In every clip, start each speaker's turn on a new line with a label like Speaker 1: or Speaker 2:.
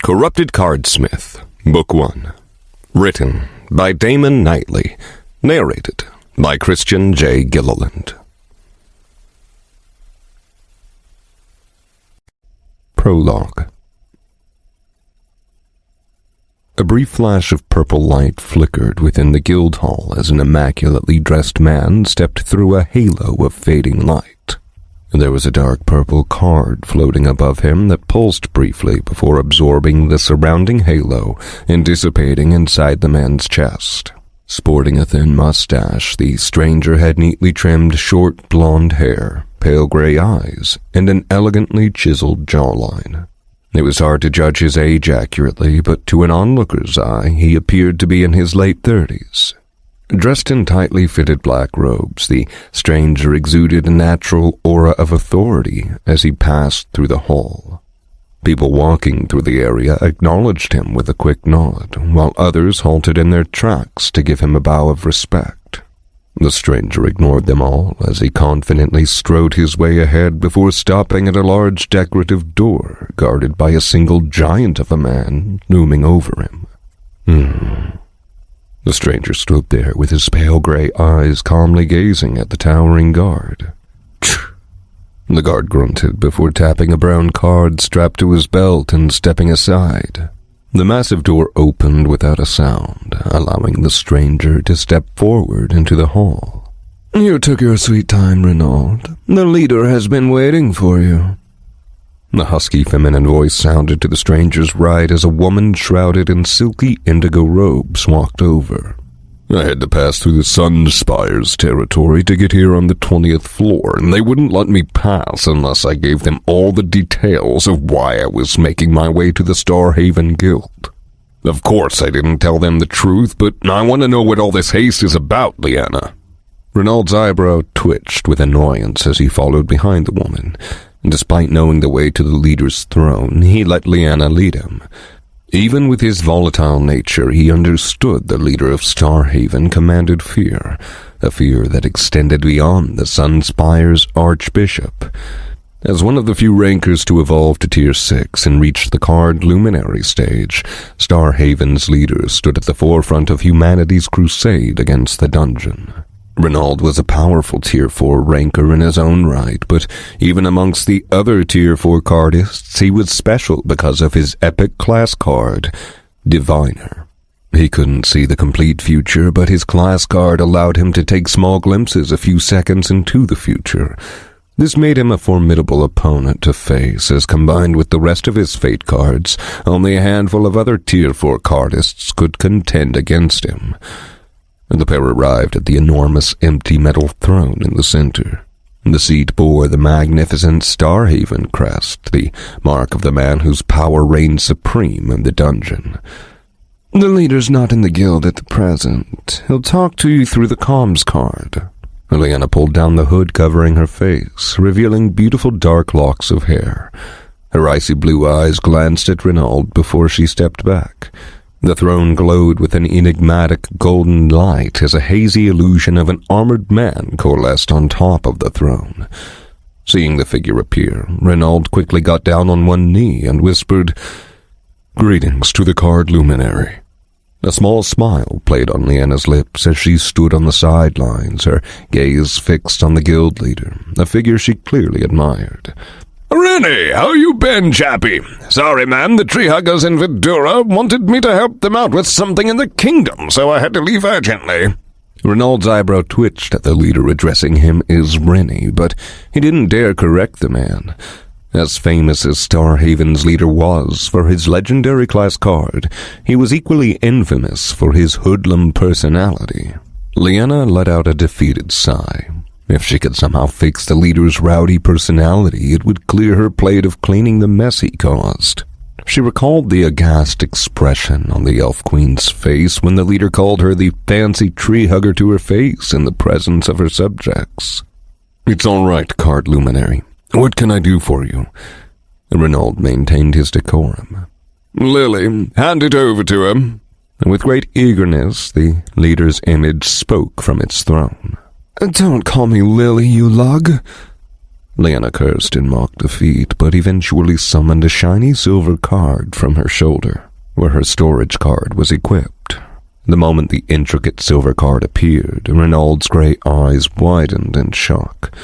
Speaker 1: Corrupted Cardsmith, Book 1. Written by Daman Knightley. Narrated by Christian J. Gilliland. Prologue. A brief flash of purple light flickered within the guild hall as an immaculately dressed man stepped through a halo of fading light. There was a dark purple card floating above him that pulsed briefly before absorbing the surrounding halo and dissipating inside the man's chest. Sporting a thin mustache, the stranger had neatly trimmed short blonde hair, pale gray eyes, and an elegantly chiseled jawline. It was hard to judge his age accurately, but to an onlooker's eye, he appeared to be in his late 30s. Dressed in tightly fitted black robes, the stranger exuded a natural aura of authority as he passed through the hall. People walking through the area acknowledged him with a quick nod, while others halted in their tracks to give him a bow of respect. The stranger ignored them all as he confidently strode his way ahead before stopping at a large decorative door guarded by a single giant of a man looming over him. The stranger stood there with his pale gray eyes calmly gazing at the towering guard. The guard grunted before tapping a brown card strapped to his belt and stepping aside. The massive door opened without a sound, allowing the stranger to step forward into the hall. "You took your sweet time, Renaud. The leader has been waiting for you." The husky feminine voice sounded to the stranger's right as a woman shrouded in silky indigo robes walked over. "I had to pass through the Sun Spire's territory to get here on the 20th floor, and they wouldn't let me pass unless I gave them all the details of why I was making my way to the Starhaven Guild. Of course I didn't tell them the truth, but I want to know what all this haste is about, Liana." Renaud's eyebrow twitched with annoyance as he followed behind the woman. Despite knowing the way to the leader's throne, he let Liana lead him. Even with his volatile nature, he understood the leader of Starhaven commanded fear, a fear that extended beyond the Sun Spire's Archbishop. As one of the few rankers to evolve to Tier 6 and reach the Card Luminary stage, Starhaven's leader stood at the forefront of humanity's crusade against the dungeon. Renaud was a powerful Tier 4 ranker in his own right, but even amongst the other Tier 4 cardists, he was special because of his epic class card, Diviner. He couldn't see the complete future, but his class card allowed him to take small glimpses a few seconds into the future. This made him a formidable opponent to face, as combined with the rest of his fate cards, only a handful of other Tier 4 cardists could contend against him. The pair arrived at the enormous empty metal throne in the center. The seat bore the magnificent Starhaven crest, the mark of the man whose power reigned supreme in the dungeon. "The leader's not in the guild at the present. He'll talk to you through the comms card." Liana pulled down the hood covering her face, revealing beautiful dark locks of hair. Her icy blue eyes glanced at Renaud before she stepped back. The throne glowed with an enigmatic golden light as a hazy illusion of an armored man coalesced on top of the throne. Seeing the figure appear, Renaud quickly got down on one knee and whispered, "Greetings to the Card Luminary." A small smile played on Liana's lips as she stood on the sidelines, her gaze fixed on the guild leader, a figure she clearly admired. "Rennie, how you been, chappie? Sorry, man, the tree huggers in Vidura wanted me to help them out with something in the kingdom, so I had to leave urgently." Renaud's eyebrow twitched at the leader addressing him as Rennie, but he didn't dare correct the man. As famous as Starhaven's leader was for his legendary class card, he was equally infamous for his hoodlum personality. Liana let out a defeated sigh. If she could somehow fix the leader's rowdy personality, it would clear her plate of cleaning the mess he caused. She recalled the aghast expression on the Elf Queen's face when the leader called her the fancy tree hugger to her face in the presence of her subjects. "It's all right, Card Luminary. What can I do for you?" Renaud maintained his decorum. "Lily, hand it over to him." With great eagerness, the leader's image spoke from its throne. "Don't call me Lily, you lug." Leanna cursed in mock defeat, but eventually summoned a shiny silver card from her shoulder, where her storage card was equipped. The moment the intricate silver card appeared, Renaud's gray eyes widened in shock.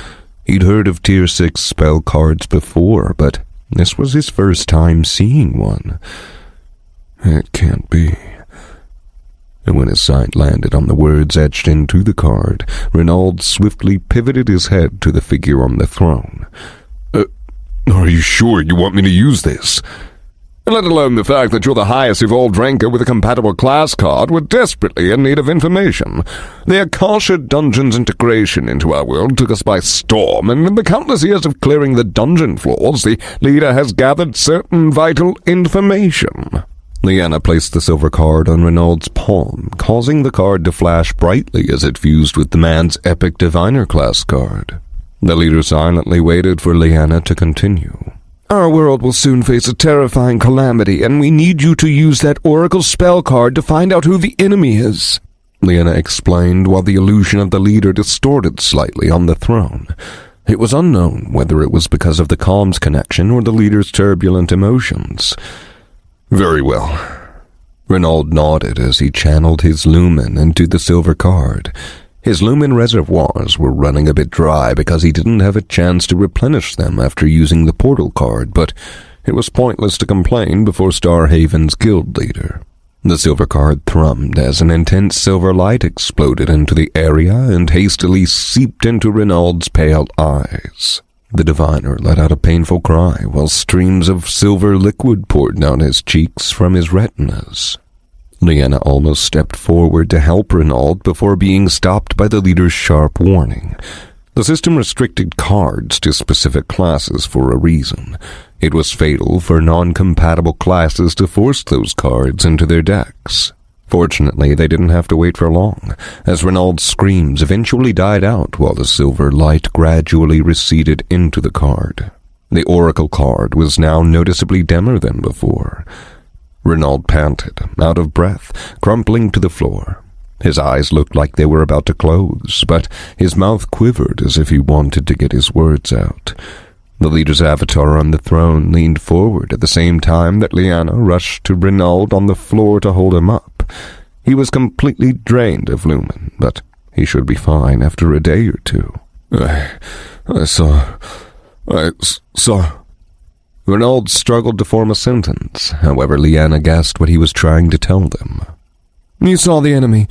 Speaker 1: He'd heard of Tier 6 spell cards before, but this was his first time seeing one. It can't be. And when his sight landed on the words etched into the card, Renaud swiftly pivoted his head to the figure on the throne. Are you sure you want me to use this? Let alone the fact that you're the highest evolved ranker with a compatible class card, we're desperately in need of information. The Akasha Dungeon's integration into our world took us by storm, and in the countless years of clearing the dungeon floors, the leader has gathered certain vital information. Leanna placed the silver card on Renaud's palm, causing the card to flash brightly as it fused with the man's epic diviner class card. The leader silently waited for Leanna to continue. Our world will soon face a terrifying calamity, and we need you to use that oracle spell card to find out who the enemy is, Leanna explained while the illusion of the leader distorted slightly on the throne. It was unknown whether it was because of the comms connection or the leader's turbulent emotions. Very well. Renaud nodded as he channeled his lumen into the silver card. His lumen reservoirs were running a bit dry because he didn't have a chance to replenish them after using the portal card, but it was pointless to complain before Starhaven's guild leader. The silver card thrummed as an intense silver light exploded into the area and hastily seeped into Renaud's pale eyes. The diviner let out a painful cry while streams of silver liquid poured down his cheeks from his retinas. Leanna almost stepped forward to help Renaud before being stopped by the leader's sharp warning. The system restricted cards to specific classes for a reason. It was fatal for non-compatible classes to force those cards into their decks. Fortunately, they didn't have to wait for long, as Renaud's screams eventually died out while the silver light gradually receded into the card. The oracle card was now noticeably dimmer than before. Renaud panted, out of breath, crumpling to the floor. His eyes looked like they were about to close, but his mouth quivered as if he wanted to get his words out. The leader's avatar on the throne leaned forward at the same time that Leanna rushed to Renaud on the floor to hold him up. He was completely drained of lumen, but he should be fine after a day or two. I saw... Renaud struggled to form a sentence. However, Leanna guessed what he was trying to tell them. You saw the enemy.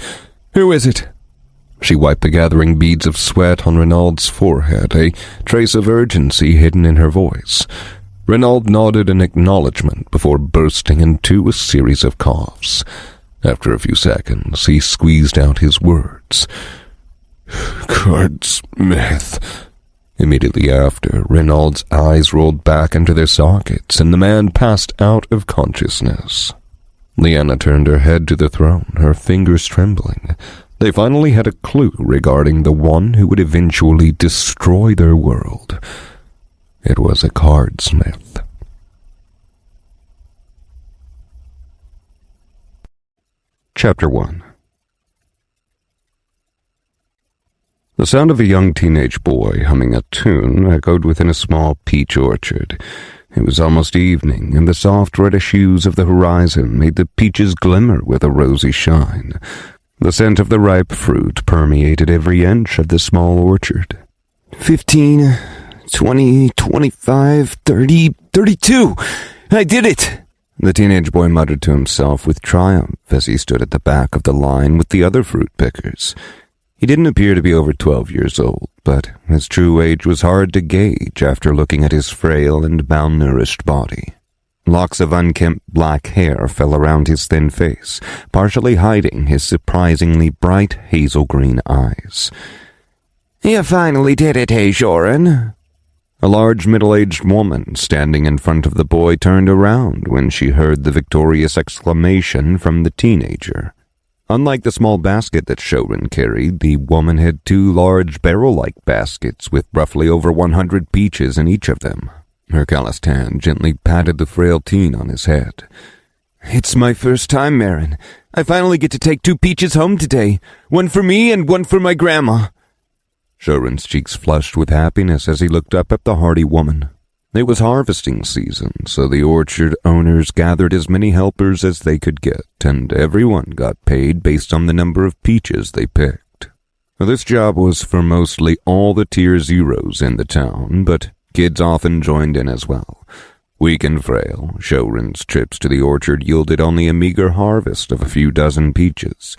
Speaker 1: Who is it? She wiped the gathering beads of sweat on Renaud's forehead, a trace of urgency hidden in her voice. Renaud nodded in acknowledgement before bursting into a series of coughs. After a few seconds, he squeezed out his words. Cardsmith. Immediately after, Renaud's eyes rolled back into their sockets, and the man passed out of consciousness. Leanna turned her head to the throne, her fingers trembling. They finally had a clue regarding the one who would eventually destroy their world. It was a cardsmith. Chapter 1. The sound of a young teenage boy humming a tune echoed within a small peach orchard. It was almost evening, and the soft reddish hues of the horizon made the peaches glimmer with a rosy shine. The scent of the ripe fruit permeated every inch of the small orchard. 15, 20, 25, 30, 32! I did it! The teenage boy muttered to himself with triumph as he stood at the back of the line with the other fruit pickers. He didn't appear to be over 12 years old, but his true age was hard to gauge after looking at his frail and malnourished body. Locks of unkempt black hair fell around his thin face, partially hiding his surprisingly bright hazel-green eyes. You finally did it, hey, Shouren? A large middle-aged woman standing in front of the boy turned around when she heard the victorious exclamation from the teenager. Unlike the small basket that Shouren carried, the woman had two large barrel-like baskets with roughly over 100 peaches in each of them. Her calloused hand gently patted the frail teen on his head. It's my first time, Marin. I finally get to take 2 peaches home today. One for me and one for my grandma. Shouren's cheeks flushed with happiness as he looked up at the hardy woman. It was harvesting season, so the orchard owners gathered as many helpers as they could get, and everyone got paid based on the number of peaches they picked. This job was for mostly all the tier zeros in the town, but kids often joined in as well. Weak and frail, Shouren's trips to the orchard yielded only a meager harvest of a few dozen peaches.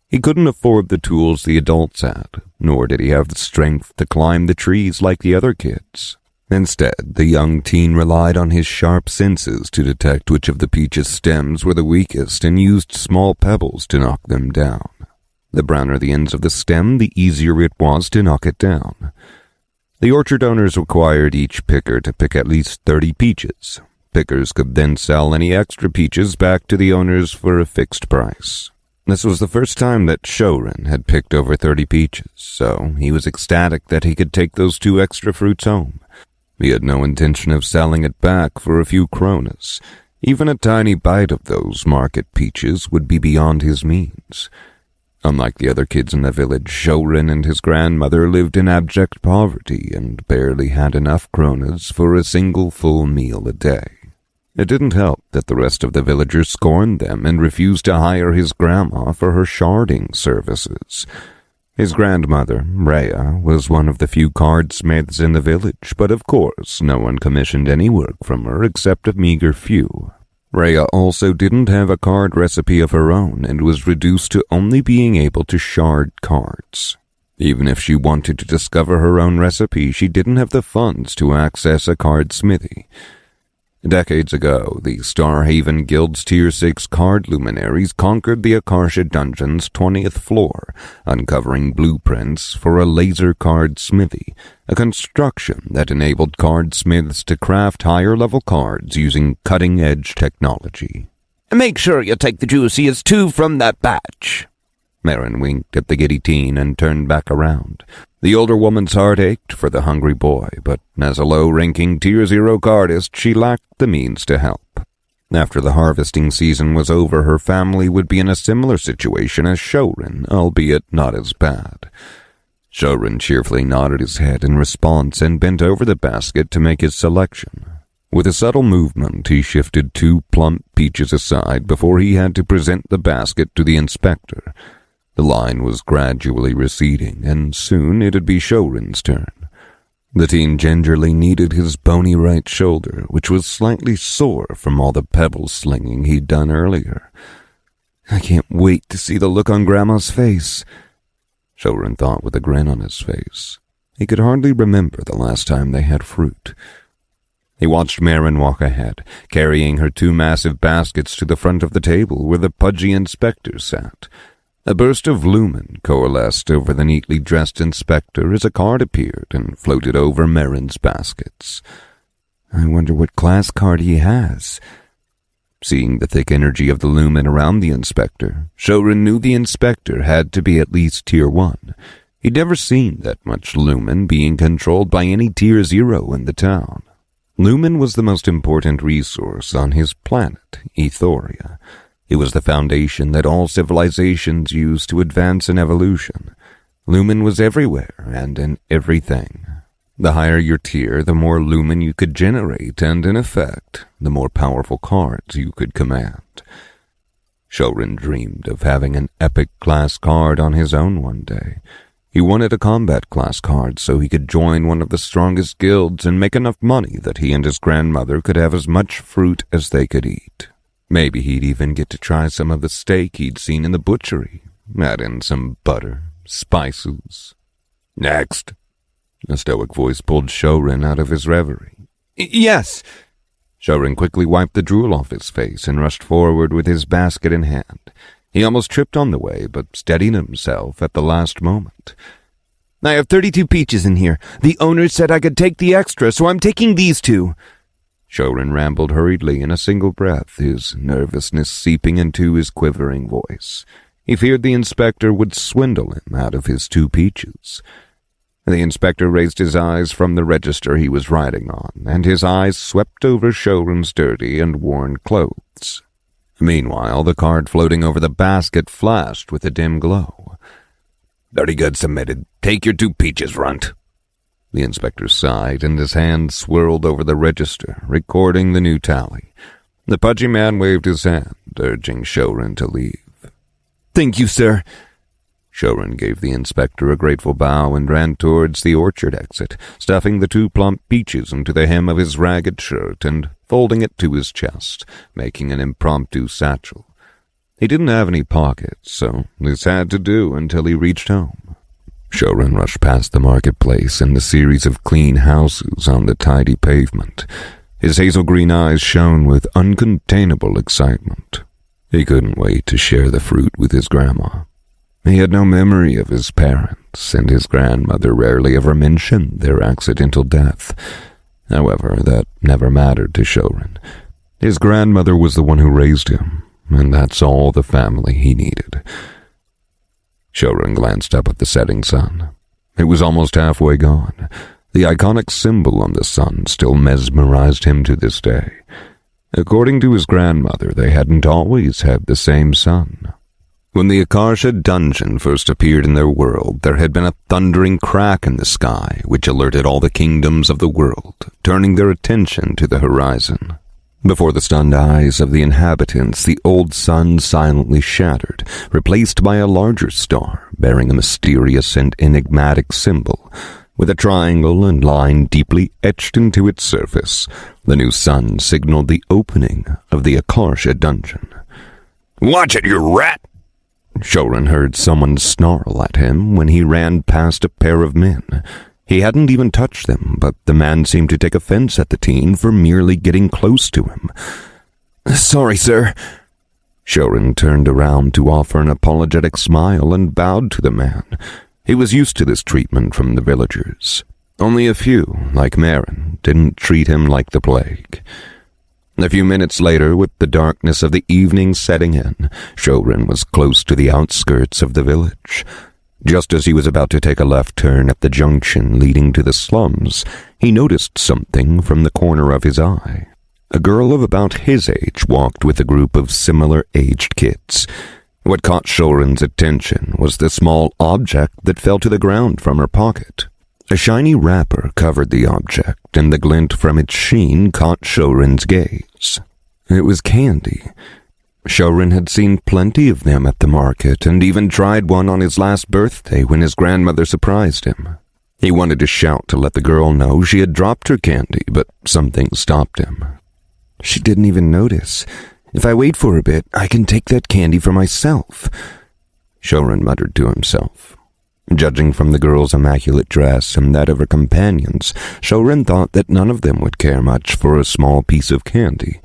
Speaker 1: He couldn't afford the tools the adults had, nor did he have the strength to climb the trees like the other kids. Instead, the young teen relied on his sharp senses to detect which of the peach's stems were the weakest and used small pebbles to knock them down. The browner the ends of the stem, the easier it was to knock it down. The orchard owners required each picker to pick at least 30 peaches. Pickers could then sell any extra peaches back to the owners for a fixed price. This was the first time that Shouren had picked over 30 peaches, so he was ecstatic that he could take those 2 extra fruits home. He had no intention of selling it back for a few kronas. Even a tiny bite of those market peaches would be beyond his means. Unlike the other kids in the village, Shouren and his grandmother lived in abject poverty and barely had enough kronas for a single full meal a day. It didn't help that the rest of the villagers scorned them and refused to hire his grandma for her sharding services. His grandmother, Rhea, was one of the few cardsmiths in the village, but of course no one commissioned any work from her except a meager few. Rhea also didn't have a card recipe of her own and was reduced to only being able to shard cards. Even if she wanted to discover her own recipe, she didn't have the funds to access a card smithy. Decades ago, the Starhaven Guild's Tier 6 card luminaries conquered the Akarsha Dungeon's 20th floor, uncovering blueprints for a laser card smithy, a construction that enabled cardsmiths to craft higher-level cards using cutting-edge technology.
Speaker 2: Make sure you take the juiciest 2 from that batch.
Speaker 1: Marin winked at the giddy teen and turned back around. The older woman's heart ached for the hungry boy, but as a low-ranking Tier 0 cardist, she lacked the means to help. After the harvesting season was over, her family would be in a similar situation as Shouren, albeit not as bad. Shouren cheerfully nodded his head in response and bent over the basket to make his selection. With a subtle movement, he shifted 2 plump peaches aside before he had to present the basket to the inspector. The line was gradually receding, and soon it'd be Shouren's turn. The teen gingerly kneaded his bony right shoulder, which was slightly sore from all the pebble slinging he'd done earlier. I can't wait to see the look on Grandma's face, Shouren thought with a grin on his face. He could hardly remember the last time they had fruit. He watched Marin walk ahead, carrying her 2 massive baskets to the front of the table where the pudgy inspector sat. A burst of lumen coalesced over the neatly dressed inspector as a card appeared and floated over Marin's baskets. I wonder what class card he has. Seeing the thick energy of the lumen around the inspector, Shouren knew the inspector had to be at least Tier 1. He'd never seen that much lumen being controlled by any Tier 0 in the town. Lumen was the most important resource on his planet, Ethoria. It was the foundation that all civilizations used to advance in evolution. Lumen was everywhere and in everything. The higher your tier, the more lumen you could generate, and in effect, the more powerful cards you could command. Shouren dreamed of having an epic class card on his own one day. He wanted a combat class card so he could join one of the strongest guilds and make enough money that he and his grandmother could have as much fruit as they could eat. Maybe he'd even get to try some of the steak he'd seen in the butchery, add in some butter, spices. Next. A stoic voice pulled Shouren out of his reverie.
Speaker 2: Yes.
Speaker 1: Shouren quickly wiped the drool off his face and rushed forward with his basket in hand. He almost tripped on the way, but steadied himself at the last moment.
Speaker 2: I have 32 peaches in here. The owner said I could take the extra, so I'm taking these 2.
Speaker 1: Shouren rambled hurriedly in a single breath, his nervousness seeping into his quivering voice. He feared the inspector would swindle him out of his 2 peaches. The inspector raised his eyes from the register he was riding on, and his eyes swept over Shouren's dirty and worn clothes. Meanwhile, the card floating over the basket flashed with a dim glow. "Very good, submitted. Take your 2 peaches, runt." The inspector sighed, and his hand swirled over the register, recording the new tally. The pudgy man waved his hand, urging Shouren to leave.
Speaker 2: "Thank you, sir."
Speaker 1: Shouren gave the inspector a grateful bow and ran towards the orchard exit, stuffing the 2 plump peaches into the hem of his ragged shirt and folding it to his chest, making an impromptu satchel. He didn't have any pockets, so this had to do until he reached home. Shouren rushed past the marketplace and the series of clean houses on the tidy pavement. His hazel-green eyes shone with uncontainable excitement. He couldn't wait to share the fruit with his grandma. He had no memory of his parents, and his grandmother rarely ever mentioned their accidental death. However, that never mattered to Shouren. His grandmother was the one who raised him, and that's all the family he needed. Shouren glanced up at the setting sun. It was almost halfway gone. The iconic symbol on the sun still mesmerized him to this day. According to his grandmother, they hadn't always had the same sun. When the Akarsha dungeon first appeared in their world, there had been a thundering crack in the sky, which alerted all the kingdoms of the world, turning their attention to the horizon. Before the stunned eyes of the inhabitants, the old sun silently shattered, replaced by a larger star, bearing a mysterious and enigmatic symbol. With a triangle and line deeply etched into its surface, the new sun signaled the opening of the Akarsha dungeon. "Watch it, you rat!" Shouren heard someone snarl at him when he ran past a pair of men. He hadn't even touched them, but the man seemed to take offense at the teen for merely getting close to him. "Sorry, sir." Shouren turned around to offer an apologetic smile and bowed to the man. He was used to this treatment from the villagers. Only a few, like Marin, didn't treat him like the plague. A few minutes later, with the darkness of the evening setting in, Shouren was close to the outskirts of the village. Just as he was about to take a left turn at the junction leading to the slums, he noticed something from the corner of his eye. A girl of about his age walked with a group of similar-aged kids. What caught Shouren's attention was the small object that fell to the ground from her pocket. A shiny wrapper covered the object, and the glint from its sheen caught Shouren's gaze. It was candy. Shouren had seen plenty of them at the market, and even tried one on his last birthday when his grandmother surprised him. He wanted to shout to let the girl know she had dropped her candy, but something stopped him. "She didn't even notice. If I wait for a bit, I can take that candy for myself," Shouren muttered to himself. Judging from the girl's immaculate dress and that of her companions, Shouren thought that none of them would care much for a small piece of candy.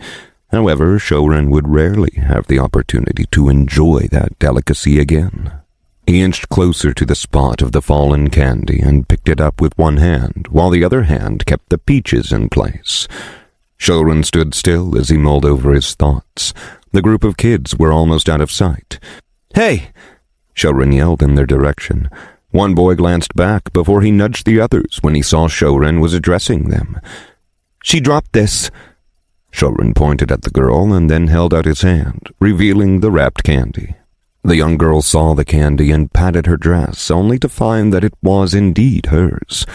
Speaker 1: However, Shouren would rarely have the opportunity to enjoy that delicacy again. He inched closer to the spot of the fallen candy and picked it up with one hand, while the other hand kept the peaches in place. Shouren stood still as he mulled over his thoughts. The group of kids were almost out of sight. "Hey!" Shouren yelled in their direction. One boy glanced back before he nudged the others when he saw Shouren was addressing them. "She dropped this." Shouren pointed at the girl and then held out his hand, revealing the wrapped candy. The young girl saw the candy and patted her dress, only to find that it was indeed hers.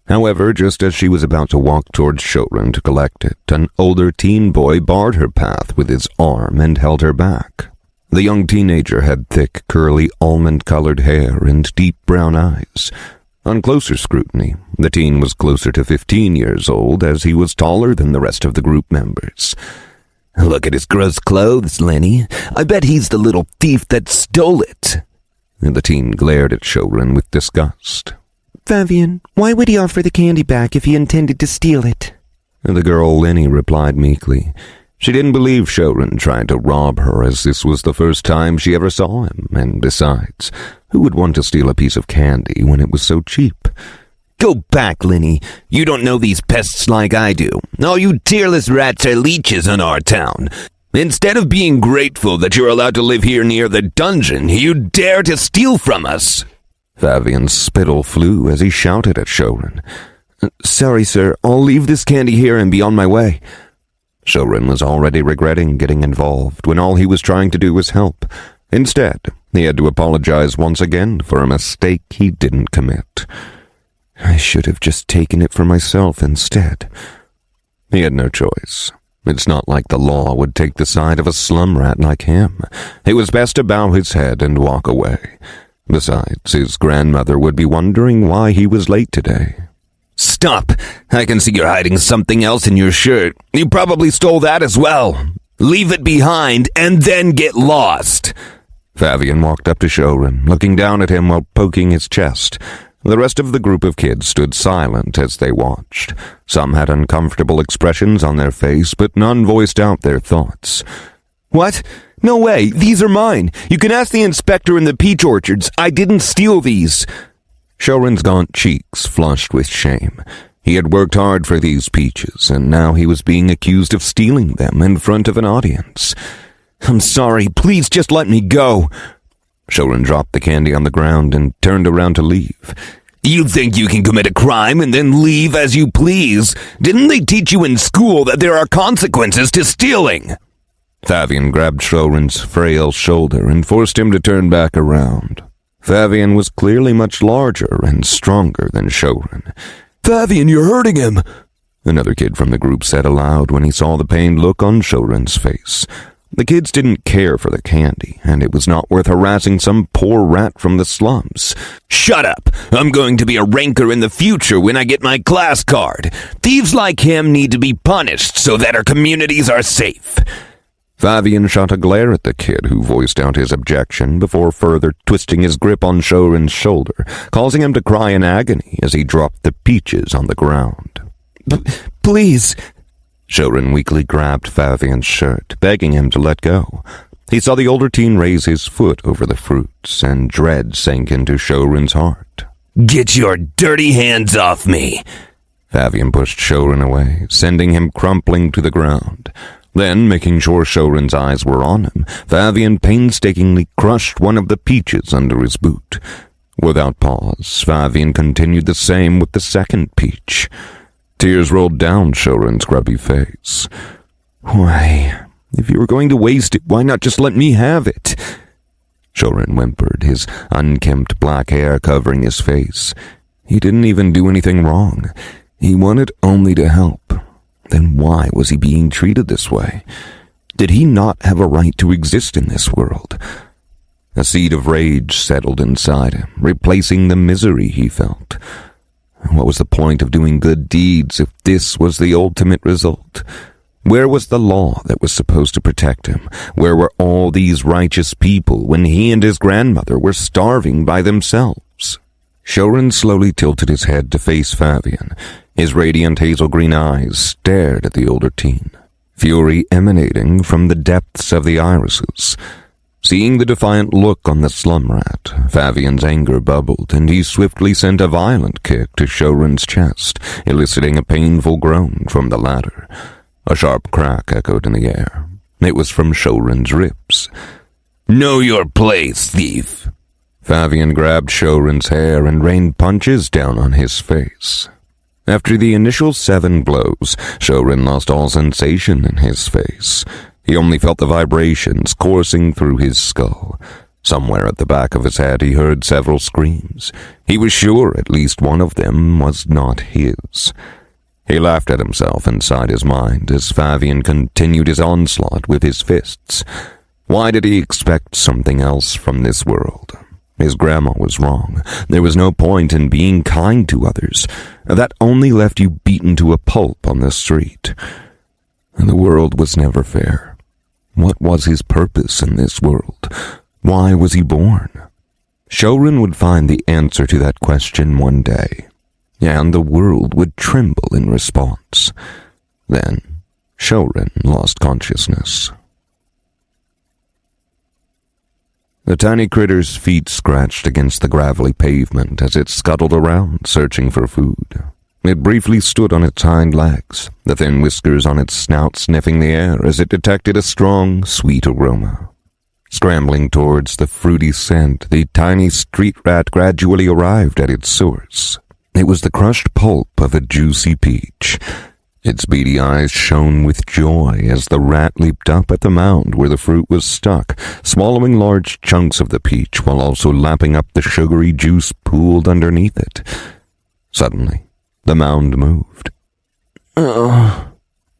Speaker 1: However, just as she was about to walk towards Shouren to collect it, an older teen boy barred her path with his arm and held her back. The young teenager had thick, curly, almond-colored hair and deep brown eyes. On closer scrutiny, the teen was closer to 15 years old, as he was taller than the rest of the group members. "Look at his gross clothes, Lenny. I bet he's the little thief that stole it." And the teen glared at Shouren with disgust. "Fabian, why would he offer the candy back if he intended to steal it?" The girl Lenny replied meekly. She didn't believe Shouren tried to rob her, as this was the first time she ever saw him, and besides, who would want to steal a piece of candy when it was so cheap? "Go back, Lenny. You don't know these pests like I do. All you tearless rats are leeches in our town. Instead of being grateful that you're allowed to live here near the dungeon, you dare to steal from us." Fabian's spittle flew as he shouted at Shouren. "Sorry, sir. I'll leave this candy here and be on my way." Shouren was already regretting getting involved when all he was trying to do was help. Instead, He had to apologize once again for a mistake he didn't commit.
Speaker 2: I should have just taken it for myself instead.
Speaker 1: He had no choice. It's not like the law would take the side of a slum rat like him. It was best to bow his head and walk away. Besides, his grandmother would be wondering why he was late today.
Speaker 2: Stop! I can see you're hiding something else in your shirt. You probably stole that as well. Leave it behind and then get lost.
Speaker 1: Favian walked up to Shouren, looking down at him while poking his chest. The rest of the group of kids stood silent as they watched. Some had uncomfortable expressions on their face, but none voiced out their thoughts.
Speaker 2: What? No way, these are mine. You can ask the inspector in the peach orchards. I didn't steal these.
Speaker 1: Shouren's gaunt cheeks flushed with shame. He had worked hard for these peaches, and now he was being accused of stealing them in front of an audience.
Speaker 2: I'm sorry, please just let me go.
Speaker 1: Shouren dropped the candy on the ground and turned around to leave.
Speaker 2: You think you can commit a crime and then leave as you please? Didn't they teach you in school that there are consequences to stealing?
Speaker 1: Favian grabbed Shouren's frail shoulder and forced him to turn back around. Favian was clearly much larger and stronger than Shouren.
Speaker 2: Favian, you're hurting him,
Speaker 1: another kid from the group said aloud when he saw the pained look on Shouren's face. The kids didn't care for the candy, and it was not worth harassing some poor rat from the slums.
Speaker 2: Shut up! I'm going to be a ranker in the future when I get my class card. Thieves like him need to be punished so that our communities are safe.
Speaker 1: Favian shot a glare at the kid who voiced out his objection before further twisting his grip on Shouren's shoulder, causing him to cry in agony as he dropped the peaches on the ground.
Speaker 2: Please...
Speaker 1: Shouren weakly grabbed Favian's shirt, begging him to let go. He saw the older teen raise his foot over the fruits, and dread sank into Shouren's heart.
Speaker 2: Get your dirty hands off me!
Speaker 1: Favian pushed Shouren away, sending him crumpling to the ground. Then, making sure Shouren's eyes were on him, Favian painstakingly crushed one of the peaches under his boot. Without pause, Favian continued the same with the second peach. Tears rolled down Shouren's grubby face.
Speaker 2: Why, if you were going to waste it, why not just let me have it?
Speaker 1: Shouren whimpered, his unkempt black hair covering his face. He didn't even do anything wrong. He wanted only to help. Then why was he being treated this way? Did he not have a right to exist in this world? A seed of rage settled inside him, replacing the misery he felt. What was the point of doing good deeds if this was the ultimate result? Where was the law that was supposed to protect him? Where were all these righteous people when he and his grandmother were starving by themselves? Shouren slowly tilted his head to face Favian. His radiant hazel-green eyes stared at the older teen, fury emanating from the depths of the irises. Seeing the defiant look on the slum rat, Favian's anger bubbled, and he swiftly sent a violent kick to Shouren's chest, eliciting a painful groan from the latter. A sharp crack echoed in the air. It was from Shouren's ribs.
Speaker 2: Know your place, thief!
Speaker 1: Favian grabbed Shouren's hair and rained punches down on his face. After the initial 7 blows, Shouren lost all sensation in his face. He only felt the vibrations coursing through his skull. Somewhere at the back of his head he heard several screams. He was sure at least one of them was not his. He laughed at himself inside his mind as Favian continued his onslaught with his fists. Why did he expect something else from this world? His grandma was wrong. There was no point in being kind to others. That only left you beaten to a pulp on the street. The world was never fair. What was his purpose in this world? Why was he born? Shouren would find the answer to that question one day, and the world would tremble in response. Then, Shouren lost consciousness. The tiny critter's feet scratched against the gravelly pavement as it scuttled around, searching for food. It briefly stood on its hind legs, the thin whiskers on its snout sniffing the air as it detected a strong, sweet aroma. Scrambling towards the fruity scent, the tiny street rat gradually arrived at its source. It was the crushed pulp of a juicy peach. Its beady eyes shone with joy as the rat leaped up at the mound where the fruit was stuck, swallowing large chunks of the peach while also lapping up the sugary juice pooled underneath it. Suddenly, the mound moved. "Ugh,"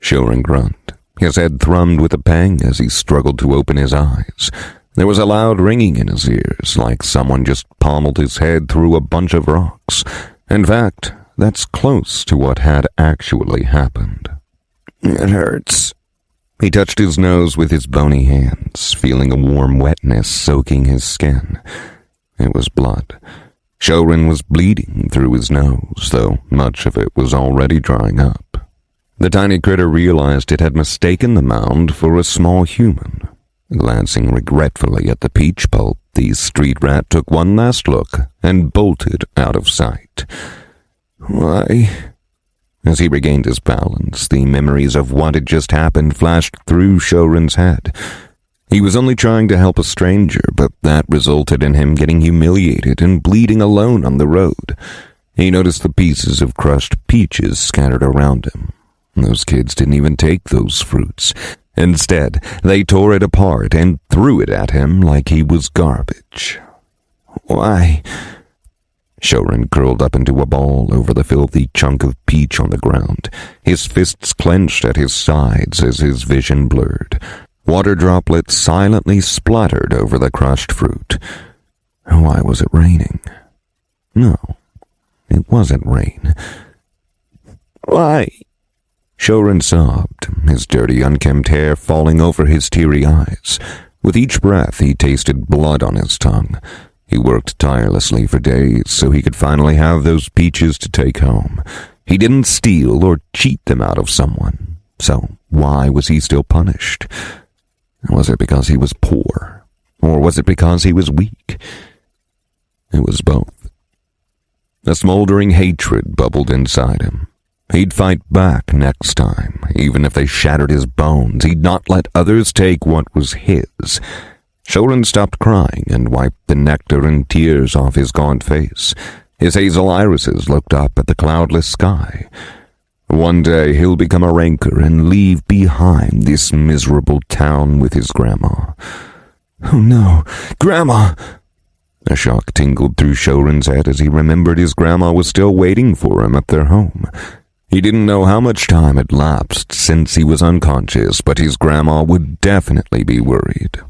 Speaker 1: Shouren grunted. His head thrummed with a pang as he struggled to open his eyes. There was a loud ringing in his ears, like someone just pommeled his head through a bunch of rocks. In fact, that's close to what had actually happened. "It hurts." He touched his nose with his bony hands, feeling a warm wetness soaking his skin. It was blood. Shouren was bleeding through his nose, though much of it was already drying up. The tiny critter realized it had mistaken the mound for a small human. Glancing regretfully at the peach pulp, the street rat took one last look and bolted out of sight. "Why?" As he regained his balance, the memories of what had just happened flashed through Shouren's head. He was only trying to help a stranger, but that resulted in him getting humiliated and bleeding alone on the road. He noticed the pieces of crushed peaches scattered around him. Those kids didn't even take those fruits. Instead, they tore it apart and threw it at him like he was garbage. "Why?" Shouren curled up into a ball over the filthy chunk of peach on the ground, his fists clenched at his sides as his vision blurred. Water droplets silently splattered over the crushed fruit. Why was it raining? No, it wasn't rain. "Why?" Shouren sobbed, his dirty, unkempt hair falling over his teary eyes. With each breath, he tasted blood on his tongue. He worked tirelessly for days so he could finally have those peaches to take home. He didn't steal or cheat them out of someone. So why was he still punished? Was it because he was poor? Or was it because he was weak? It was both. A smoldering hatred bubbled inside him. He'd fight back next time, even if they shattered his bones. He'd not let others take what was his. Shouren stopped crying and wiped the nectar and tears off his gaunt face. His hazel irises looked up at the cloudless sky. One day he'll become a ranker and leave behind this miserable town with his grandma. "Oh no, Grandma!" A shock tingled through Shouren's head as he remembered his grandma was still waiting for him at their home. He didn't know how much time had lapsed since he was unconscious, but his grandma would definitely be worried.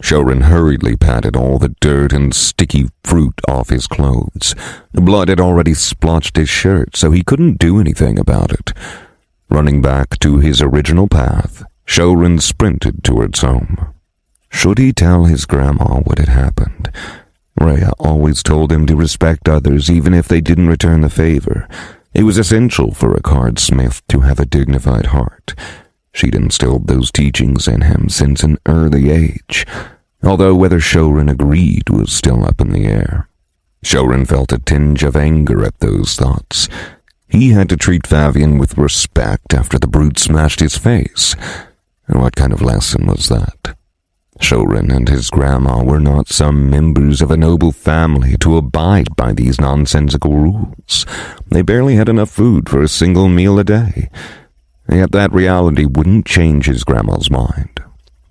Speaker 1: Shouren hurriedly patted all the dirt and sticky fruit off his clothes. The blood had already splotched his shirt, so he couldn't do anything about it. Running back to his original path, Shouren sprinted towards home. Should he tell his grandma what had happened? Rhea always told him to respect others even if they didn't return the favor. It was essential for a cardsmith to have a dignified heart. She'd instilled those teachings in him since an early age, although whether Shouren agreed was still up in the air. Shouren felt a tinge of anger at those thoughts. He had to treat Favian with respect after the brute smashed his face. What kind of lesson was that? Shouren and his grandma were not some members of a noble family to abide by these nonsensical rules. They barely had enough food for a single meal a day. Yet that reality wouldn't change his grandma's mind.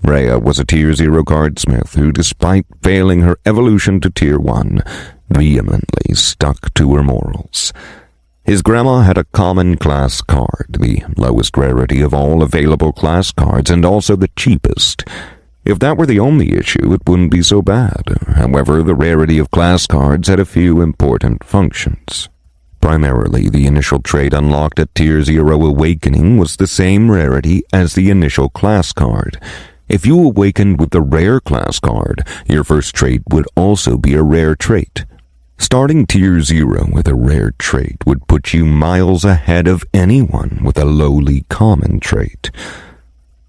Speaker 1: Rhea was a Tier 0 cardsmith who, despite failing her evolution to Tier 1, vehemently stuck to her morals. His grandma had a common class card, the lowest rarity of all available class cards and also the cheapest. If that were the only issue, it wouldn't be so bad. However, the rarity of class cards had a few important functions. Primarily, the initial trait unlocked at Tier 0 Awakening was the same rarity as the initial class card. If you awakened with the rare class card, your first trait would also be a rare trait. Starting Tier 0 with a rare trait would put you miles ahead of anyone with a lowly common trait.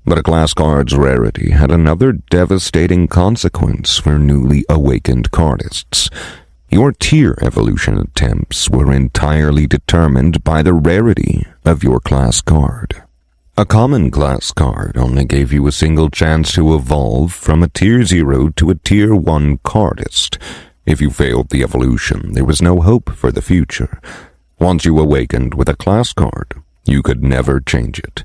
Speaker 1: But a class card's rarity had another devastating consequence for newly awakened cardists. Your tier evolution attempts were entirely determined by the rarity of your class card. A common class card only gave you a single chance to evolve from a Tier 0 to a Tier 1 cardist. If you failed the evolution, there was no hope for the future. Once you awakened with a class card, You could never change it.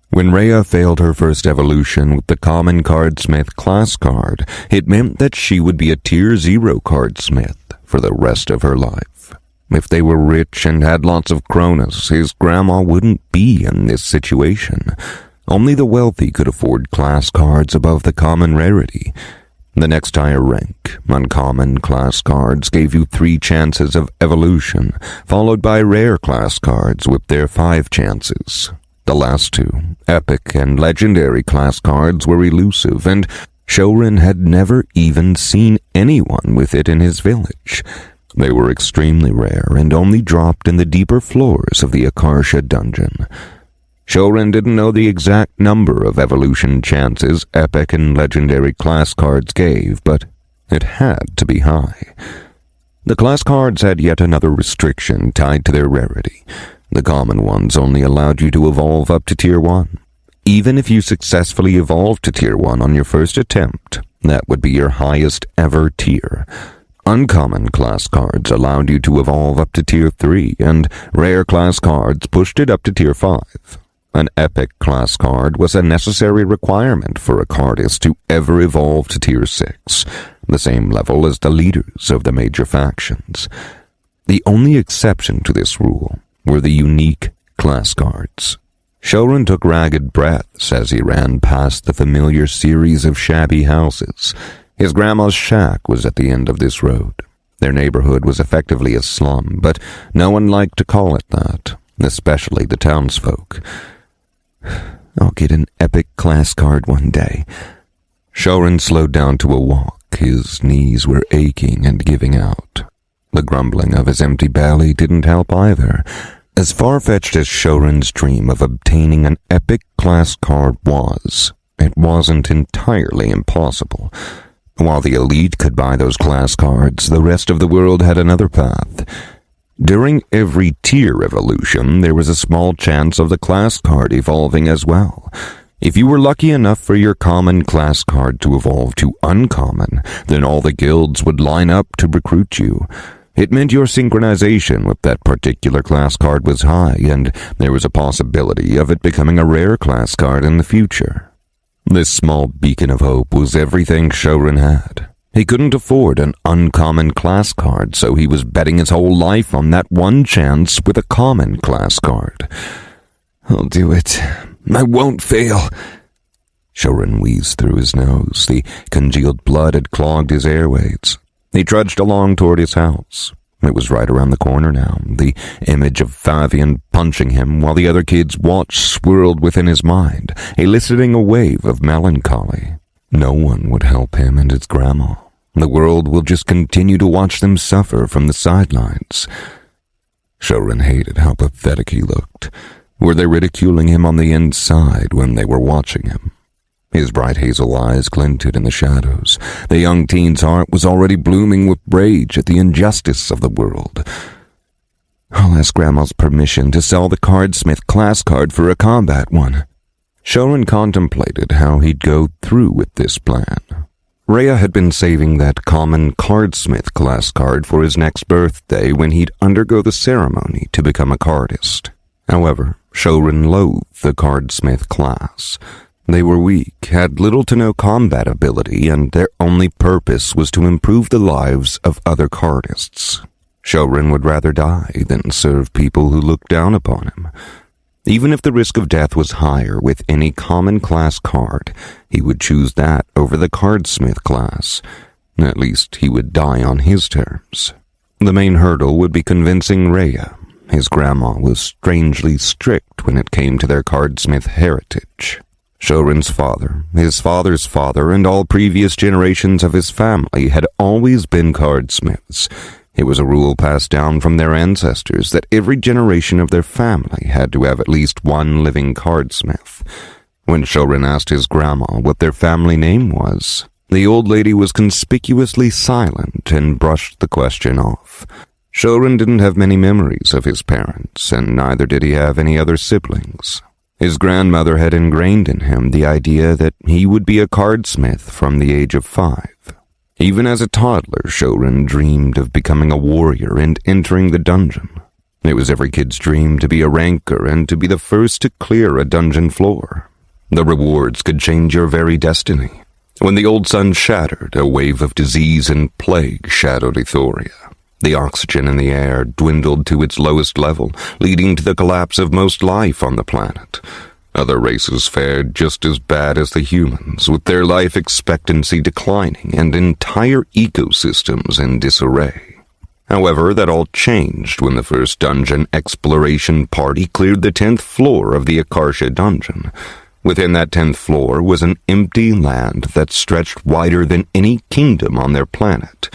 Speaker 1: When Rhea failed her first evolution with the common Cardsmith class card, it meant that she would be a Tier 0 Cardsmith for the rest of her life. If they were rich and had lots of kronas, his grandma wouldn't be in this situation. Only the wealthy could afford class cards above the common rarity. The next higher rank, uncommon class cards, gave you 3 chances of evolution, followed by rare class cards with their 5 chances. The last 2, epic and legendary class cards, were elusive, and Shouren had never even seen anyone with it in his village. They were extremely rare and only dropped in the deeper floors of the Akarsha dungeon. Shouren didn't know the exact number of evolution chances epic and legendary class cards gave, but it had to be high. The class cards had yet another restriction tied to their rarity. The common ones only allowed you to evolve up to Tier 1. Even if you successfully evolved to Tier 1 on your first attempt, that would be your highest ever tier. Uncommon class cards allowed you to evolve up to Tier 3, and rare class cards pushed it up to Tier 5. An epic class card was a necessary requirement for a cardist to ever evolve to Tier 6, the same level as the leaders of the major factions. The only exception to this rule were the unique class cards. Shouren took ragged breaths as he ran past the familiar series of shabby houses. His grandma's shack was at the end of this road. Their neighborhood was effectively a slum, but no one liked to call it that, especially the townsfolk. I'll get an epic class card one day. Shouren slowed down to a walk. His knees were aching and giving out. The grumbling of his empty belly didn't help either. As far-fetched as Shouren's dream of obtaining an epic class card was, it wasn't entirely impossible. While the elite could buy those class cards, the rest of the world had another path. During every tier evolution, there was a small chance of the class card evolving as well. If you were lucky enough for your common class card to evolve to uncommon, then all the guilds would line up to recruit you. It meant your synchronization with that particular class card was high, and there was a possibility of it becoming a rare class card in the future. This small beacon of hope was everything Shouren had. He couldn't afford an uncommon class card, so he was betting his whole life on that one chance with a common class card. I'll do it. I won't fail. Shouren wheezed through his nose. The congealed blood had clogged his airways. He trudged along toward his house. It was right around the corner now, the image of Favian punching him while the other kids watched swirled within his mind, eliciting a wave of melancholy. No one would help him and his grandma. The world will just continue to watch them suffer from the sidelines. Shouren hated how pathetic he looked. Were they ridiculing him on the inside when they were watching him? His bright hazel eyes glinted in the shadows. The young teen's heart was already blooming with rage at the injustice of the world. I'll ask Grandma's permission to sell the Cardsmith class card for a combat one. Shouren contemplated how he'd go through with this plan. Rhea had been saving that common Cardsmith class card for his next birthday when he'd undergo the ceremony to become a cardist. However, Shouren loathed the Cardsmith class. They were weak, had little to no combat ability, and their only purpose was to improve the lives of other cardists. Shouren would rather die than serve people who looked down upon him. Even if the risk of death was higher with any common class card, he would choose that over the Cardsmith class. At least he would die on his terms. The main hurdle would be convincing Rhea. His grandma was strangely strict when it came to their Cardsmith heritage. Shouren's father, his father's father, and all previous generations of his family had always been cardsmiths. It was a rule passed down from their ancestors that every generation of their family had to have at least one living cardsmith. When Shouren asked his grandma what their family name was, the old lady was conspicuously silent and brushed the question off. Shouren didn't have many memories of his parents, and neither did he have any other siblings. His grandmother had ingrained in him the idea that he would be a cardsmith from the age of 5. Even as a toddler, Shouren dreamed of becoming a warrior and entering the dungeon. It was every kid's dream to be a ranker and to be the first to clear a dungeon floor. The rewards could change your very destiny. When the old sun shattered, a wave of disease and plague shadowed Ethoria. The oxygen in the air dwindled to its lowest level, leading to the collapse of most life on the planet. Other races fared just as bad as the humans, with their life expectancy declining and entire ecosystems in disarray. However, that all changed when the first dungeon exploration party cleared the 10th floor of the Akarsha dungeon. Within that 10th floor was an empty land that stretched wider than any kingdom on their planet.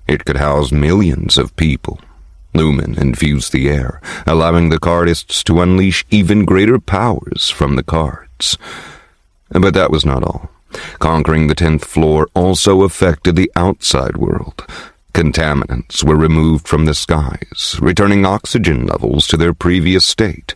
Speaker 1: It could house millions of people. Lumen infused the air, allowing the cardists to unleash even greater powers from the cards. But that was not all. Conquering the 10th floor also affected the outside world. Contaminants were removed from the skies, returning oxygen levels to their previous state.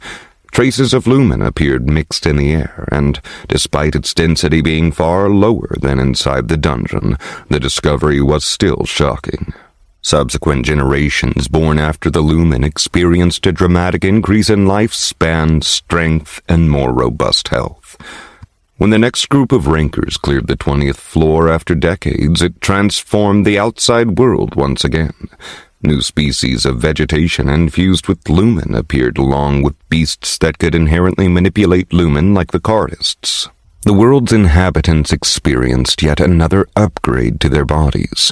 Speaker 1: Traces of lumen appeared mixed in the air, and despite its density being far lower than inside the dungeon, the discovery was still shocking. Subsequent generations born after the lumen experienced a dramatic increase in lifespan, strength, and more robust health. When the next group of rankers cleared the 20th floor after decades, it transformed the outside world once again. New species of vegetation infused with lumen appeared along with beasts that could inherently manipulate lumen like the cardists. The world's inhabitants experienced yet another upgrade to their bodies.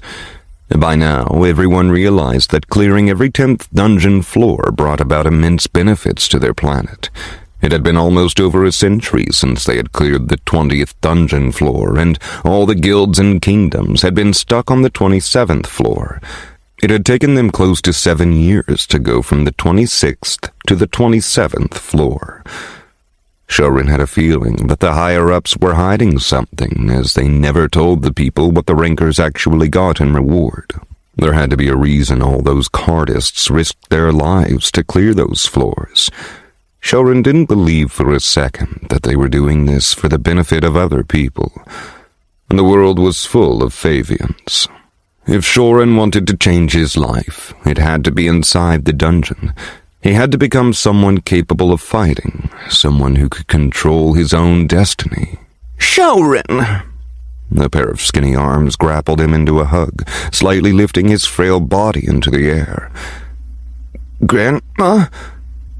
Speaker 1: By now, everyone realized that clearing every 10th dungeon floor brought about immense benefits to their planet. It had been almost over a century since they had cleared the 20th dungeon floor, and all the guilds and kingdoms had been stuck on the 27th floor. It had taken them close to 7 years to go from the 26th to the 27th floor. Shouren had a feeling that the higher-ups were hiding something, as they never told the people what the rankers actually got in reward. There had to be a reason all those cardists risked their lives to clear those floors. Shouren didn't believe for a second that they were doing this for the benefit of other people. The world was full of Favians. If Shouren wanted to change his life, it had to be inside the dungeon. He had to become someone capable of fighting, someone who could control his own destiny.
Speaker 2: Shouren!
Speaker 1: A pair of skinny arms grappled him into a hug, slightly lifting his frail body into the air.
Speaker 2: Grandma?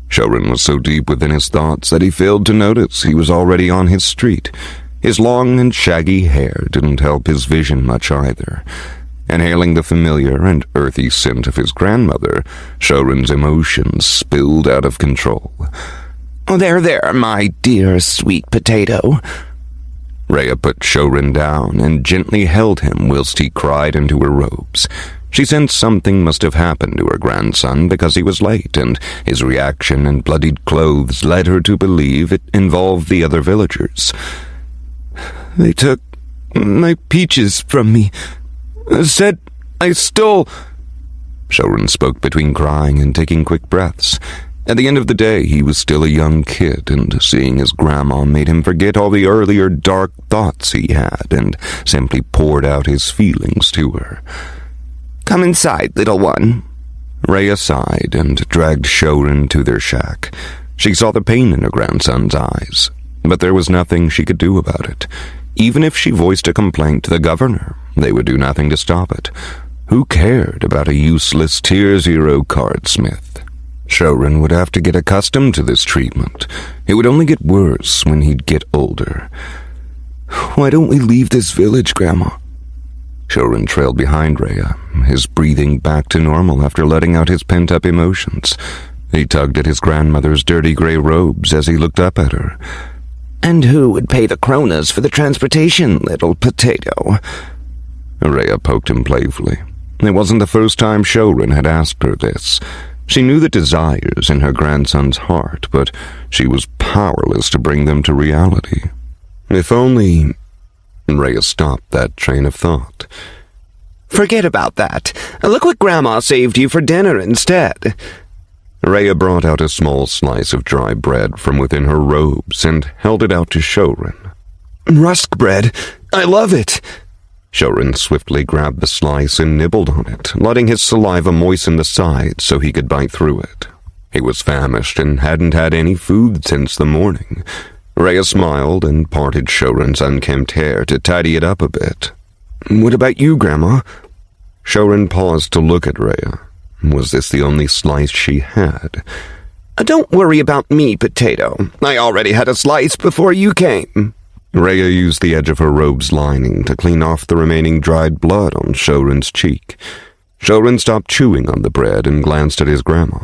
Speaker 1: Shouren was so deep within his thoughts that he failed to notice he was already on his street. His long and shaggy hair didn't help his vision much either. Inhaling the familiar and earthy scent of his grandmother, Shouren's emotions spilled out of control.
Speaker 2: There, my dear sweet potato.
Speaker 1: Rhea put Shouren down and gently held him whilst he cried into her robes. She sensed something must have happened to her grandson because he was late, and his reaction and bloodied clothes led her to believe it involved the other villagers.
Speaker 2: They took my peaches from me. Said I stole...
Speaker 1: Shouren spoke between crying and taking quick breaths. At the end of the day, he was still a young kid, and seeing his grandma made him forget all the earlier dark thoughts he had, and simply poured out his feelings to her.
Speaker 2: Come inside, little one.
Speaker 1: Rhea sighed and dragged Shouren to their shack. She saw the pain in her grandson's eyes, but there was nothing she could do about it. Even if she voiced a complaint to the governor, they would do nothing to stop it. Who cared about a useless Tier 0 cardsmith? Shouren would have to get accustomed to this treatment. It would only get worse when he'd get older.
Speaker 2: Why don't we leave this village, Grandma?
Speaker 1: Shouren trailed behind Rhea, his breathing back to normal after letting out his pent-up emotions. He tugged at his grandmother's dirty gray robes as he looked up at her.
Speaker 2: And who would pay the kronas for the transportation, little potato?
Speaker 1: Rhea poked him playfully. It wasn't the first time Shouren had asked her this. She knew the desires in her grandson's heart, but she was powerless to bring them to reality. If only... Rhea stopped that train of thought.
Speaker 2: Forget about that. Look what Grandma saved you for dinner instead.
Speaker 1: Rhea brought out a small slice of dry bread from within her robes and held it out to Shouren.
Speaker 2: Rusk bread. I love it.
Speaker 1: Shouren swiftly grabbed the slice and nibbled on it, letting his saliva moisten the sides so he could bite through it. He was famished and hadn't had any food since the morning. Rhea smiled and parted Shouren's unkempt hair to tidy it up a bit. "What about you, Grandma?" Shouren paused to look at Rhea. Was this the only slice she had?
Speaker 2: Don't worry about me, Potato. I already had a slice before you came."
Speaker 1: Rhea used the edge of her robe's lining to clean off the remaining dried blood on Shouren's cheek. Shouren stopped chewing on the bread and glanced at his grandma.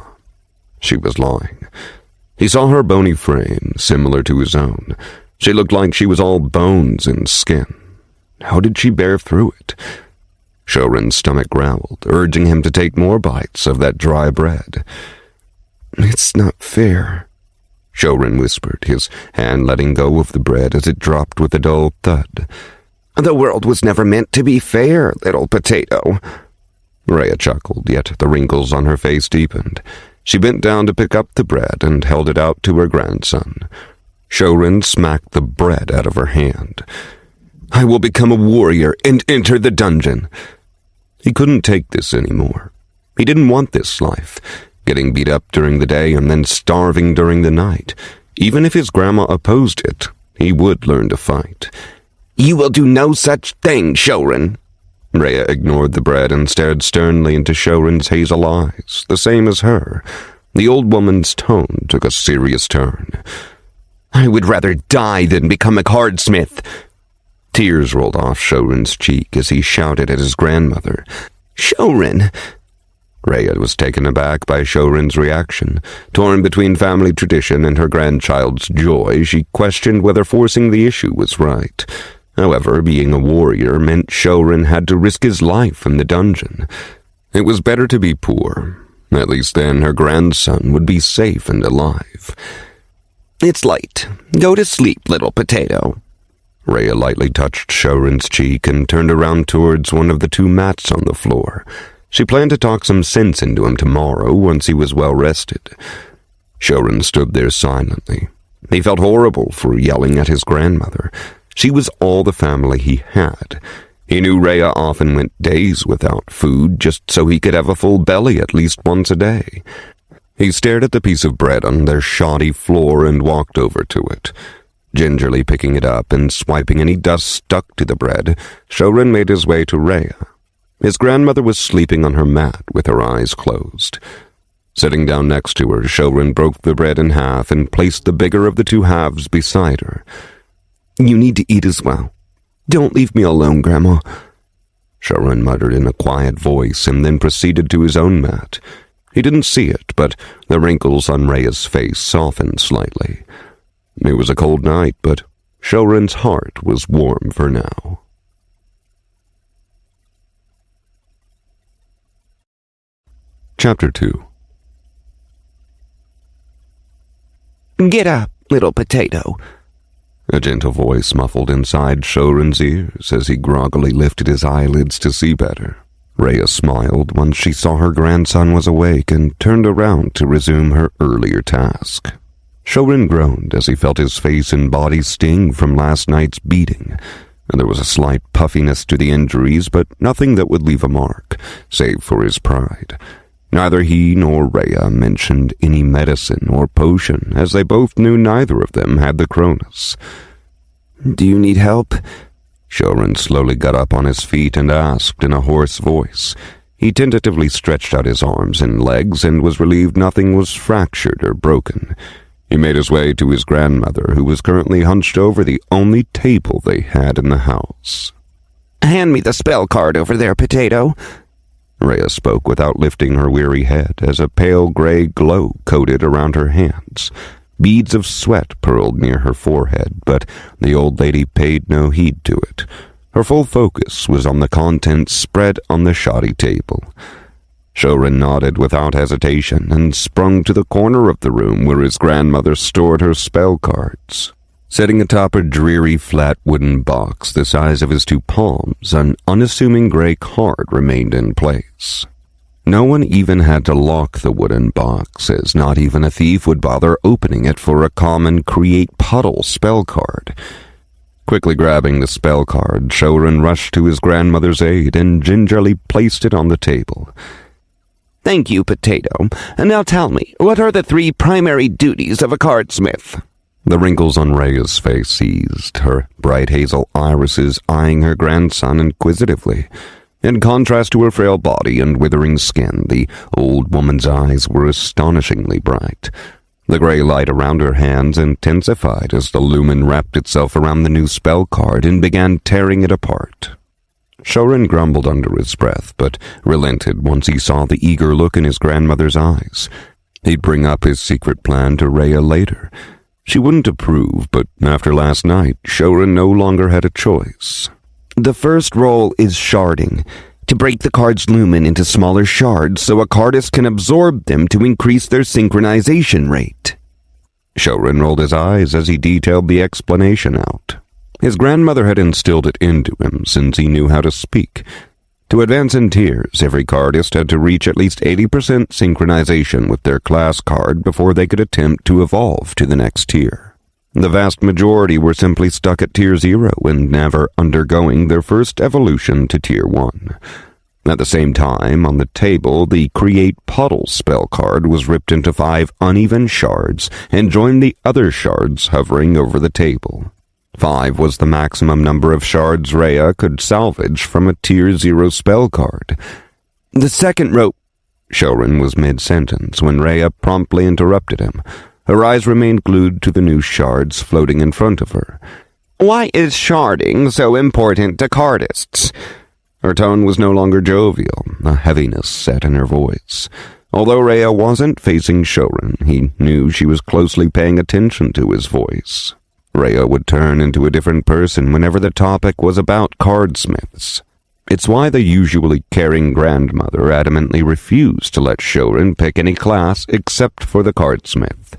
Speaker 1: She was lying. He saw her bony frame, similar to his own. She looked like she was all bones and skin. How did she bear through it? Shouren's stomach growled, urging him to take more bites of that dry bread. "It's not fair," Shouren whispered, his hand letting go of the bread as it dropped with a dull thud.
Speaker 2: "The world was never meant to be fair, little potato."
Speaker 1: Rhea chuckled, yet the wrinkles on her face deepened. She bent down to pick up the bread and held it out to her grandson. Shouren smacked the bread out of her hand. "I will become a warrior and enter the dungeon." He couldn't take this anymore. He didn't want this life, getting beat up during the day and then starving during the night. Even if his grandma opposed it, he would learn to fight.
Speaker 2: "You will do no such thing, Shouren."
Speaker 1: Rhea ignored the bread and stared sternly into Shouren's hazel eyes, the same as her. The old woman's tone took a serious turn.
Speaker 2: "I would rather die than become a cardsmith."
Speaker 1: Tears rolled off Shouren's cheek as he shouted at his grandmother.
Speaker 2: "Shouren!"
Speaker 1: Rhea was taken aback by Shouren's reaction. Torn between family tradition and her grandchild's joy, she questioned whether forcing the issue was right. However, being a warrior meant Shouren had to risk his life in the dungeon. It was better to be poor. At least then her grandson would be safe and alive.
Speaker 2: "It's late. Go to sleep, little potato."
Speaker 1: Rhea lightly touched Shouren's cheek and turned around towards one of the two mats on the floor. She planned to talk some sense into him tomorrow once he was well rested. Shouren stood there silently. He felt horrible for yelling at his grandmother. She was all the family he had. He knew Rhea often went days without food just so he could have a full belly at least once a day. He stared at the piece of bread on their shoddy floor and walked over to it. Gingerly picking it up and swiping any dust stuck to the bread, Shouren made his way to Rhea. His grandmother was sleeping on her mat with her eyes closed. Sitting down next to her, Shouren broke the bread in half and placed the bigger of the two halves beside her. "You need to eat as well. Don't leave me alone, Grandma." Shouren muttered in a quiet voice and then proceeded to his own mat. He didn't see it, but the wrinkles on Rhea's face softened slightly. It was a cold night, but Shouren's heart was warm for now. Chapter 2.
Speaker 2: "Get up, little potato."
Speaker 1: A gentle voice muffled inside Shouren's ears as he groggily lifted his eyelids to see better. Rhea smiled once she saw her grandson was awake and turned around to resume her earlier task. Shouren groaned as he felt his face and body sting from last night's beating. There was a slight puffiness to the injuries, but nothing that would leave a mark, save for his pride. Neither he nor Rhea mentioned any medicine or potion, as they both knew neither of them had the Cronus.
Speaker 2: "Do you need help?"
Speaker 1: Shouren slowly got up on his feet and asked in a hoarse voice. He tentatively stretched out his arms and legs and was relieved nothing was fractured or broken. He made his way to his grandmother, who was currently hunched over the only table they had in the house.
Speaker 2: "Hand me the spell card over there, Potato."
Speaker 1: Rhea spoke without lifting her weary head, as a pale gray glow coated around her hands. Beads of sweat purled near her forehead, but the old lady paid no heed to it. Her full focus was on the contents spread on the shoddy table. Shouren nodded without hesitation and sprung to the corner of the room where his grandmother stored her spell cards. Sitting atop a dreary, flat wooden box the size of his two palms, an unassuming gray card remained in place. No one even had to lock the wooden box, as not even a thief would bother opening it for a common Create Puddle spell card. Quickly grabbing the spell card, Shouren rushed to his grandmother's aid and gingerly placed it on the table.
Speaker 2: Thank you, Potato. And now tell me, what are the 3 primary duties of a cardsmith?
Speaker 1: The wrinkles on Rhea's face eased, her bright hazel irises eyeing her grandson inquisitively. In contrast to her frail body and withering skin, the old woman's eyes were astonishingly bright. The gray light around her hands intensified as the lumen wrapped itself around the new spell card and began tearing it apart. Shouren grumbled under his breath, but relented once he saw the eager look in his grandmother's eyes. He'd bring up his secret plan to Rhea later. She wouldn't approve, but after last night, Shouren no longer had a choice.
Speaker 2: The first role is sharding, to break the card's lumen into smaller shards so a cardist can absorb them to increase their synchronization rate.
Speaker 1: Shouren rolled his eyes as he detailed the explanation out. His grandmother had instilled it into him since he knew how to speak. To advance in tiers, every cardist had to reach at least 80% synchronization with their class card before they could attempt to evolve to the next tier. The vast majority were simply stuck at Tier 0 and never undergoing their first evolution to Tier 1. At the same time, on the table, the Create Puddle spell card was ripped into 5 uneven shards and joined the other shards hovering over the table. 5 was the maximum number of shards Rhea could salvage from a Tier 0 spell card.
Speaker 2: The second rope.
Speaker 1: Shouren was mid-sentence when Rhea promptly interrupted him. Her eyes remained glued to the new shards floating in front of her.
Speaker 2: Why is sharding so important to cardists?
Speaker 1: Her tone was no longer jovial, a heaviness set in her voice. Although Rhea wasn't facing Shouren, he knew she was closely paying attention to his voice. Rhea would turn into a different person whenever the topic was about cardsmiths. It's why the usually caring grandmother adamantly refused to let Shouren pick any class except for the cardsmith.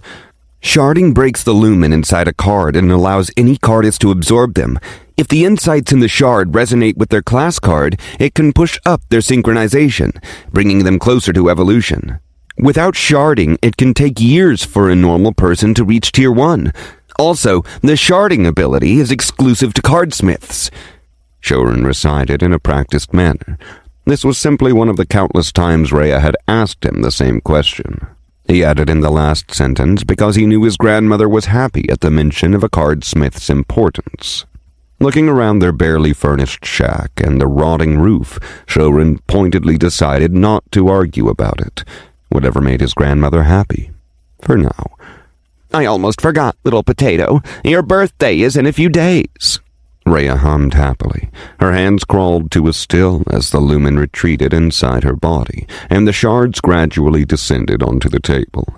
Speaker 2: Sharding breaks the lumen inside a card and allows any cardist to absorb them. If the insights in the shard resonate with their class card, it can push up their synchronization, bringing them closer to evolution. Without sharding, it can take years for a normal person to reach Tier 1. Also, the sharding ability is exclusive to cardsmiths.
Speaker 1: Shouren recited in a practiced manner. This was simply one of the countless times Rhea had asked him the same question. He added in the last sentence because he knew his grandmother was happy at the mention of a cardsmith's importance. Looking around their barely furnished shack and the rotting roof, Shouren pointedly decided not to argue about it. Whatever made his grandmother happy. For now.
Speaker 2: I almost forgot, little potato. Your birthday is in a few days.
Speaker 1: Rhea hummed happily. Her hands crawled to a still as the lumen retreated inside her body, and the shards gradually descended onto the table.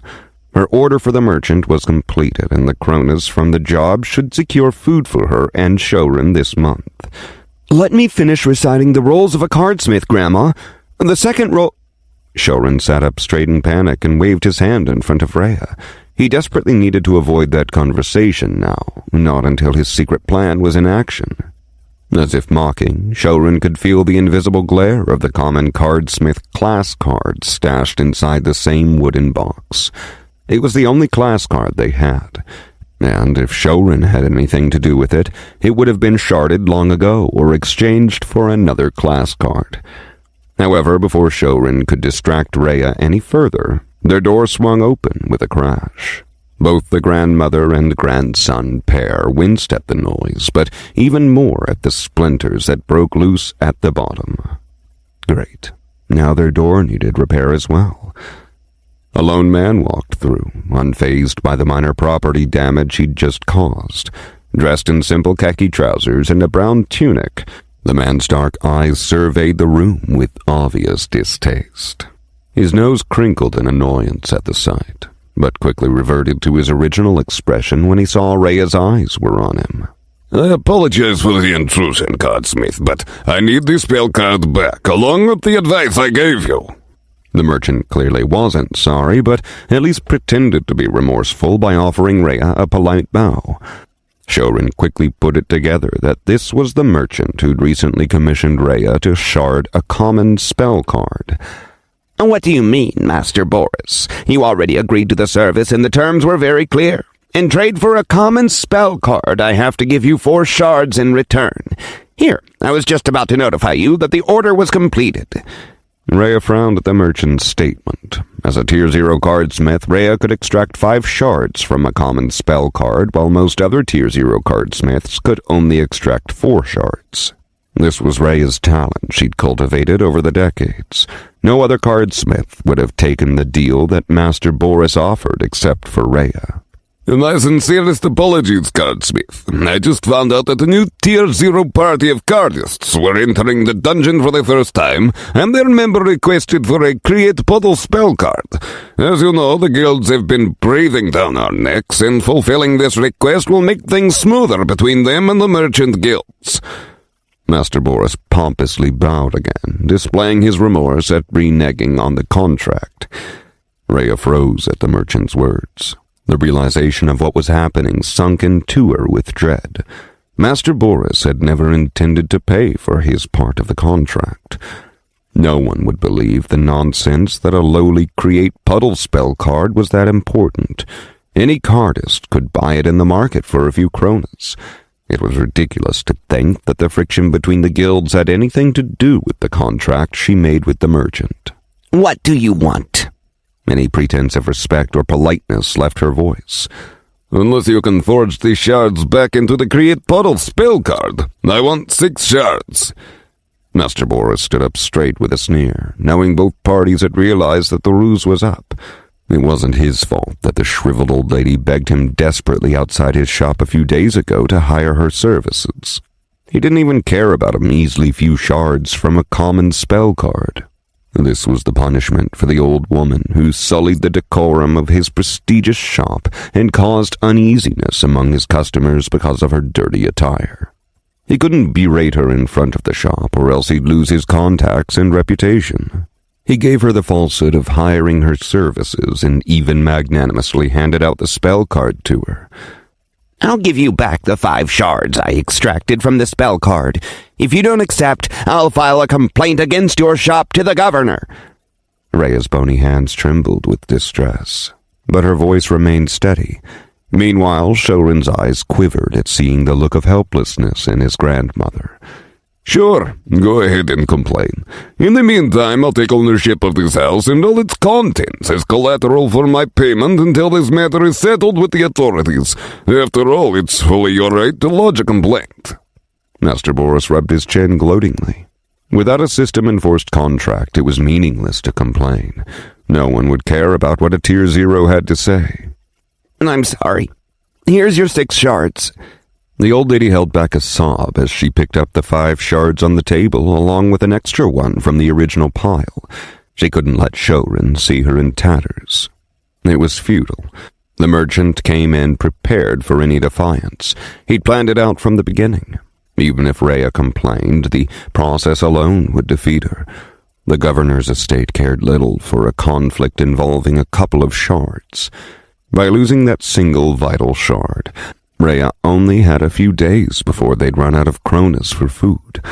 Speaker 1: Her order for the merchant was completed, and the kronas from the job should secure food for her and Shouren this month.
Speaker 2: Let me finish reciting the roles of a cardsmith, Grandma. The second role...
Speaker 1: Shouren sat up straight in panic and waved his hand in front of Rhea. He desperately needed to avoid that conversation now, not until his secret plan was in action. As if mocking, Shouren could feel the invisible glare of the common cardsmith class card stashed inside the same wooden box. It was the only class card they had, and if Shouren had anything to do with it, it would have been sharded long ago or exchanged for another class card. However, before Shouren could distract Rhea any further, their door swung open with a crash. Both the grandmother and grandson pair winced at the noise, but even more at the splinters that broke loose at the bottom. Great. Now their door needed repair as well. A lone man walked through, unfazed by the minor property damage he'd just caused. Dressed in simple khaki trousers and a brown tunic, the man's dark eyes surveyed the room with obvious distaste. His nose crinkled in annoyance at the sight, but quickly reverted to his original expression when he saw Rhea's eyes were on him.
Speaker 3: I apologize for the intrusion, Cardsmith, but I need the spell card back, along with the advice I gave you.
Speaker 1: The merchant clearly wasn't sorry, but at least pretended to be remorseful by offering Rhea a polite bow. Shouren quickly put it together that this was the merchant who'd recently commissioned Rhea to shard a common spell card.
Speaker 2: What do you mean, Master Boris? You already agreed to the service and the terms were very clear. In trade for a common spell card, I have to give you 4 shards in return. Here, I was just about to notify you that the order was completed. Rhea frowned at the merchant's statement. As a Tier 0 cardsmith, Rhea could extract 5 shards from a common spell card, while most other Tier 0 cardsmiths could only extract 4 shards. This was Rhea's talent she'd cultivated over the decades. No other cardsmith would have taken the deal that Master Boris offered except for Rhea.
Speaker 3: My sincerest apologies, Cardsmith. I just found out that a new Tier 0 party of cardists were entering the dungeon for the first time, and their member requested for a Create Puddle spell card. As you know, the guilds have been breathing down our necks, and fulfilling this request will make things smoother between them and the merchant guilds.
Speaker 2: Master Boris pompously bowed again, displaying his remorse at reneging on the contract. Rhea froze at the merchant's words. The realization of what was happening sunk into her with dread. Master Boris had never intended to pay for his part of the contract. No one would believe the nonsense that a lowly Create Puddle spell card was that important. Any cardist could buy it in the market for a few kronas. It was ridiculous to think that the friction between the guilds had anything to do with the contract she made with the merchant.
Speaker 4: What do you want?
Speaker 2: Any pretense of respect or politeness left her voice.
Speaker 3: Unless you can forge these shards back into the Create Puddle spell card, I want 6 shards.
Speaker 2: Master Boris stood up straight with a sneer, knowing both parties had realized that the ruse was up. It wasn't his fault that the shriveled old lady begged him desperately outside his shop a few days ago to hire her services. He didn't even care about a measly few shards from a common spell card. This was the punishment for the old woman who sullied the decorum of his prestigious shop and caused uneasiness among his customers because of her dirty attire. He couldn't berate her in front of the shop, or else he'd lose his contacts and reputation. He gave her the falsehood of hiring her services and even magnanimously handed out the spell card to her.
Speaker 4: I'll give you back the 5 shards I extracted from the spell card. If you don't accept, I'll file a complaint against your shop to the governor.
Speaker 2: Rhea's bony hands trembled with distress, but her voice remained steady. Meanwhile, Shouren's eyes quivered at seeing the look of helplessness in his grandmother.
Speaker 3: Sure, go ahead and complain. In the meantime, I'll take ownership of this house and all its contents as collateral for my payment until this matter is settled with the authorities. After all, it's fully your right to lodge a complaint.
Speaker 2: Master Boris rubbed his chin gloatingly. Without a system-enforced contract, it was meaningless to complain. No one would care about what a Tier 0 had to say.
Speaker 4: I'm sorry. Here's your 6 shards.
Speaker 2: The old lady held back a sob as she picked up the 5 shards on the table along with an extra one from the original pile. She couldn't let Shouren see her in tatters. It was futile. The merchant came in prepared for any defiance. He'd planned it out from the beginning. Even if Rhea complained, the process alone would defeat her. The governor's estate cared little for a conflict involving a couple of shards. By losing that single vital shard, Rhea only had a few days before they'd run out of kronas for food.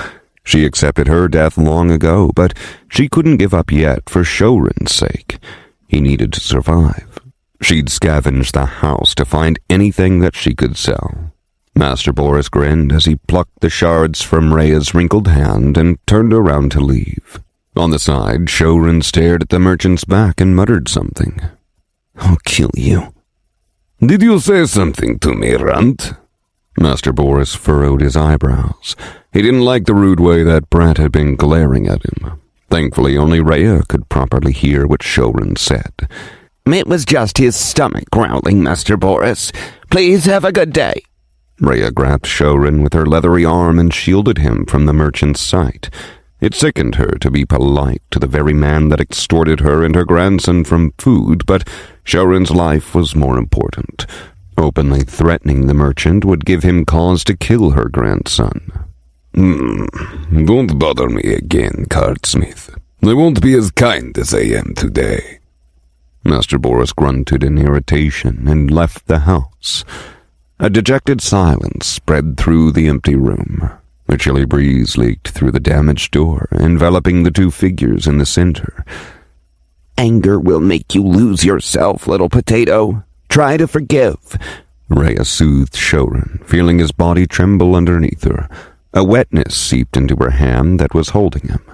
Speaker 2: She accepted her death long ago, but she couldn't give up yet for Shouren's sake. He needed to survive. She'd scavenged the house to find anything that she could sell. Master Boris grinned as he plucked the shards from Rhea's wrinkled hand and turned around to leave. On the side, Shouren stared at the merchant's back and muttered something.
Speaker 4: I'll kill you.
Speaker 3: Did you say something to me, Runt?
Speaker 2: Master Boris furrowed his eyebrows. He didn't like the rude way that brat had been glaring at him. Thankfully, only Rhea could properly hear what Shouren said.
Speaker 4: It was just his stomach growling, Master Boris. Please have a good day.
Speaker 2: Rhea grabbed Shouren with her leathery arm and shielded him from the merchant's sight. It sickened her to be polite to the very man that extorted her and her grandson from food, but Shouren's life was more important. Openly threatening the merchant would give him cause to kill her grandson.
Speaker 3: Don't bother me again, Cardsmith. I won't be as kind as I am today.
Speaker 2: Master Boris grunted in irritation and left the house. A dejected silence spread through the empty room. A chilly breeze leaked through the damaged door, enveloping the 2 figures in the center.
Speaker 4: Anger will make you lose yourself, little potato. Try to forgive.
Speaker 2: Rhea soothed Shouren, feeling his body tremble underneath her. A wetness seeped into her hand that was holding him.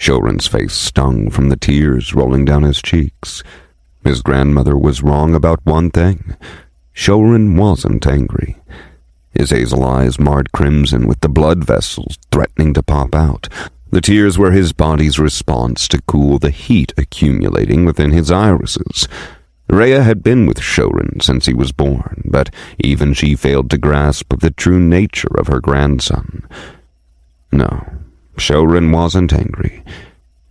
Speaker 2: Shouren's face stung from the tears rolling down his cheeks. His grandmother was wrong about one thing. Shouren wasn't angry. His hazel eyes marred crimson with the blood vessels threatening to pop out. The tears were his body's response to cool the heat accumulating within his irises. Rhea had been with Shouren since he was born, but even she failed to grasp the true nature of her grandson. No, Shouren wasn't angry.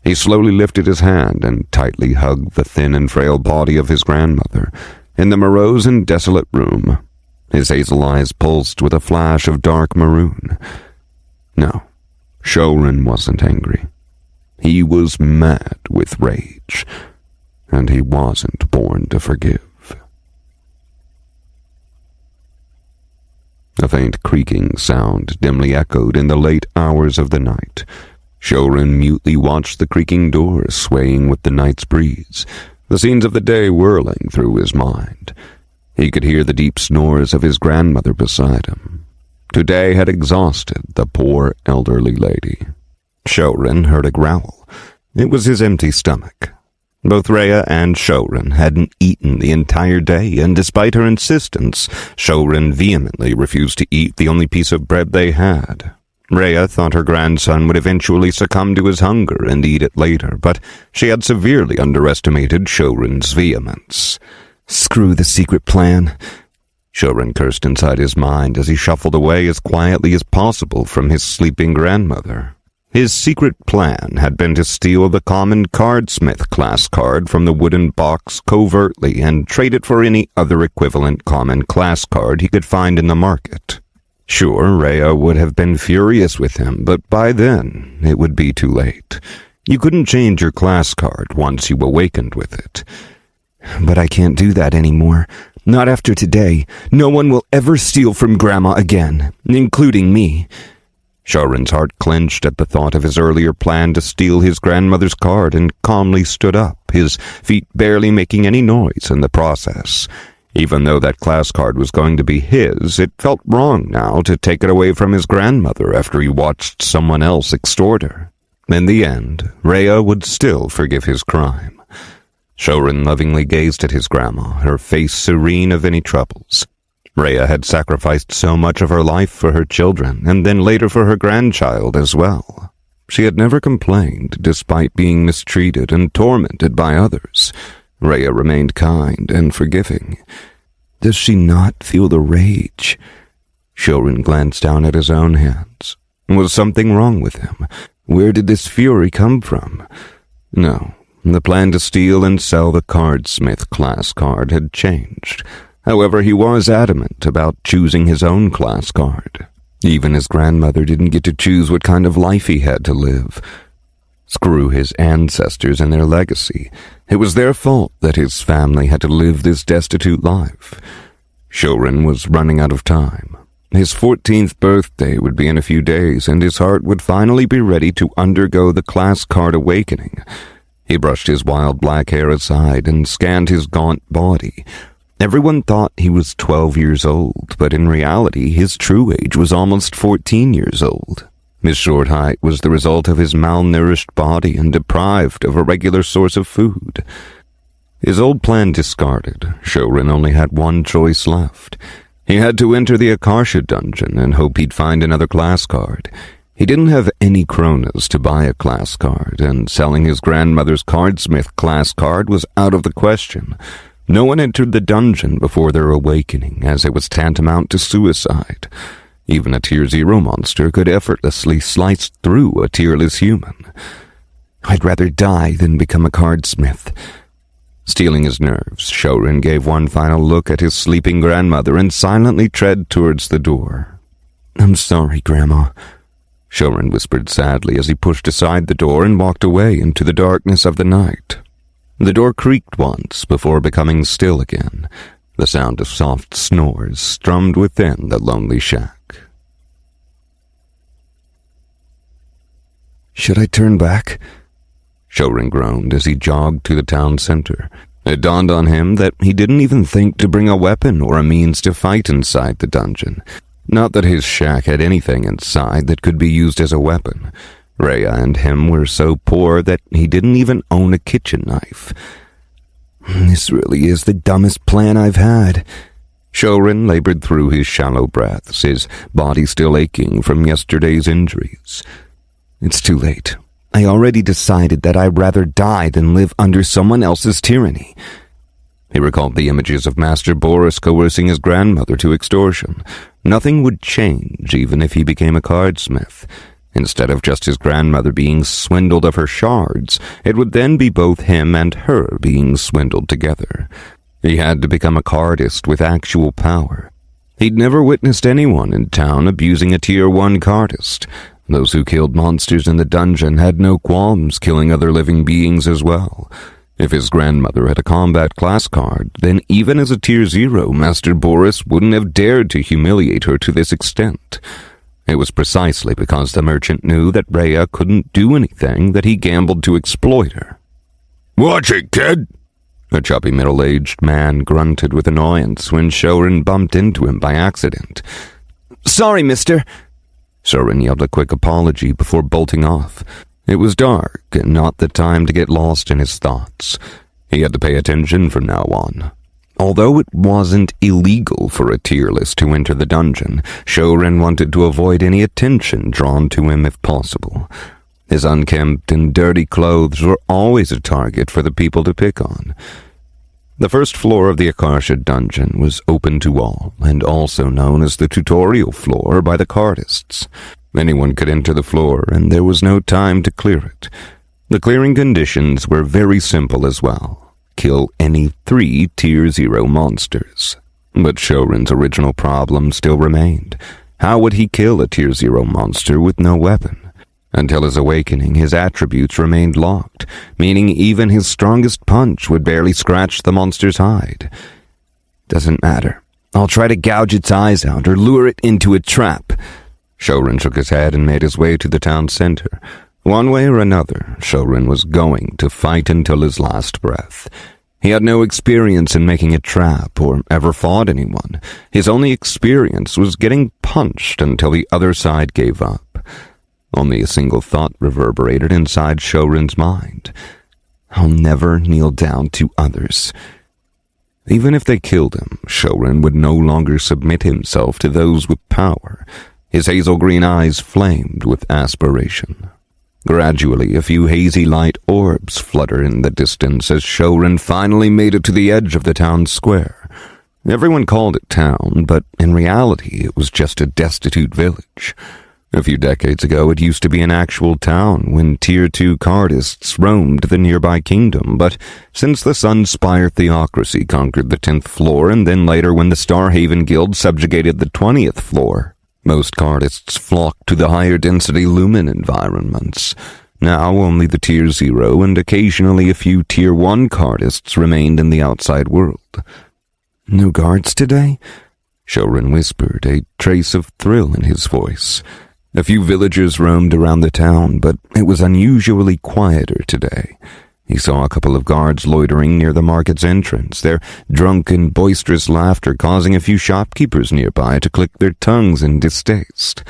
Speaker 2: He slowly lifted his hand and tightly hugged the thin and frail body of his grandmother. In the morose and desolate room, his hazel eyes pulsed with a flash of dark maroon. No, Shouren wasn't angry. He was mad with rage, and he wasn't born to forgive. A faint creaking sound dimly echoed in the late hours of the night. Shouren mutely watched the creaking doors swaying with the night's breeze, the scenes of the day whirling through his mind. He could hear the deep snores of his grandmother beside him. Today had exhausted the poor elderly lady. Shouren heard a growl. It was his empty stomach. Both Rhea and Shouren hadn't eaten the entire day, and despite her insistence, Shouren vehemently refused to eat the only piece of bread they had. Rhea thought her grandson would eventually succumb to his hunger and eat it later, but she had severely underestimated Shouren's vehemence. "Screw the secret plan," Shouren cursed inside his mind as he shuffled away as quietly as possible from his sleeping grandmother. His secret plan had been to steal the common Cardsmith class card from the wooden box covertly and trade it for any other equivalent common class card he could find in the market. Sure, Rhea would have been furious with him, but by then it would be too late. You couldn't change your class card once you awakened with it. "But I can't do that anymore. Not after today. No one will ever steal from Grandma again, including me." Shouren's heart clenched at the thought of his earlier plan to steal his grandmother's card and calmly stood up, his feet barely making any noise in the process. Even though that class card was going to be his, it felt wrong now to take it away from his grandmother after he watched someone else extort her. In the end, Rhea would still forgive his crime. Shouren lovingly gazed at his grandma, her face serene of any troubles. Rhea had sacrificed so much of her life for her children, and then later for her grandchild as well. She had never complained, despite being mistreated and tormented by others. Rhea remained kind and forgiving. Does she not feel the rage? Shouren glanced down at his own hands. Was something wrong with him? Where did this fury come from? No, the plan to steal and sell the Cardsmith class card had changed. However, he was adamant about choosing his own class card. Even his grandmother didn't get to choose what kind of life he had to live. Screw his ancestors and their legacy. It was their fault that his family had to live this destitute life. Shouren was running out of time. His 14th birthday would be in a few days, and his heart would finally be ready to undergo the class card awakening. He brushed his wild black hair aside and scanned his gaunt body. Everyone thought he was 12 years old, but in reality his true age was almost 14 years old. His short height was the result of his malnourished body and deprived of a regular source of food. His old plan discarded, Shouren only had one choice left. He had to enter the Akasha dungeon and hope he'd find another class card. He didn't have any kronas to buy a class card, and selling his grandmother's Cardsmith class card was out of the question. No one entered the dungeon before their awakening, as it was tantamount to suicide. Even a Tier 0 monster could effortlessly slice through a tierless human. I'd rather die than become a Cardsmith. Steeling his nerves, Shouren gave one final look at his sleeping grandmother and silently tread towards the door. I'm sorry, Grandma, Shouren whispered sadly as he pushed aside the door and walked away into the darkness of the night. The door creaked once before becoming still again. The sound of soft snores strummed within the lonely shack. Should I turn back? Shouren groaned as he jogged to the town center. It dawned on him that he didn't even think to bring a weapon or a means to fight inside the dungeon. Not that his shack had anything inside that could be used as a weapon. Rhea and him were so poor that he didn't even own a kitchen knife. This really is the dumbest plan I've had. Shouren labored through his shallow breaths, his body still aching from yesterday's injuries. It's too late. I already decided that I'd rather die than live under someone else's tyranny. He recalled the images of Master Boris coercing his grandmother to extortion. Nothing would change even if he became a cardsmith. Instead of just his grandmother being swindled of her shards, it would then be both him and her being swindled together. He had to become a cardist with actual power. He'd never witnessed anyone in town abusing a Tier 1 cardist. Those who killed monsters in the dungeon had no qualms killing other living beings as well. If his grandmother had a combat class card, then even as a Tier 0, Master Boris wouldn't have dared to humiliate her to this extent. It was precisely because the merchant knew that Rhea couldn't do anything that he gambled to exploit her.
Speaker 3: Watch it, kid!
Speaker 2: A chubby middle-aged man grunted with annoyance when Shouren bumped into him by accident. "Sorry, mister." Shouren yelled a quick apology before bolting off. It was dark and not the time to get lost in his thoughts. He had to pay attention from now on. Although it wasn't illegal for a tierless to enter the dungeon, Shouren wanted to avoid any attention drawn to him if possible. His unkempt and dirty clothes were always a target for the people to pick on. The first floor of the Akasha dungeon was open to all, and also known as the tutorial floor by the cardists. Anyone could enter the floor, and there was no time to clear it. The clearing conditions were very simple as well. Kill any 3 Tier 0 monsters. But Shouren's original problem still remained. How would he kill a Tier 0 monster with no weapon? Until his awakening, his attributes remained locked, meaning even his strongest punch would barely scratch the monster's hide. Doesn't matter. I'll try to gouge its eyes out or lure it into a trap. Shouren shook his head and made his way to the town center. One way or another, Shouren was going to fight until his last breath. He had no experience in making a trap or ever fought anyone. His only experience was getting punched until the other side gave up. Only a single thought reverberated inside Shouren's mind. I'll never kneel down to others. Even if they killed him, Shouren would no longer submit himself to those with power. His hazel-green eyes flamed with aspiration. Gradually, a few hazy light orbs fluttered in the distance as Shouren finally made it to the edge of the town square. Everyone called it town, but in reality it was just a destitute village. A few decades ago, it used to be an actual town when Tier 2 cardists roamed the nearby kingdom, but since the Sunspire theocracy conquered the 10th floor and then later when the Starhaven Guild subjugated the 20th floor, most cardists flocked to the higher-density Lumen environments. Now only the Tier 0 and occasionally a few Tier 1 cardists remained in the outside world. No guards today? Shouren whispered, a trace of thrill in his voice. A few villagers roamed around the town, but it was unusually quieter today. He saw a couple of guards loitering near the market's entrance, their drunken, boisterous laughter causing a few shopkeepers nearby to click their tongues in distaste.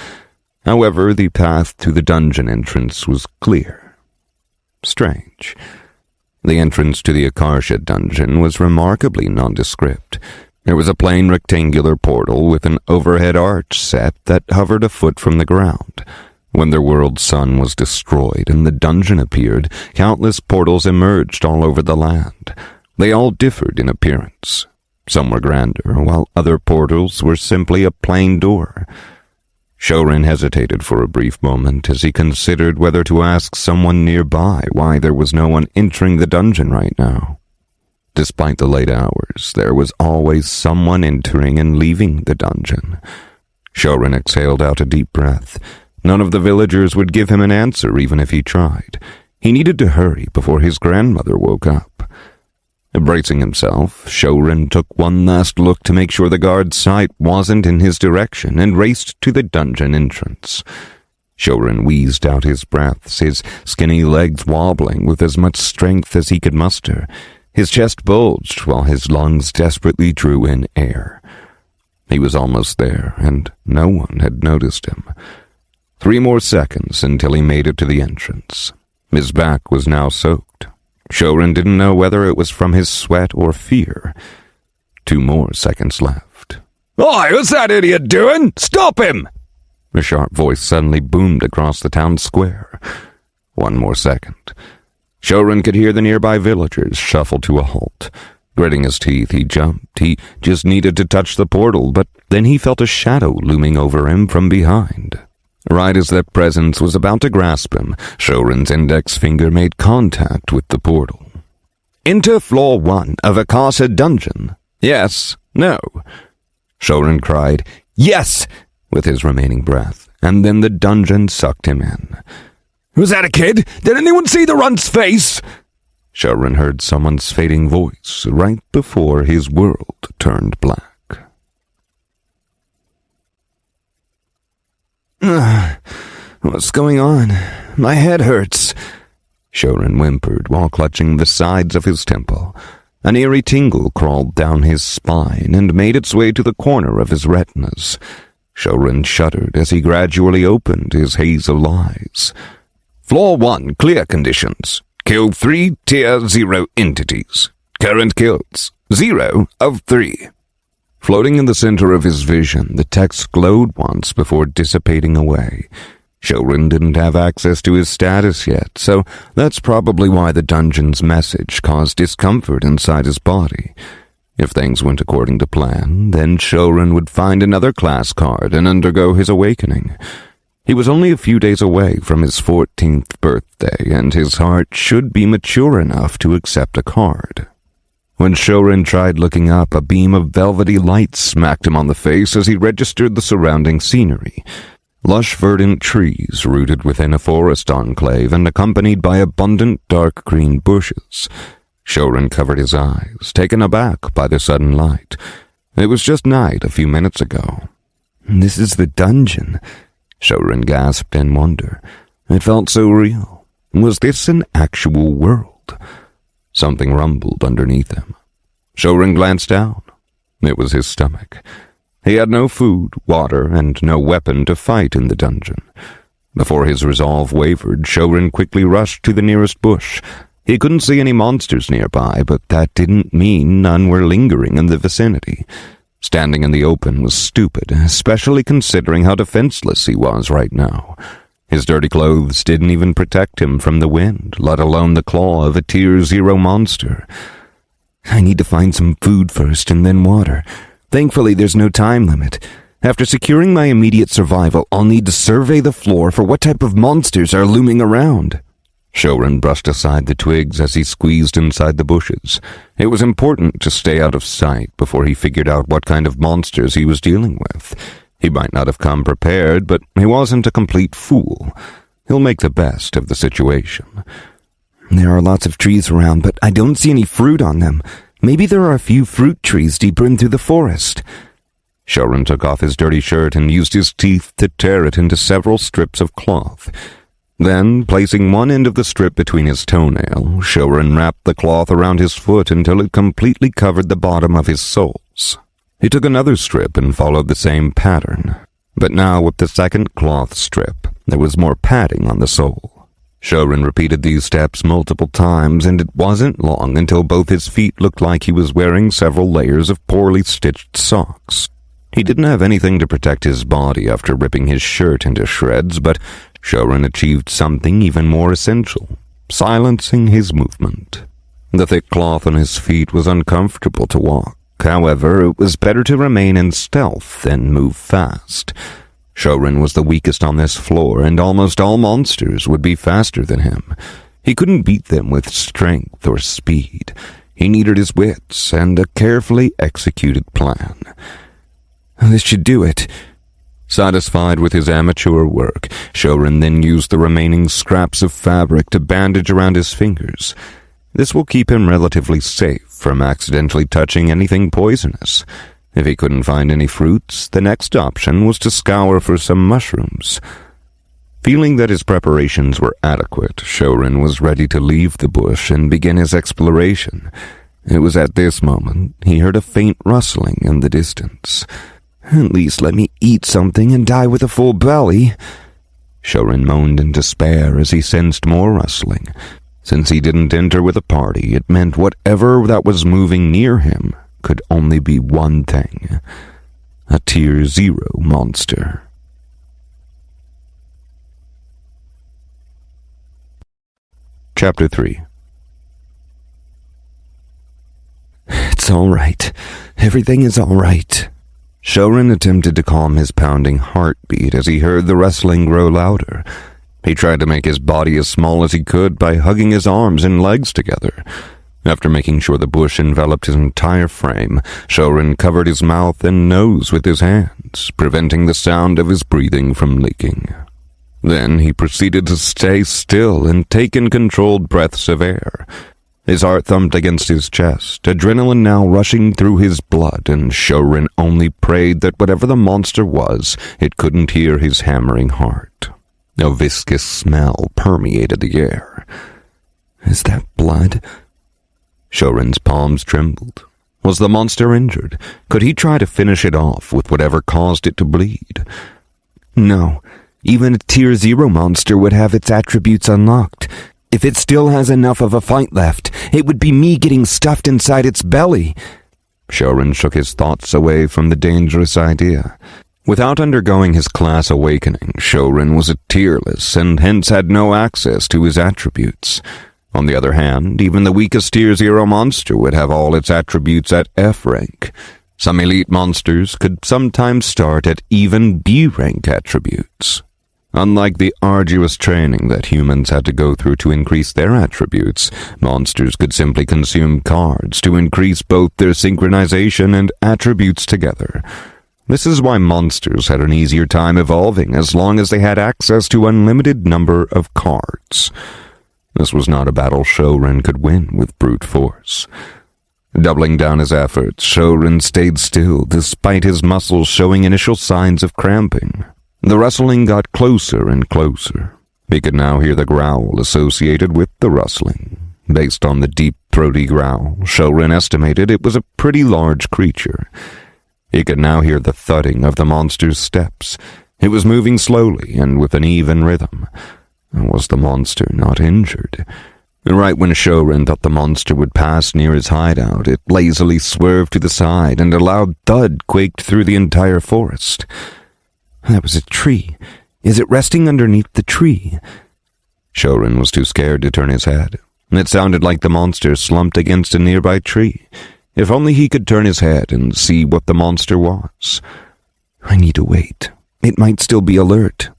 Speaker 2: However, the path to the dungeon entrance was clear. Strange. The entrance to the Akasha dungeon was remarkably nondescript. There was a plain rectangular portal with an overhead arch set that hovered a foot from the ground. When their world's sun was destroyed and the dungeon appeared, countless portals emerged all over the land. They all differed in appearance. Some were grander, while other portals were simply a plain door. Shouren hesitated for a brief moment as he considered whether to ask someone nearby why there was no one entering the dungeon right now. Despite the late hours, there was always someone entering and leaving the dungeon. Shouren exhaled out a deep breath. None of the villagers would give him an answer even if he tried. He needed to hurry before his grandmother woke up. Bracing himself, Shouren took one last look to make sure the guard's sight wasn't in his direction and raced to the dungeon entrance. Shouren wheezed out his breaths, his skinny legs wobbling with as much strength as he could muster. His chest bulged while his lungs desperately drew in air. He was almost there, and no one had noticed him.
Speaker 1: 3 more seconds until he made it to the entrance. His back was now soaked. Shouren didn't know whether it was from his sweat or fear. 2 more seconds left.
Speaker 3: "Oi, what's that idiot doing? Stop him!"
Speaker 1: A sharp voice suddenly boomed across the town square. 1 more second. Shouren could hear the nearby villagers shuffle to a halt. Gritting his teeth, he jumped. He just needed to touch the portal, but then he felt a shadow looming over him from behind. Right as that presence was about to grasp him, Shouren's index finger made contact with the portal.
Speaker 2: Enter floor 1 of a cursed dungeon.
Speaker 1: Yes, no.
Speaker 2: Shouren cried, "Yes!"
Speaker 1: with his remaining breath, and then the dungeon sucked him in.
Speaker 3: "Was that a kid? Did anyone see the runt's face?"
Speaker 1: Shouren heard someone's fading voice right before his world turned black.
Speaker 2: What's going on? My head hurts.
Speaker 1: Shouren whimpered while clutching the sides of his temple. An eerie tingle crawled down his spine and made its way to the corner of his retinas. Shouren shuddered as he gradually opened his hazel eyes.
Speaker 3: Floor 1, clear conditions. Kill 3 Tier 0 entities. Current kills, 0 of 3.
Speaker 1: Floating in the center of his vision, the text glowed once before dissipating away. Shouren didn't have access to his status yet, so that's probably why the dungeon's message caused discomfort inside his body. If things went according to plan, then Shouren would find another class card and undergo his awakening. He was only a few days away from his 14th birthday, and his heart should be mature enough to accept a card. When Shouren tried looking up, a beam of velvety light smacked him on the face as he registered the surrounding scenery. Lush verdant trees rooted within a forest enclave and accompanied by abundant dark green bushes. Shouren covered his eyes, taken aback by the sudden light. It was just night a few minutes ago.
Speaker 2: This is the dungeon,
Speaker 1: Shouren gasped in wonder. It felt so real. Was this an actual world? Something rumbled underneath him. Shouren glanced down. It was his stomach. He had no food, water, and no weapon to fight in the dungeon. Before his resolve wavered, Shouren quickly rushed to the nearest bush. He couldn't see any monsters nearby, but that didn't mean none were lingering in the vicinity. Standing in the open was stupid, especially considering how defenseless he was right now. His dirty clothes didn't even protect him from the wind, let alone the claw of a Tier 0 monster.
Speaker 2: I need to find some food first and then water. Thankfully, there's no time limit. After securing my immediate survival, I'll need to survey the floor for what type of monsters are looming around.
Speaker 1: Shouren brushed aside the twigs as he squeezed inside the bushes. It was important to stay out of sight before he figured out what kind of monsters he was dealing with. He might not have come prepared, but he wasn't a complete fool. He'll make the best of the situation.
Speaker 2: There are lots of trees around, but I don't see any fruit on them. Maybe there are a few fruit trees deeper into the forest.
Speaker 1: Shouren took off his dirty shirt and used his teeth to tear it into several strips of cloth. Then, placing one end of the strip between his toenail, Shouren wrapped the cloth around his foot until it completely covered the bottom of his soles. He took another strip and followed the same pattern, but now with the second cloth strip, there was more padding on the sole. Shouren repeated these steps multiple times, and it wasn't long until both his feet looked like he was wearing several layers of poorly stitched socks. He didn't have anything to protect his body after ripping his shirt into shreds, but Shouren achieved something even more essential, silencing his movement. The thick cloth on his feet was uncomfortable to walk. However, it was better to remain in stealth than move fast. Shouren was the weakest on this floor, and almost all monsters would be faster than him. He couldn't beat them with strength or speed. He needed his wits and a carefully executed plan.
Speaker 2: This should do it.
Speaker 1: Satisfied with his amateur work, Shouren then used the remaining scraps of fabric to bandage around his fingers. This will keep him relatively safe from accidentally touching anything poisonous. If he couldn't find any fruits, the next option was to scour for some mushrooms. Feeling that his preparations were adequate, Shouren was ready to leave the bush and begin his exploration. It was at this moment he heard a faint rustling in the distance.
Speaker 2: At least let me eat something and die with a full belly. Shouren moaned in despair as he sensed more rustling. Since he didn't enter with a party, it meant whatever that was moving near him could only be one thing: a Tier 0 monster. Chapter 3. It's all right. Everything is all right. Shouren attempted to calm his pounding heartbeat as he heard the wrestling grow louder. He tried to make his body as small as he could by hugging his arms and legs together. After making sure the bush enveloped his entire frame, Shouren covered his mouth and nose with his hands, preventing the sound of his breathing from leaking. Then he proceeded to stay still and take in controlled breaths of air. His heart thumped against his chest, adrenaline now rushing through his blood, and Shouren only prayed that whatever the monster was, it couldn't hear his hammering heart. A viscous smell permeated the air. Is that blood? Shouren's palms trembled. Was the monster injured? Could he try to finish it off with whatever caused it to bleed? No. Even a Tier 0 monster would have its attributes unlocked. If it still has enough of a fight left, it would be me getting stuffed inside its belly. Shouren shook his thoughts away from the dangerous idea. Without undergoing his class awakening, Shouren was a tierless and hence had no access to his attributes. On the other hand, even the weakest Tier 0 monster would have all its attributes at F rank. Some elite monsters could sometimes start at even B rank attributes. Unlike the arduous training that humans had to go through to increase their attributes, monsters could simply consume cards to increase both their synchronization and attributes together. This is why monsters had an easier time evolving as long as they had access to unlimited number of cards. This was not a battle Shouren could win with brute force. Doubling down his efforts, Shouren stayed still despite his muscles showing initial signs of cramping. The rustling got closer and closer. He could now hear the growl associated with the rustling. Based on the deep, throaty growl, Shouren estimated it was a pretty large creature. He could now hear the thudding of the monster's steps. It was moving slowly and with an even rhythm. Was the monster not injured? Right when Shouren thought the monster would pass near his hideout, it lazily swerved to the side and a loud thud quaked through the entire forest. That was a tree. Is it resting underneath the tree? Shouren was too scared to turn his head. It sounded like the monster slumped against a nearby tree. If only he could turn his head and see what the monster was. I need to wait. It might still be alert.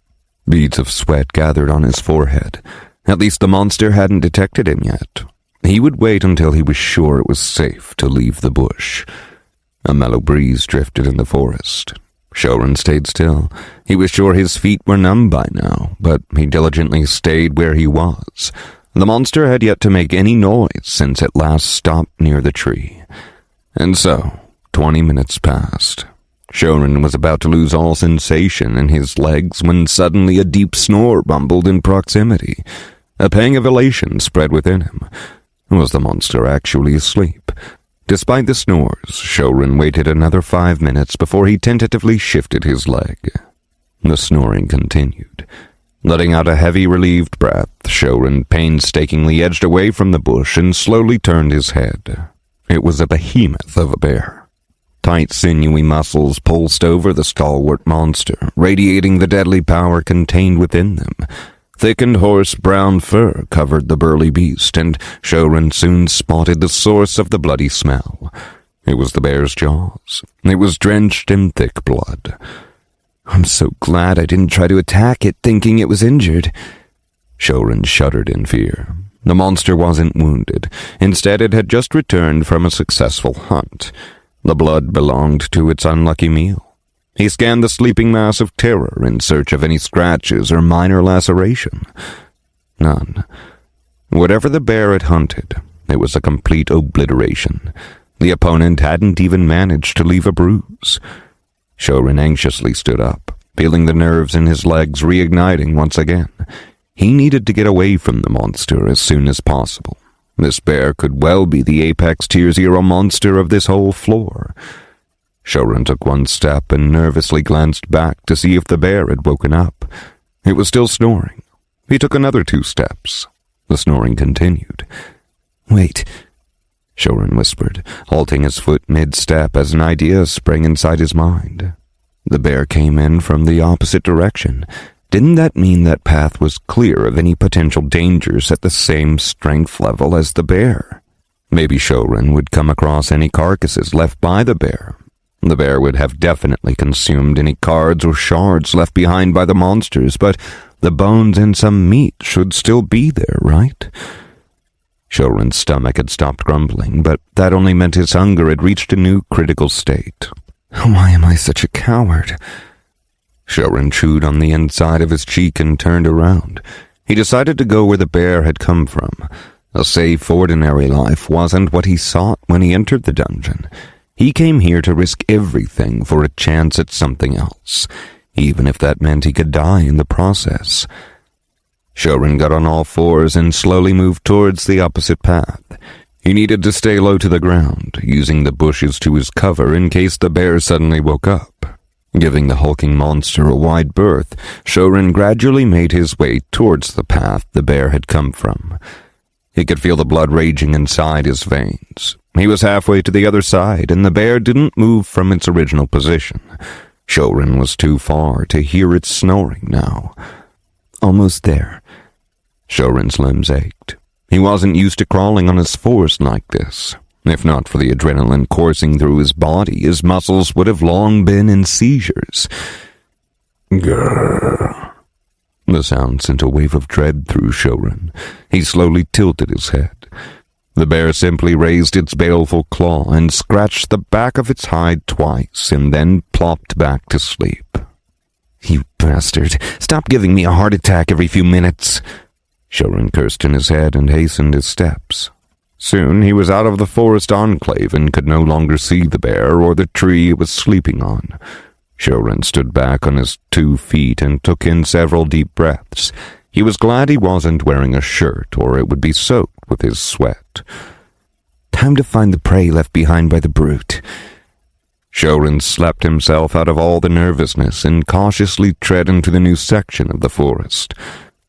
Speaker 2: Beads of sweat gathered on his forehead. At least the monster hadn't detected him yet. He would wait until he was sure it was safe to leave the bush. A mellow breeze drifted in the forest. Shouren stayed still. He was sure his feet were numb by now, but he diligently stayed where he was. The monster had yet to make any noise since it last stopped near the tree. And so, 20 minutes passed. Shouren was about to lose all sensation in his legs when suddenly a deep snore rumbled in proximity. A pang of elation spread within him. Was the monster actually asleep? Despite the snores, Shouren waited another 5 minutes before he tentatively shifted his leg. The snoring continued. Letting out a heavy, relieved breath, Shouren painstakingly edged away from the bush and slowly turned his head. It was a behemoth of a bear. Tight, sinewy muscles pulsed over the stalwart monster, radiating the deadly power contained within them. Thickened horse brown fur covered the burly beast, and Shouren soon spotted the source of the bloody smell. It was the bear's jaws. It was drenched in thick blood. I'm so glad I didn't try to attack it thinking it was injured. Shouren shuddered in fear. The monster wasn't wounded. Instead, it had just returned from a successful hunt. The blood belonged to its unlucky meal. He scanned the sleeping mass of terror in search of any scratches or minor laceration. None. Whatever the bear had hunted, it was a complete obliteration. The opponent hadn't even managed to leave a bruise. Shouren anxiously stood up, feeling the nerves in his legs reigniting once again. He needed to get away from the monster as soon as possible. This bear could well be the apex Tier 0 monster of this whole floor. Shouren took one step and nervously glanced back to see if the bear had woken up.
Speaker 1: It was still snoring. He took another 2 steps. The snoring continued.
Speaker 2: Wait,
Speaker 1: Shouren whispered, halting his foot mid-step as an idea sprang inside his mind. The bear came in from the opposite direction. Didn't that mean that path was clear of any potential dangers at the same strength level as the bear? Maybe Shouren would come across any carcasses left by the bear. The bear would have definitely consumed any cards or shards left behind by the monsters, but the bones and some meat should still be there, right? Shouren's stomach had stopped grumbling, but that only meant his hunger had reached a new critical state. Why am I such a coward? Shouren chewed on the inside of his cheek and turned around. He decided to go where the bear had come from. A safe, ordinary life wasn't what he sought when he entered the dungeon. He came here to risk everything for a chance at something else, even if that meant he could die in the process. Shouren got on all fours and slowly moved towards the opposite path. He needed to stay low to the ground, using the bushes to his cover in case the bear suddenly woke up. Giving the hulking monster a wide berth, Shouren gradually made his way towards the path the bear had come from. He could feel the blood raging inside his veins. He was halfway to the other side, and the bear didn't move from its original position. Shouren was too far to hear its snoring now. Almost there. Shouren's limbs ached. He wasn't used to crawling on his fours like this. If not for the adrenaline coursing through his body, his muscles would have long been in seizures. Grrr. The sound sent a wave of dread through Shouren. He slowly tilted his head. The bear simply raised its baleful claw and scratched the back of its hide twice and then plopped back to sleep. You bastard! Stop giving me a heart attack every few minutes! Shouren cursed in his head and hastened his steps. Soon he was out of the forest enclave and could no longer see the bear or the tree it was sleeping on. Shouren stood back on his 2 feet and took in several deep breaths. He was glad he wasn't wearing a shirt, or it would be soaked with his sweat. Time to find the prey left behind by the brute. Shouren slapped himself out of all the nervousness and cautiously tread into the new section of the forest.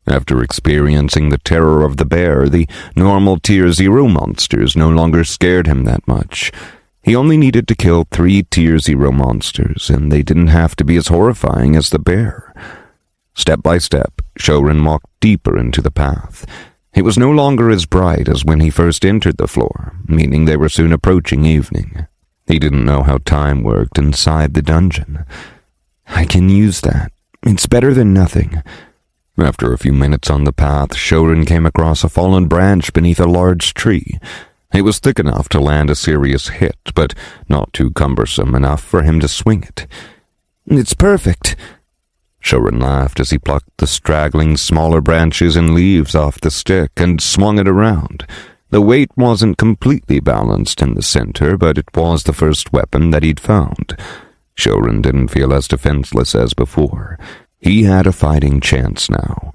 Speaker 1: After experiencing the terror of the bear, the normal Tier 0 monsters no longer scared him that much. He only needed to kill 3 Tier 0 monsters, and they didn't have to be as horrifying as the bear. Step by step, Shouren walked deeper into the path. It was no longer as bright as when he first entered the floor, meaning they were soon approaching evening. He didn't know how time worked inside the dungeon. I can use that. It's better than nothing. After a few minutes on the path, Shouren came across a fallen branch beneath a large tree. It was thick enough to land a serious hit, but not too cumbersome enough for him to swing it. It's perfect. Shouren laughed as he plucked the straggling smaller branches and leaves off the stick and swung it around. The weight wasn't completely balanced in the center, but it was the first weapon that he'd found. Shouren didn't feel as defenseless as before. He had a fighting chance now.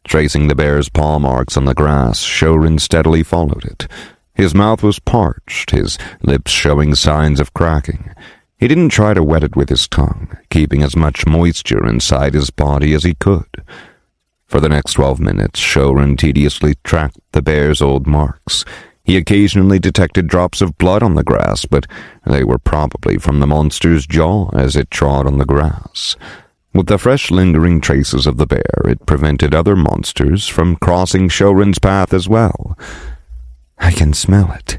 Speaker 1: Tracing the bear's paw marks on the grass, Shouren steadily followed it. His mouth was parched, his lips showing signs of cracking. He didn't try to wet it with his tongue, keeping as much moisture inside his body as he could. For the next 12 minutes, Shouren tediously tracked the bear's old marks. He occasionally detected drops of blood on the grass, but they were probably from the monster's jaw as it trod on the grass. With the fresh lingering traces of the bear, it prevented other monsters from crossing Shouren's path as well. I can smell it.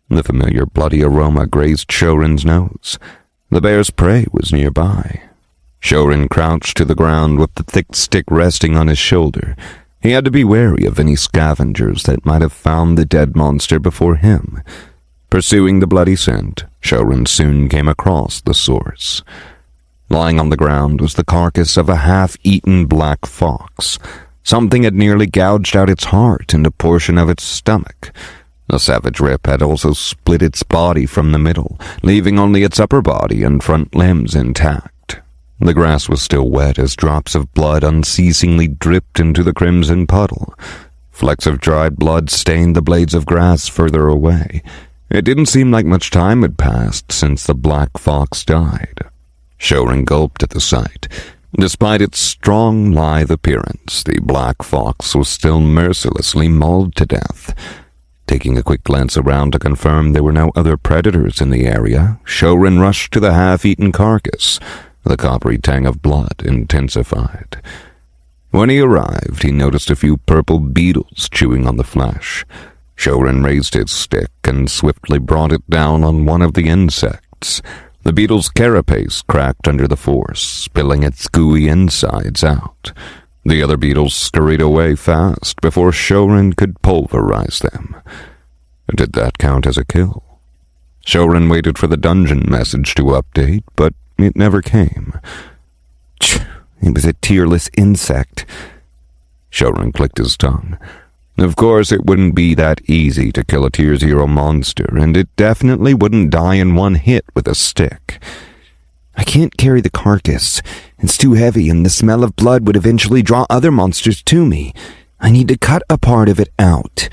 Speaker 1: The familiar bloody aroma grazed Shouren's nose. The bear's prey was nearby. Shouren crouched to the ground with the thick stick resting on his shoulder. He had to be wary of any scavengers that might have found the dead monster before him. Pursuing the bloody scent, Shouren soon came across the source. Lying on the ground was the carcass of a half-eaten black fox. Something had nearly gouged out its heart and a portion of its stomach. The savage rip had also split its body from the middle, leaving only its upper body and front limbs intact. The grass was still wet as drops of blood unceasingly dripped into the crimson puddle. Flecks of dried blood stained the blades of grass further away. It didn't seem like much time had passed since the black fox died. Shouren gulped at the sight. Despite its strong, lithe appearance, the black fox was still mercilessly mauled to death. Taking a quick glance around to confirm there were no other predators in the area, Shouren rushed to the half-eaten carcass. The coppery tang of blood intensified. When he arrived, he noticed a few purple beetles chewing on the flesh. Shouren raised his stick and swiftly brought it down on one of the insects. The beetle's carapace cracked under the force, spilling its gooey insides out. The other beetles scurried away fast before Shouren could pulverize them. Did that count as a kill? Shouren waited for the dungeon message to update, but it never came.
Speaker 2: It was a tearless insect.
Speaker 1: Shouren clicked his tongue. Of course, it wouldn't be that easy to kill a Tier 0 monster, and it definitely wouldn't die in one hit with a stick.
Speaker 2: I can't carry the carcass. It's too heavy, and the smell of blood would eventually draw other monsters to me. I need to cut a part of it out.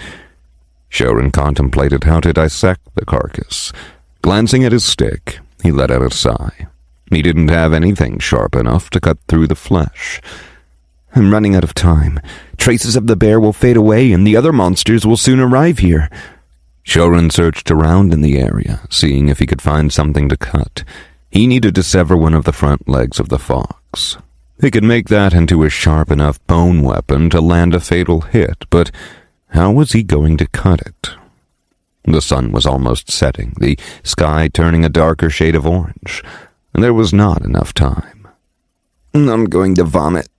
Speaker 1: Shouren contemplated how to dissect the carcass. Glancing at his stick, he let out a sigh. He didn't have anything sharp enough to cut through the flesh.
Speaker 2: I'm running out of time. Traces of the bear will fade away, and the other monsters will soon arrive here.
Speaker 1: Shouren searched around in the area, seeing if he could find something to cut. He needed to sever one of the front legs of the fox. He could make that into a sharp enough bone weapon to land a fatal hit, but how was he going to cut it? The sun was almost setting, the sky turning a darker shade of orange. There was not enough time.
Speaker 2: I'm going to vomit.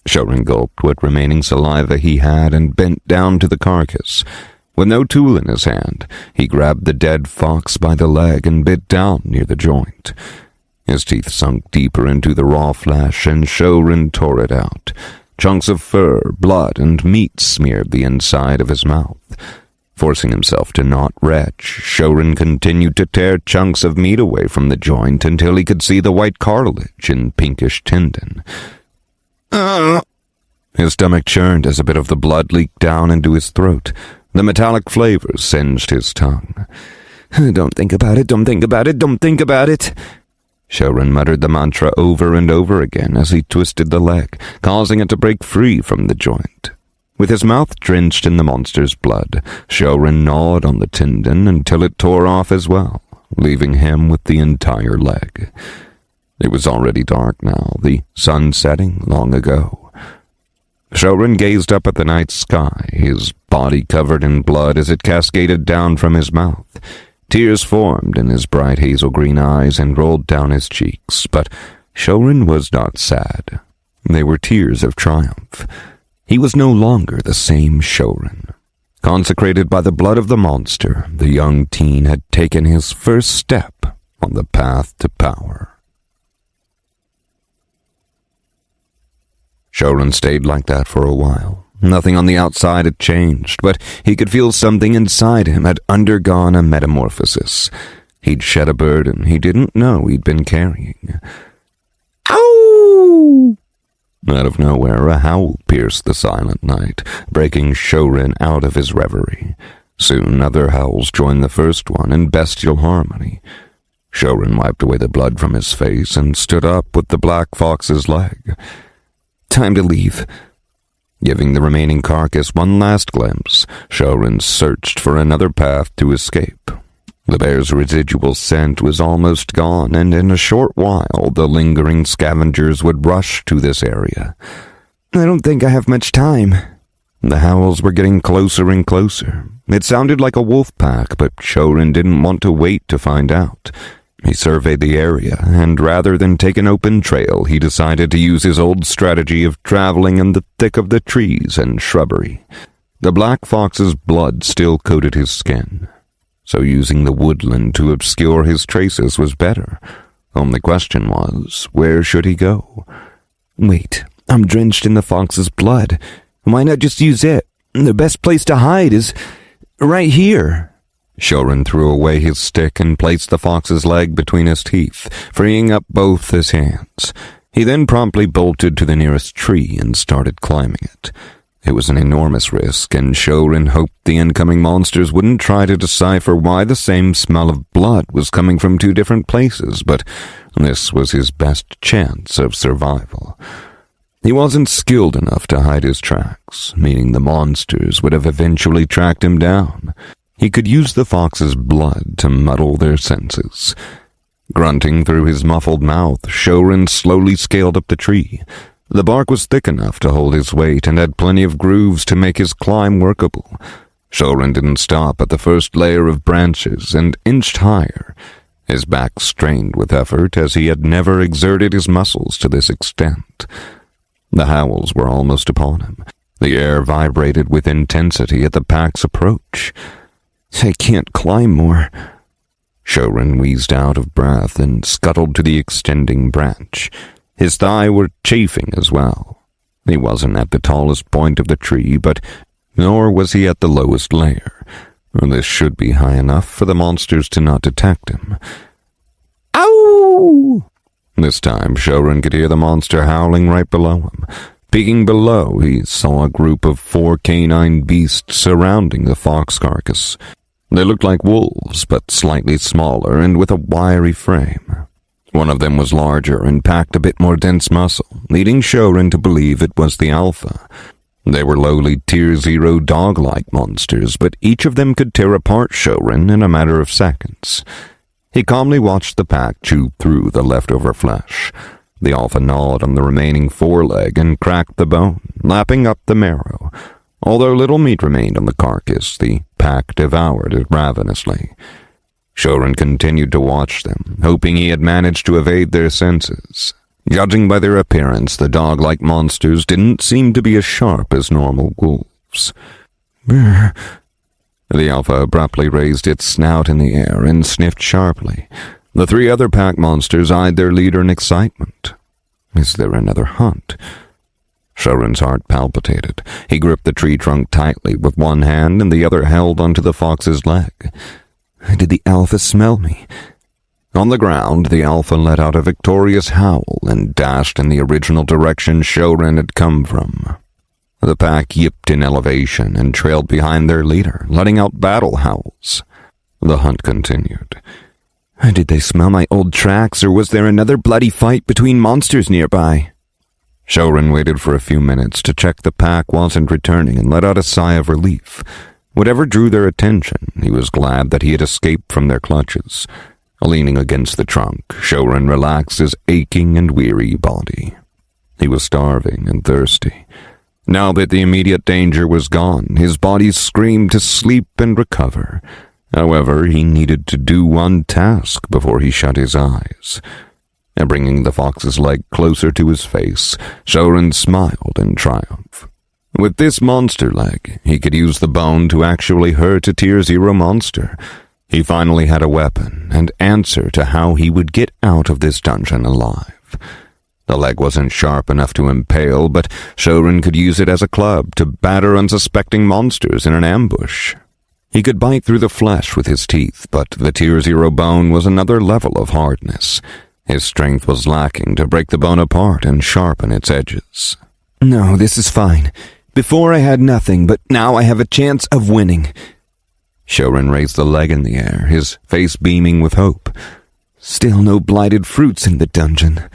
Speaker 1: Shouren gulped what remaining saliva he had and bent down to the carcass. With no tool in his hand, he grabbed the dead fox by the leg and bit down near the joint. His teeth sunk deeper into the raw flesh, and Shouren tore it out. Chunks of fur, blood, and meat smeared the inside of his mouth. Forcing himself to not retch, Shouren continued to tear chunks of meat away from the joint until he could see the white cartilage and pinkish tendon. His stomach churned as a bit of the blood leaked down into his throat. The metallic flavor singed his tongue.
Speaker 2: Don't think about it, don't think about it, don't think about it.
Speaker 1: Shouren muttered the mantra over and over again as he twisted the leg, causing it to break free from the joint. With his mouth drenched in the monster's blood, Shouren gnawed on the tendon until it tore off as well, leaving him with the entire leg. It was already dark now, the sun setting long ago. Shouren gazed up at the night sky, his body covered in blood as it cascaded down from his mouth. Tears formed in his bright hazel-green eyes and rolled down his cheeks, but Shouren was not sad. They were tears of triumph. He was no longer the same Shouren. Consecrated by the blood of the monster, the young teen had taken his first step on the path to power. Shouren stayed like that for a while. Nothing on the outside had changed, but he could feel something inside him had undergone a metamorphosis. He'd shed a burden he didn't know he'd been carrying.
Speaker 2: Ow!
Speaker 1: Out of nowhere, a howl pierced the silent night, breaking Shouren out of his reverie. Soon other howls joined the first one in bestial harmony. Shouren wiped away the blood from his face and stood up with the black fox's leg.
Speaker 2: Time to leave.
Speaker 1: Giving the remaining carcass one last glimpse, Shouren searched for another path to escape. The bear's residual scent was almost gone, and in a short while the lingering scavengers would rush to this area.
Speaker 2: I don't think I have much time.
Speaker 1: The howls were getting closer and closer. It sounded like a wolf pack, but Shouren didn't want to wait to find out. He surveyed the area, and rather than take an open trail, he decided to use his old strategy of traveling in the thick of the trees and shrubbery. The black fox's blood still coated his skin, so using the woodland to obscure his traces was better. Only question was, where should he go?
Speaker 2: Wait, I'm drenched in the fox's blood. Why not just use it? The best place to hide is right here.
Speaker 1: Shouren threw away his stick and placed the fox's leg between his teeth, freeing up both his hands. He then promptly bolted to the nearest tree and started climbing it. It was an enormous risk, and Shouren hoped the incoming monsters wouldn't try to decipher why the same smell of blood was coming from two different places, but this was his best chance of survival. He wasn't skilled enough to hide his tracks, meaning the monsters would have eventually tracked him down. He could use the fox's blood to muddle their senses. Grunting through his muffled mouth, Shouren slowly scaled up the tree. The bark was thick enough to hold his weight and had plenty of grooves to make his climb workable. Shouren didn't stop at the first layer of branches and inched higher, his back strained with effort as he had never exerted his muscles to this extent. The howls were almost upon him. The air vibrated with intensity at the pack's approach. "I can't climb more." Shouren wheezed out of breath and scuttled to the extending branch. His thigh were chafing as well. He wasn't at the tallest point of the tree, but nor was he at the lowest layer. This should be high enough for the monsters to not detect him.
Speaker 2: Ow!
Speaker 1: This time, Shouren could hear the monster howling right below him. Peeking below, he saw a group of 4 canine beasts surrounding the fox carcass. They looked like wolves, but slightly smaller and with a wiry frame. One of them was larger and packed a bit more dense muscle, leading Shouren to believe it was the alpha. They were lowly Tier 0 dog-like monsters, but each of them could tear apart Shouren in a matter of seconds. He calmly watched the pack chew through the leftover flesh. The alpha gnawed on the remaining foreleg and cracked the bone, lapping up the marrow. Although little meat remained on the carcass, the pack devoured it ravenously. Shouren continued to watch them, hoping he had managed to evade their senses. Judging by their appearance, the dog-like monsters didn't seem to be as sharp as normal wolves. Brr. The alpha abruptly raised its snout in the air and sniffed sharply. The 3 other pack monsters eyed their leader in excitement. Is there another hunt? Shouren's heart palpitated. He gripped the tree trunk tightly with one hand and the other held onto the fox's leg. Did the alpha smell me? On the ground, the alpha let out a victorious howl and dashed in the original direction Shouren had come from. The pack yipped in elevation and trailed behind their leader, letting out battle howls. The hunt continued. Did they smell my old tracks, or was there another bloody fight between monsters nearby? Shouren waited for a few minutes to check the pack wasn't returning and let out a sigh of relief. Whatever drew their attention, he was glad that he had escaped from their clutches. Leaning against the trunk, Shouren relaxed his aching and weary body. He was starving and thirsty. Now that the immediate danger was gone, his body screamed to sleep and recover. However, he needed to do one task before he shut his eyes. And bringing the fox's leg closer to his face, Shouren smiled in triumph. With this monster leg, he could use the bone to actually hurt a Tier 0 monster. He finally had a weapon and answer to how he would get out of this dungeon alive. The leg wasn't sharp enough to impale, but Shouren could use it as a club to batter unsuspecting monsters in an ambush. He could bite through the flesh with his teeth, but the Tier 0 bone was another level of hardness. His strength was lacking to break the bone apart and sharpen its edges. No, this is fine. Before I had nothing, but now I have a chance of winning. Shouren raised the leg in the air, his face beaming with hope. Still no blighted fruits in the dungeon.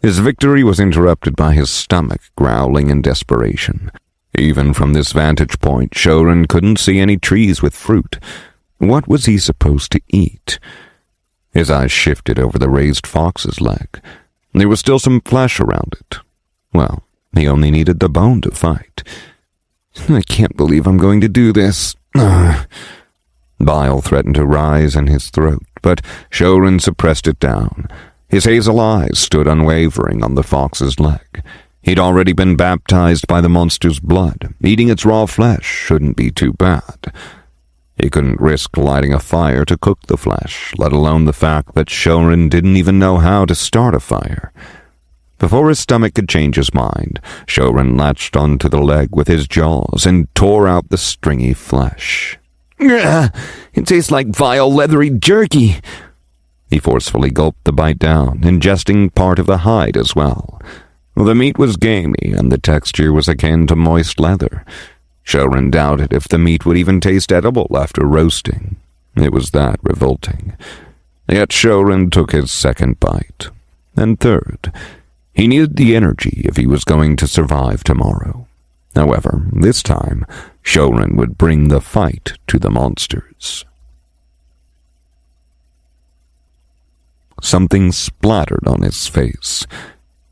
Speaker 1: His victory was interrupted by his stomach growling in desperation. Even from this vantage point, Shouren couldn't see any trees with fruit. What was he supposed to eat? His eyes shifted over the raised fox's leg. There was still some flesh around it. Well, he only needed the bone to fight. I can't believe I'm going to do this. Bile threatened to rise in his throat, but Shouren suppressed it down. His hazel eyes stood unwavering on the fox's leg. He'd already been baptized by the monster's blood. Eating its raw flesh shouldn't be too bad. He couldn't risk lighting a fire to cook the flesh, let alone the fact that Shouren didn't even know how to start a fire. Before his stomach could change his mind, Shouren latched onto the leg with his jaws and tore out the stringy flesh. It tastes like vile, leathery jerky. He forcefully gulped the bite down, ingesting part of the hide as well.
Speaker 2: The meat was gamey, and the texture was akin to moist leather. Shouren doubted if the meat would even taste edible after roasting. It was that revolting. Yet Shouren took his second bite. And third. He needed the energy if he was going to survive tomorrow. However, this time, Shouren would bring the fight to the monsters. Something splattered on his face.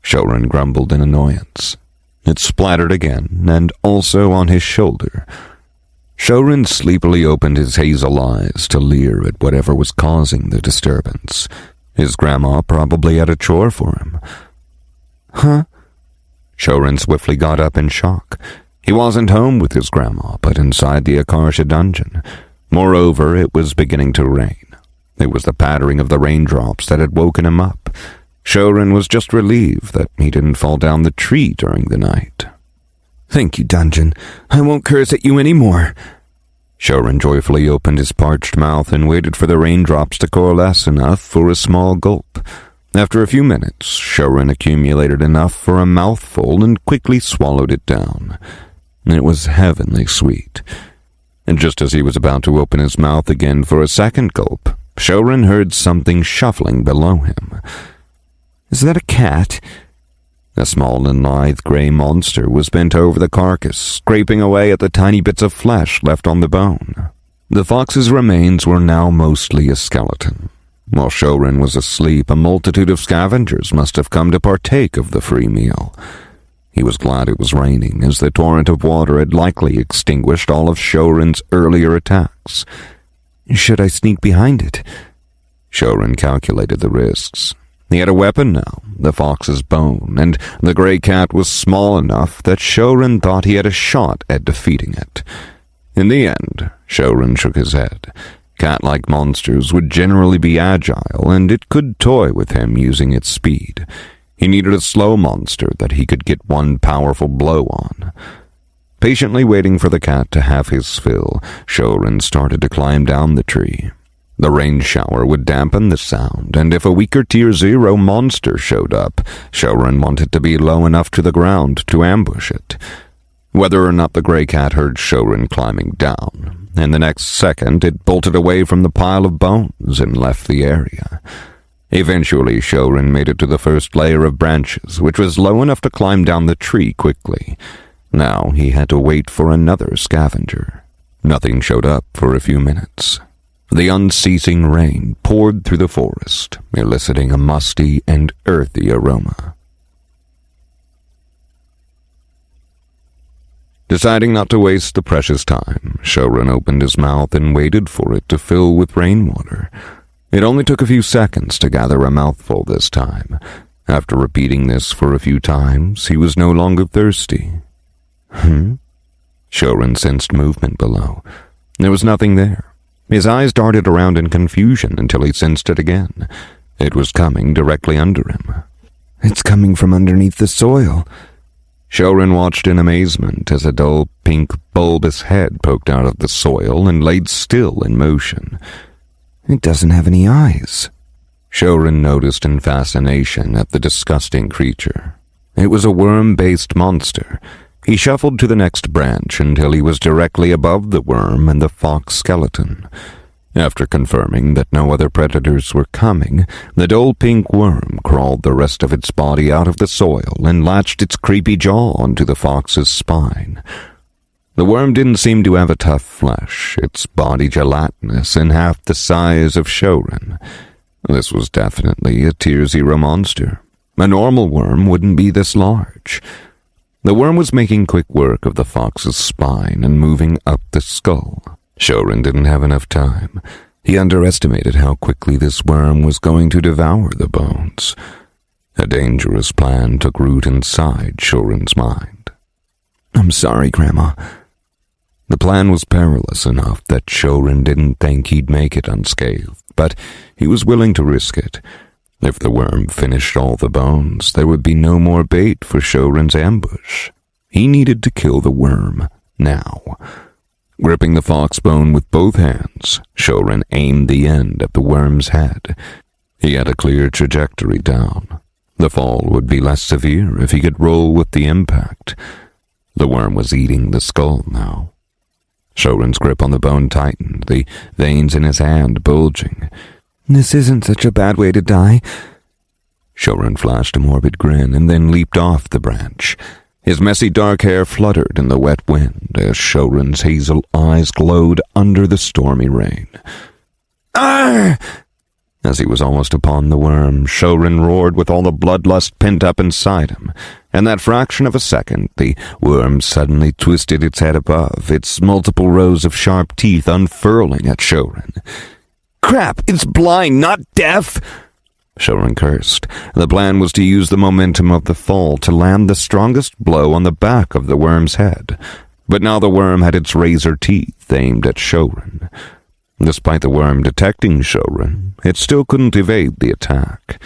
Speaker 2: Shouren grumbled in annoyance. It splattered again, and also on his shoulder. Shouren sleepily opened his hazel eyes to leer at whatever was causing the disturbance. His grandma probably had a chore for him. Huh? Shouren swiftly got up in shock. He wasn't home with his grandma, but inside the Akarsha dungeon. Moreover, it was beginning to rain. It was the pattering of the raindrops that had woken him up. Shouren was just relieved that he didn't fall down the tree during the night. Thank you, dungeon. I won't curse at you anymore. Shouren joyfully opened his parched mouth and waited for the raindrops to coalesce enough for a small gulp. After a few minutes, Shouren accumulated enough for a mouthful and quickly swallowed it down. It was heavenly sweet. And just as he was about to open his mouth again for a second gulp, Shouren heard something shuffling below him. Is that a cat? A small and lithe gray monster was bent over the carcass, scraping away at the tiny bits of flesh left on the bone. The fox's remains were now mostly a skeleton. While Shouren was asleep, a multitude of scavengers must have come to partake of the free meal. He was glad it was raining, as the torrent of water had likely extinguished all of Shouren's earlier attacks. Should I sneak behind it? Shouren calculated the risks. He had a weapon now, the fox's bone, and the gray cat was small enough that Shouren thought he had a shot at defeating it. In the end, Shouren shook his head. Cat-like monsters would generally be agile, and it could toy with him using its speed. He needed a slow monster that he could get one powerful blow on. Patiently waiting for the cat to have his fill, Shouren started to climb down the tree. The rain shower would dampen the sound, and if a weaker Tier 0 monster showed up, Shouren wanted to be low enough to the ground to ambush it. Whether or not the gray cat heard Shouren climbing down, in the next second it bolted away from the pile of bones and left the area. Eventually, Shouren made it to the first layer of branches, which was low enough to climb down the tree quickly. Now he had to wait for another scavenger. Nothing showed up for a few minutes. The unceasing rain poured through the forest, eliciting a musty and earthy aroma. Deciding not to waste the precious time, Shouren opened his mouth and waited for it to fill with rainwater. It only took a few seconds to gather a mouthful this time. After repeating this for a few times, he was no longer thirsty. Shouren sensed movement below. There was nothing there. His eyes darted around in confusion until he sensed it again. It was coming directly under him. It's coming from underneath the soil. Shouren watched in amazement as a dull pink bulbous head poked out of the soil and laid still in motion. It doesn't have any eyes. Shouren noticed in fascination at the disgusting creature. It was a worm-based monster. He shuffled to the next branch until he was directly above the worm and the fox skeleton. After confirming that no other predators were coming, the dull pink worm crawled the rest of its body out of the soil and latched its creepy jaw onto the fox's spine. The worm didn't seem to have a tough flesh, its body gelatinous and half the size of Shouren. This was definitely a Tier 0 monster. A normal worm wouldn't be this large. The worm was making quick work of the fox's spine and moving up the skull. Shouren didn't have enough time. He underestimated how quickly this worm was going to devour the bones. A dangerous plan took root inside Shouren's mind. I'm sorry, Grandma. The plan was perilous enough that Shouren didn't think he'd make it unscathed, but he was willing to risk it. If the worm finished all the bones, there would be no more bait for Shouren's ambush. He needed to kill the worm now. Gripping the fox bone with both hands, Shouren aimed the end at the worm's head. He had a clear trajectory down.
Speaker 1: The fall would be less severe if he could roll with the impact. The worm was eating the skull now. Shouren's grip on the bone tightened, the veins in his hand bulging.
Speaker 2: This isn't such a bad way to die.
Speaker 1: Shouren flashed a morbid grin and then leaped off the branch. His messy dark hair fluttered in the wet wind as Shouren's hazel eyes glowed under the stormy rain.
Speaker 2: Arr!
Speaker 1: As he was almost upon the worm, Shouren roared with all the bloodlust pent up inside him. In that fraction of a second, the worm suddenly twisted its head above, its multiple rows of sharp teeth unfurling at Shouren.
Speaker 2: Crap, it's blind, not deaf!
Speaker 1: Shouren cursed. The plan was to use the momentum of the fall to land the strongest blow on the back of the worm's head. But now the worm had its razor teeth aimed at Shouren. Despite the worm detecting Shouren, it still couldn't evade the attack.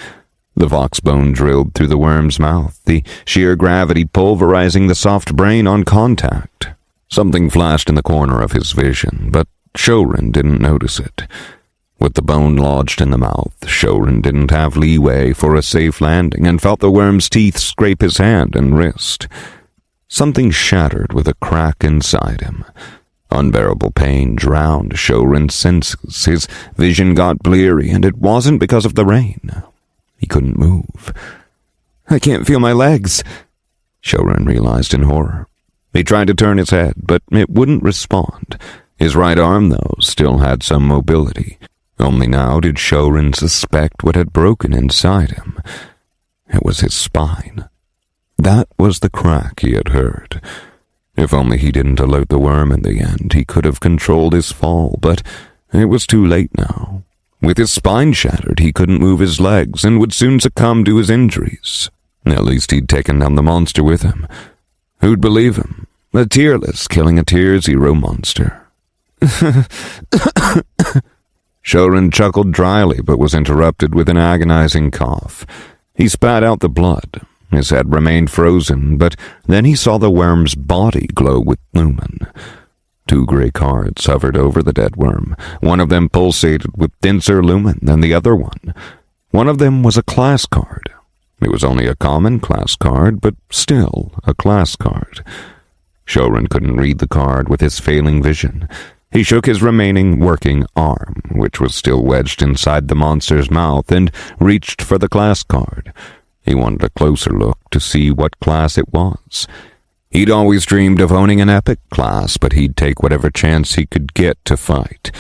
Speaker 1: The voxbone drilled through the worm's mouth, the sheer gravity pulverizing the soft brain on contact. Something flashed in the corner of his vision, but Shouren didn't notice it. With the bone lodged in the mouth, Shouren didn't have leeway for a safe landing and felt the worm's teeth scrape his hand and wrist. Something shattered with a crack inside him. Unbearable pain drowned Shouren's senses. His vision got bleary, and it wasn't because of the rain. He couldn't move.
Speaker 2: I can't feel my legs,
Speaker 1: Shouren realized in horror. He tried to turn his head, but it wouldn't respond. His right arm, though, still had some mobility. Only now did Shouren suspect what had broken inside him. It was his spine. That was the crack he had heard. If only he didn't alert the worm in the end, he could have controlled his fall, but it was too late now. With his spine shattered, he couldn't move his legs and would soon succumb to his injuries. At least he'd taken down the monster with him. Who'd believe him? A tearless killing a tier zero monster. Shouren chuckled dryly, but was interrupted with an agonizing cough. He spat out the blood. His head remained frozen, but then he saw the worm's body glow with lumen. 2 gray cards hovered over the dead worm. One of them pulsated with denser lumen than the other one. One of them was a class card. It was only a common class card, but still a class card. Shouren couldn't read the card with his failing vision. He shook his remaining working arm, which was still wedged inside the monster's mouth, and reached for the class card. He wanted a closer look to see what class it was. He'd always dreamed of owning an epic class, but he'd take whatever chance he could get to fight,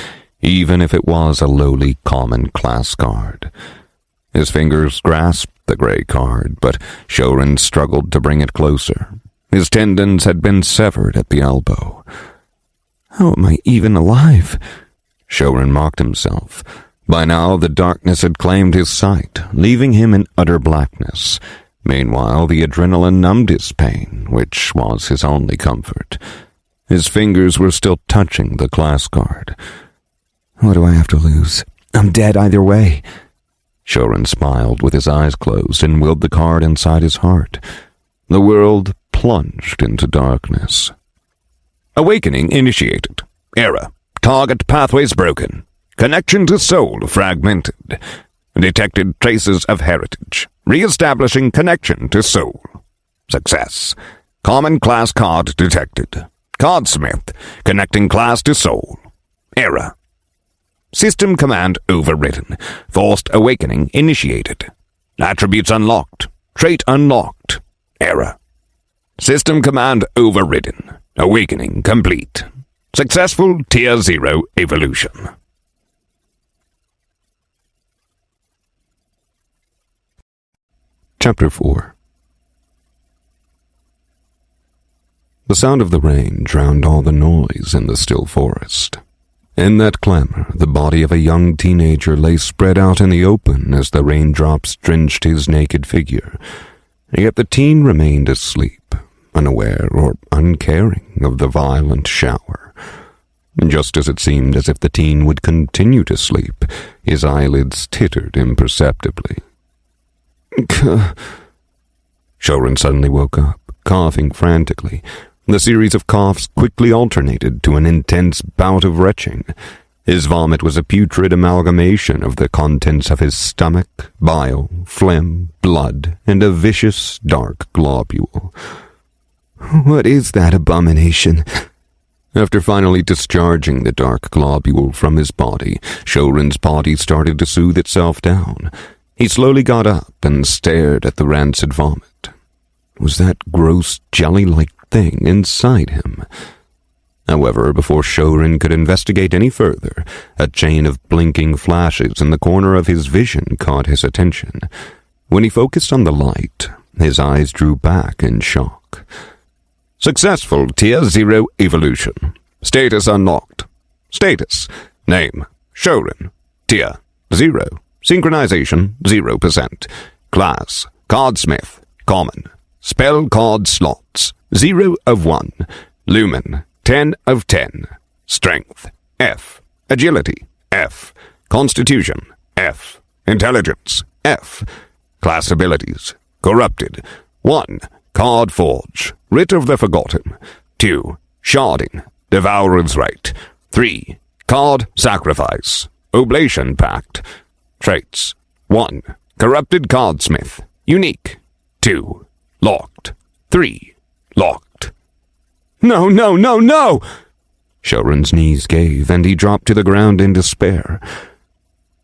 Speaker 1: even if it was a lowly common class card. His fingers grasped the gray card, but Shouren struggled to bring it closer. His tendons had been severed at the elbow.
Speaker 2: How am I even alive?
Speaker 1: Shouren mocked himself. By now, the darkness had claimed his sight, leaving him in utter blackness. Meanwhile, the adrenaline numbed his pain, which was his only comfort. His fingers were still touching the class card.
Speaker 2: What do I have to lose? I'm dead either way.
Speaker 1: Shouren smiled with his eyes closed and willed the card inside his heart. The world plunged into darkness. Awakening initiated. Error. Target pathways broken. Connection to soul fragmented. Detected traces of heritage. Re-establishing connection to soul. Success. Common class card detected. Cardsmith. Connecting class to soul. Error. System command overridden. Forced awakening initiated. Attributes unlocked. Trait unlocked. Error. System command overridden. Awakening complete. Successful Tier 0 evolution. Chapter 4. The sound of the rain drowned all the noise in the still forest. In that clamor, the body of a young teenager lay spread out in the open as the raindrops drenched his naked figure. Yet the teen remained asleep, unaware or uncaring of the violent shower. Just as it seemed as if the teen would continue to sleep, his eyelids tittered imperceptibly. Shouren suddenly woke up, coughing frantically. The series of coughs quickly alternated to an intense bout of retching.
Speaker 2: His vomit was a putrid amalgamation of the contents of his stomach, bile, phlegm, blood, and a vicious, dark globule.
Speaker 4: What is that abomination?
Speaker 2: After finally discharging the dark globule from his body, Shouren's body started to soothe itself down. He slowly got up and stared at the rancid vomit. Was that gross, jelly-like thing inside him? However, before Shouren could investigate any further, a chain of blinking flashes in the corner of his vision caught his attention. When he focused on the light, his eyes drew back in shock.
Speaker 3: Successful Tier 0 evolution. Status unlocked. Status. Name. Shouren. Tier 0. Synchronization 0%. Class. Cardsmith. Common. Spell card slots. 0 of 1. Lumen. 10 of 10. Strength. F. Agility. F. Constitution. F. Intelligence. F. Class abilities. Corrupted. 1. Card Forge. Writ of the Forgotten. 2. Sharding. Devourer's Right. 3. Card Sacrifice. Oblation Pact. Traits. 1. Corrupted Cardsmith. Unique. 2. Locked. 3. Locked.
Speaker 2: No, no, no, no! Shouren's knees gave, and he dropped to the ground in despair.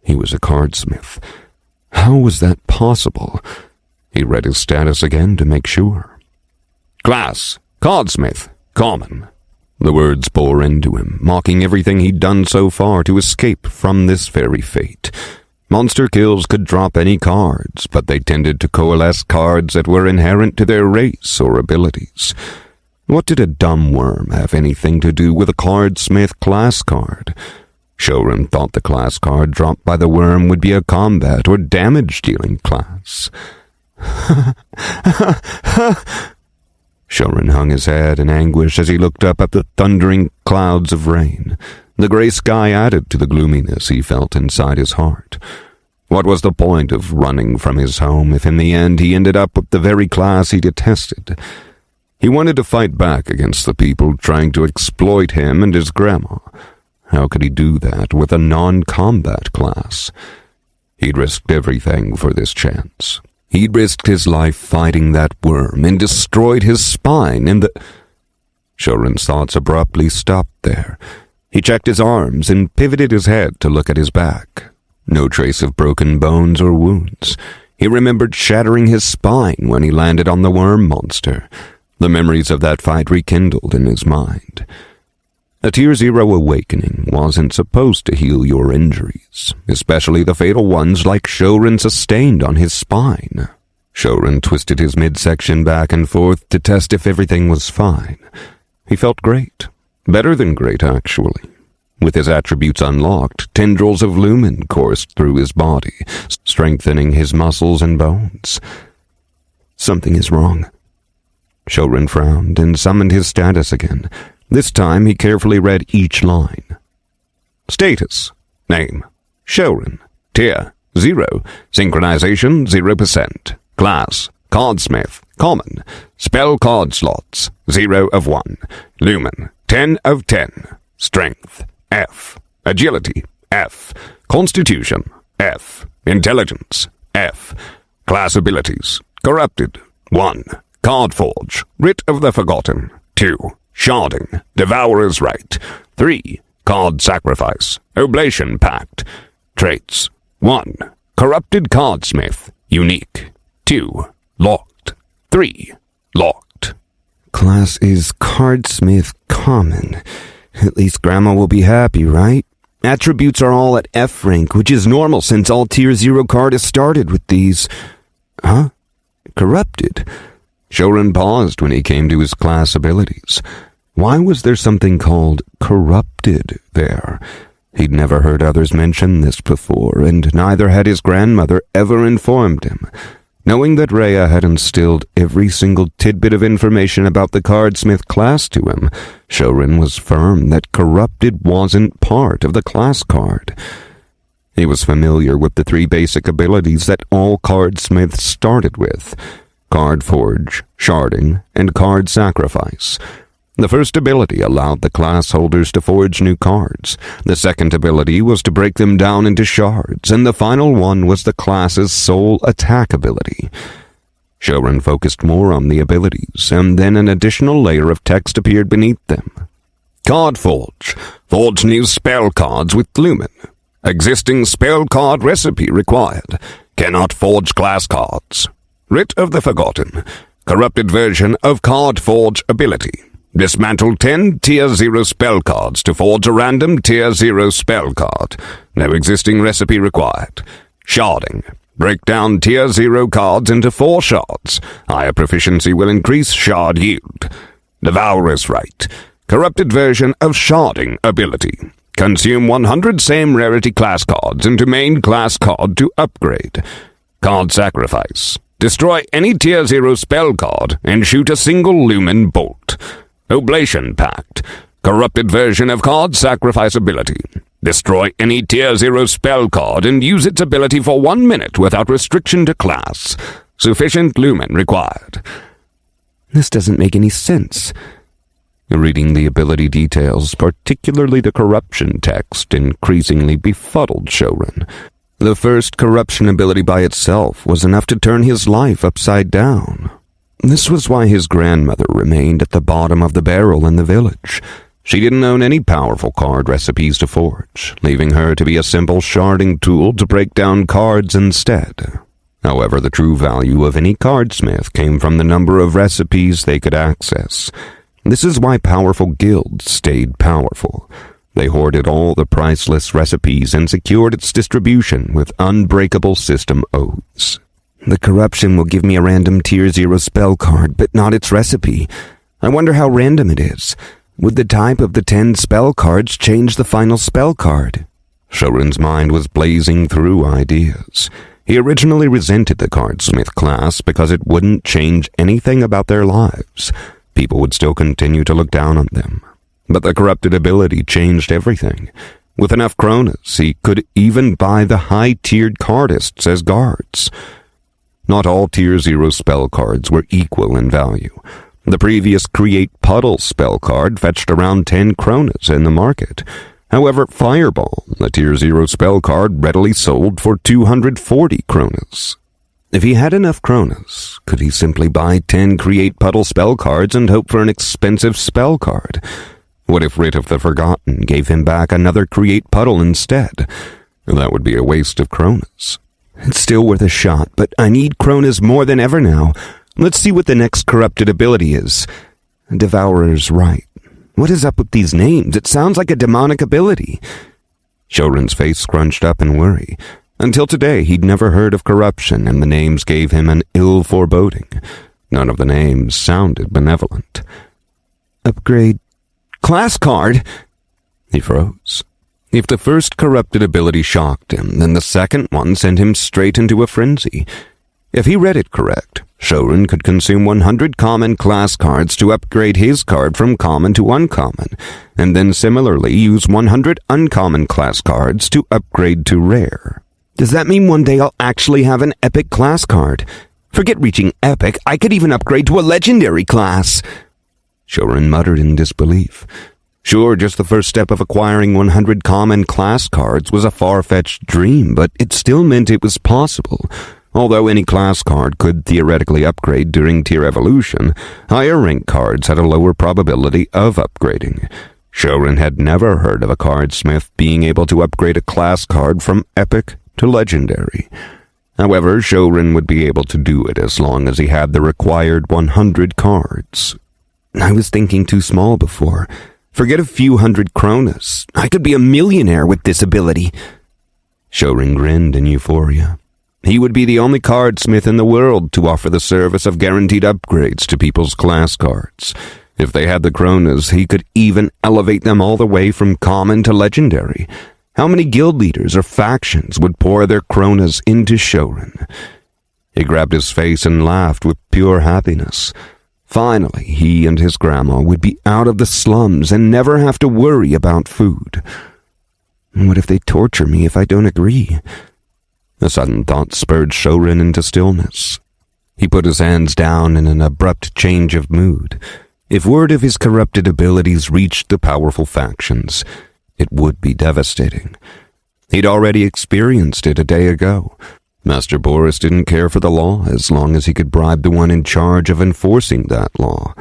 Speaker 2: He was a cardsmith. How was that possible? He read his status again to make sure.
Speaker 3: Class. Cardsmith. Common.
Speaker 2: The words bore into him, mocking everything he'd done so far to escape from this very fate. Monster kills could drop any cards, but they tended to coalesce cards that were inherent to their race or abilities. What did a dumb worm have anything to do with a cardsmith class card? Shouren thought the class card dropped by the worm would be a combat or damage-dealing class. Shouren hung his head in anguish as he looked up at the thundering clouds of rain. The gray sky added to the gloominess he felt inside his heart. What was the point of running from his home if in the end he ended up with the very class he detested? He wanted to fight back against the people trying to exploit him and his grandma. How could he do that with a non-combat class? He'd risked everything for this chance. He'd risked his life fighting that worm and destroyed his spine in the... Shouren's thoughts abruptly stopped there. He checked his arms and pivoted his head to look at his back. No trace of broken bones or wounds. He remembered shattering his spine when he landed on the worm monster. The memories of that fight rekindled in his mind. A Tier 0 awakening wasn't supposed to heal your injuries, especially the fatal ones like Shouren sustained on his spine. Shouren twisted his midsection back and forth to test if everything was fine. He felt great. Better than great, actually. With his attributes unlocked, tendrils of lumen coursed through his body, strengthening his muscles and bones. Something is wrong. Shouren frowned and summoned his status again. This time he carefully read each line.
Speaker 3: Status. Name. Shouren. Tier 0. Synchronization 0%. Class. Cardsmith. Common. Spell card slots 0 of 1. Lumen 10 of 10. Strength. F. Agility. F. Constitution. F. Intelligence. F. Class abilities. Corrupted. 1. Card Forge. Writ of the Forgotten. 2. Sharding. Devourer's Right. 3. Card Sacrifice. Oblation Pact. Traits. 1. Corrupted Cardsmith. Unique. 2. Locked. 3. Locked.
Speaker 4: Class is Cardsmith Common. At least Grandma will be happy, right? Attributes are all at F rank, which is normal since all Tier 0 cards started with these. Huh? Corrupted.
Speaker 2: Shouren paused when he came to his class abilities. Why was there something called corrupted there? He'd never heard others mention this before, and neither had his grandmother ever informed him. Knowing that Rhea had instilled every single tidbit of information about the Cardsmith class to him, Shouren was firm that corrupted wasn't part of the class card. He was familiar with the 3 basic abilities that all Cardsmiths started with: Card Forge, Sharding, and Card Sacrifice. The first ability allowed the class holders to forge new cards. The second ability was to break them down into shards, and the final one was the class's sole attack ability. Shouren focused more on the abilities, and then an additional layer of text appeared beneath them. Card Forge. Forge new spell cards with Lumen. Existing spell card recipe required. Cannot forge class cards. Writ of the Forgotten. Corrupted version of Card Forge ability. Dismantle 10 Tier 0 spell cards to forge a random Tier 0 spell card. No existing recipe required. Sharding. Break down Tier 0 cards into 4 shards. Higher proficiency will increase shard yield. Devourer's Right. Corrupted version of sharding ability. Consume 100 same rarity class cards into main class card to upgrade. Card Sacrifice. Destroy any Tier 0 spell card and shoot a single lumen bolt. Oblation Pact. Corrupted version of Card Sacrifice ability. Destroy any Tier 0 spell card and use its ability for 1 minute without restriction to class. Sufficient lumen required.
Speaker 4: This doesn't make any sense.
Speaker 2: Reading the ability details, particularly the corruption text, increasingly befuddled Shouren. The first corruption ability by itself was enough to turn his life upside down. This was why his grandmother remained at the bottom of the barrel in the village. She didn't own any powerful card recipes to forge, leaving her to be a simple sharding tool to break down cards instead. However, the true value of any cardsmith came from the number of recipes they could access. This is why powerful guilds stayed powerful. They hoarded all the priceless recipes and secured its distribution with unbreakable system oaths.
Speaker 4: The corruption will give me a random Tier 0 spell card, but not its recipe. I wonder how random it is. Would the type of the 10 spell cards change the final spell card?
Speaker 2: Shouren's mind was blazing through ideas. He originally resented the Cardsmith class because it wouldn't change anything about their lives. People would still continue to look down on them. But the corrupted ability changed everything. With enough kronas, he could even buy the high-tiered cardists as guards. Not all Tier 0 spell cards were equal in value. The previous Create Puddle spell card fetched around 10 kronas in the market. However, Fireball, a Tier 0 spell card, readily sold for 240 kronas. If he had enough kronas, could he simply buy 10 Create Puddle spell cards and hope for an expensive spell card? What if Writ of the Forgotten gave him back another Create Puddle instead? That would be a waste of kronas.
Speaker 4: It's still worth a shot, but I need kronas more than ever now. Let's see what the next corrupted ability is. Devourer's Right. What is up with these names? It sounds like a demonic ability.
Speaker 2: Shouren's face scrunched up in worry. Until today, he'd never heard of corruption, and the names gave him an ill foreboding. None of the names sounded benevolent.
Speaker 4: Upgrade class card?
Speaker 2: He froze. If the first corrupted ability shocked him, then the second one sent him straight into a frenzy. If he read it correct, Shouren could consume 100 common class cards to upgrade his card from common to uncommon, and then similarly use 100 uncommon class cards to upgrade to rare.
Speaker 4: Does that mean one day I'll actually have an epic class card? Forget reaching epic, I could even upgrade to a legendary class.
Speaker 2: Shouren muttered in disbelief. Sure, just the first step of acquiring 100 common class cards was a far-fetched dream, but it still meant it was possible. Although any class card could theoretically upgrade during tier evolution, higher rank cards had a lower probability of upgrading. Shouren had never heard of a cardsmith being able to upgrade a class card from epic to legendary. However, Shouren would be able to do it as long as he had the required 100 cards.
Speaker 4: I was thinking too small before. Forget a few hundred kronas. I could be a millionaire with this ability.
Speaker 2: Shouren grinned in euphoria. He would be the only cardsmith in the world to offer the service of guaranteed upgrades to people's class cards. If they had the kronas, he could even elevate them all the way from common to legendary. How many guild leaders or factions would pour their kronas into Shouren? He grabbed his face and laughed with pure happiness. Finally, he and his grandma would be out of the slums and never have to worry about food.
Speaker 4: What if they torture me if I don't agree?
Speaker 2: A sudden thought spurred Shouren into stillness. He put his hands down in an abrupt change of mood. If word of his corrupted abilities reached the powerful factions, it would be devastating. He'd already experienced it a day ago. Master Boris didn't care for the law as long as he could bribe the one in charge of enforcing that law,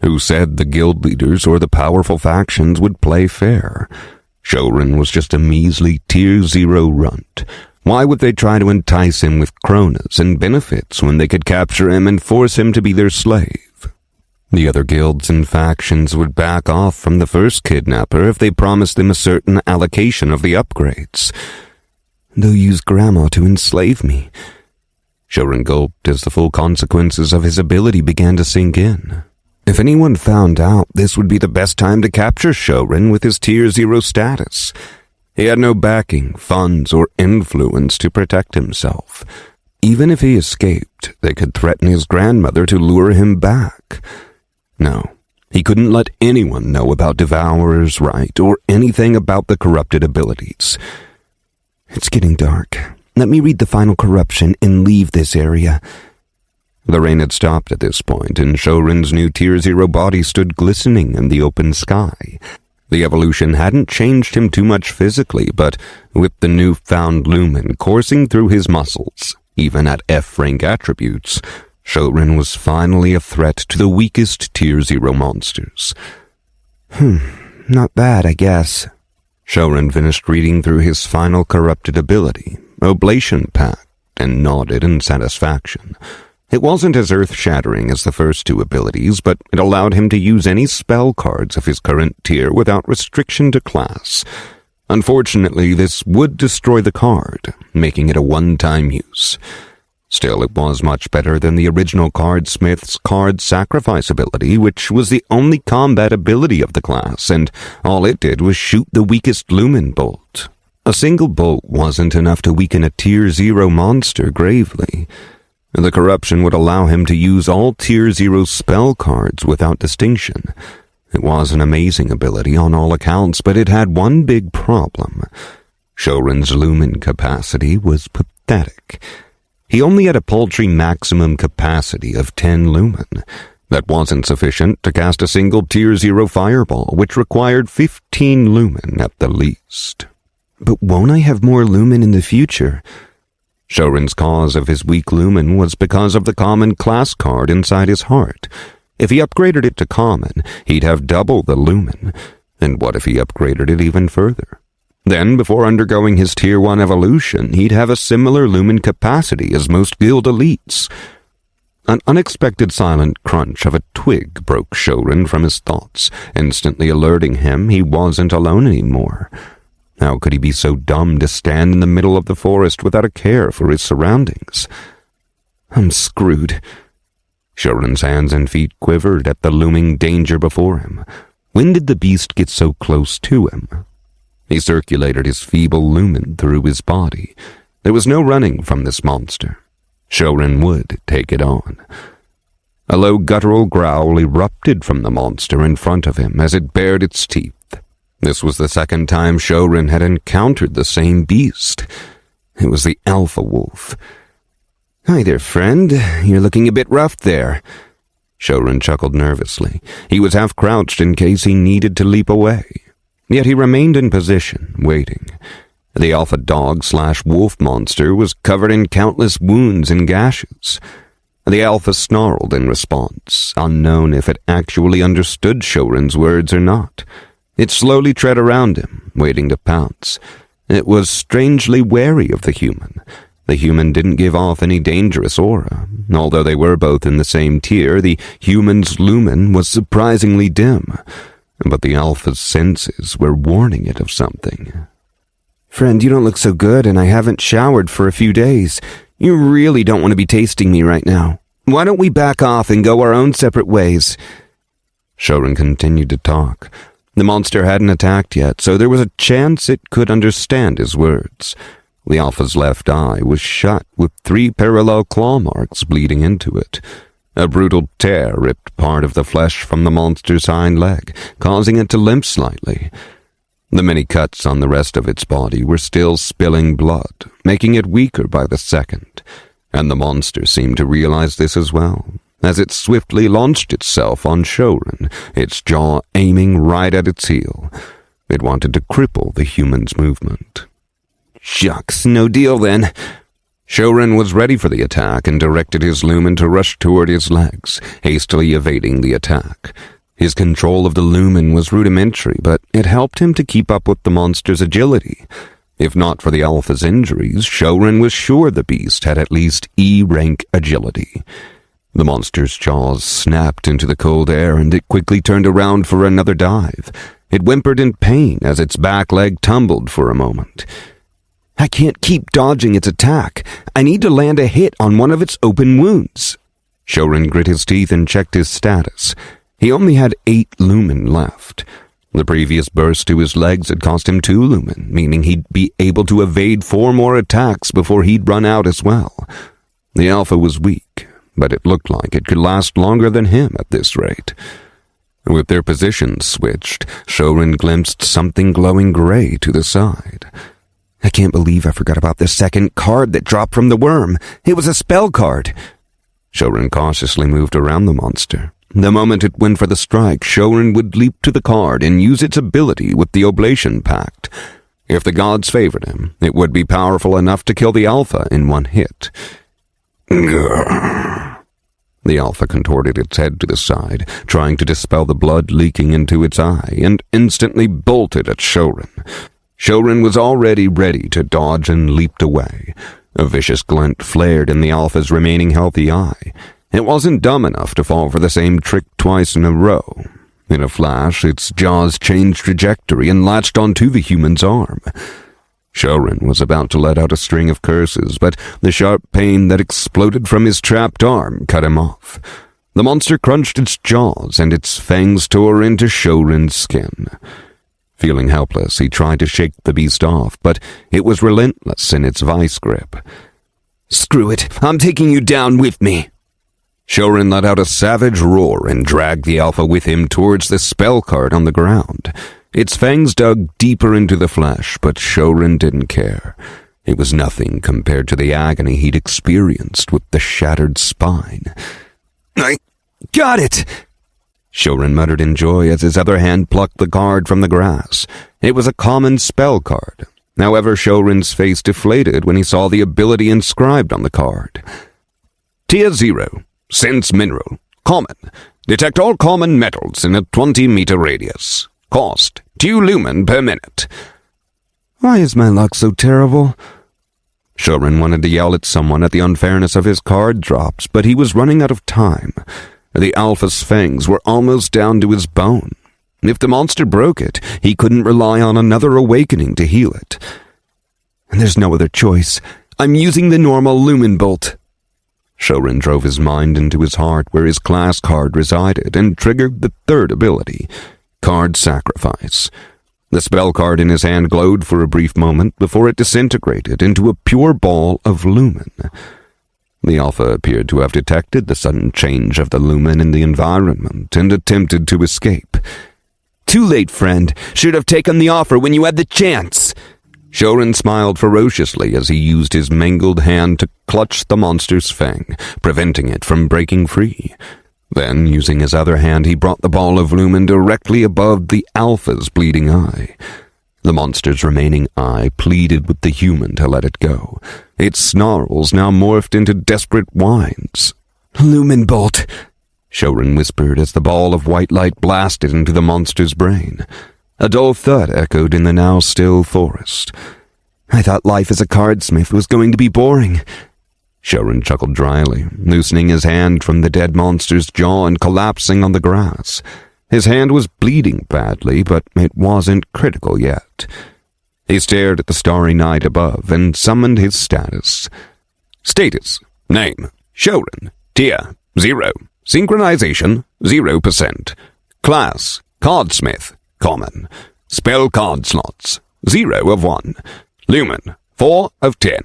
Speaker 2: who said the guild leaders or the powerful factions would play fair. Shouren was just a measly Tier 0 runt. Why would they try to entice him with kronas and benefits when they could capture him and force him to be their slave? The other guilds and factions would back off from the first kidnapper if they promised them a certain allocation of the upgrades. They'll use Grandma to enslave me. Shouren gulped as the full consequences of his ability began to sink in. If anyone found out, this would be the best time to capture Shouren with his Tier 0 status. He had no backing, funds, or influence to protect himself. Even if he escaped, they could threaten his grandmother to lure him back. No, he couldn't let anyone know about Devourer's right or anything about the corrupted abilities. It's getting dark. Let me read the final corruption and leave this area. The rain had stopped at this point, and Shouren's new Tier 0 body stood glistening in the open sky. The evolution hadn't changed him too much physically, but with the newfound lumen coursing through his muscles, even at F-rank attributes, Shouren was finally a threat to the weakest Tier 0 monsters. Not bad, I guess. Shouren finished reading through his final corrupted ability, Oblation Pact, and nodded in satisfaction. It wasn't as earth-shattering as the first two abilities, but it allowed him to use any spell cards of his current tier without restriction to class. Unfortunately, this would destroy the card, making it a one-time use. Still, it was much better than the original Cardsmith's Card Sacrifice ability, which was the only combat ability of the class, and all it did was shoot the weakest lumen bolt. A single bolt wasn't enough to weaken a Tier 0 monster gravely. The corruption would allow him to use all Tier 0 spell cards without distinction. It was an amazing ability on all accounts, but it had one big problem. Shouren's lumen capacity was pathetic. He only had a paltry maximum capacity of 10 lumen. That wasn't sufficient to cast a single Tier 0 fireball, which required 15 lumen at the least. But won't I have more lumen in the future? Shouren's cause of his weak lumen was because of the common class card inside his heart. If he upgraded it to common, he'd have double the lumen. And what if he upgraded it even further? Then, before undergoing his Tier 1 evolution, he'd have a similar lumen capacity as most guild elites. An unexpected silent crunch of a twig broke Shouren from his thoughts, instantly alerting him he wasn't alone anymore. How could he be so dumb to stand in the middle of the forest without a care for his surroundings? I'm screwed. Shouren's hands and feet quivered at the looming danger before him. When did the beast get so close to him? He circulated his feeble lumen through his body. There was no running from this monster. Shouren would take it on. A low guttural growl erupted from the monster in front of him as it bared its teeth. This was the second time Shouren had encountered the same beast. It was the alpha wolf. Hi there, friend. You're looking a bit rough there. Shouren chuckled nervously. He was half crouched in case he needed to leap away. Yet he remained in position, waiting. The alpha dog/wolf monster was covered in countless wounds and gashes. The alpha snarled in response, unknown if it actually understood Shouren's words or not. It slowly tread around him, waiting to pounce. It was strangely wary of the human. The human didn't give off any dangerous aura. Although they were both in the same tier, the human's lumen was surprisingly dim. But the alpha's senses were warning it of something. Friend, you don't look so good, and I haven't showered for a few days. You really don't want to be tasting me right now. Why don't we back off and go our own separate ways? Shouren continued to talk. The monster hadn't attacked yet, so there was a chance it could understand his words. The alpha's left eye was shut, with 3 parallel claw marks bleeding into it. A brutal tear ripped part of the flesh from the monster's hind leg, causing it to limp slightly. The many cuts on the rest of its body were still spilling blood, making it weaker by the second, and the monster seemed to realize this as well. as it swiftly launched itself on Shouren, its jaw aiming right at its heel. It wanted to cripple the human's movement. Shucks, no deal then. Shouren was ready for the attack and directed his lumen to rush toward his legs, hastily evading the attack. His control of the lumen was rudimentary, but it helped him to keep up with the monster's agility. If not for the alpha's injuries, Shouren was sure the beast had at least E-rank agility. The monster's jaws snapped into the cold air, and it quickly turned around for another dive. It whimpered in pain as its back leg tumbled for a moment. I can't keep dodging its attack. I need to land a hit on one of its open wounds. Shouren grit his teeth and checked his status. He only had 8 lumen left. The previous burst to his legs had cost him 2 lumen, meaning he'd be able to evade 4 more attacks before he'd run out as well. The alpha was weak, but it looked like it could last longer than him at this rate. With their positions switched, Shouren glimpsed something glowing gray to the side. I can't believe I forgot about the second card that dropped from the worm. It was a spell card. Shouren cautiously moved around the monster. The moment it went for the strike, Shouren would leap to the card and use its ability with the Oblation Pact. If the gods favored him, it would be powerful enough to kill the alpha in one hit. The alpha contorted its head to the side, trying to dispel the blood leaking into its eye, and instantly bolted at Shouren. Shouren was already ready to dodge and leaped away. A vicious glint flared in the alpha's remaining healthy eye. It wasn't dumb enough to fall for the same trick twice in a row. In a flash, its jaws changed trajectory and latched onto the human's arm. Shouren was about to let out a string of curses, but the sharp pain that exploded from his trapped arm cut him off. The monster crunched its jaws, and its fangs tore into Shouren's skin. Feeling helpless, he tried to shake the beast off, but it was relentless in its vice grip. Screw it, I'm taking you down with me. Shouren let out a savage roar and dragged the alpha with him towards the spell card on the ground. Its fangs dug deeper into the flesh, but Shouren didn't care. It was nothing compared to the agony he'd experienced with the shattered spine. I got it! Shouren muttered in joy as his other hand plucked the card from the grass. It was a common spell card. However, Shouren's face deflated when he saw the ability inscribed on the card. Tier 0. Sense Mineral. Common. Detect all common metals in a 20-meter radius. Cost 2 lumen per minute. Why is my luck so terrible? Shouren wanted to yell at someone at the unfairness of his card drops, but he was running out of time. The alpha's fangs were almost down to his bone. If the monster broke it, he couldn't rely on another awakening to heal it. And there's no other choice. I'm using the normal lumen bolt. Shouren drove his mind into his heart where his class card resided and triggered the third ability, Card Sacrifice. The spell card in his hand glowed for a brief moment before it disintegrated into a pure ball of lumen. The alpha appeared to have detected the sudden change of the lumen in the environment and attempted to escape. Too late, friend. Should have taken the offer when you had the chance. Shouren smiled ferociously as he used his mangled hand to clutch the monster's fang, preventing it from breaking free. Then, using his other hand, he brought the ball of lumen directly above the alpha's bleeding eye. The monster's remaining eye pleaded with the human to let it go. Its snarls now morphed into desperate whines. Lumen bolt, Shouren whispered as the ball of white light blasted into the monster's brain. A dull thud echoed in the now still forest. I thought life as a cardsmith was going to be boring. Shouren chuckled dryly, loosening his hand from the dead monster's jaw and collapsing on the grass. His hand was bleeding badly, but it wasn't critical yet. He stared at the starry night above and summoned his status. Status. Name. Shouren. Tier. 0. Synchronization. 0%. Class. Cardsmith. Common. Spell card slots. 0 of 1. Lumen. 4 of 10.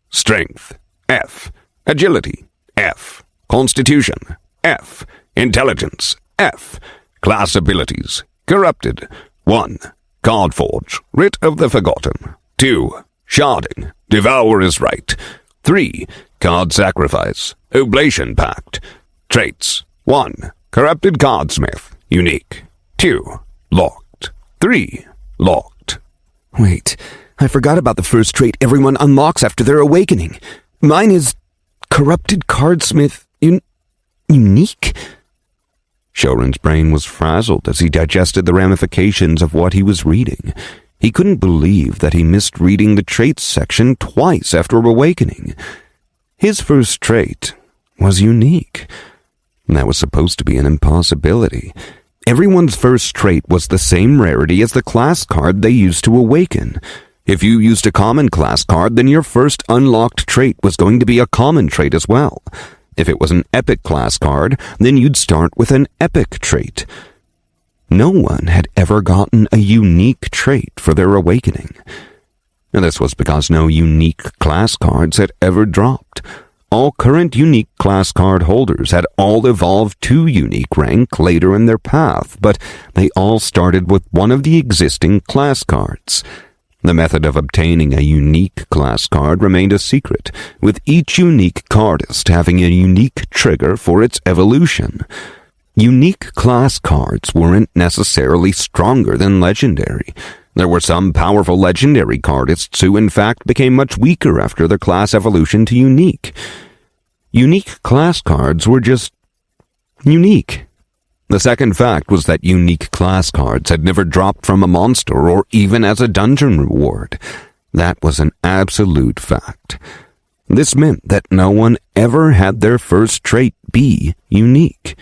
Speaker 2: Strength. F. Agility. F. Constitution. F. Intelligence. F. Class abilities. Corrupted. 1. Cardforge. Writ of the Forgotten. 2. Sharding. Devourer's Right. 3. Card Sacrifice. Oblation Pact.
Speaker 3: Traits. 1. Corrupted Cardsmith. Unique. 2. Locked. 3. Locked.
Speaker 4: Wait, I forgot about the first trait everyone unlocks after their awakening. Mine is Corrupted Cardsmith unique?
Speaker 2: Shouren's brain was frazzled as he digested the ramifications of what he was reading. He couldn't believe that he missed reading the traits section twice after awakening. His first trait was unique. That was supposed to be an impossibility. Everyone's first trait was the same rarity as the class card they used to awaken. If you used a common class card, then your first unlocked trait was going to be a common trait as well. If it was an epic class card, then you'd start with an epic trait. No one had ever gotten a unique trait for their awakening. And this was because no unique class cards had ever dropped. All current unique class card holders had all evolved to unique rank later in their path, but they all started with one of the existing class cards. The method of obtaining a unique class card remained a secret, with each unique cardist having a unique trigger for its evolution. Unique class cards weren't necessarily stronger than legendary. There were some powerful legendary cardists who in fact became much weaker after their class evolution to unique. Unique class cards were just unique. The second fact was that unique class cards had never dropped from a monster or even as a dungeon reward. That was an absolute fact. This meant that no one ever had their first trait be unique.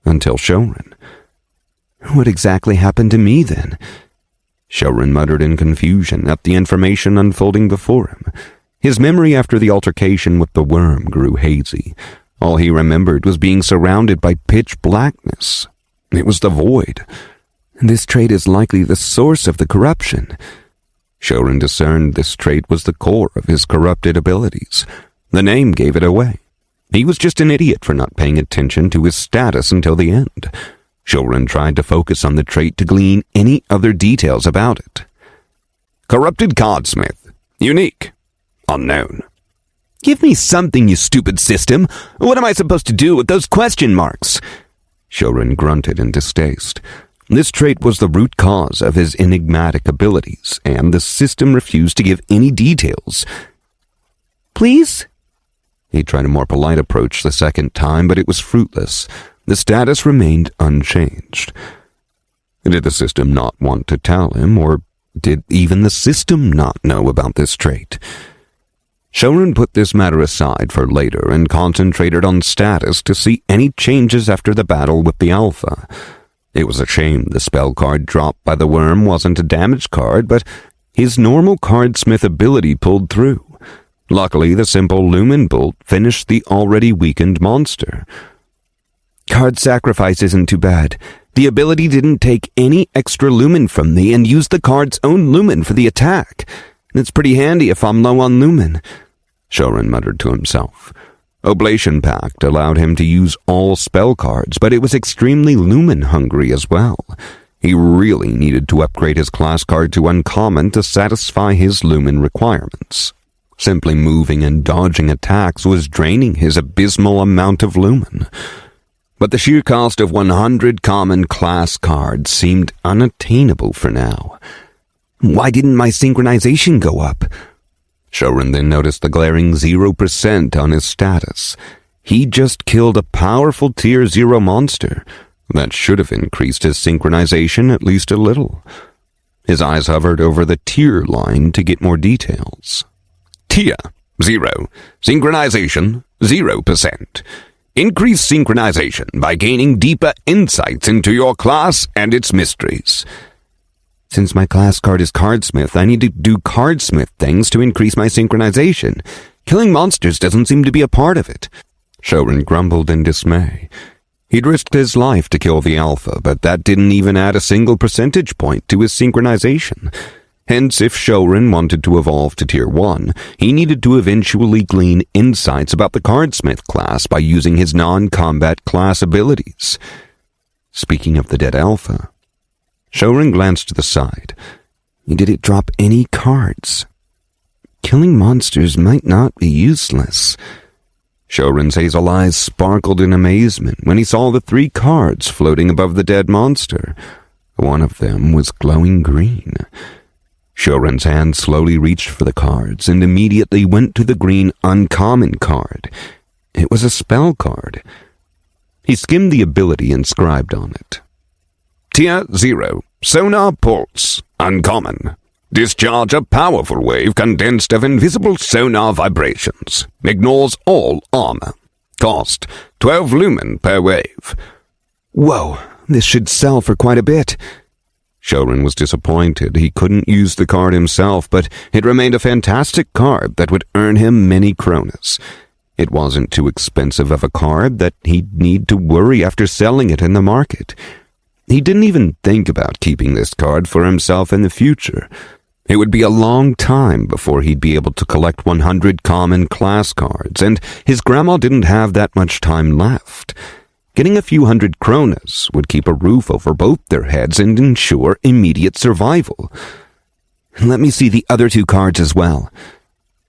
Speaker 2: Until Shouren.
Speaker 4: What exactly happened to me then?
Speaker 2: Shouren muttered in confusion at the information unfolding before him. His memory after the altercation with the worm grew hazy. All he remembered was being surrounded by pitch blackness. It was the void.
Speaker 4: This trait is likely the source of the corruption.
Speaker 2: Shouren discerned this trait was the core of his corrupted abilities. The name gave it away. He was just an idiot for not paying attention to his status until the end. Shouren tried to focus on the trait to glean any other details about it.
Speaker 3: Corrupted Cardsmith. Unique. Unknown.
Speaker 4: Give me something, you stupid system. What am I supposed to do with those question marks?
Speaker 2: Shouren grunted in distaste. This trait was the root cause of his enigmatic abilities, and the system refused to give any details.
Speaker 4: Please?
Speaker 2: He tried a more polite approach the second time, but it was fruitless. The status remained unchanged. Did the system not want to tell him, or did even the system not know about this trait? Shouren put this matter aside for later and concentrated on status to see any changes after the battle with the Alpha. It was a shame the spell card dropped by the worm wasn't a damage card, but his normal Cardsmith ability pulled through. Luckily, the simple Lumen Bolt finished the already weakened monster.
Speaker 4: Card sacrifice isn't too bad. The ability didn't take any extra lumen from me and used the card's own lumen for the attack. It's pretty handy if I'm low on lumen,
Speaker 2: Shouren muttered to himself. Oblation Pact allowed him to use all spell cards, but it was extremely lumen-hungry as well. He really needed to upgrade his class card to Uncommon to satisfy his lumen requirements. Simply moving and dodging attacks was draining his abysmal amount of lumen. But the sheer cost of 100 common class cards seemed unattainable for now.
Speaker 4: Why didn't my synchronization go up?
Speaker 2: Shouren then noticed the glaring 0% on his status. He just killed a powerful Tier 0 monster. That should have increased his synchronization at least a little. His eyes hovered over the tier line to get more details.
Speaker 3: Tier 0. Synchronization 0%. Increase synchronization by gaining deeper insights into your class and its mysteries.
Speaker 4: Since my class card is Cardsmith, I need to do Cardsmith things to increase my synchronization. Killing monsters doesn't seem to be a part of it.
Speaker 2: Shouren grumbled in dismay. He'd risked his life to kill the Alpha, but that didn't even add a single percentage point to his synchronization. Hence, if Shouren wanted to evolve to Tier 1, he needed to eventually glean insights about the Cardsmith class by using his non-combat class abilities. Speaking of the dead Alpha, Shouren glanced to the side.
Speaker 4: Did it drop any cards? Killing monsters might not be useless.
Speaker 2: Shouren's hazel eyes sparkled in amazement when he saw the 3 cards floating above the dead monster. One of them was glowing green. Shouren's hand slowly reached for the cards and immediately went to the green uncommon card. It was a spell card. He skimmed the ability inscribed on it.
Speaker 3: Tier 0, Sonar Pulse, Uncommon. Discharge a powerful wave condensed of invisible sonar vibrations. Ignores all armor. Cost, 12 lumen per wave.
Speaker 2: Whoa, this should sell for quite a bit. Shouren was disappointed he couldn't use the card himself, but it remained a fantastic card that would earn him many kronas. It wasn't too expensive of a card that he'd need to worry after selling it in the market. He didn't even think about keeping this card for himself in the future. It would be a long time before he'd be able to collect 100 common class cards, and his grandma didn't have that much time left. Getting a few hundred kronas would keep a roof over both their heads and ensure immediate survival. Let me see the other 2 cards as well.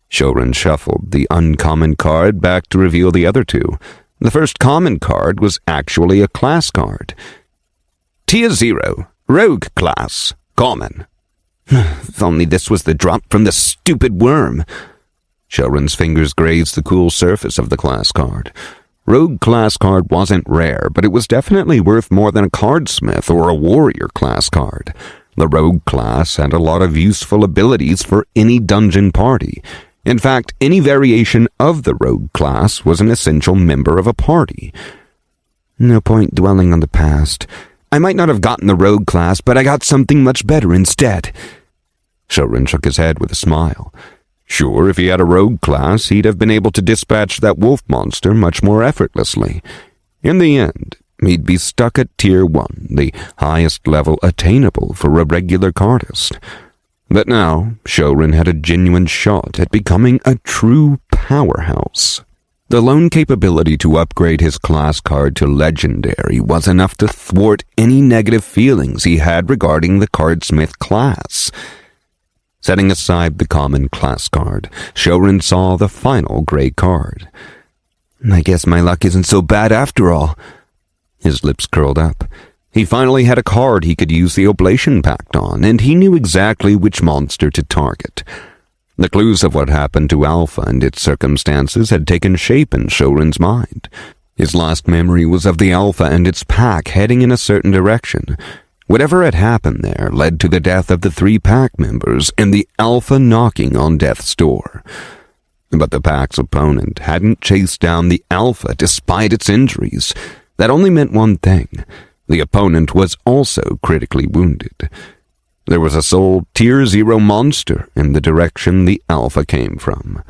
Speaker 2: Shouren shuffled the uncommon card back to reveal the other 2. The first common card was actually a class card.
Speaker 3: Tier 0, Rogue Class, Common.
Speaker 2: If only this was the drop from the stupid worm. Shouren's fingers grazed the cool surface of the class card. Rogue class card wasn't rare, but it was definitely worth more than a Cardsmith or a warrior class card. The rogue class had a lot of useful abilities for any dungeon party. In fact, any variation of the rogue class was an essential member of a party. No point dwelling on the past. I might not have gotten the rogue class, but I got something much better instead. Shouren shook his head with a smile. Sure, if he had a rogue class, he'd have been able to dispatch that wolf monster much more effortlessly. In the end, he'd be stuck at Tier 1, the highest level attainable for a regular cardist. But now, Shouren had a genuine shot at becoming a true powerhouse. The lone capability to upgrade his class card to legendary was enough to thwart any negative feelings he had regarding the Cardsmith class. Setting aside the common class card, Shouren saw the final gray card. I guess my luck isn't so bad after all. His lips curled up. He finally had a card he could use the oblation pact on, and he knew exactly which monster to target. The clues of what happened to Alpha and its circumstances had taken shape in Shouren's mind. His last memory was of the Alpha and its pack heading in a certain direction. Whatever had happened there led to the death of the 3 pack members and the Alpha knocking on death's door. But the pack's opponent hadn't chased down the Alpha despite its injuries. That only meant one thing. The opponent was also critically wounded. There was a sole Tier 0 monster in the direction the Alpha came from.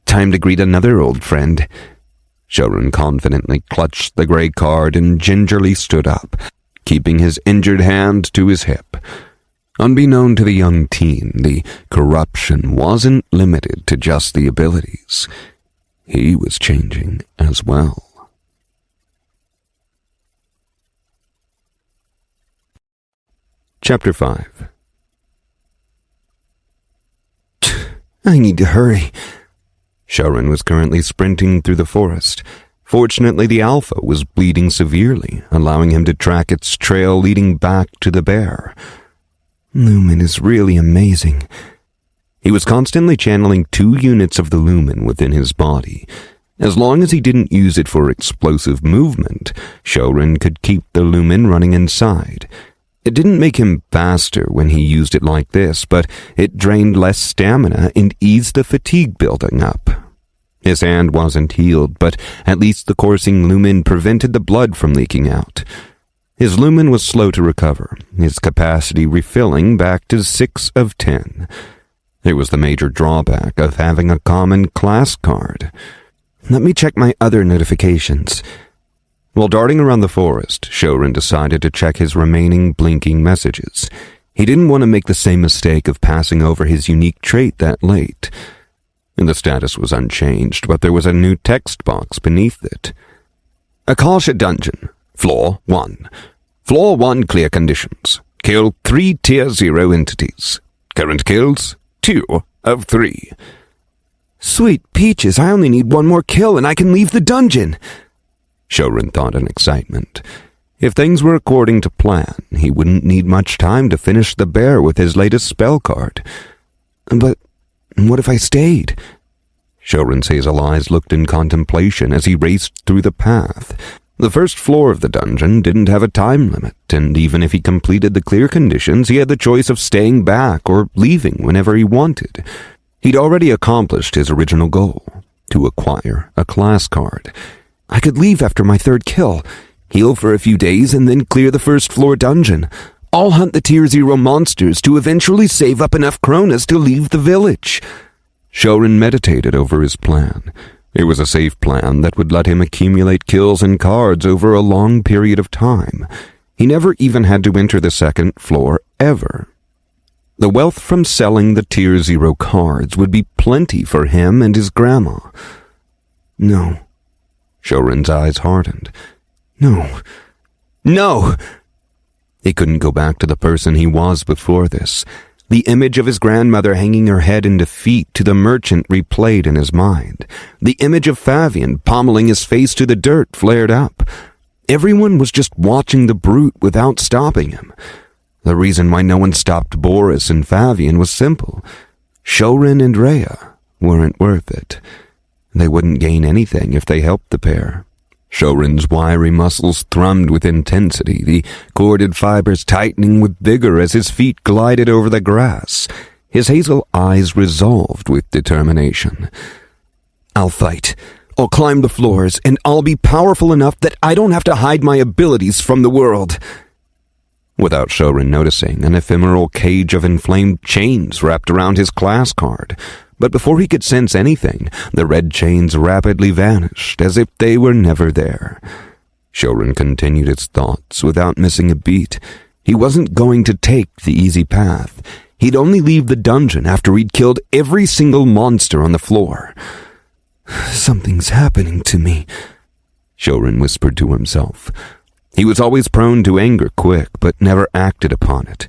Speaker 2: Time to greet another old friend. Shouren confidently clutched the gray card and gingerly stood up, keeping his injured hand to his hip. Unbeknown to the young teen, the corruption wasn't limited to just the abilities. He was changing as well. Chapter 5. I need to hurry. Shouren was currently sprinting through the forest. Fortunately, the Alpha was bleeding severely, allowing him to track its trail leading back to the bear. Lumen is really amazing. He was constantly channeling 2 units of the lumen within his body. As long as he didn't use it for explosive movement, Shouren could keep the lumen running inside. It didn't make him faster when he used it like this, but it drained less stamina and eased the fatigue building up. His hand wasn't healed, but at least the coursing lumen prevented the blood from leaking out. His lumen was slow to recover, his capacity refilling back to 6 of 10. It was the major drawback of having a common class card. Let me check my other notifications. While darting around the forest, Shouren decided to check his remaining blinking messages. He didn't want to make the same mistake of passing over his unique trait that late. The status was unchanged, but there was a new text box beneath it. Akasha Dungeon, Floor 1. Floor 1 clear conditions. Kill 3 Tier 0 entities. Current kills, 2 of 3.
Speaker 4: Sweet peaches, I only need one more kill and I can leave the dungeon.
Speaker 2: Shouren thought in excitement. If things were according to plan, he wouldn't need much time to finish the bear with his latest spell card.
Speaker 4: But what if I stayed?
Speaker 2: Shouren's hazel eyes looked in contemplation as he raced through the path. The first floor of the dungeon didn't have a time limit, and even if he completed the clear conditions, he had the choice of staying back or leaving whenever he wanted. He'd already accomplished his original goal, to acquire a class card.
Speaker 4: I could leave after my third kill, heal for a few days, and then clear the first floor dungeon. I'll hunt the Tier 0 monsters to eventually save up enough kronas to leave the village.
Speaker 2: Shouren meditated over his plan. It was a safe plan that would let him accumulate kills and cards over a long period of time. He never even had to enter the second floor ever. The wealth from selling the Tier 0 cards would be plenty for him and his grandma.
Speaker 4: No.
Speaker 2: Shouren's eyes hardened.
Speaker 4: No.
Speaker 2: He couldn't go back to the person he was before this. The image of his grandmother hanging her head in defeat to the merchant replayed in his mind. The image of Favian pommeling his face to the dirt flared up. Everyone was just watching the brute without stopping him. The reason why no one stopped Boris and Favian was simple. Shouren and Rhea weren't worth it. They wouldn't gain anything if they helped the pair. Shouren's wiry muscles thrummed with intensity, the corded fibers tightening with vigor as his feet glided over the grass. His hazel eyes resolved with determination.
Speaker 4: I'll fight. I'll climb the floors, and I'll be powerful enough that I don't have to hide my abilities from the world.
Speaker 2: Without Shouren noticing, an ephemeral cage of inflamed chains wrapped around his class card. But before he could sense anything, the red chains rapidly vanished, as if they were never there. Shouren continued his thoughts without missing a beat. He wasn't going to take the easy path. He'd only leave the dungeon after he'd killed every single monster on the floor.
Speaker 4: Something's happening to me,
Speaker 2: Shouren whispered to himself. He was always prone to anger quick, but never acted upon it.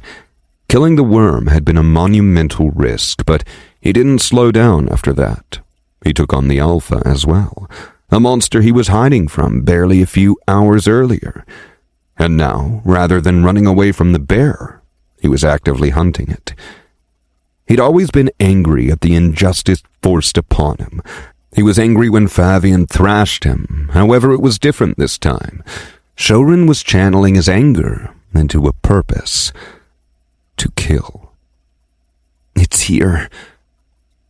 Speaker 2: Killing the worm had been a monumental risk, but he didn't slow down after that. He took on the Alpha as well, a monster he was hiding from barely a few hours earlier. And now, rather than running away from the bear, he was actively hunting it. He'd always been angry at the injustice forced upon him. He was angry when Favian thrashed him. However, it was different this time. Shouren was channeling his anger into a purpose: to kill.
Speaker 4: It's here.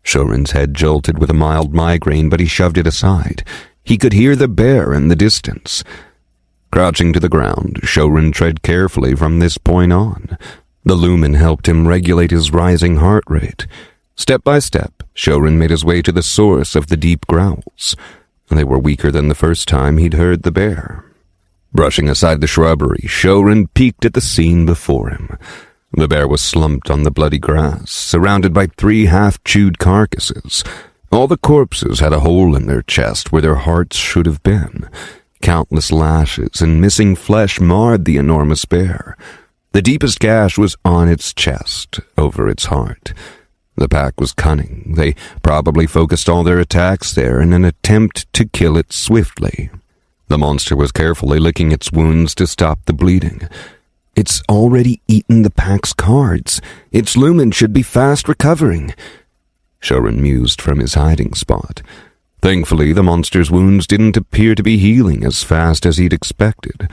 Speaker 2: Shouren's head jolted with a mild migraine, but he shoved it aside. He could hear the bear in the distance. Crouching to the ground, Shouren tread carefully from this point on. The lumen helped him regulate his rising heart rate. Step by step, Shouren made his way to the source of the deep growls. They were weaker than the first time he'd heard the bear. Brushing aside the shrubbery, Shouren peeked at the scene before him. The bear was slumped on the bloody grass, surrounded by 3 half-chewed carcasses. All the corpses had a hole in their chest where their hearts should have been. Countless lashes and missing flesh marred the enormous bear. The deepest gash was on its chest, over its heart. The pack was cunning. They probably focused all their attacks there in an attempt to kill it swiftly. The monster was carefully licking its wounds to stop the bleeding.
Speaker 4: It's already eaten the pack's cards. Its lumen should be fast recovering.
Speaker 2: Shouren mused from his hiding spot. Thankfully, the monster's wounds didn't appear to be healing as fast as he'd expected.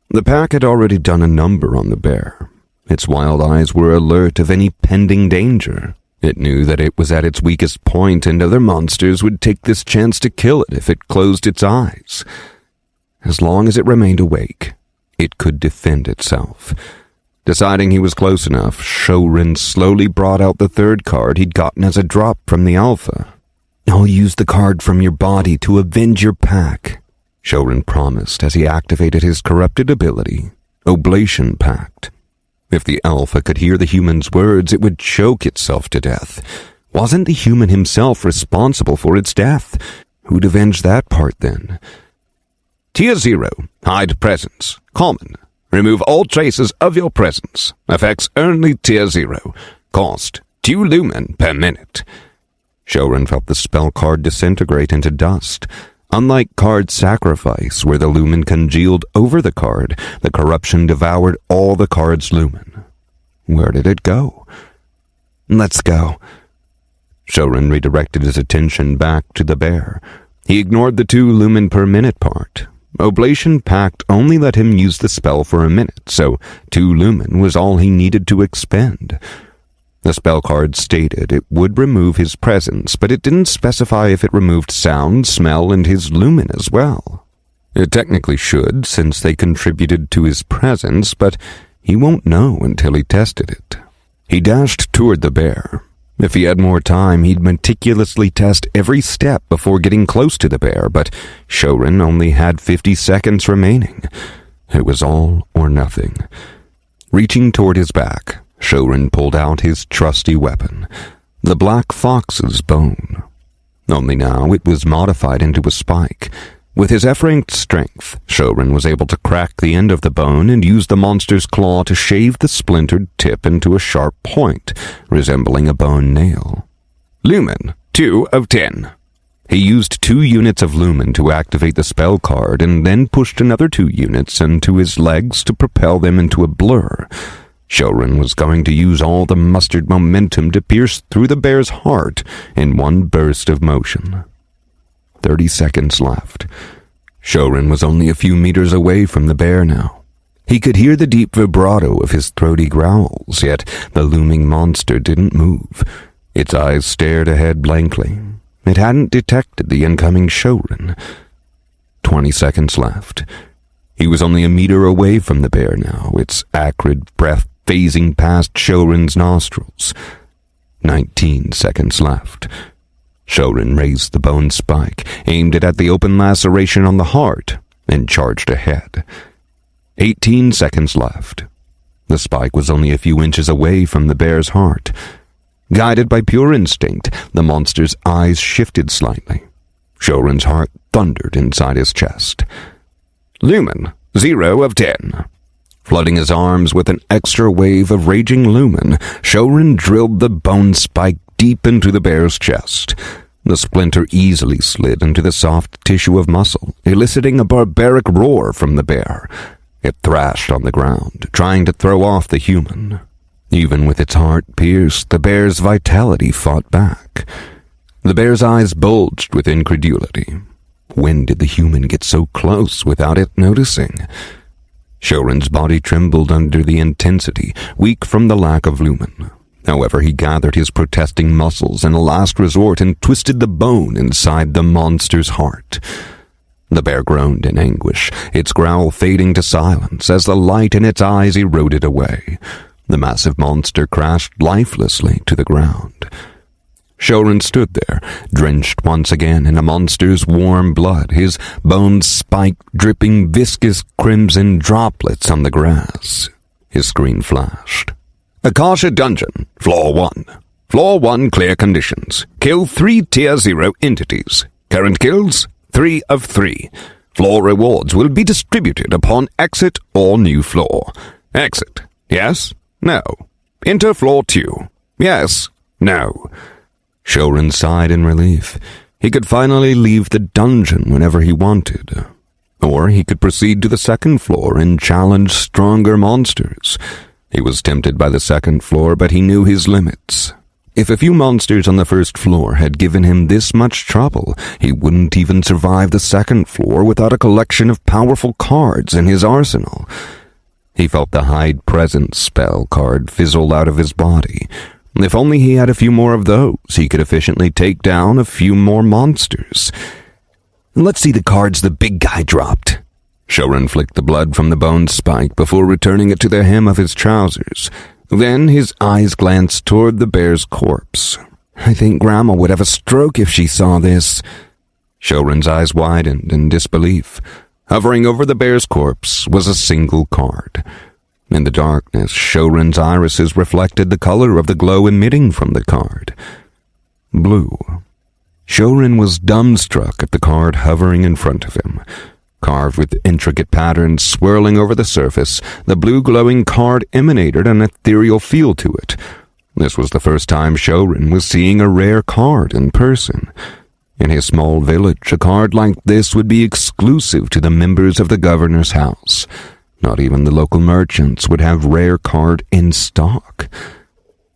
Speaker 2: The pack had already done a number on the bear. Its wild eyes were alert of any pending danger. It knew that it was at its weakest point, and other monsters would take this chance to kill it if it closed its eyes. As long as it remained awake, it could defend itself. Deciding he was close enough, Shouren slowly brought out the third card he'd gotten as a drop from the Alpha.
Speaker 4: I'll use the card from your body to avenge your pack,
Speaker 2: Shouren promised as he activated his corrupted ability, Oblation Pact. If the Alpha could hear the human's words, it would choke itself to death. Wasn't the human himself responsible for its death? Who'd avenge that part then? Tier 0, hide presence, common. Remove all traces of your presence. Effects only Tier 0. Cost 2 lumen per minute. Shouren felt the spell card disintegrate into dust. Unlike Card Sacrifice, where the lumen congealed over the card, the corruption devoured all the card's lumen. Where did it go? Let's go. Shouren redirected his attention back to the bear. He ignored the 2 lumen per minute part. Oblation Pact only let him use the spell for a minute, so 2 lumen was all he needed to expend. The spell card stated it would remove his presence, but it didn't specify if it removed sound, smell, and his lumen as well. It technically should, since they contributed to his presence, but he won't know until he tested it. He dashed toward the bear. If he had more time, he'd meticulously test every step before getting close to the bear, but Shouren only had 50 seconds remaining. It was all or nothing. Reaching toward his back, Shouren pulled out his trusty weapon, the black fox's bone. Only now it was modified into a spike. With his F-ranked strength, Shouren was able to crack the end of the bone and use the monster's claw to shave the splintered tip into a sharp point, resembling a bone nail. Lumen, 2 of 10. He used 2 units of lumen to activate the spell card and then pushed another 2 units into his legs to propel them into a blur. Shouren was going to use all the mustered momentum to pierce through the bear's heart in one burst of motion. 30 seconds left. Shouren was only a few meters away from the bear now. He could hear the deep vibrato of his throaty growls, yet the looming monster didn't move. Its eyes stared ahead blankly. It hadn't detected the incoming Shouren. 20 seconds left. He was only a meter away from the bear now, its acrid breath phasing past Shouren's nostrils. 19 seconds left. Shouren raised the bone spike, aimed it at the open laceration on the heart, and charged ahead. 18 seconds left. The spike was only a few inches away from the bear's heart. Guided by pure instinct, the monster's eyes shifted slightly. Shouren's heart thundered inside his chest. Lumen, 0 of 10. Flooding his arms with an extra wave of raging lumen, Shouren drilled the bone spike deep into the bear's chest. The splinter easily slid into the soft tissue of muscle, eliciting a barbaric roar from the bear. It thrashed on the ground, trying to throw off the human. Even with its heart pierced, the bear's vitality fought back. The bear's eyes bulged with incredulity. When did the human get so close without it noticing? Shouren's body trembled under the intensity, weak from the lack of lumen. However, he gathered his protesting muscles in a last resort and twisted the bone inside the monster's heart. The bear groaned in anguish, its growl fading to silence as the light in its eyes eroded away. The massive monster crashed lifelessly to the ground. Shouren stood there, drenched once again in a monster's warm blood, his bones spiked, dripping viscous crimson droplets on the grass. His screen flashed. Akasha Dungeon, Floor 1. Floor 1 clear conditions. Kill 3 Tier 0 entities. Current kills, 3 of 3. Floor rewards will be distributed upon exit or new floor. Exit, yes, no. Enter Floor 2. Yes, no. Shouren sighed in relief. He could finally leave the dungeon whenever he wanted. Or he could proceed to the second floor and challenge stronger monsters. He was tempted by the second floor, but he knew his limits. If a few monsters on the first floor had given him this much trouble, he wouldn't even survive the second floor without a collection of powerful cards in his arsenal. He felt the hide presence spell card fizzle out of his body. If only he had a few more of those, he could efficiently take down a few more monsters. Let's see the cards the big guy dropped. Shouren flicked the blood from the bone spike before returning it to the hem of his trousers. Then his eyes glanced toward the bear's corpse. I think Grandma would have a stroke if she saw this. Shouren's eyes widened in disbelief. Hovering over the bear's corpse was a single card. In the darkness, Shouren's irises reflected the color of the glow emitting from the card. Blue. Shouren was dumbstruck at the card hovering in front of him. Carved with intricate patterns swirling over the surface, the blue glowing card emanated an ethereal feel to it.
Speaker 1: This was the first time Shouren was seeing a rare card in person. In his small village, a card like this would be exclusive to the members of the governor's house. Not even the local merchants would have rare card in stock.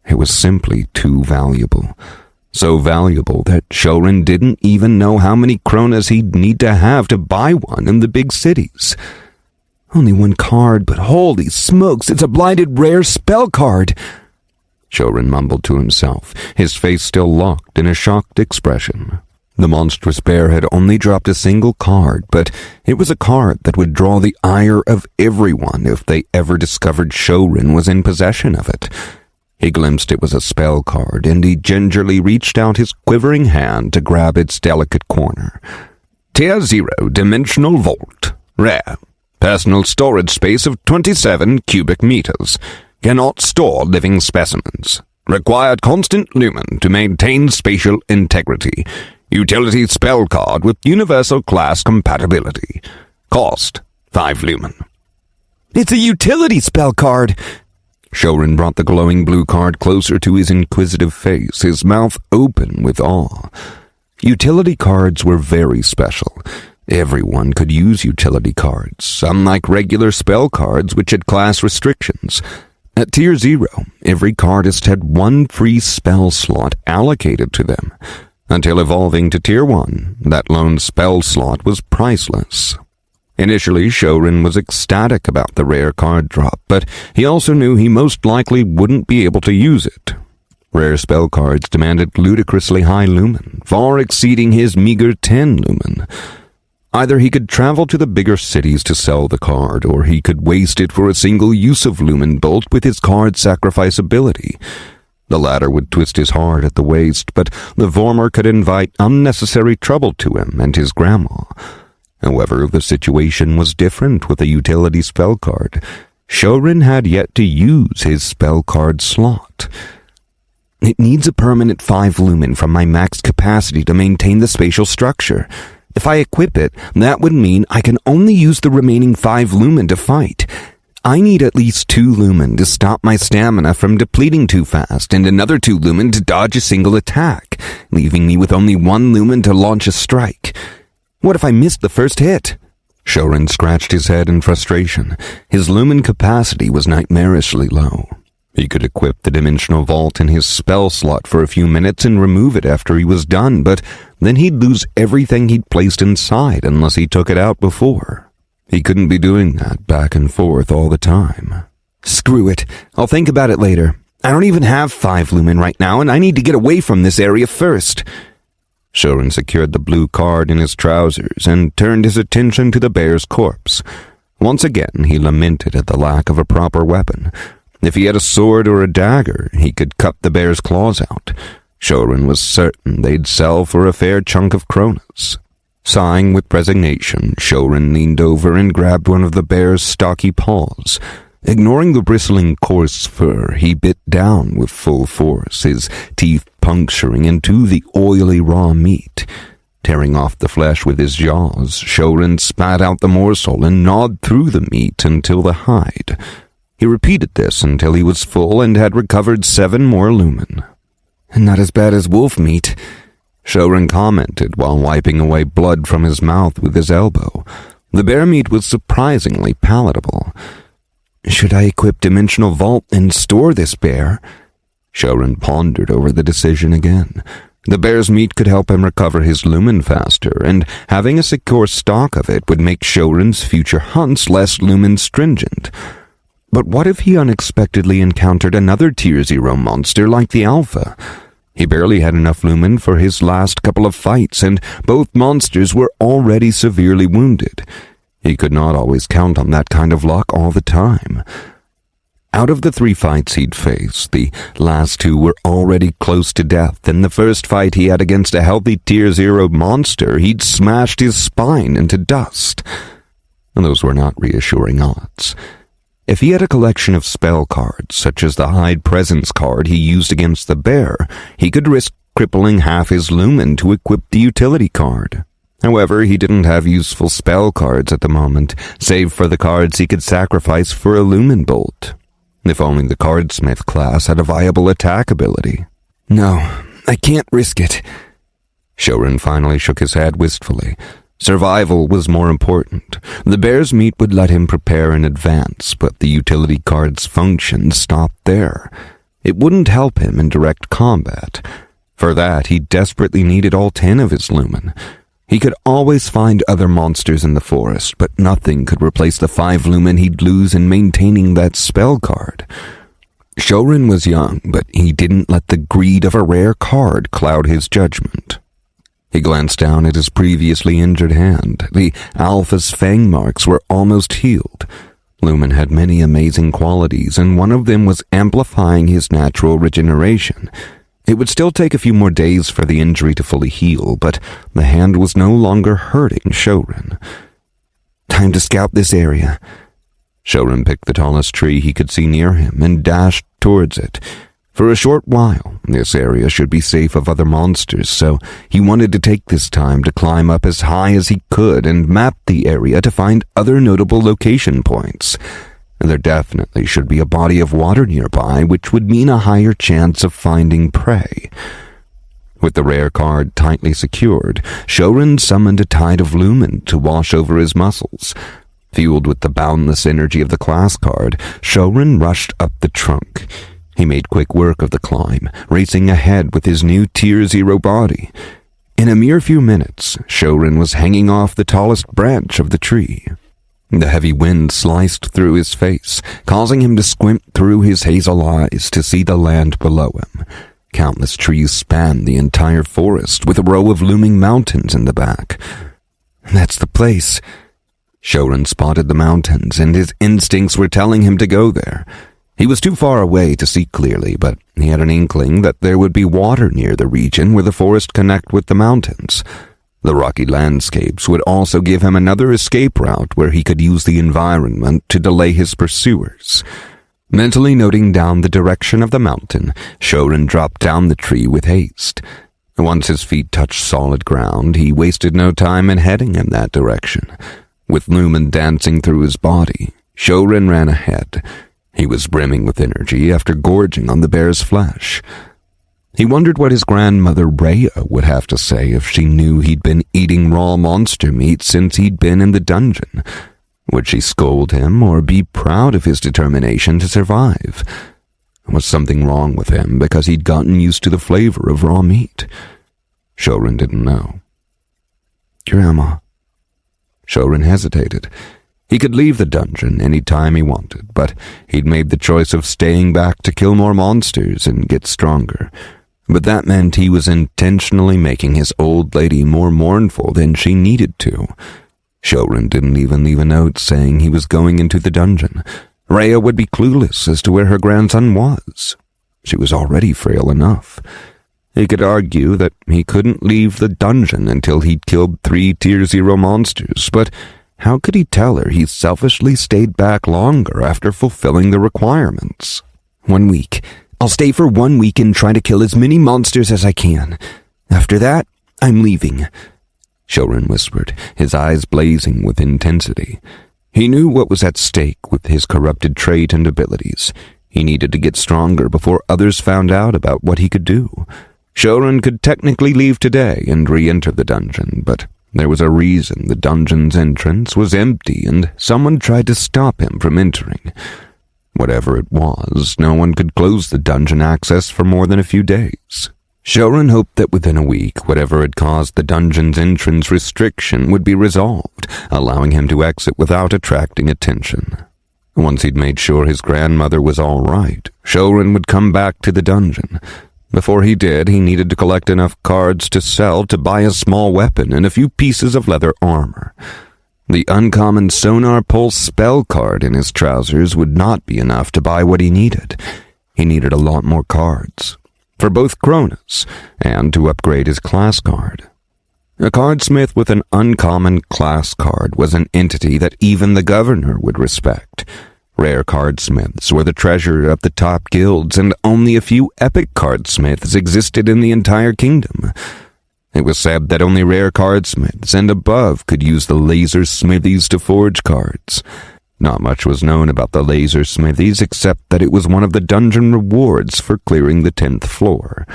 Speaker 1: It was simply too valuable. So valuable that Shouren didn't even know how many kronas he'd need to have to buy one in the big cities. Only one card, but holy smokes, it's a blinded rare spell card! Shouren mumbled to himself, his face still locked in a shocked expression. The monstrous bear had only dropped a single card, but it was a card that would draw the ire of everyone if they ever discovered Shouren was in possession of it. He glimpsed it was a spell card, and he gingerly reached out his quivering hand to grab its delicate corner. Tier 0 Dimensional Vault. Rare. Personal storage space of 27 cubic meters. Cannot store living specimens. Required constant lumen to maintain spatial integrity. Utility spell card with universal class compatibility. Cost 5 lumen.
Speaker 4: It's a utility spell card!
Speaker 1: Shouren brought the glowing blue card closer to his inquisitive face, his mouth open with awe. Utility cards were very special. Everyone could use utility cards, unlike regular spell cards which had class restrictions. At Tier 0, every cardist had one free spell slot allocated to them. Until evolving to Tier 1, that lone spell slot was priceless. Initially, Shouren was ecstatic about the rare card drop, but he also knew he most likely wouldn't be able to use it. Rare spell cards demanded ludicrously high lumen, far exceeding his meager 10 lumen. Either he could travel to the bigger cities to sell the card, or he could waste it for a single use of lumen bolt with his card sacrifice ability. The latter would twist his heart at the waist, but the former could invite unnecessary trouble to him and his grandma. However, the situation was different with a utility spell card. Shouren had yet to use his spell card slot. It needs a permanent 5 lumen from my max capacity to maintain the spatial structure. If I equip it, that would mean I can only use the remaining 5 lumen to fight. I need at least 2 lumen to stop my stamina from depleting too fast, and another 2 lumen to dodge a single attack, leaving me with only 1 lumen to launch a strike. What if I missed the first hit? Shouren scratched his head in frustration. His lumen capacity was nightmarishly low. He could equip the dimensional vault in his spell slot for a few minutes and remove it after he was done, but then he'd lose everything he'd placed inside unless he took it out before. He couldn't be doing that back and forth all the time. Screw it. I'll think about it later. I don't even have 5 lumen right now, and I need to get away from this area first. Shouren secured the blue card in his trousers and turned his attention to the bear's corpse. Once again, he lamented at the lack of a proper weapon. If he had a sword or a dagger, he could cut the bear's claws out. Shouren was certain they'd sell for a fair chunk of kronas. Sighing with resignation, Shouren leaned over and grabbed one of the bear's stocky paws. Ignoring the bristling coarse fur, he bit down with full force, his teeth puncturing into the oily raw meat. Tearing off the flesh with his jaws, Shouren spat out the morsel and gnawed through the meat until the hide. He repeated this until he was full and had recovered 7 more lumen. Not as bad as wolf meat, Shouren commented while wiping away blood from his mouth with his elbow. The bear meat was surprisingly palatable. Should I equip Dimensional Vault and store this bear? Shouren pondered over the decision again. The bear's meat could help him recover his lumen faster, and having a secure stock of it would make Shouren's future hunts less lumen stringent. But what if he unexpectedly encountered another Tier 0 monster like the Alpha? He barely had enough lumen for his last couple of fights, and both monsters were already severely wounded. He could not always count on that kind of luck all the time. Out of the 3 fights he'd faced, the last 2 were already close to death, and the first fight he had against a healthy Tier 0 monster, he'd smashed his spine into dust. Those were not reassuring odds. If he had a collection of spell cards, such as the Hide Presence card he used against the bear, he could risk crippling half his lumen to equip the utility card. However, he didn't have useful spell cards at the moment, save for the cards he could sacrifice for a lumen bolt.
Speaker 2: If only the Cardsmith class had a viable attack ability.
Speaker 4: No, I can't risk it.
Speaker 2: Shouren finally shook his head wistfully. Survival was more important. The bear's meat would let him prepare in advance, but the utility card's function stopped there. It wouldn't help him in direct combat. For that, he desperately needed all 10 of his lumen. He could always find other monsters in the forest, but nothing could replace the 5 lumen he'd lose in maintaining that spell card. Shouren was young, but he didn't let the greed of a rare card cloud his judgment. He glanced down at his previously injured hand. The Alpha's fang marks were almost healed. Lumen had many amazing qualities, and one of them was amplifying his natural regeneration. It would still take a few more days for the injury to fully heal, but the hand was no longer hurting Shouren.
Speaker 4: Time to scout this area.
Speaker 2: Shouren picked the tallest tree he could see near him and dashed towards it. For a short while, this area should be safe of other monsters, so he wanted to take this time to climb up as high as he could and map the area to find other notable location points. There definitely should be a body of water nearby, which would mean a higher chance of finding prey. With the rare card tightly secured, Shouren summoned a tide of lumen to wash over his muscles. Fueled with the boundless energy of the class card, Shouren rushed up the trunk. He made quick work of the climb, racing ahead with his new Tier 0 body. In a mere few minutes, Shouren was hanging off the tallest branch of the tree. The heavy wind sliced through his face, causing him to squint through his hazel eyes to see the land below him. Countless trees spanned the entire forest, with a row of looming mountains in the back.
Speaker 4: That's the place.
Speaker 2: Shouren spotted the mountains, and his instincts were telling him to go there. He was too far away to see clearly, but he had an inkling that there would be water near the region where the forest connect with the mountains. The rocky landscapes would also give him another escape route where he could use the environment to delay his pursuers. Mentally noting down the direction of the mountain, Shouren dropped down the tree with haste. Once his feet touched solid ground, he wasted no time in heading in that direction. With lumen dancing through his body, Shouren ran ahead. He was brimming with energy after gorging on the bear's flesh. He wondered what his grandmother Rhea would have to say if she knew he'd been eating raw monster meat since he'd been in the dungeon. Would she scold him or be proud of his determination to survive? Was something wrong with him because he'd gotten used to the flavor of raw meat? Shouren didn't know.
Speaker 4: Grandma.
Speaker 2: Shouren hesitated. He could leave the dungeon any time he wanted, but he'd made the choice of staying back to kill more monsters and get stronger. But that meant he was intentionally making his old lady more mournful than she needed to. Shouren didn't even leave a note saying he was going into the dungeon. Rhea would be clueless as to where her grandson was. She was already frail enough. He could argue that he couldn't leave the dungeon until he'd killed 3 Tier 0 monsters, but how could he tell her he selfishly stayed back longer after fulfilling the requirements?
Speaker 4: 1 week. I'll stay for 1 week and try to kill as many monsters as I can. After that, I'm leaving.
Speaker 2: Shouren whispered, his eyes blazing with intensity. He knew what was at stake with his corrupted trait and abilities. He needed to get stronger before others found out about what he could do. Shouren could technically leave today and re-enter the dungeon, but there was a reason the dungeon's entrance was empty and someone tried to stop him from entering. Whatever it was, no one could close the dungeon access for more than a few days. Shouren hoped that within a week, whatever had caused the dungeon's entrance restriction would be resolved, allowing him to exit without attracting attention. Once he'd made sure his grandmother was all right, Shouren would come back to the dungeon. Before he did, he needed to collect enough cards to sell to buy a small weapon and a few pieces of leather armor. The uncommon Sonar Pulse spell card in his trousers would not be enough to buy what he needed. He needed a lot more cards, for both Cronus and to upgrade his class card. A cardsmith with an uncommon class card was an entity that even the governor would respect. Rare cardsmiths were the treasure of the top guilds, and only a few epic cardsmiths existed in the entire kingdom. It was said that only rare cardsmiths and above could use the laser smithies to forge cards. Not much was known about the laser smithies except that it was one of the dungeon rewards for clearing the 10th floor.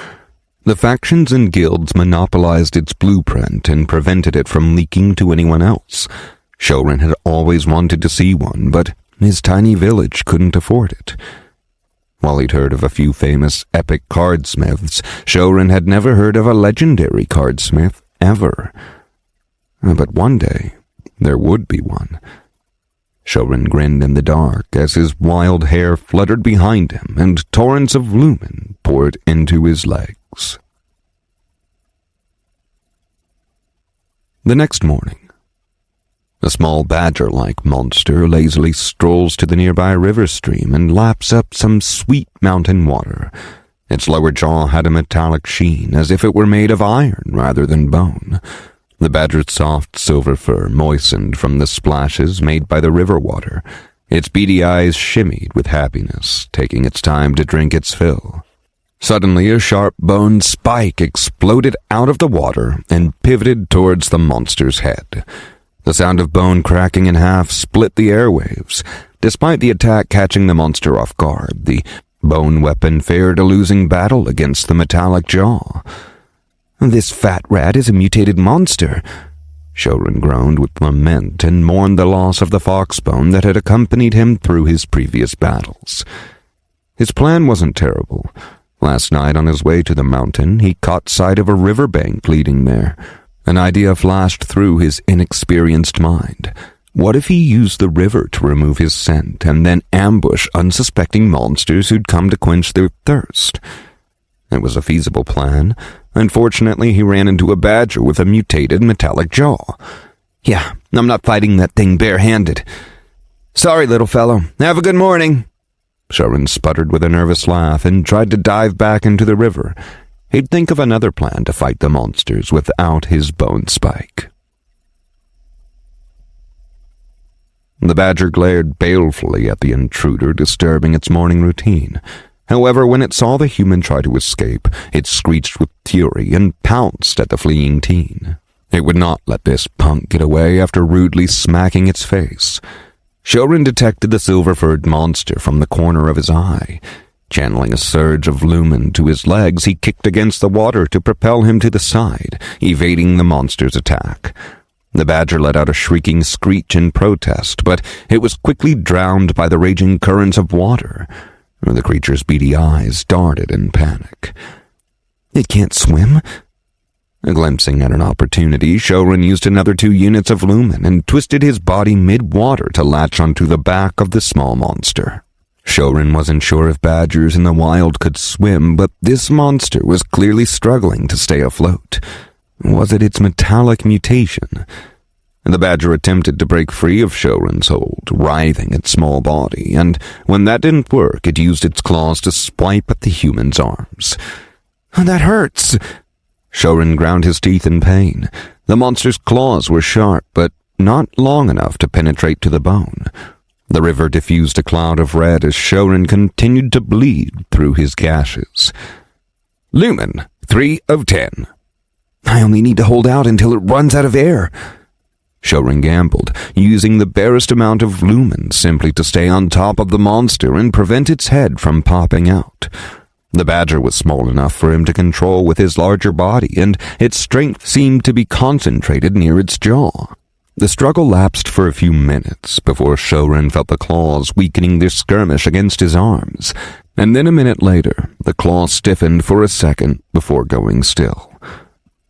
Speaker 2: The factions and guilds monopolized its blueprint and prevented it from leaking to anyone else. Shouren had always wanted to see one, but his tiny village couldn't afford it. While he'd heard of a few famous epic cardsmiths, Shouren had never heard of a legendary cardsmith ever. But one day, there would be one. Shouren grinned in the dark as his wild hair fluttered behind him and torrents of lumen poured into his legs. The next morning, a small badger-like monster lazily strolls to the nearby river stream and laps up some sweet mountain water. Its lower jaw had a metallic sheen, as if it were made of iron rather than bone. The badger's soft silver fur moistened from the splashes made by the river water. Its beady eyes shimmied with happiness, taking its time to drink its fill. Suddenly, a sharp bone spike exploded out of the water and pivoted towards the monster's head. The sound of bone cracking in half split the airwaves. Despite the attack catching the monster off guard, the bone weapon fared a losing battle against the metallic jaw. "This fat rat is a mutated monster." Shouren groaned with lament and mourned the loss of the foxbone that had accompanied him through his previous battles. His plan wasn't terrible. Last night on his way to the mountain, he caught sight of a riverbank leading there. An idea flashed through his inexperienced mind. What if he used the river to remove his scent and then ambush unsuspecting monsters who'd come to quench their thirst? It was a feasible plan. Unfortunately, he ran into a badger with a mutated metallic jaw. "Yeah, I'm not fighting that thing barehanded. Sorry, little fellow. Have a good morning." Shouren sputtered with a nervous laugh and tried to dive back into the river. He'd think of another plan to fight the monsters without his bone spike. The badger glared balefully at the intruder, disturbing its morning routine. However, when it saw the human try to escape, it screeched with fury and pounced at the fleeing teen. It would not let this punk get away after rudely smacking its face. Shouren detected the silver-furred monster from the corner of his eye. Channeling a surge of lumen to his legs, he kicked against the water to propel him to the side, evading the monster's attack. The badger let out a shrieking screech in protest, but it was quickly drowned by the raging currents of water. The creature's beady eyes darted in panic. "It can't swim?" Glimpsing at an opportunity, Shouren used another 2 units of lumen and twisted his body mid-water to latch onto the back of the small monster. Shouren wasn't sure if badgers in the wild could swim, but this monster was clearly struggling to stay afloat. Was it its metallic mutation? The badger attempted to break free of Shouren's hold, writhing its small body, and when that didn't work, it used its claws to swipe at the human's arms. "That hurts!" Shouren ground his teeth in pain. The monster's claws were sharp, but not long enough to penetrate to the bone. The river diffused a cloud of red as Shouren continued to bleed through his gashes.
Speaker 3: "Lumen, 3 of 10.
Speaker 4: "I only need to hold out until it runs out of air."
Speaker 2: Shouren gambled, using the barest amount of lumen simply to stay on top of the monster and prevent its head from popping out. The badger was small enough for him to control with his larger body, and its strength seemed to be concentrated near its jaw. The struggle lapsed for a few minutes before Shouren felt the claws weakening their skirmish against his arms, and then a minute later, the claws stiffened for a second before going still.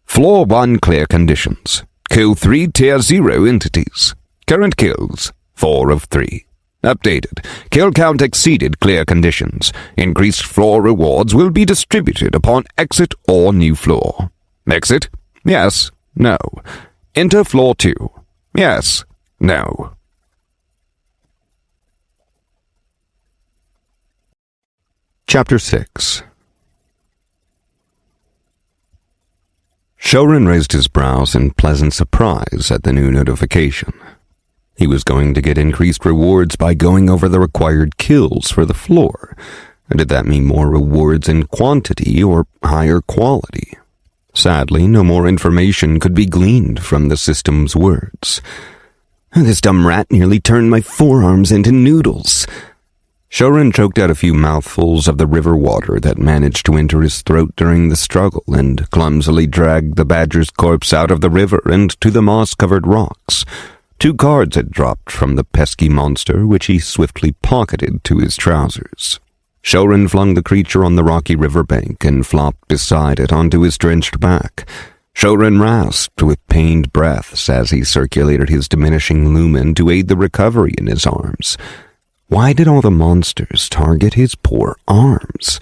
Speaker 3: Floor 1 clear conditions. Kill 3 Tier 0 entities. Current kills, 4 of 3. Updated. Kill count exceeded clear conditions. Increased floor rewards will be distributed upon exit or new floor. Exit? Yes. No. Enter floor 2. Yes. No.
Speaker 2: Chapter 6. Shouren raised his brows in pleasant surprise at the new notification. He was going to get increased rewards by going over the required kills for the floor. Did that mean more rewards in quantity or higher quality? Sadly, no more information could be gleaned from the system's words.
Speaker 4: This dumb rat nearly turned my forearms into noodles.
Speaker 2: Shouren choked out a few mouthfuls of the river water that managed to enter his throat during the struggle and clumsily dragged the badger's corpse out of the river and to the moss-covered rocks. 2 cards had dropped from the pesky monster, which he swiftly pocketed to his trousers. Shouren flung the creature on the rocky riverbank and flopped beside it onto his drenched back. Shouren rasped with pained breaths as he circulated his diminishing lumen to aid the recovery in his arms. Why did all the monsters target his poor arms?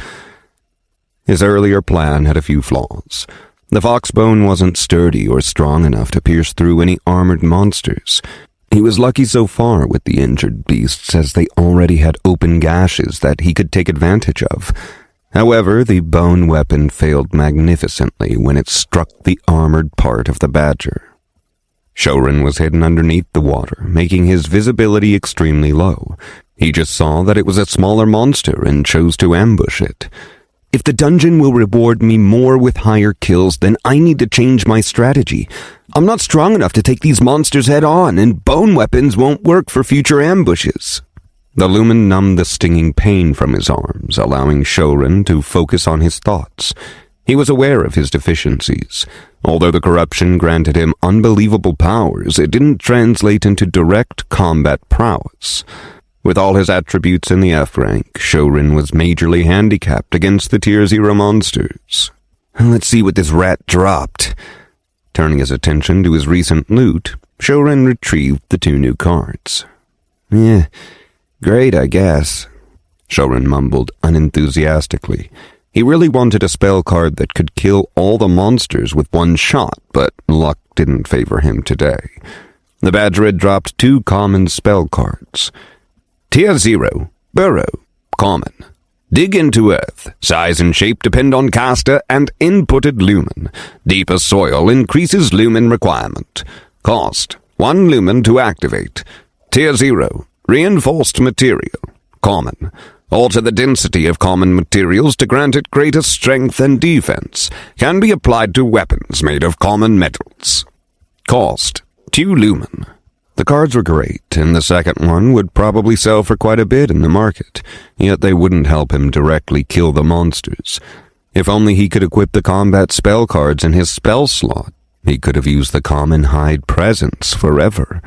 Speaker 2: His earlier plan had a few flaws. The foxbone wasn't sturdy or strong enough to pierce through any armored monsters. He was lucky so far with the injured beasts, as they already had open gashes that he could take advantage of. However, the bone weapon failed magnificently when it struck the armored part of the badger. Shouren was hidden underneath the water, making his visibility extremely low. He just saw that it was a smaller monster and chose to ambush it. If the dungeon will reward me more with higher kills, then I need to change my strategy. I'm not strong enough to take these monsters head on, and bone weapons won't work for future ambushes. The lumen numbed the stinging pain from his arms, allowing Shouren to focus on his thoughts. He was aware of his deficiencies. Although the corruption granted him unbelievable powers, it didn't translate into direct combat prowess. With all his attributes in the F rank, Shouren was majorly handicapped against the Tier 0 monsters. Let's see what this rat dropped. Turning his attention to his recent loot, Shouren retrieved the 2 new cards. Great, I guess, Shouren mumbled unenthusiastically. He really wanted a spell card that could kill all the monsters with 1 shot, but luck didn't favor him today. The badger had dropped 2 common spell cards. Tier 0, Burrow, common. Dig into earth. Size and shape depend on caster and inputted lumen. Deeper soil increases lumen requirement. Cost, 1 lumen to activate. Tier 0, reinforced material, common. Alter the density of common materials to grant it greater strength and defense. Can be applied to weapons made of common metals. Cost, 2 lumen. The cards were great, and the second one would probably sell for quite a bit in the market, yet they wouldn't help him directly kill the monsters. If only he could equip the combat spell cards in his spell slot, he could have used the common hide presence forever.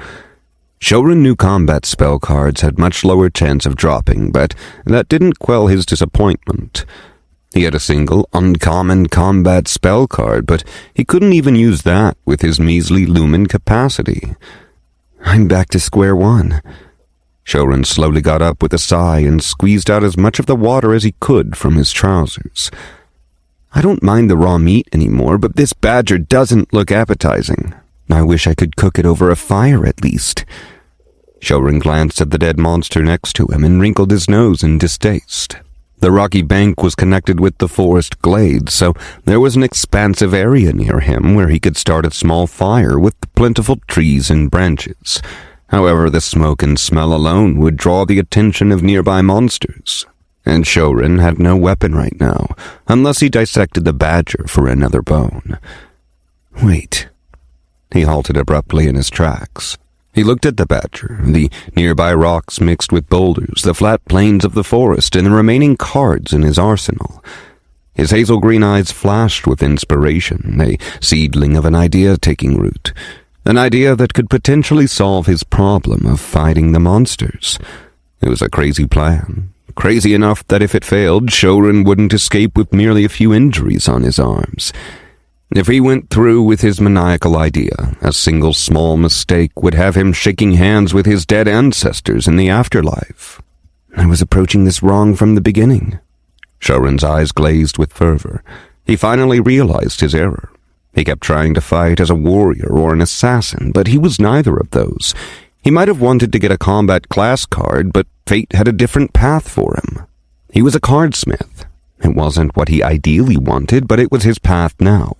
Speaker 2: Shouren knew combat spell cards had much lower chance of dropping, but that didn't quell his disappointment. He had a single uncommon combat spell card, but he couldn't even use that with his measly lumen capacity. I'm back to square one. Shouren slowly got up with a sigh and squeezed out as much of the water as he could from his trousers. I don't mind the raw meat anymore, but this badger doesn't look appetizing. I wish I could cook it over a fire at least. Shouren glanced at the dead monster next to him and wrinkled his nose in distaste. The rocky bank was connected with the forest glade, so there was an expansive area near him where he could start a small fire with the plentiful trees and branches. However, the smoke and smell alone would draw the attention of nearby monsters, and Shouren had no weapon right now, unless he dissected the badger for another bone. Wait. He halted abruptly in his tracks. He looked at the badger, the nearby rocks mixed with boulders, the flat plains of the forest, and the remaining cards in his arsenal. His hazel-green eyes flashed with inspiration, a seedling of an idea taking root, an idea that could potentially solve his problem of fighting the monsters. It was a crazy plan, crazy enough that if it failed, Shouren wouldn't escape with merely a few injuries on his arms. If he went through with his maniacal idea, a single small mistake would have him shaking hands with his dead ancestors in the afterlife. I was approaching this wrong from the beginning. Shouren's eyes glazed with fervor. He finally realized his error. He kept trying to fight as a warrior or an assassin, but he was neither of those. He might have wanted to get a combat class card, but fate had a different path for him. He was a cardsmith. It wasn't what he ideally wanted, but it was his path now.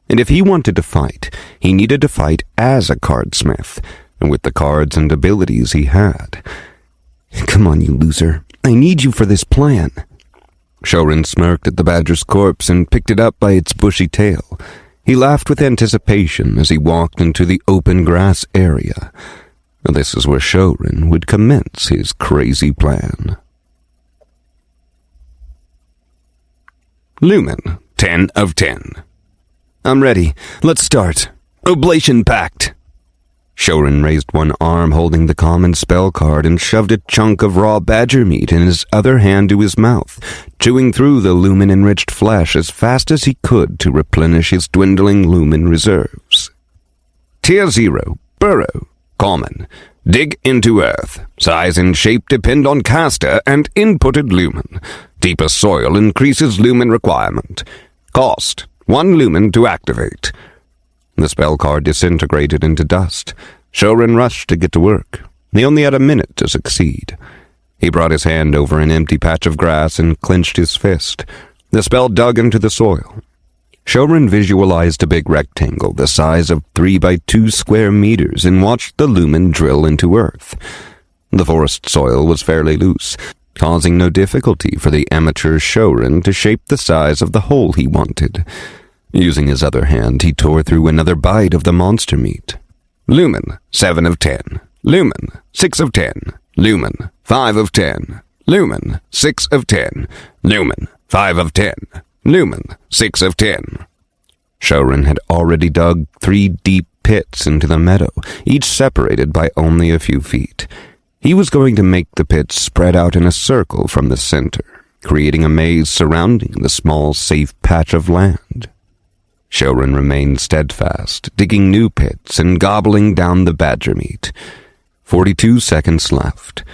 Speaker 2: And if he wanted to fight, he needed to fight as a cardsmith, and with the cards and abilities he had. Come on, you loser. I need you for this plan. Shouren smirked at the badger's corpse and picked it up by its bushy tail. He laughed with anticipation as he walked into the open grass area.
Speaker 1: This is where Shouren would commence his crazy plan.
Speaker 2: Lumen, 10 of 10. I'm ready. Let's start. Oblation Pact. Shouren raised one arm holding the common spell card and shoved a chunk of raw badger meat in his other hand to his mouth, chewing through the lumen-enriched flesh as fast as he could to replenish his dwindling lumen reserves. Tier 0, Burrow, Common. Dig into earth. Size and shape depend on caster and inputted lumen. Deeper soil increases lumen requirement. Cost, 1 lumen to activate. The spell card disintegrated into dust. Shouren rushed to get to work. He only had a minute to succeed. He brought his hand over an empty patch of grass and clenched his fist. The spell dug into the soil. Shouren visualized a big rectangle the size of 3 by 2 square meters and watched the lumen drill into earth. The forest soil was fairly loose, causing no difficulty for the amateur Shouren to shape the size of the hole he wanted. Using his other hand, he tore through another bite of the monster meat. Lumen, 7 of 10. Lumen, 6 of 10. Lumen, 5 of 10. Lumen, 6 of 10. Lumen, 5 of 10. Lumen, 6 of 10. Shouren had already dug 3 deep pits into the meadow, each separated by only a few feet. He was going to make the pits spread out in a circle from the center, creating a maze surrounding the small, safe patch of land. Shouren remained steadfast, digging new pits and gobbling down the badger meat. 42 seconds left.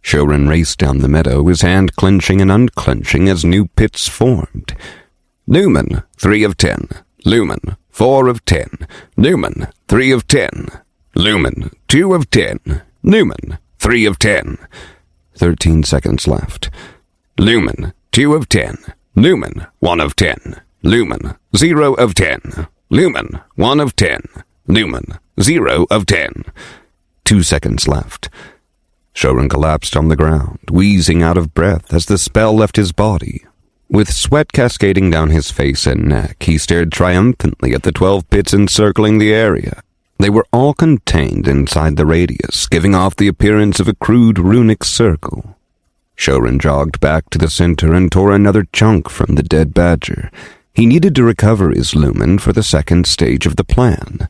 Speaker 2: Shouren raced down the meadow, his hand clenching and unclenching as new pits formed. Lumen, 3 of 10. Lumen, 4 of 10. Lumen, 3 of 10. Lumen, 2 of 10. Lumen, 3 of 10. 13 seconds left. Lumen, 2 of 10. Lumen, 1 of 10. Lumen, 0 of 10. Lumen, 1 of 10. Lumen, 0 of 10. 2 seconds left. Shouren collapsed on the ground, wheezing out of breath as the spell left his body. With sweat cascading down his face and neck, he stared triumphantly at the 12 pits encircling the area. They were all contained inside the radius, giving off the appearance of a crude runic circle. Shouren jogged back to the center and tore another chunk from the dead badger. He needed to recover his lumen for the second stage of the plan.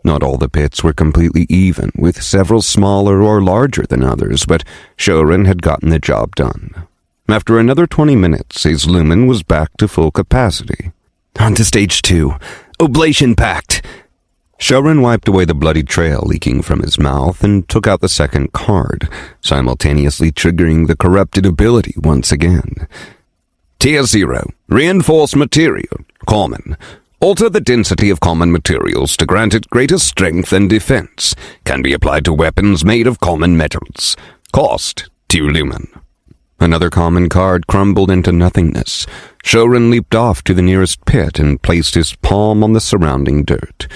Speaker 2: Not all the pits were completely even, with several smaller or larger than others, but Shouren had gotten the job done. After another 20 minutes, his lumen was back to full capacity. On to stage 2. Oblation Pact! Shouren wiped away the bloody trail leaking from his mouth and took out the second card, simultaneously triggering the corrupted ability once again. Tier 0. Reinforce Material. Common. Alter the density of common materials to grant it greater strength and defense. Can be applied to weapons made of common metals. Cost, 2 lumen. Another common card crumbled into nothingness. Shouren leaped off to the nearest pit and placed his palm on the surrounding dirt.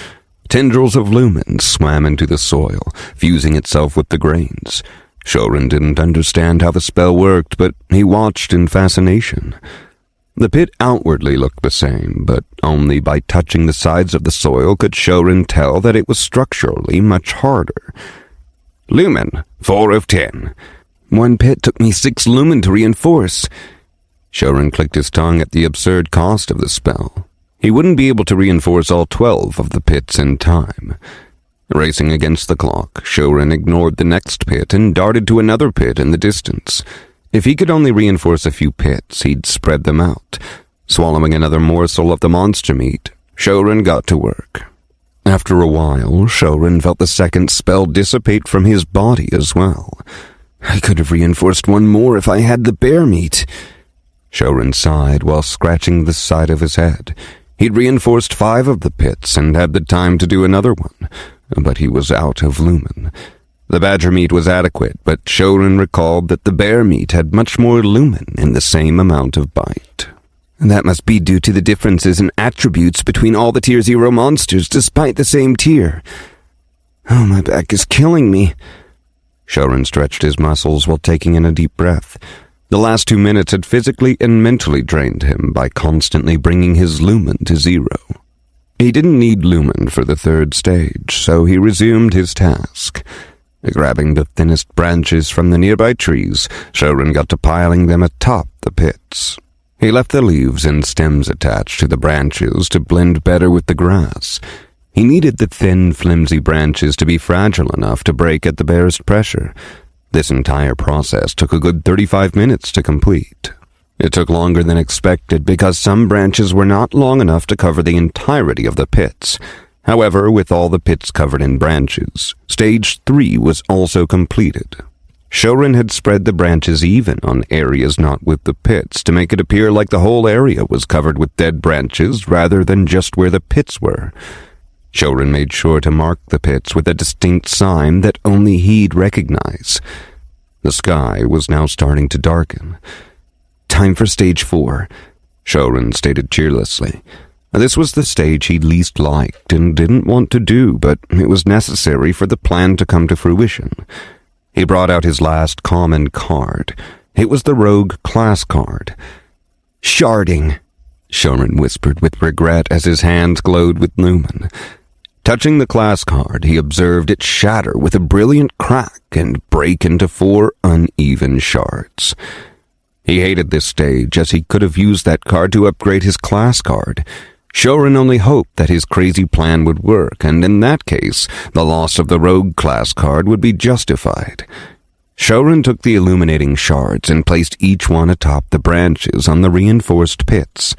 Speaker 2: Tendrils of lumen swam into the soil, fusing itself with the grains. Shouren didn't understand how the spell worked, but he watched in fascination. The pit outwardly looked the same, but only by touching the sides of the soil could Shouren tell that it was structurally much harder. Lumen, 4 of 10. 1 pit took me 6 lumen to reinforce. Shouren clicked his tongue at the absurd cost of the spell. He wouldn't be able to reinforce all 12 of the pits in time. Racing against the clock, Shouren ignored the next pit and darted to another pit in the distance. If he could only reinforce a few pits, he'd spread them out. Swallowing another morsel of the monster meat, Shouren got to work. After a while, Shouren felt the second spell dissipate from his body as well. I could have reinforced 1 more if I had the bear meat. Shouren sighed while scratching the side of his head. He'd reinforced 5 of the pits and had the time to do another one, but he was out of lumen. The badger meat was adequate, but Shouren recalled that the bear meat had much more lumen in the same amount of bite. That must be due to the differences in attributes between all the Tier 0 monsters despite the same tier. Oh, my back is killing me. Shouren stretched his muscles while taking in a deep breath. The last 2 minutes had physically and mentally drained him by constantly bringing his lumen to 0. He didn't need lumen for the 3rd stage, so he resumed his task. Grabbing the thinnest branches from the nearby trees, Shouren got to piling them atop the pits. He left the leaves and stems attached to the branches to blend better with the grass. He needed the thin, flimsy branches to be fragile enough to break at the barest pressure. This entire process took a good 35 minutes to complete. It took longer than expected because some branches were not long enough to cover the entirety of the pits. However, with all the pits covered in branches, Stage 3 was also completed. Shouren had spread the branches even on areas not with the pits to make it appear like the whole area was covered with dead branches rather than just where the pits were. Shouren made sure to mark the pits with a distinct sign that only he'd recognize. The sky was now starting to darken. Time for Stage 4, Shouren stated cheerlessly. This was the stage he least liked and didn't want to do, but it was necessary for the plan to come to fruition. He brought out his last common card. It was the rogue class card. "Sharding," Shouren whispered with regret as his hands glowed with lumen. Touching the class card, he observed it shatter with a brilliant crack and break into 4 uneven shards. He hated this stage, as he could have used that card to upgrade his class card. Shouren only hoped that his crazy plan would work, and in that case, the loss of the rogue class card would be justified. Shouren took the illuminating shards and placed each one atop the branches on the reinforced pits.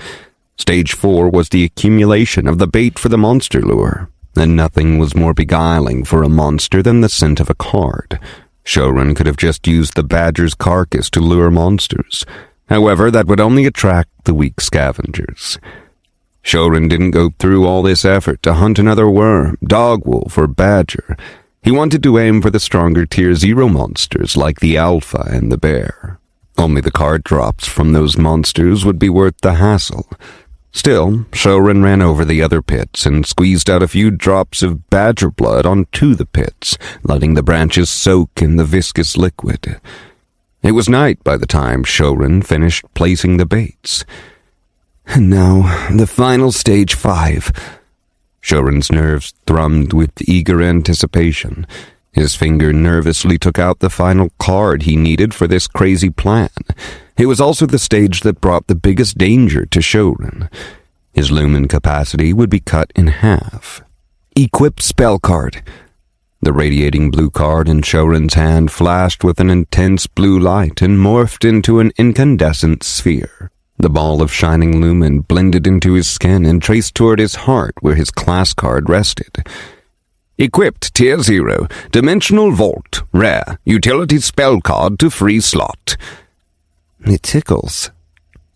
Speaker 2: Stage 4 was the accumulation of the bait for the monster lure, and nothing was more beguiling for a monster than the scent of a card. Shouren could have just used the badger's carcass to lure monsters. However, that would only attract the weak scavengers. Shouren didn't go through all this effort to hunt another worm, dogwolf, or badger. He wanted to aim for the stronger Tier 0 monsters like the alpha and the bear. Only the card drops from those monsters would be worth the hassle. Still, Shouren ran over the other pits and squeezed out a few drops of badger blood onto the pits, letting the branches soak in the viscous liquid. It was night by the time Shouren finished placing the baits. And now, the final Stage 5. Shouren's nerves thrummed with eager anticipation. His finger nervously took out the final card he needed for this crazy plan. It was also the stage that brought the biggest danger to Shouren. His lumen capacity would be cut in half. Equip spell card. The radiating blue card in Shouren's hand flashed with an intense blue light and morphed into an incandescent sphere. The ball of shining lumen blended into his skin and traced toward his heart where his class card rested. Equipped Tier 0, Dimensional Vault, Rare, Utility Spell Card to free slot. It tickles,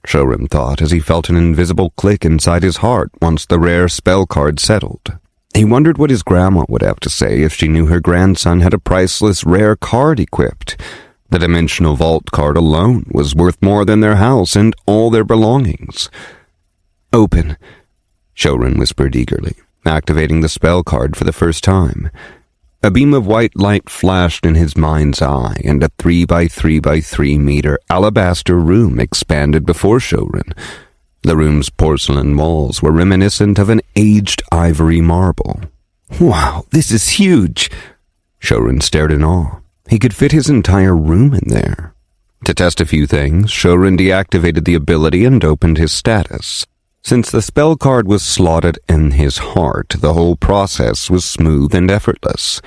Speaker 2: Shouren thought as he felt an invisible click inside his heart once the rare spell card settled. He wondered what his grandma would have to say if she knew her grandson had a priceless rare card equipped. The Dimensional Vault card alone was worth more than their house and all their belongings. Open, Shouren whispered eagerly, activating the spell card for the first time. A beam of white light flashed in his mind's eye, and a 3x3x3 meter alabaster room expanded before Shouren. The room's porcelain walls were reminiscent of an aged ivory marble. Wow, this is huge! Shouren stared in awe. He could fit his entire room in there. To test a few things, Shouren deactivated the ability and opened his status. Since the spell card was slotted in his heart, the whole process was smooth and effortless.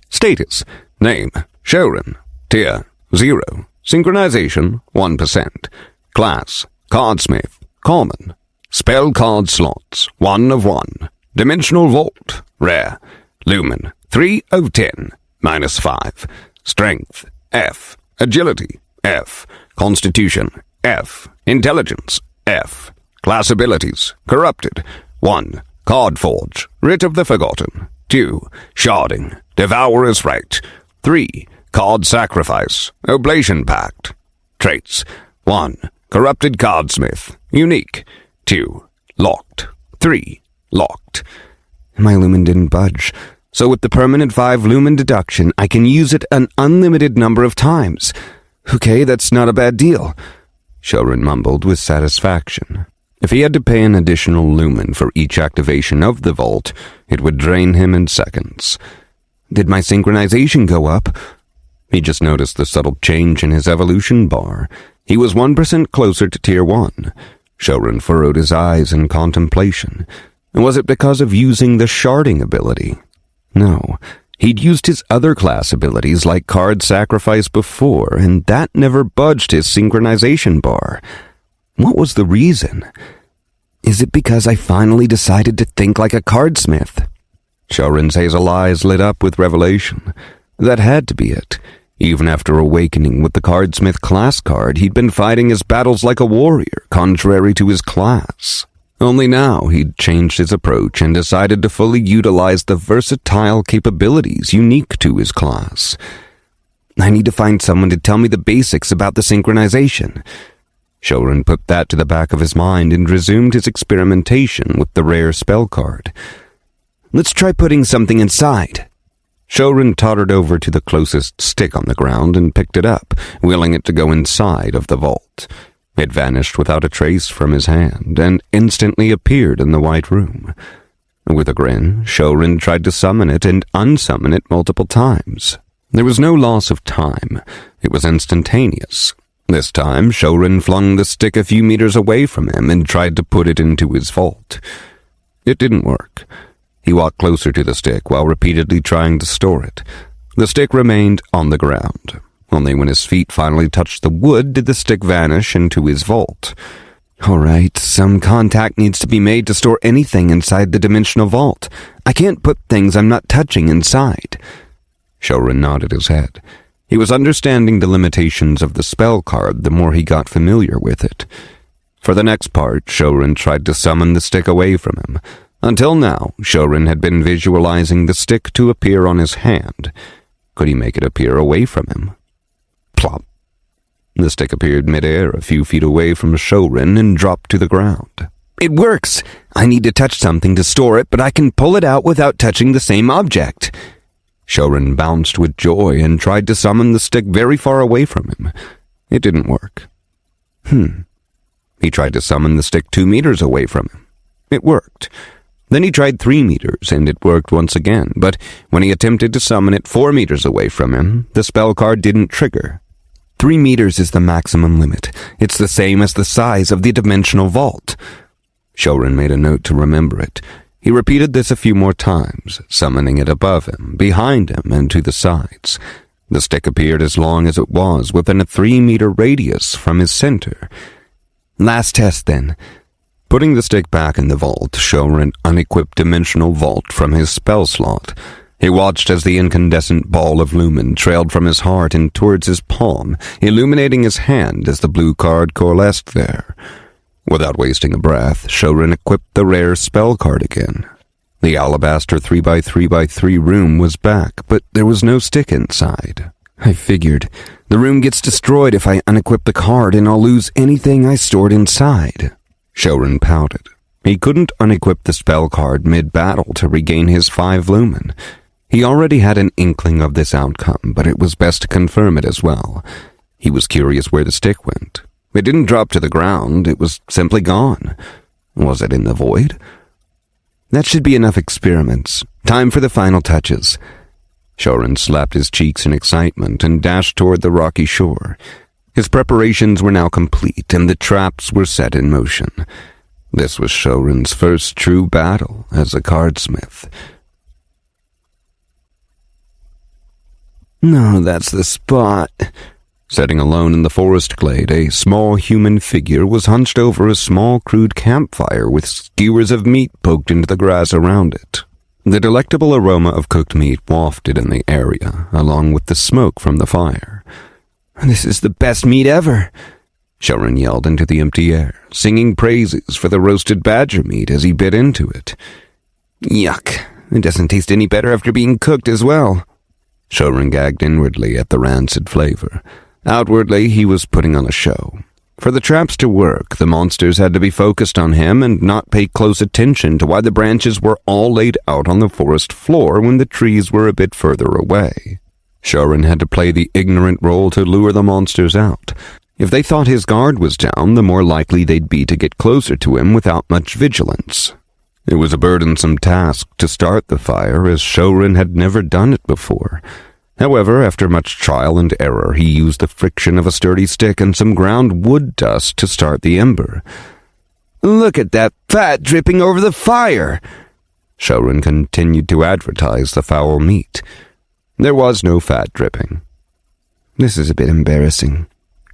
Speaker 2: Status: Name: Shouren. Tier: 0. Synchronization: 1%. Class: Cardsmith. Common. Spell card slots: 1 of 1. Dimensional Vault. Rare. Lumen: 3 of 10. -5. Strength: F. Agility: F. Constitution: F. Intelligence: F. Class abilities: Corrupted. 1. Card Forge, Writ of the Forgotten. 2. Sharding, Devourer's Right. 3. Card Sacrifice, Oblation Pact. Traits: 1. Corrupted Cardsmith, Unique. 2. Locked. 3. Locked. My lumen didn't budge. So with the permanent 5 lumen deduction, I can use it an unlimited number of times. Okay, that's not a bad deal, Shouren mumbled with satisfaction. If he had to pay an additional lumen for each activation of the vault, it would drain him in seconds. Did my synchronization go up? He just noticed the subtle change in his evolution bar. He was 1% closer to Tier 1. Shouren furrowed his eyes in contemplation. Was it because of using the sharding ability? No. He'd used his other class abilities like Card Sacrifice before, and that never budged his synchronization bar. What was the reason? Is it because I finally decided to think like a cardsmith? Shouren's hazel eyes lit up with revelation. That had to be it. Even after awakening with the Cardsmith class card, he'd been fighting his battles like a warrior, contrary to his class. Only now he'd changed his approach and decided to fully utilize the versatile capabilities unique to his class. I need to find someone to tell me the basics about the synchronization. Shouren put that to the back of his mind and resumed his experimentation with the rare spell card. Let's try putting something inside. Shouren tottered over to the closest stick on the ground and picked it up, willing it to go inside of the vault. It vanished without a trace from his hand, and instantly appeared in the white room. With a grin, Shouren tried to summon it and unsummon it multiple times. There was no loss of time. It was instantaneous. This time, Shouren flung the stick a few meters away from him and tried to put it into his vault. It didn't work. He walked closer to the stick while repeatedly trying to store it. The stick remained on the ground. Only when his feet finally touched the wood did the stick vanish into his vault. All right, some contact needs to be made to store anything inside the dimensional vault. I can't put things I'm not touching inside. Shouren nodded his head. He was understanding the limitations of the spell card the more he got familiar with it. For the next part, Shouren tried to summon the stick away from him. Until now, Shouren had been visualizing the stick to appear on his hand. Could he make it appear away from him? Plop. The stick appeared midair a few feet away from Shouren and dropped to the ground. It works! I need to touch something to store it, but I can pull it out without touching the same object. Shouren bounced with joy and tried to summon the stick very far away from him. It didn't work. He tried to summon the stick 2 meters away from him. It worked. Then he tried 3 meters, and it worked once again, but when he attempted to summon it 4 meters away from him, the spell card didn't trigger. 3 meters is the maximum limit. It's the same as the size of the dimensional vault. Shouren made a note to remember it. He repeated this a few more times, summoning it above him, behind him, and to the sides. The stick appeared as long as it was, within a 3-meter radius from his center. Last test, then. Putting the stick back in the vault, Shouren unequipped dimensional vault from his spell slot. He watched as the incandescent ball of lumen trailed from his heart and towards his palm, illuminating his hand as the blue card coalesced there. Without wasting a breath, Shouren equipped the rare spell card again. The alabaster 3x3x3 room was back, but there was no stick inside. I figured, the room gets destroyed if I unequip the card and I'll lose anything I stored inside. Shouren pouted. He couldn't unequip the spell card mid-battle to regain his 5 lumen. He already had an inkling of this outcome, but it was best to confirm it as well. He was curious where the stick went. It didn't drop to the ground, it was simply gone. Was it in the void? That should be enough experiments. Time for the final touches. Shouren slapped his cheeks in excitement and dashed toward the rocky shore. His preparations were now complete, and the traps were set in motion. This was Shouren's first true battle as a cardsmith. No, that's the spot. Sitting alone in the forest glade, a small human figure was hunched over a small crude campfire with skewers of meat poked into the grass around it. The delectable aroma of cooked meat wafted in the area, along with the smoke from the fire. This is the best meat ever, Shouren yelled into the empty air, singing praises for the roasted badger meat as he bit into it. Yuck, it doesn't taste any better after being cooked as well. Shouren gagged inwardly at the rancid flavor. Outwardly, he was putting on a show. For the traps to work, the monsters had to be focused on him and not pay close attention to why the branches were all laid out on the forest floor when the trees were a bit further away. Shouren had to play the ignorant role to lure the monsters out. If they thought his guard was down, the more likely they'd be to get closer to him without much vigilance. It was a burdensome task to start the fire, as Shouren had never done it before. However, after much trial and error, he used the friction of a sturdy stick and some ground wood dust to start the ember.
Speaker 4: "Look at that fat dripping over the fire!"
Speaker 2: Shouren continued to advertise the foul meat. There was no fat dripping.
Speaker 4: "This is a bit embarrassing."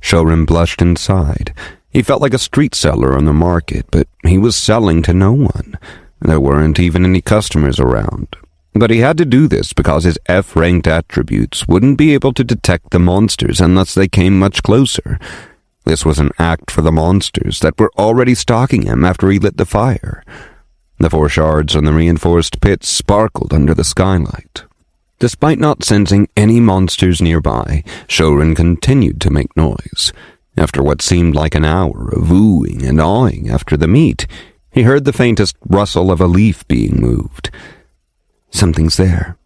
Speaker 2: Shouren blushed inside. He felt like a street seller on the market, but he was selling to no one. There weren't even any customers around. But he had to do this because his F-ranked attributes wouldn't be able to detect the monsters unless they came much closer. This was an act for the monsters that were already stalking him after he lit the fire. The 4 shards on the reinforced pit sparkled under the skylight. Despite not sensing any monsters nearby, Shouren continued to make noise. After what seemed like an hour of oohing and awing after the meat, he heard the faintest rustle of a leaf being moved.
Speaker 4: Something's there.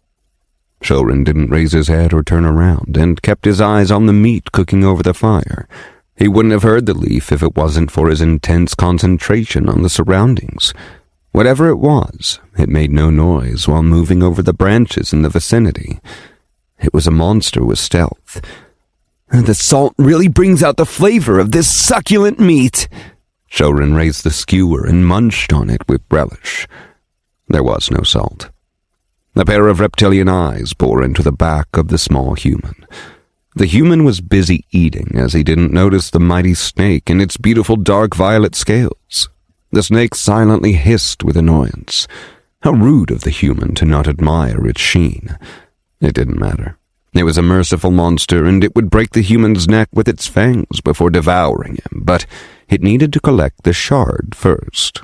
Speaker 2: Shouren didn't raise his head or turn around, and kept his eyes on the meat cooking over the fire. He wouldn't have heard the leaf if it wasn't for his intense concentration on the surroundings. Whatever it was, it made no noise while moving over the branches in the vicinity. It was a monster with stealth.
Speaker 4: "The salt really brings out the flavor of this succulent meat."
Speaker 2: Shouren raised the skewer and munched on it with relish. There was no salt. A pair of reptilian eyes bore into the back of the small human. The human was busy eating as he didn't notice the mighty snake and its beautiful dark violet scales. The snake silently hissed with annoyance. How rude of the human to not admire its sheen. It didn't matter. It was a merciful monster, and it would break the human's neck with its fangs before devouring him, but it needed to collect the shard first.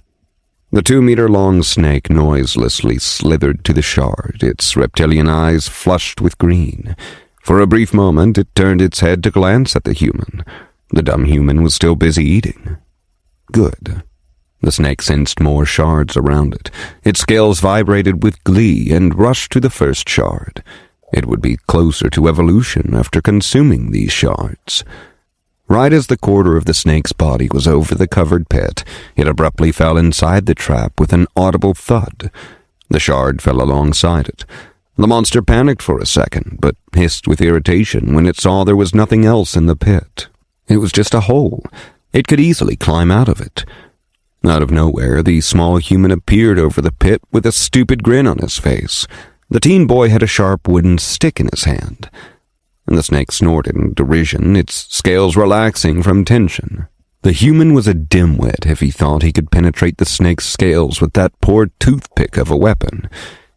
Speaker 2: The 2-meter-long snake noiselessly slithered to the shard, its reptilian eyes flushed with green. For a brief moment, it turned its head to glance at the human. The dumb human was still busy eating. Good. The snake sensed more shards around it. Its scales vibrated with glee and rushed to the first shard. It would be closer to evolution after consuming these shards. Right as the quarter of the snake's body was over the covered pit, it abruptly fell inside the trap with an audible thud. The shard fell alongside it. The monster panicked for a second, but hissed with irritation when it saw there was nothing else in the pit. It was just a hole. It could easily climb out of it. Out of nowhere, the small human appeared over the pit with a stupid grin on his face. The teen boy had a sharp wooden stick in his hand. The snake snorted in derision, its scales relaxing from tension. The human was a dimwit if he thought he could penetrate the snake's scales with that poor toothpick of a weapon.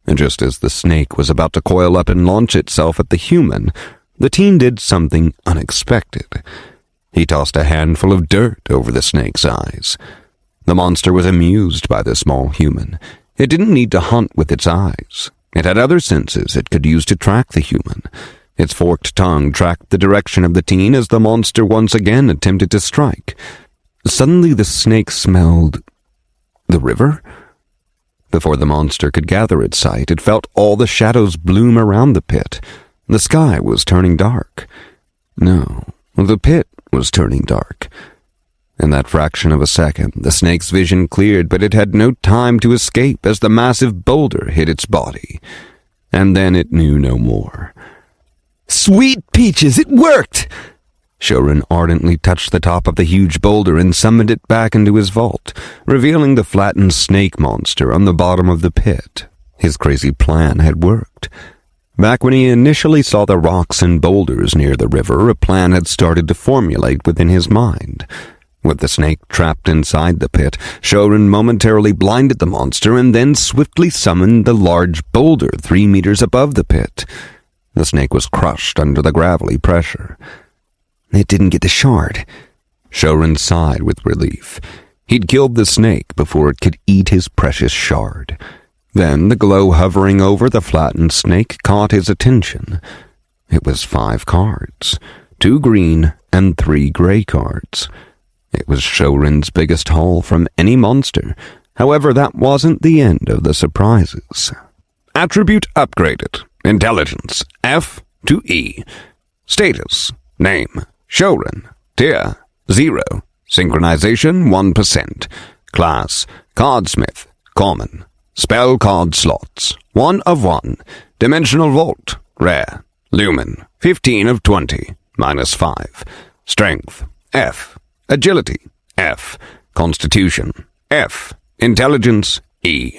Speaker 2: And just as the snake was about to coil up and launch itself at the human, the teen did something unexpected. He tossed a handful of dirt over the snake's eyes. The monster was amused by the small human. It didn't need to hunt with its eyes. It had other senses it could use to track the human. Its forked tongue tracked the direction of the teen as the monster once again attempted to strike. Suddenly the snake smelled the river. Before the monster could gather its sight, it felt all the shadows bloom around the pit. The sky was turning dark. No, the pit was turning dark. In that fraction of a second, the snake's vision cleared, but it had no time to escape as the massive boulder hit its body. And then it knew no more.
Speaker 4: "Sweet peaches, it worked!"
Speaker 2: Shouren ardently touched the top of the huge boulder and summoned it back into his vault, revealing the flattened snake monster on the bottom of the pit. His crazy plan had worked. Back when he initially saw the rocks and boulders near the river, a plan had started to formulate within his mind. With the snake trapped inside the pit, Shouren momentarily blinded the monster and then swiftly summoned the large boulder 3 meters above the pit. The snake was crushed under the gravelly pressure.
Speaker 4: "It didn't get the shard."
Speaker 2: Shouren sighed with relief. He'd killed the snake before it could eat his precious shard. Then the glow hovering over the flattened snake caught his attention. It was 5 cards, 2 green and 3 gray cards. It was Shouren's biggest haul from any monster. However, that wasn't the end of the surprises. Attribute upgraded. Intelligence, F to E. Status, name, Shouren. Tier, 0. Synchronization, 1%. Class, Cardsmith.
Speaker 3: common. Spell card slots, 1 of 1. Dimensional Vault, rare. Lumen, 15 of 20, -5. Strength, F. Agility, F. Constitution, F. Intelligence, E.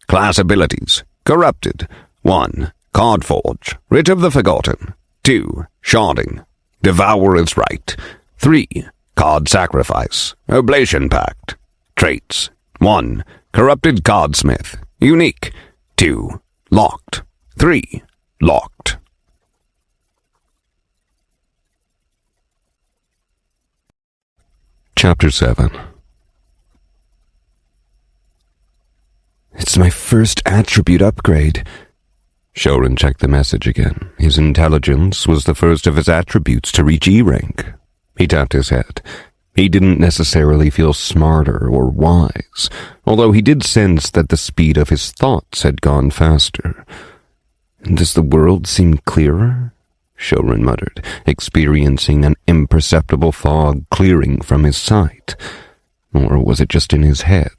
Speaker 3: Class abilities, Corrupted, 1. Card Forge, Writ of the Forgotten, 2. Sharding, Devourer's Right, 3. Card Sacrifice, Oblation Pact. Traits, 1. Corrupted Cardsmith, unique. 2. Locked. 3. Locked.
Speaker 1: Chapter 7.
Speaker 4: It's my first attribute upgrade.
Speaker 1: Shouren checked the message again. His intelligence was the first of his attributes to reach E rank. He tapped his head. He didn't necessarily feel smarter or wise, although he did sense that the speed of his thoughts had gone faster. "Does the world seem clearer?" Shouren muttered, experiencing an imperceptible fog clearing from his sight. Or was it just in his head?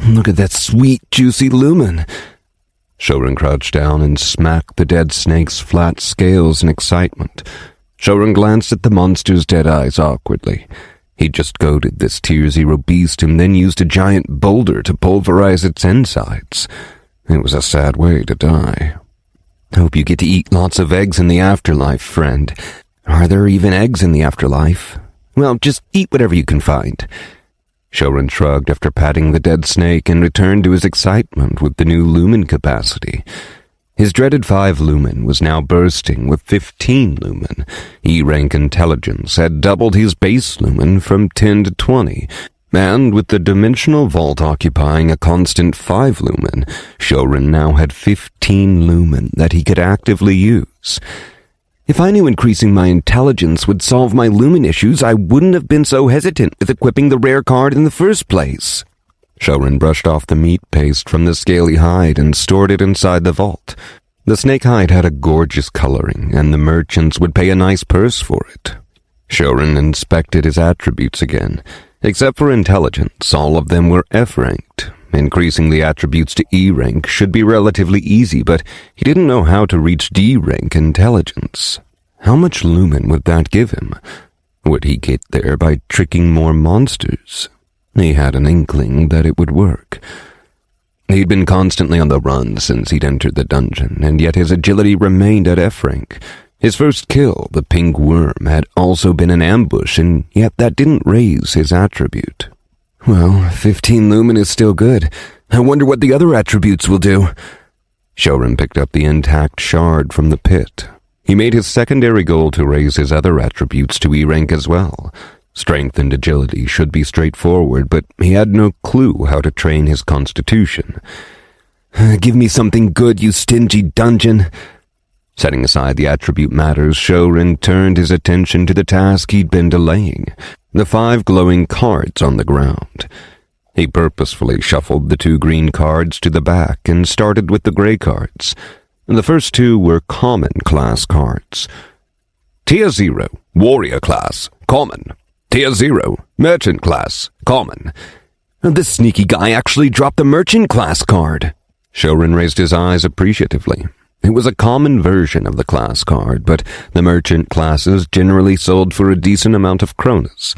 Speaker 4: Look at that sweet, juicy lumen.
Speaker 1: Shouren crouched down and smacked the dead snake's flat scales in excitement. Shouren glanced at the monster's dead eyes awkwardly. He'd just goaded this Tier 0 beast and then used a giant boulder to pulverize its insides. It was a sad way to die.
Speaker 4: Hope you get to eat lots of eggs in the afterlife, friend. Are there even eggs in the afterlife? Well, just eat whatever you can find.
Speaker 1: Shouren shrugged after patting the dead snake and returned to his excitement with the new lumen capacity. His dreaded 5 lumen was now bursting with 15 lumen. E-rank intelligence had doubled his base lumen from 10 to 20, and with the dimensional vault occupying a constant 5 lumen, Shouren now had 15 lumen that he could actively use. If I knew increasing my intelligence would solve my lumen issues, I wouldn't have been so hesitant with equipping the rare card in the first place. Shouren brushed off the meat paste from the scaly hide and stored it inside the vault. The snake hide had a gorgeous coloring, and the merchants would pay a nice purse for it. Shouren inspected his attributes again. Except for intelligence, all of them were F-ranked. Increasing the attributes to E-rank should be relatively easy, but he didn't know how to reach D-rank intelligence. How much lumen would that give him? Would he get there by tricking more monsters? He had an inkling that it would work. He'd been constantly on the run since he'd entered the dungeon, and yet his agility remained at F-rank. His first kill, the pink worm, had also been an ambush, and yet that didn't raise his attribute.
Speaker 4: Well, 15 lumen is still good. I wonder what the other attributes will do.
Speaker 1: Shouren picked up the intact shard from the pit. He made his secondary goal to raise his other attributes to E-rank as well. Strength and agility should be straightforward, but he had no clue how to train his constitution.
Speaker 4: Give me something good, you stingy dungeon.
Speaker 1: Setting aside the attribute matters, Shouren turned his attention to the task he'd been delaying, the 5 glowing cards on the ground. He purposefully shuffled the 2 green cards to the back and started with the gray cards. The first 2 were common class cards.
Speaker 3: Tier 0, Warrior class, common. Tier 0, Merchant class, common.
Speaker 4: This sneaky guy actually dropped the Merchant class card.
Speaker 1: Shouren raised his eyes appreciatively. It was a common version of the class card, but the merchant classes generally sold for a decent amount of kronas.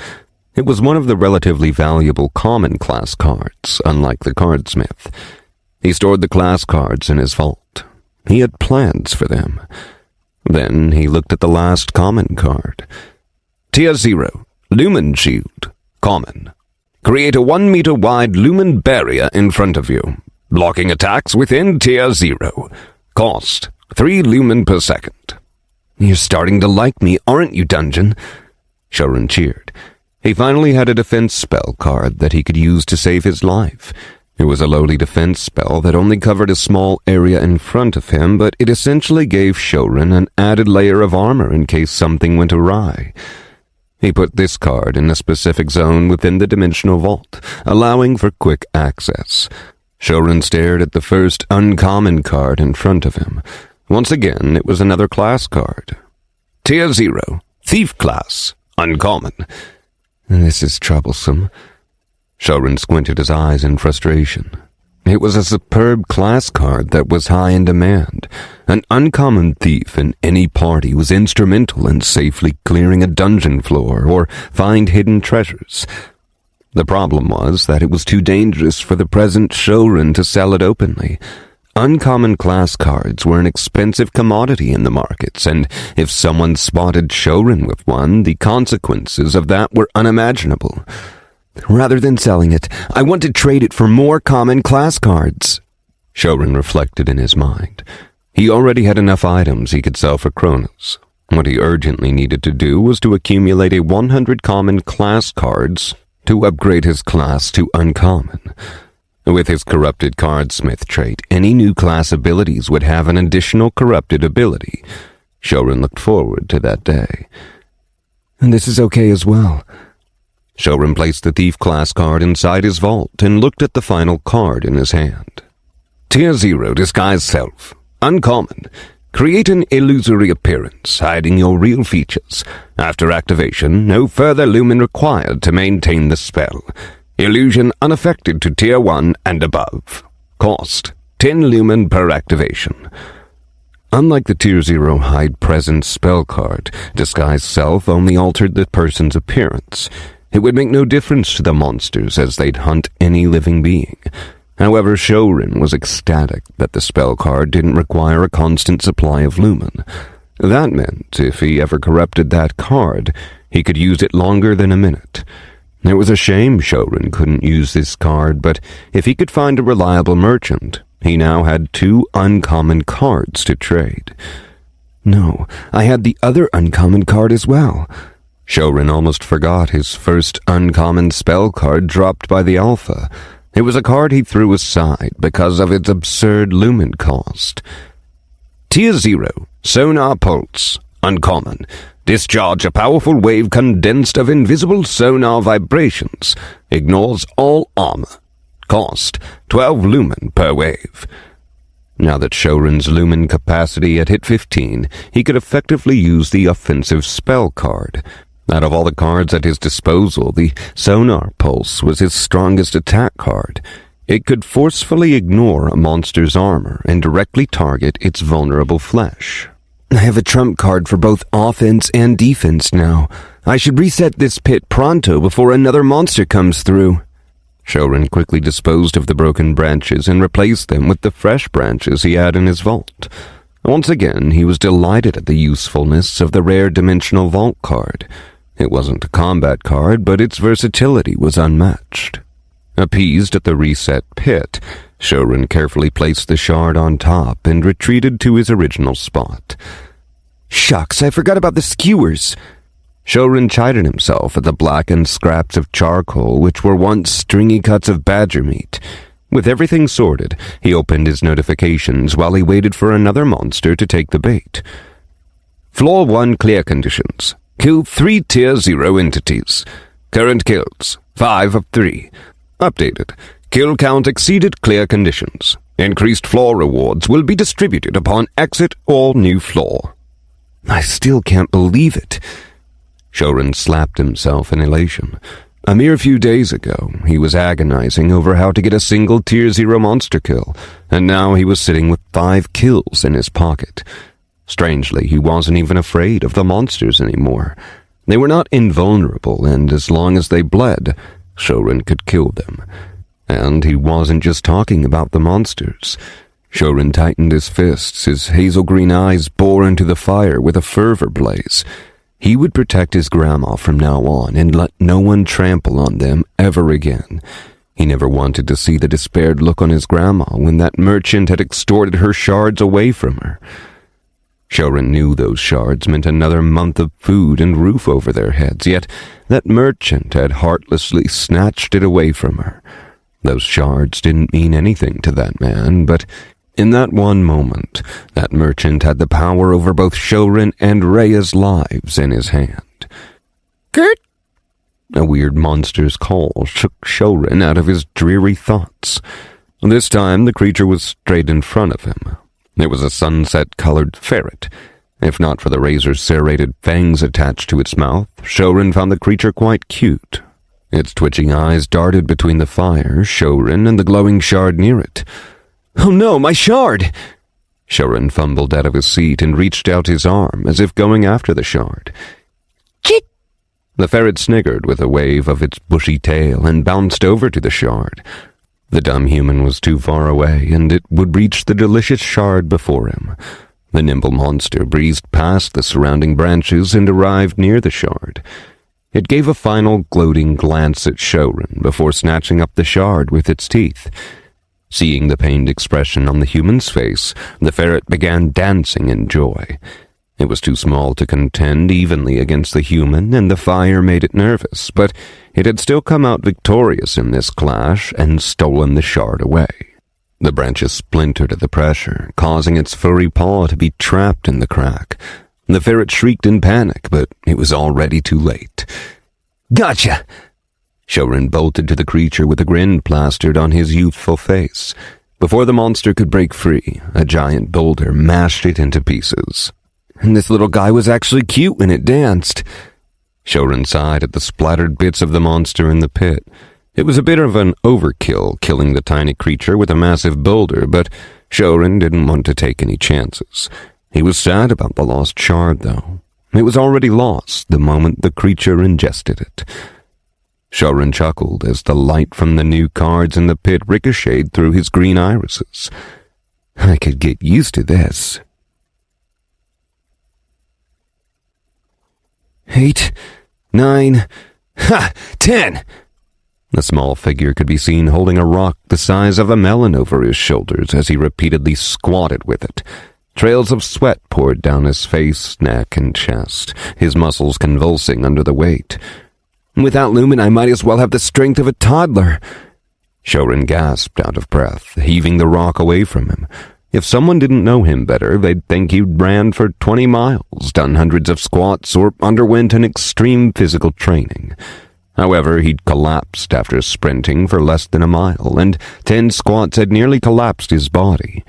Speaker 1: It was one of the relatively valuable common class cards, unlike the Cardsmith. He stored the class cards in his vault. He had plans for them. Then he looked at the last common card.
Speaker 3: Tier 0, Lumen Shield, common. Create a 1 meter wide lumen barrier in front of you, blocking attacks within Tier 0. Cost, 3 lumen per second.
Speaker 4: You're starting to like me, aren't you, dungeon?
Speaker 1: Shouren cheered. He finally had a defense spell card that he could use to save his life. It was a lowly defense spell that only covered a small area in front of him, but it essentially gave Shouren an added layer of armor in case something went awry. He put this card in a specific zone within the dimensional vault, allowing for quick access. Shouren stared at the first uncommon card in front of him. Once again, it was another class card.
Speaker 3: Tier 0, Thief class, uncommon.
Speaker 1: This is troublesome. Shouren squinted his eyes in frustration. It was a superb class card that was high in demand. An uncommon thief in any party was instrumental in safely clearing a dungeon floor or find hidden treasures. The problem was that it was too dangerous for the present Shouren to sell it openly. Uncommon class cards were an expensive commodity in the markets, and if someone spotted Shouren with one, the consequences of that were unimaginable.
Speaker 4: Rather than selling it, I want to trade it for more common class cards.
Speaker 1: Shouren reflected in his mind. He already had enough items he could sell for Kronos. What he urgently needed to do was to accumulate 100 common class cards to upgrade his class to uncommon. With his corrupted Cardsmith trait, any new class abilities would have an additional corrupted ability. Shouren looked forward to that day.
Speaker 4: And this is okay as well.
Speaker 1: Shouren placed the thief class card inside his vault and looked at the final card in his hand. Tier 0 Disguise Self. Uncommon. Create an illusory appearance, hiding your real features. After activation, no further lumen required to maintain the spell. Illusion unaffected to Tier 1 and above. Cost, 10 lumen per activation. Unlike the Tier 0 Hide Presence spell card, Disguise Self only altered the person's appearance. It would make no difference to the monsters as they'd hunt any living being. However, Shouren was ecstatic that the spell card didn't require a constant supply of lumen. That meant if he ever corrupted that card, he could use it longer than a minute. It was a shame Shouren couldn't use this card, but if he could find a reliable merchant, he now had 2 uncommon cards to trade.
Speaker 4: No, I had the other uncommon card as well.
Speaker 1: Shouren almost forgot his first uncommon spell card dropped by the Alpha. It was a card he threw aside because of its absurd lumen cost. Tier 0, Sonar Pulse. Uncommon. Discharge a powerful wave condensed of invisible sonar vibrations. Ignores all armor. Cost, 12 lumen per wave. Now that Shouren's lumen capacity had hit 15, he could effectively use the offensive spell card. Out of all the cards at his disposal, the Sonar Pulse was his strongest attack card. It could forcefully ignore a monster's armor and directly target its vulnerable flesh.
Speaker 4: I have a trump card for both offense and defense now. I should reset this pit pronto before another monster comes through.
Speaker 1: Shouren quickly disposed of the broken branches and replaced them with the fresh branches he had in his vault. Once again, he was delighted at the usefulness of the rare dimensional vault card. It wasn't a combat card, but its versatility was unmatched. Appeased at the reset pit, Shouren carefully placed the shard on top and retreated to his original spot.
Speaker 4: Shucks, I forgot about the skewers.
Speaker 1: Shouren chided himself at the blackened scraps of charcoal which were once stringy cuts of badger meat. With everything sorted, he opened his notifications while he waited for another monster to take the bait. Floor 1 clear conditions. Kill 3 Tier 0 entities. Current kills, 5 of 3. Updated. Kill count exceeded clear conditions. Increased floor rewards will be distributed upon exit or new floor.
Speaker 4: I still can't believe it.
Speaker 1: Shouren slapped himself in elation. A mere few days ago, he was agonizing over how to get a single Tier 0 monster kill, and now he was sitting with 5 kills in his pocket. Strangely, he wasn't even afraid of the monsters anymore. They were not invulnerable, and as long as they bled, Shouren could kill them. And he wasn't just talking about the monsters. Shouren tightened his fists, his hazel-green eyes bore into the fire with a fervor blaze. He would protect his grandma from now on and let no one trample on them ever again. He never wanted to see the despaired look on his grandma when that merchant had extorted her shards away from her. Shouren knew those shards meant another month of food and roof over their heads, yet that merchant had heartlessly snatched it away from her. Those shards didn't mean anything to that man, but in that one moment, that merchant had the power over both Shouren and Rhea's lives in his hand.
Speaker 3: Kurt?
Speaker 1: A weird monster's call shook Shouren out of his dreary thoughts. This time, the creature was straight in front of him. It was a sunset-colored ferret. If not for the razor-serrated fangs attached to its mouth, Shouren found the creature quite cute. Its twitching eyes darted between the fire, Shouren, and the glowing shard near it.
Speaker 4: Oh no, my shard!
Speaker 1: Shouren fumbled out of his seat and reached out his arm, as if going after the shard.
Speaker 4: Chit!
Speaker 1: The ferret sniggered with a wave of its bushy tail and bounced over to the shard. The dumb human was too far away, and it would reach the delicious shard before him. The nimble monster breezed past the surrounding branches and arrived near the shard. It gave a final gloating glance at Shouren before snatching up the shard with its teeth. Seeing the pained expression on the human's face, the ferret began dancing in joy. It was too small to contend evenly against the human, and the fire made it nervous, but it had still come out victorious in this clash and stolen the shard away. The branches splintered at the pressure, causing its furry paw to be trapped in the crack. The ferret shrieked in panic, but it was already too late.
Speaker 4: Gotcha!
Speaker 1: Shouren bolted to the creature with a grin plastered on his youthful face. Before the monster could break free, a giant boulder mashed it into pieces.
Speaker 4: And this little guy was actually cute when it danced.
Speaker 1: Shouren sighed at the splattered bits of the monster in the pit. It was a bit of an overkill killing the tiny creature with a massive boulder, but Shouren didn't want to take any chances. He was sad about the lost shard, though. It was already lost the moment the creature ingested it. Shouren chuckled as the light from the new cards in the pit ricocheted through his green irises. I could get used to this.
Speaker 4: 8, 9, 10!
Speaker 1: The small figure could be seen holding a rock the size of a melon over his shoulders as he repeatedly squatted with it. Trails of sweat poured down his face, neck, and chest, his muscles convulsing under the weight.
Speaker 4: Without Lumen, I might as well have the strength of a toddler.
Speaker 1: Shouren gasped out of breath, heaving the rock away from him. If someone didn't know him better, they'd think he'd ran for 20 miles, done hundreds of squats, or underwent an extreme physical training. However, he'd collapsed after sprinting for less than a mile, and 10 squats had nearly collapsed his body.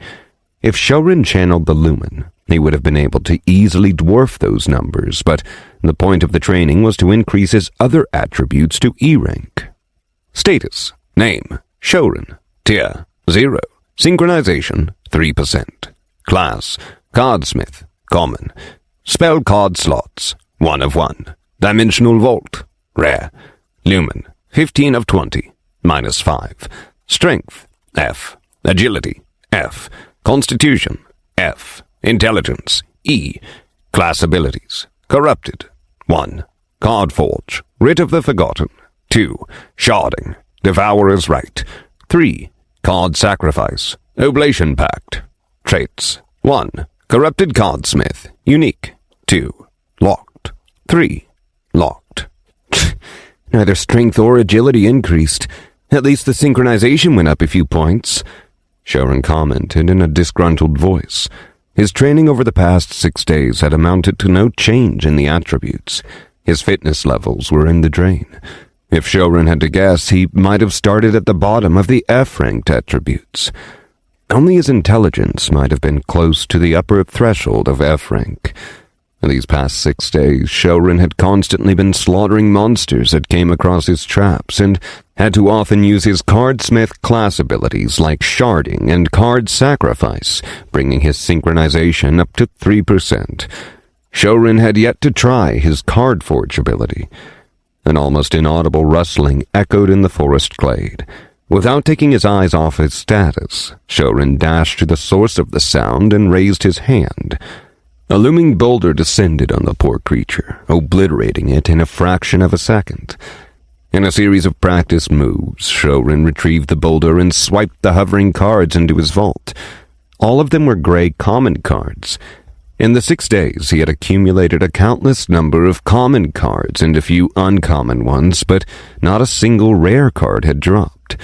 Speaker 1: If Shouren channeled the Lumen, he would have been able to easily dwarf those numbers, but the point of the training was to increase his other attributes to E rank. Status: Name: Shouren. Tier: 0. Synchronization: 3%. Class: Cardsmith. Common. Spell card slots: 1 of 1. Dimensional Vault. Rare. Lumen: 15 of 20. -5. Strength: F. Agility: F. Constitution: F. Intelligence: E. Class abilities: Corrupted: 1. Card Forge, Writ of the Forgotten. 2. Sharding, Devourer's Right. 3. Card Sacrifice, Oblation Pact. Traits: 1. Corrupted Cardsmith, Unique. 2. Locked. 3. Locked.
Speaker 4: Neither strength or agility increased. At least the synchronization went up a few points.
Speaker 1: Shouren commented in a disgruntled voice. His training over the past 6 days had amounted to no change in the attributes. His fitness levels were in the drain. If Shouren had to guess, he might have started at the bottom of the F-ranked attributes. Only his intelligence might have been close to the upper threshold of F-rank. In these past 6 days, Shouren had constantly been slaughtering monsters that came across his traps, and had to often use his Cardsmith class abilities like Sharding and Card Sacrifice, bringing his synchronization up to 3%. Shouren had yet to try his Card Forge ability. An almost inaudible rustling echoed in the forest glade. Without taking his eyes off his status, Shouren dashed to the source of the sound and raised his hand. A looming boulder descended on the poor creature, obliterating it in a fraction of a second. In a series of practice moves, Shouren retrieved the boulder and swiped the hovering cards into his vault. All of them were gray common cards. In the 6 days, he had accumulated a countless number of common cards and a few uncommon ones, but not a single rare card had dropped.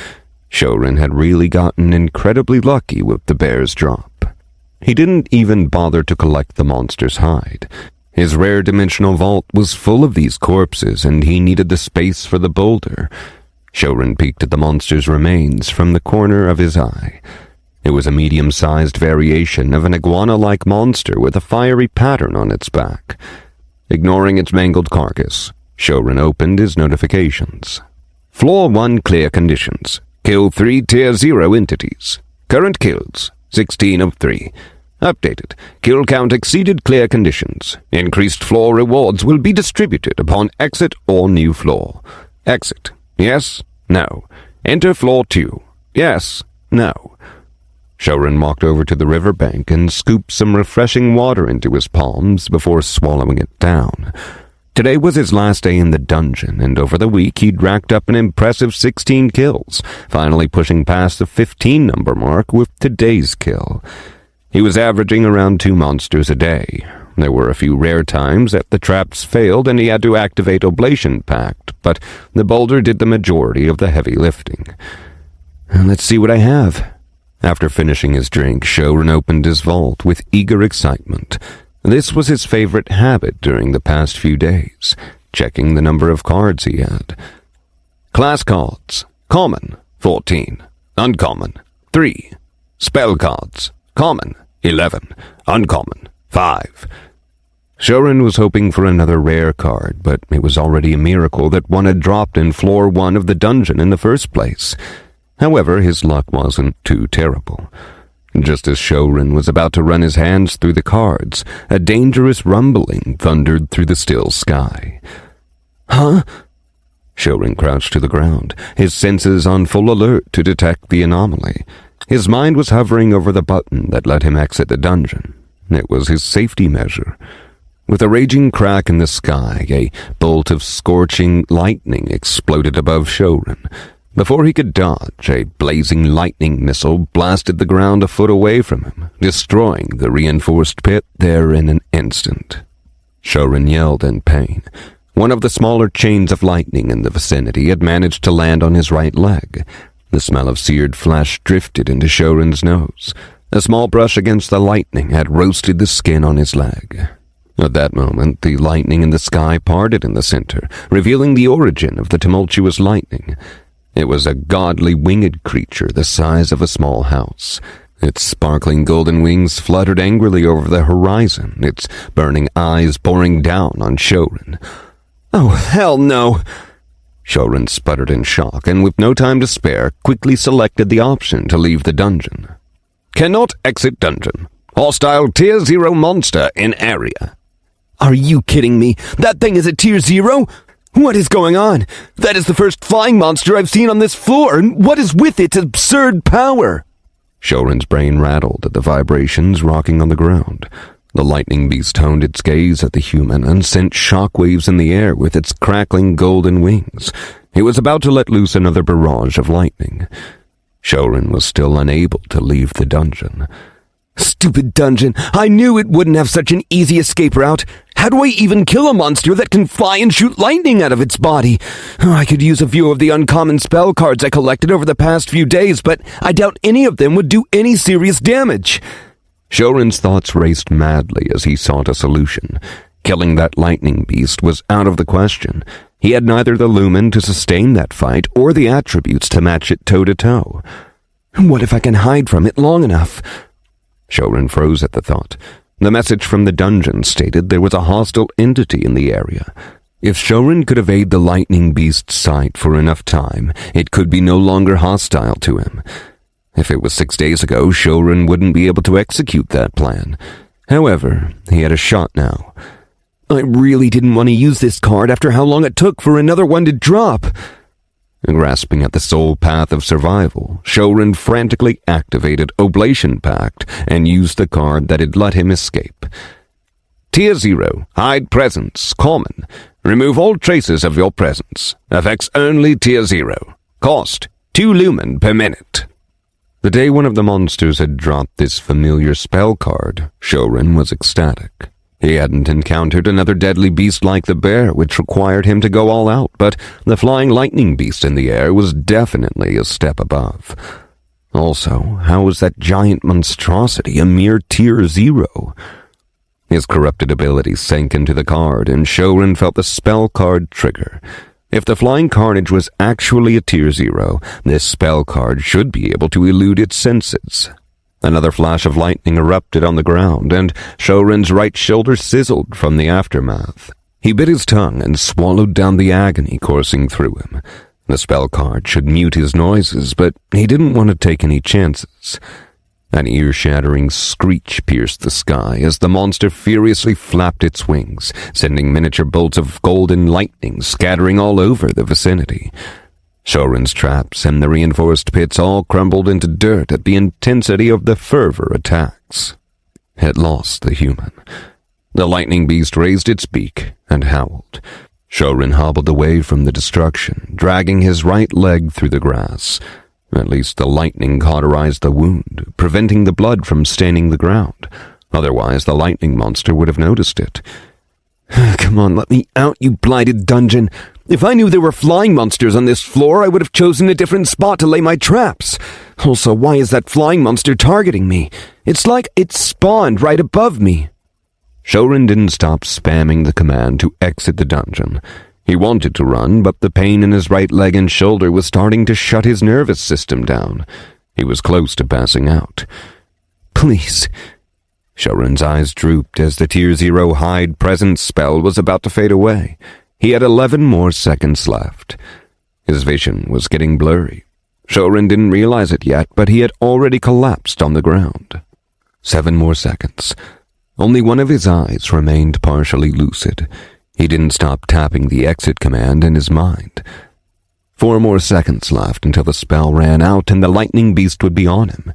Speaker 1: Shouren had really gotten incredibly lucky with the bear's drop. He didn't even bother to collect the monster's hide. His rare dimensional vault was full of these corpses, and he needed the space for the boulder. Shouren peeked at the monster's remains from the corner of his eye. It was a medium-sized variation of an iguana-like monster with a fiery pattern on its back. Ignoring its mangled carcass, Shouren opened his notifications.
Speaker 2: Floor 1 clear conditions. Kill 3 Tier 0 entities. Current kills, 16 of 3. Updated. Kill count exceeded clear conditions. Increased floor rewards will be distributed upon exit or new floor. Exit. Yes. No. Enter floor 2. Yes. No. Shouren walked over to the riverbank and scooped some refreshing water into his palms before swallowing it down. Today was his last day in the dungeon, and over the week he'd racked up an impressive 16 kills, finally pushing past the 15-number mark with today's kill. He was averaging around 2 monsters a day. There were a few rare times that the traps failed and he had to activate Oblation Pact, but the boulder did the majority of the heavy lifting. Let's see what I have. After finishing his drink, Shouren opened his vault with eager excitement. This was his favorite habit during the past few days, checking the number of cards he had. Class cards. Common, 14. Uncommon, 3. Spell cards. Common, 11. Uncommon, 5. Shouren was hoping for another rare card, but it was already a miracle that one had dropped in floor 1 of the dungeon in the first place. However, his luck wasn't too terrible. Just as Shouren was about to run his hands through the cards, a dangerous rumbling thundered through the still sky. Huh? Shouren crouched to the ground, his senses on full alert to detect the anomaly. His mind was hovering over the button that let him exit the dungeon. It was his safety measure. With a raging crack in the sky, a bolt of scorching lightning exploded above Shouren. Before he could dodge, a blazing lightning missile blasted the ground a foot away from him, destroying the reinforced pit there in an instant. Shouren yelled in pain. One of the smaller chains of lightning in the vicinity had managed to land on his right leg. The smell of seared flesh drifted into Shouren's nose. A small brush against the lightning had roasted the skin on his leg. At that moment, the lightning in the sky parted in the center, revealing the origin of the tumultuous lightning. It was a godly winged creature the size of a small house. Its sparkling golden wings fluttered angrily over the horizon, its burning eyes pouring down on Shouren. Oh, hell no! Shouren sputtered in shock, and with no time to spare, quickly selected the option to leave the dungeon. Cannot exit dungeon. Hostile Tier 0 monster in area. Are you kidding me? That thing is a Tier 0? What is going on? That is the first flying monster I've seen on this floor, and what is with its absurd power? Shouren's brain rattled at the vibrations rocking on the ground. The lightning beast toned its gaze at the human and sent shockwaves in the air with its crackling golden wings. It was about to let loose another barrage of lightning. Shouren was still unable to leave the dungeon. Stupid dungeon! I knew it wouldn't have such an easy escape route. How do I even kill a monster that can fly and shoot lightning out of its body? I could use a few of the uncommon spell cards I collected over the past few days, but I doubt any of them would do any serious damage. Shouren's thoughts raced madly as he sought a solution. Killing that lightning beast was out of the question. He had neither the lumen to sustain that fight or the attributes to match it toe-to-toe. What if I can hide from it long enough? Shouren froze at the thought. The message from the dungeon stated there was a hostile entity in the area. If Shouren could evade the lightning beast's sight for enough time, it could be no longer hostile to him. If it was 6 days ago, Shouren wouldn't be able to execute that plan. However, he had a shot now. I really didn't want to use this card after how long it took for another one to drop. Grasping at the sole path of survival, Shouren frantically activated Oblation Pact and used the card that had let him escape. Tier 0, Hide Presence, Common. Remove all traces of your presence. Affects only Tier 0. Cost, 2 lumen per minute. The day one of the monsters had dropped this familiar spell card, Shouren was ecstatic. He hadn't encountered another deadly beast like the bear, which required him to go all out, but the flying lightning beast in the air was definitely a step above. Also, how was that giant monstrosity a mere Tier 0? His corrupted ability sank into the card, and Shouren felt the spell card trigger. If the flying carnage was actually a Tier 0, this spell card should be able to elude its senses. Another flash of lightning erupted on the ground, and Shouren's right shoulder sizzled from the aftermath. He bit his tongue and swallowed down the agony coursing through him.
Speaker 1: The spell card should mute his noises, but he didn't want to take any chances. An ear-shattering screech pierced the sky as the monster furiously flapped its wings, sending miniature bolts of golden lightning scattering all over the vicinity. Shouren's traps and the reinforced pits all crumbled into dirt at the intensity of the fervor attacks. It lost the human. The lightning beast raised its beak and howled. Shouren hobbled away from the destruction, dragging his right leg through the grass. At least the lightning cauterized the wound, preventing the blood from staining the ground. Otherwise, the lightning monster would have noticed it.
Speaker 4: Come on, let me out, you blighted dungeon. If I knew there were flying monsters on this floor, I would have chosen a different spot to lay my traps. Also, why is that flying monster targeting me? It's like it spawned right above me.
Speaker 1: Shouren didn't stop spamming the command to exit the dungeon. He wanted to run, but the pain in his right leg and shoulder was starting to shut his nervous system down. He was close to passing out.
Speaker 4: Please.
Speaker 1: Shouren's eyes drooped as the Tier 0 Hide Presence spell was about to fade away. He had 11 more seconds left. His vision was getting blurry. Shouren didn't realize it yet, but he had already collapsed on the ground. 7 more seconds. Only one of his eyes remained partially lucid. He didn't stop tapping the exit command in his mind. 4 more seconds left until the spell ran out and the lightning beast would be on him.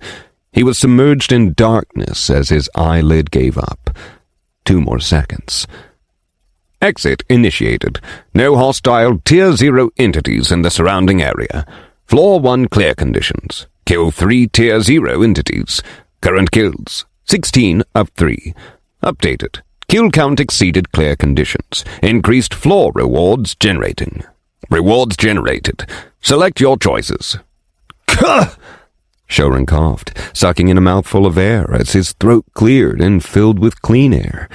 Speaker 1: He was submerged in darkness as his eyelid gave up. 2 more seconds. Exit initiated. No hostile Tier 0 entities in the surrounding area. Floor 1 clear conditions. Kill 3 Tier 0 entities. Current kills 16 of 3. Updated. Kill count exceeded clear conditions. Increased floor rewards generating. Rewards generated. Select your choices. Kuh! Shouren coughed, sucking in a mouthful of air as his throat cleared and filled with clean air.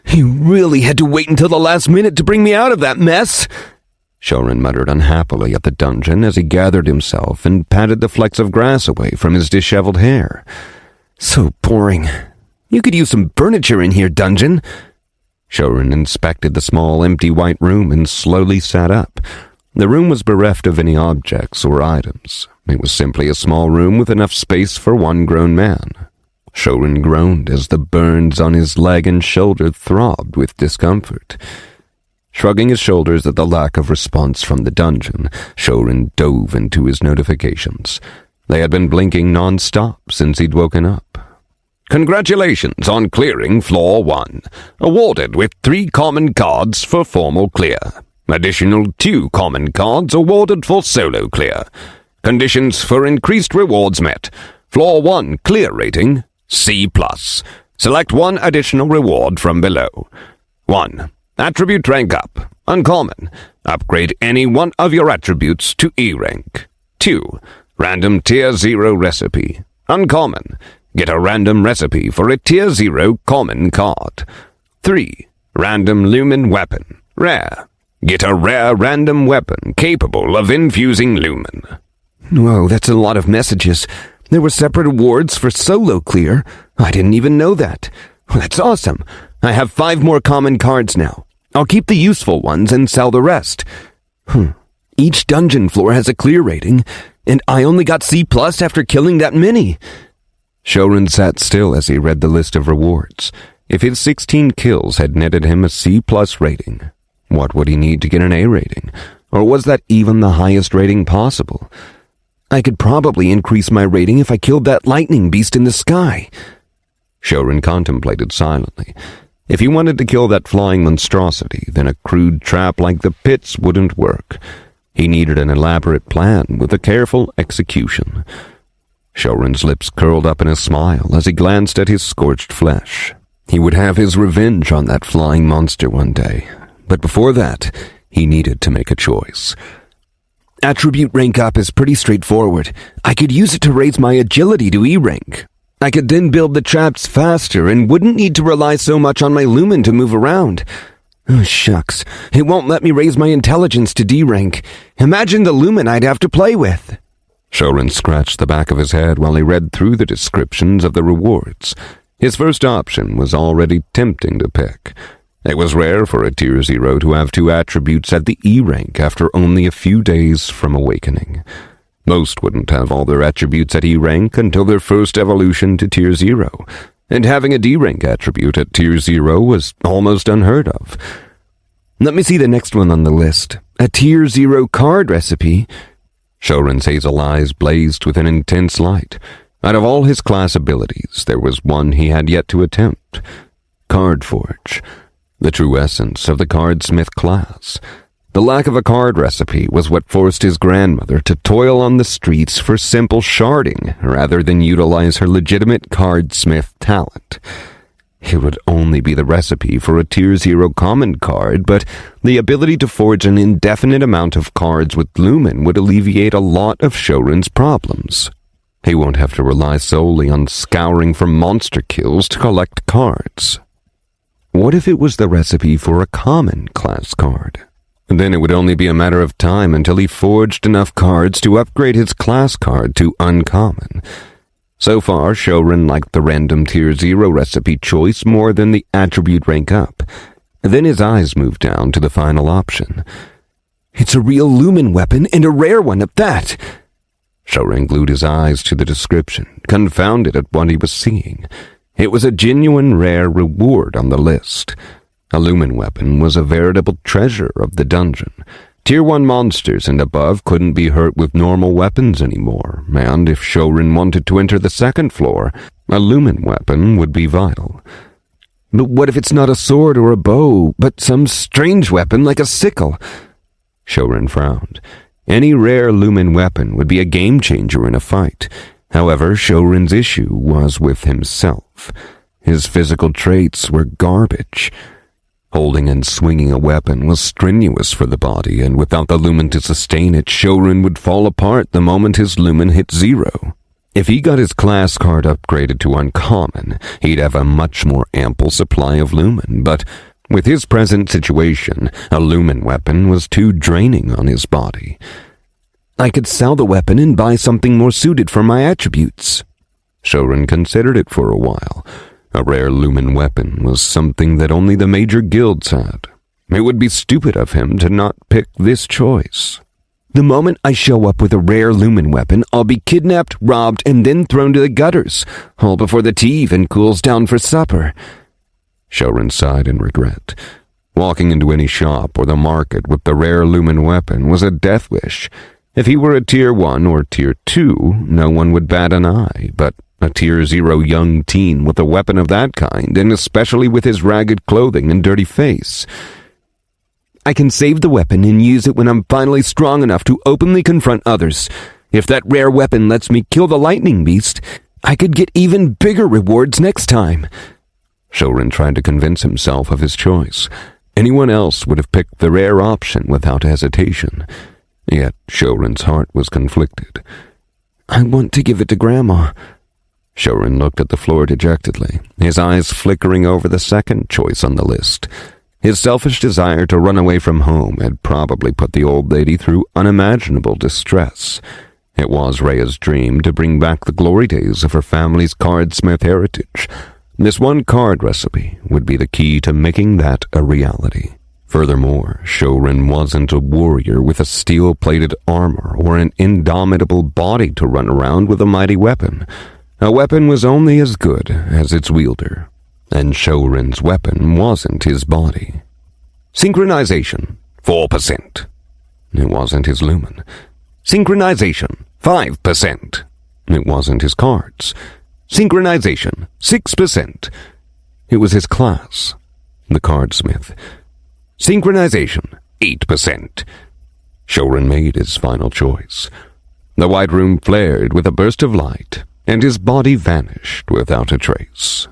Speaker 4: You really had to wait until the last minute to bring me out of that mess.
Speaker 1: Shouren muttered unhappily at the dungeon as he gathered himself and patted the flecks of grass away from his disheveled hair.
Speaker 4: So boring. You could use some furniture in here, dungeon.
Speaker 1: Shouren inspected the small, empty white room and slowly sat up. The room was bereft of any objects or items. It was simply a small room with enough space for one grown man. Shouren groaned as the burns on his leg and shoulder throbbed with discomfort. Shrugging his shoulders at the lack of response from the dungeon, Shouren dove into his notifications. They had been blinking non-stop since he'd woken up. Congratulations on clearing Floor 1. Awarded with 3 common cards for formal clear. Additional 2 common cards awarded for solo clear. Conditions for increased rewards met. Floor 1 clear rating, C+. Select 1 additional reward from below. 1. Attribute rank up, uncommon. Upgrade any one of your attributes to E rank. 2. Random Tier 0 recipe, uncommon. Get a random recipe for a Tier 0 common card. 3. Random lumen weapon, rare. Get a rare random weapon capable of infusing lumen.
Speaker 4: Whoa, that's a lot of messages. There were separate awards for solo clear. I didn't even know that. Well, that's awesome. I have 5 more common cards now. I'll keep the useful ones and sell the rest. Each dungeon floor has a clear rating, and I only got C+ after killing that mini.
Speaker 1: Shouren sat still as he read the list of rewards. If his 16 kills had netted him a C+ rating, what would he need to get an A rating? Or was that even the highest rating possible?
Speaker 4: I could probably increase my rating if I killed that lightning beast in the sky.
Speaker 1: Shouren contemplated silently. If he wanted to kill that flying monstrosity, then a crude trap like the pits wouldn't work. He needed an elaborate plan with a careful execution. Shouren's lips curled up in a smile as he glanced at his scorched flesh. He would have his revenge on that flying monster one day, but before that, he needed to make a choice.
Speaker 4: Attribute rank up is pretty straightforward. I could use it to raise my agility to E rank. I could then build the traps faster and wouldn't need to rely so much on my lumen to move around. Oh, shucks. It won't let me raise my intelligence to D rank. Imagine the lumen I'd have to play with.
Speaker 1: Shouren scratched the back of his head while he read through the descriptions of the rewards. His first option was already tempting to pick. It was rare for a Tier 0 to have 2 attributes at the E rank after only a few days from awakening. Most wouldn't have all their attributes at E rank until their first evolution to Tier 0, and having a D rank attribute at Tier 0 was almost unheard of. Let me see the next one on the list. A Tier 0 card recipe. Shouren's hazel eyes blazed with an intense light. Out of all his class abilities, there was one he had yet to attempt. Card Forge. The true essence of the Cardsmith class. The lack of a card recipe was what forced his grandmother to toil on the streets for simple sharding rather than utilize her legitimate Cardsmith talent. It would only be the recipe for a Tier 0 common card, but the ability to forge an indefinite amount of cards with Lumen would alleviate a lot of Shouren's problems. He won't have to rely solely on scouring for monster kills to collect cards. What if it was the recipe for a common class card? Then it would only be a matter of time until he forged enough cards to upgrade his class card to uncommon. So far, Shouren liked the random Tier 0 recipe choice more than the attribute rank up. Then his eyes moved down to the final option. It's a real Lumen weapon and a rare one at that! Shouren glued his eyes to the description, confounded at what he was seeing. It was a genuine rare reward on the list. A Lumen weapon was a veritable treasure of the dungeon. Tier 1 monsters and above couldn't be hurt with normal weapons anymore, and if Shouren wanted to enter the second floor, a Lumen weapon would be vital. But what if it's not a sword or a bow, but some strange weapon like a sickle? Shouren frowned. Any rare Lumen weapon would be a game-changer in a fight. However, Shouren's issue was with himself. His physical traits were garbage. Holding and swinging a weapon was strenuous for the body, and without the Lumen to sustain it, Shouren would fall apart the moment his Lumen hit 0. If he got his class card upgraded to uncommon, he'd have a much more ample supply of Lumen, but with his present situation, a Lumen weapon was too draining on his body. I could sell the weapon and buy something more suited for my attributes. Shouren considered it for a while. A rare Lumen weapon was something that only the major guilds had. It would be stupid of him to not pick this choice. The moment I show up with a rare Lumen weapon, I'll be kidnapped, robbed, and then thrown to the gutters, all before the tea even cools down for supper. Shouren sighed in regret. Walking into any shop or the market with the rare Lumen weapon was a death wish. If he were a Tier 1 or Tier 2, no one would bat an eye, but a Tier 0 young teen with a weapon of that kind, and especially with his ragged clothing and dirty face. I can save the weapon and use it when I'm finally strong enough to openly confront others. If that rare weapon lets me kill the lightning beast, I could get even bigger rewards next time. Shouren tried to convince himself of his choice. Anyone else would have picked the rare option without hesitation. Yet Shouren's heart was conflicted. I want to give it to Grandma. Shouren looked at the floor dejectedly, his eyes flickering over the second choice on the list. His selfish desire to run away from home had probably put the old lady through unimaginable distress. It was Rhea's dream to bring back the glory days of her family's Cardsmith heritage. This one card recipe would be the key to making that a reality. Furthermore, Shouren wasn't a warrior with a steel-plated armor or an indomitable body to run around with a mighty weapon. A weapon was only as good as its wielder, and Shouren's weapon wasn't his body. Synchronization, 4%. It wasn't his Lumen. Synchronization, 5%. It wasn't his cards. Synchronization, 6%. It was his class, the Cardsmith. Synchronization, 8%. Shouren made his final choice. The white room flared with a burst of light, and his body vanished without a trace.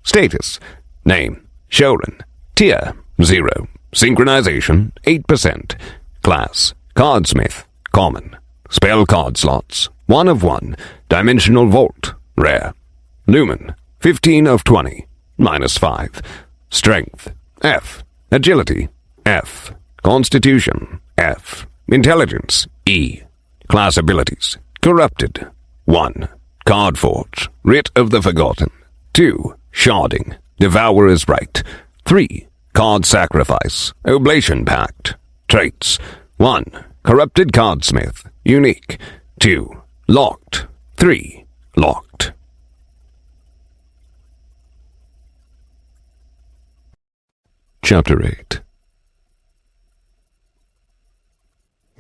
Speaker 1: Status: Name: Shouren. Tier: 0. Synchronization: 8%. Class: Cardsmith. Common. Spell card slots: 1 of 1. Dimensional Vault. Rare. Lumen: 15 of 20. -5. Strength: F. Agility: F. Constitution: F. Intelligence: E. Class abilities: Corrupted. 1. Card Forge, Writ of the Forgotten. 2.
Speaker 3: Sharding. Devour is right. 3. Card sacrifice. Oblation pact. Traits. 1. Corrupted Cardsmith. Unique. 2. Locked. 3. Locked.
Speaker 1: Chapter 8.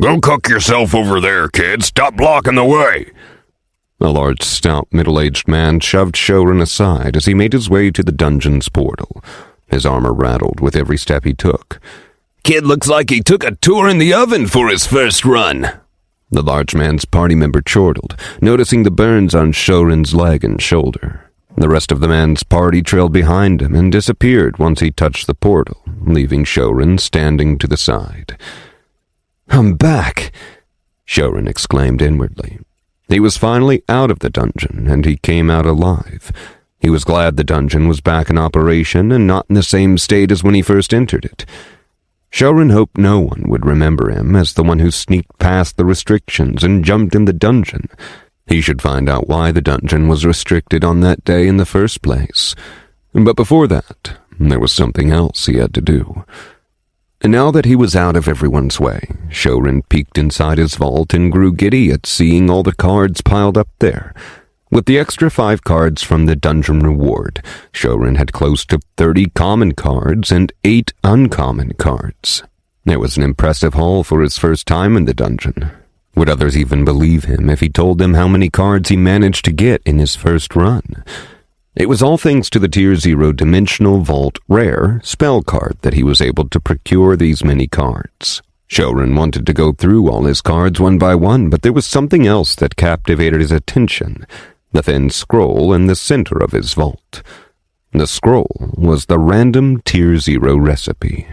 Speaker 3: Go cook yourself over there, kid. Stop blocking the way.
Speaker 1: A large, stout, middle-aged man shoved Shouren aside as he made his way to the dungeon's portal. His armor rattled with every step he took.
Speaker 3: Kid looks like he took a tour in the oven for his first run.
Speaker 1: The large man's party member chortled, noticing the burns on Shouren's leg and shoulder. The rest of the man's party trailed behind him and disappeared once he touched the portal, leaving Shouren standing to the side.
Speaker 4: I'm back,
Speaker 1: Shouren exclaimed inwardly. He was finally out of the dungeon, and he came out alive. He was glad the dungeon was back in operation and not in the same state as when he first entered it. Shouren hoped no one would remember him as the one who sneaked past the restrictions and jumped in the dungeon. He should find out why the dungeon was restricted on that day in the first place. But before that, there was something else he had to do. And now that he was out of everyone's way, Shouren peeked inside his vault and grew giddy at seeing all the cards piled up there. With the extra 5 cards from the dungeon reward, Shouren had close to 30 common cards and 8 uncommon cards. It was an impressive haul for his first time in the dungeon. Would others even believe him if he told them how many cards he managed to get in his first run? It was all thanks to the Tier 0 Dimensional Vault Rare spell card that he was able to procure these many cards. Shouren wanted to go through all his cards one by one, but there was something else that captivated his attention. The thin scroll in the center of his vault. The scroll was the random Tier 0 recipe.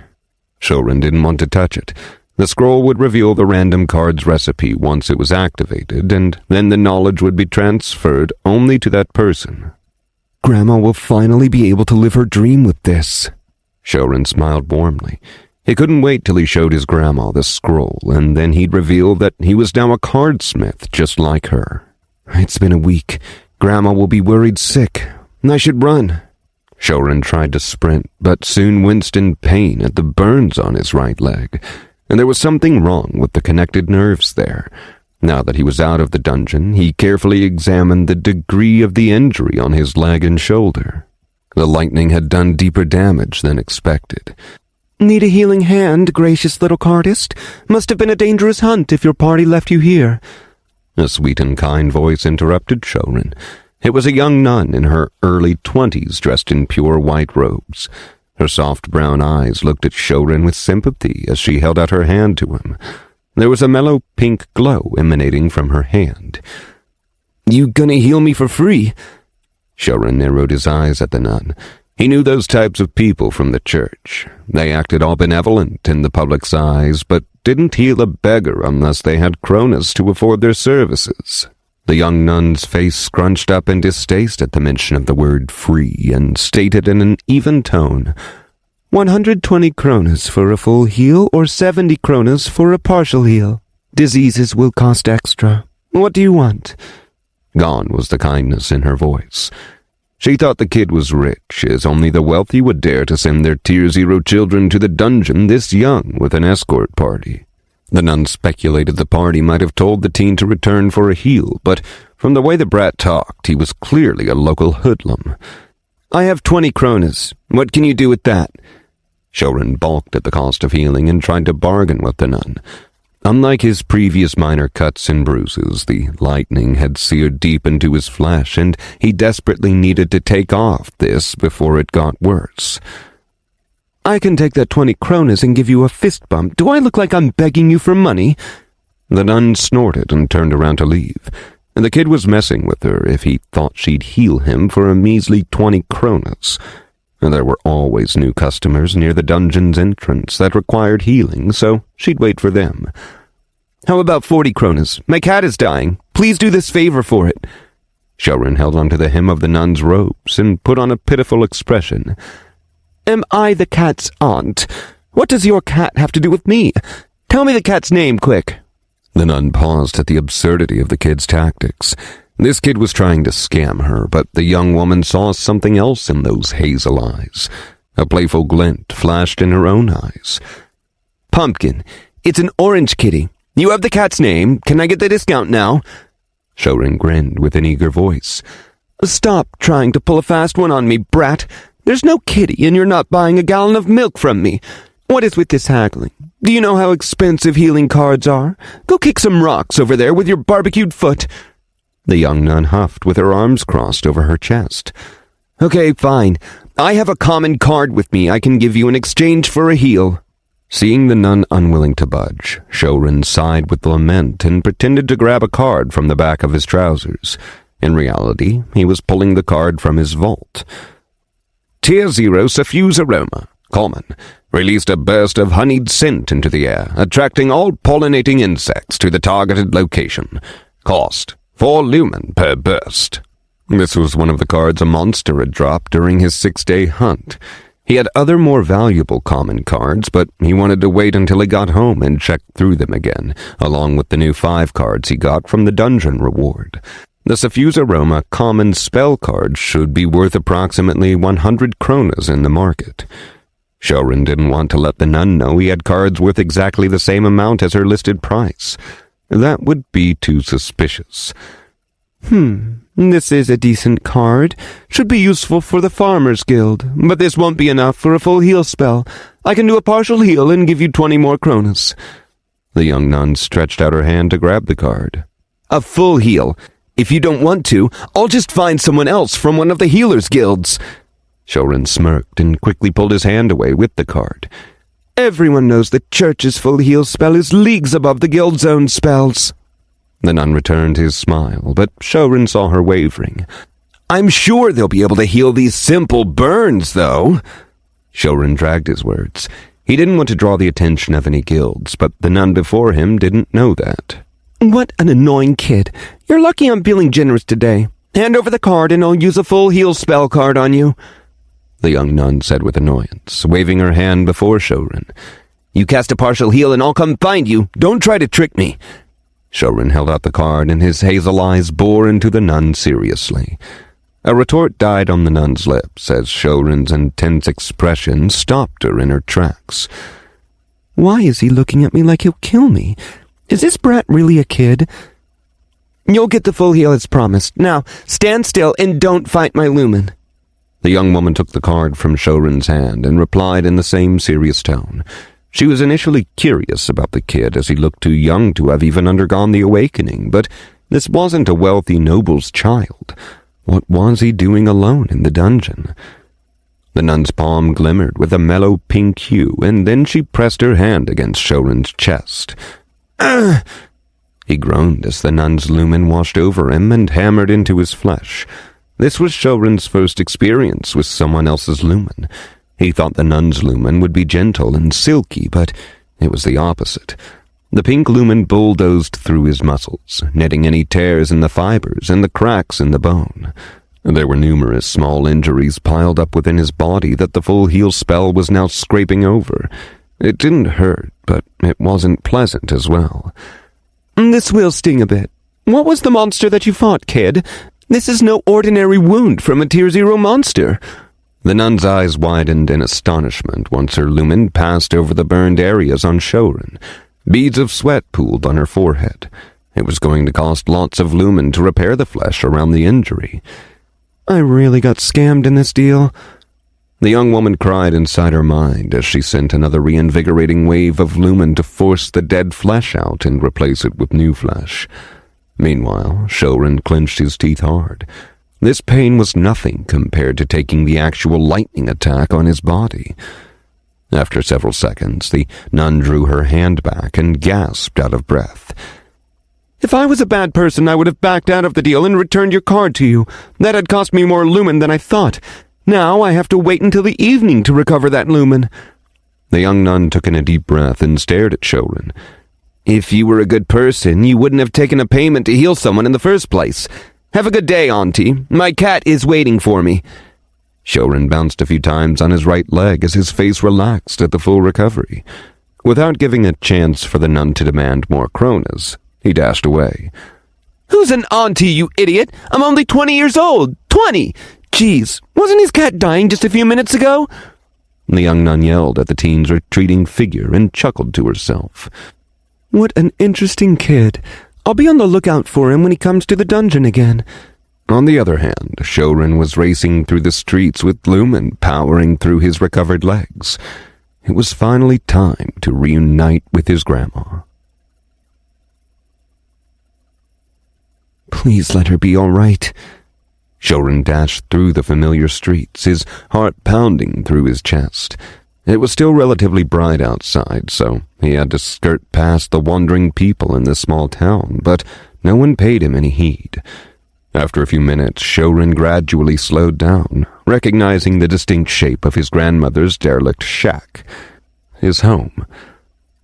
Speaker 1: Shouren didn't want to touch it. The scroll would reveal the random card's recipe once it was activated, and then the knowledge would be transferred only to that person.
Speaker 4: Grandma will finally be able to live her dream with this.
Speaker 1: Shouren smiled warmly. He couldn't wait till he showed his grandma the scroll, and then he'd reveal that he was now a cardsmith just like her.
Speaker 4: It's been a week. Grandma will be worried sick. I should run.
Speaker 1: Shouren tried to sprint, but soon winced in pain at the burns on his right leg, and there was something wrong with the connected nerves there. Now that he was out of the dungeon, he carefully examined the degree of the injury on his leg and shoulder. The lightning had done deeper damage than expected.
Speaker 4: Need a healing hand, gracious little cardist? Must have been a dangerous hunt if your party left you here.
Speaker 1: A sweet and kind voice interrupted Shouren. It was a young nun in her early 20s dressed in pure white robes. Her soft brown eyes looked at Shouren with sympathy as she held out her hand to him. There was a mellow pink glow emanating from her hand.
Speaker 4: You gonna heal me for free?
Speaker 1: Shouren narrowed his eyes at the nun. He knew those types of people from the church. They acted all benevolent in the public's eyes, but didn't heal a beggar unless they had kronas to afford their services. The young nun's face scrunched up in distaste at the mention of the word free and stated in an even tone, 120 kronas for a full heal or 70 kronas for a partial heal. Diseases will cost extra. What do you want? Gone was the kindness in her voice. She thought the kid was rich, as only the wealthy would dare to send their Tier 0 children to the dungeon this young with an escort party. The nun speculated the party might have told the teen to return for a heal, but from the way the brat talked, he was clearly a local hoodlum. I have 20 kronas. What can you do with that? Shouren balked at the cost of healing and tried to bargain with the nun. Unlike his previous minor cuts and bruises, the lightning had seared deep into his flesh, and he desperately needed to take off this before it got worse. I can take that 20 kronas and give you a fist bump. Do I look like I'm begging you for money? The nun snorted and turned around to leave. And the kid was messing with her if he thought she'd heal him for a measly 20 kronas. And there were always new customers near the dungeon's entrance that required healing, so she'd wait for them. How about 40 kronas? My cat is dying. Please do this favor for it. Shouren held onto the hem of the nun's robes and put on a pitiful expression. Am I the cat's aunt? What does your cat have to do with me? Tell me the cat's name, quick. The nun paused at the absurdity of the kid's tactics. This kid was trying to scam her, but the young woman saw something else in those hazel eyes. A playful glint flashed in her own eyes.
Speaker 4: Pumpkin, it's an orange kitty. You have the cat's name. Can I get the discount now?
Speaker 1: Shouren grinned with an eager voice.
Speaker 4: Stop trying to pull a fast one on me, brat. There's no kitty, and you're not buying a gallon of milk from me. What is with this haggling? Do you know how expensive healing cards are? Go kick some rocks over there with your barbecued foot.
Speaker 1: The young nun huffed with her arms crossed over her chest.
Speaker 4: Okay, fine. I have a common card with me I can give you in exchange for a heal.
Speaker 1: Seeing the nun unwilling to budge, Shouren sighed with lament and pretended to grab a card from the back of his trousers. In reality, he was pulling the card from his vault.
Speaker 3: Tier 0 Suffuse Aroma. Common. Released a burst of honeyed scent into the air, attracting all pollinating insects to the targeted location. Cost 4 lumen per burst.
Speaker 1: This was one of the cards a monster had dropped during his 6-day hunt. He had other more valuable common cards, but he wanted to wait until he got home and check through them again, along with the new 5 cards he got from the dungeon reward. The Suffuse Aroma common spell card should be worth approximately 100 kronas in the market. Shouren didn't want to let the nun know he had cards worth exactly the same amount as her listed price. That would be too suspicious.
Speaker 4: This is a decent card. Should be useful for the Farmers Guild, but this won't be enough for a full heal spell. I can do a partial heal and give you 20 more kronas.
Speaker 1: The young nun stretched out her hand to grab the card.
Speaker 4: A full heal. If you don't want to, I'll just find someone else from one of the healers' guilds.
Speaker 1: Shouren smirked and quickly pulled his hand away with the card.
Speaker 4: Everyone knows the church's full heal spell is leagues above the guild's own spells.
Speaker 1: The nun returned his smile, but Shouren saw her wavering.
Speaker 4: I'm sure they'll be able to heal these simple burns, though.
Speaker 1: Shouren dragged his words. He didn't want to draw the attention of any guilds, but the nun before him didn't know that.
Speaker 4: What an annoying kid. You're lucky I'm feeling generous today. Hand over the card and I'll use a full heal spell card on you.
Speaker 1: The young nun said with annoyance, waving her hand before Shouren.
Speaker 4: You cast a partial heal and I'll come find you. Don't try to trick me.
Speaker 1: Shouren held out the card and his hazel eyes bore into the nun seriously. A retort died on the nun's lips as Shouren's intense expression stopped her in her tracks.
Speaker 4: Why is he looking at me like he'll kill me? Is this brat really a kid? You'll get the full heal as promised. Now, stand still and don't fight my lumen.
Speaker 1: The young woman took the card from Shouren's hand and replied in the same serious tone. She was initially curious about the kid as he looked too young to have even undergone the awakening, but this wasn't a wealthy noble's child. What was he doing alone in the dungeon? The nun's palm glimmered with a mellow pink hue, and then she pressed her hand against Shouren's chest.
Speaker 4: Ugh!
Speaker 1: He groaned as the nun's lumen washed over him and hammered into his flesh. This was Shouren's first experience with someone else's lumen. He thought the nun's lumen would be gentle and silky, but it was the opposite. The pink lumen bulldozed through his muscles, netting any tears in the fibers and the cracks in the bone. There were numerous small injuries piled up within his body that the full heal spell was now scraping over. It didn't hurt, but it wasn't pleasant as well.
Speaker 4: This will sting a bit. What was the monster that you fought, kid? This is no ordinary wound from a Tier 0 monster.
Speaker 1: The nun's eyes widened in astonishment once her lumen passed over the burned areas on Shouren. Beads of sweat pooled on her forehead. It was going to cost lots of lumen to repair the flesh around the injury.
Speaker 4: I really got scammed in this deal.
Speaker 1: The young woman cried inside her mind as she sent another reinvigorating wave of lumen to force the dead flesh out and replace it with new flesh. Meanwhile, Shouren clenched his teeth hard. This pain was nothing compared to taking the actual lightning attack on his body. After several seconds, the nun drew her hand back and gasped out of breath.
Speaker 4: If I was a bad person, I would have backed out of the deal and returned your card to you. That had cost me more lumen than I thought. Now I have to wait until the evening to recover that lumen.
Speaker 1: The young nun took in a deep breath and stared at Shouren.
Speaker 4: If you were a good person, you wouldn't have taken a payment to heal someone in the first place. Have a good day, Auntie. My cat is waiting for me.
Speaker 1: Shouren bounced a few times on his right leg as his face relaxed at the full recovery. Without giving a chance for the nun to demand more kronas, he dashed away.
Speaker 2: Who's an auntie, you idiot? I'm only 20 years old. 20! Jeez, wasn't his cat dying just a few minutes ago? The young nun yelled at the teen's retreating figure and chuckled to herself. What an interesting kid. I'll be on the lookout for him when he comes to the dungeon again.
Speaker 1: On the other hand, Shouren was racing through the streets with Lumen powering through his recovered legs. It was finally time to reunite with his grandma.
Speaker 2: Please let her be all right.
Speaker 1: Shouren dashed through the familiar streets, his heart pounding through his chest. It was still relatively bright outside, so he had to skirt past the wandering people in the small town, but no one paid him any heed. After a few minutes, Shouren gradually slowed down, recognizing the distinct shape of his grandmother's derelict shack. His home.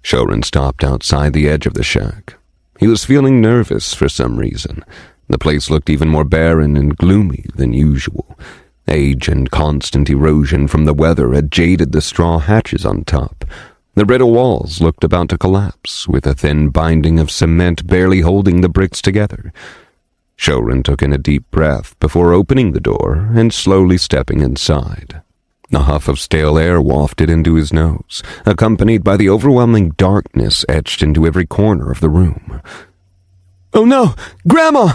Speaker 1: Shouren stopped outside the edge of the shack. He was feeling nervous for some reason. The place looked even more barren and gloomy than usual. Age and constant erosion from the weather had jaded the straw hatches on top. The brittle walls looked about to collapse, with a thin binding of cement barely holding the bricks together. Shouren took in a deep breath before opening the door and slowly stepping inside. A huff of stale air wafted into his nose, accompanied by the overwhelming darkness etched into every corner of the room.
Speaker 2: Oh no! Grandma!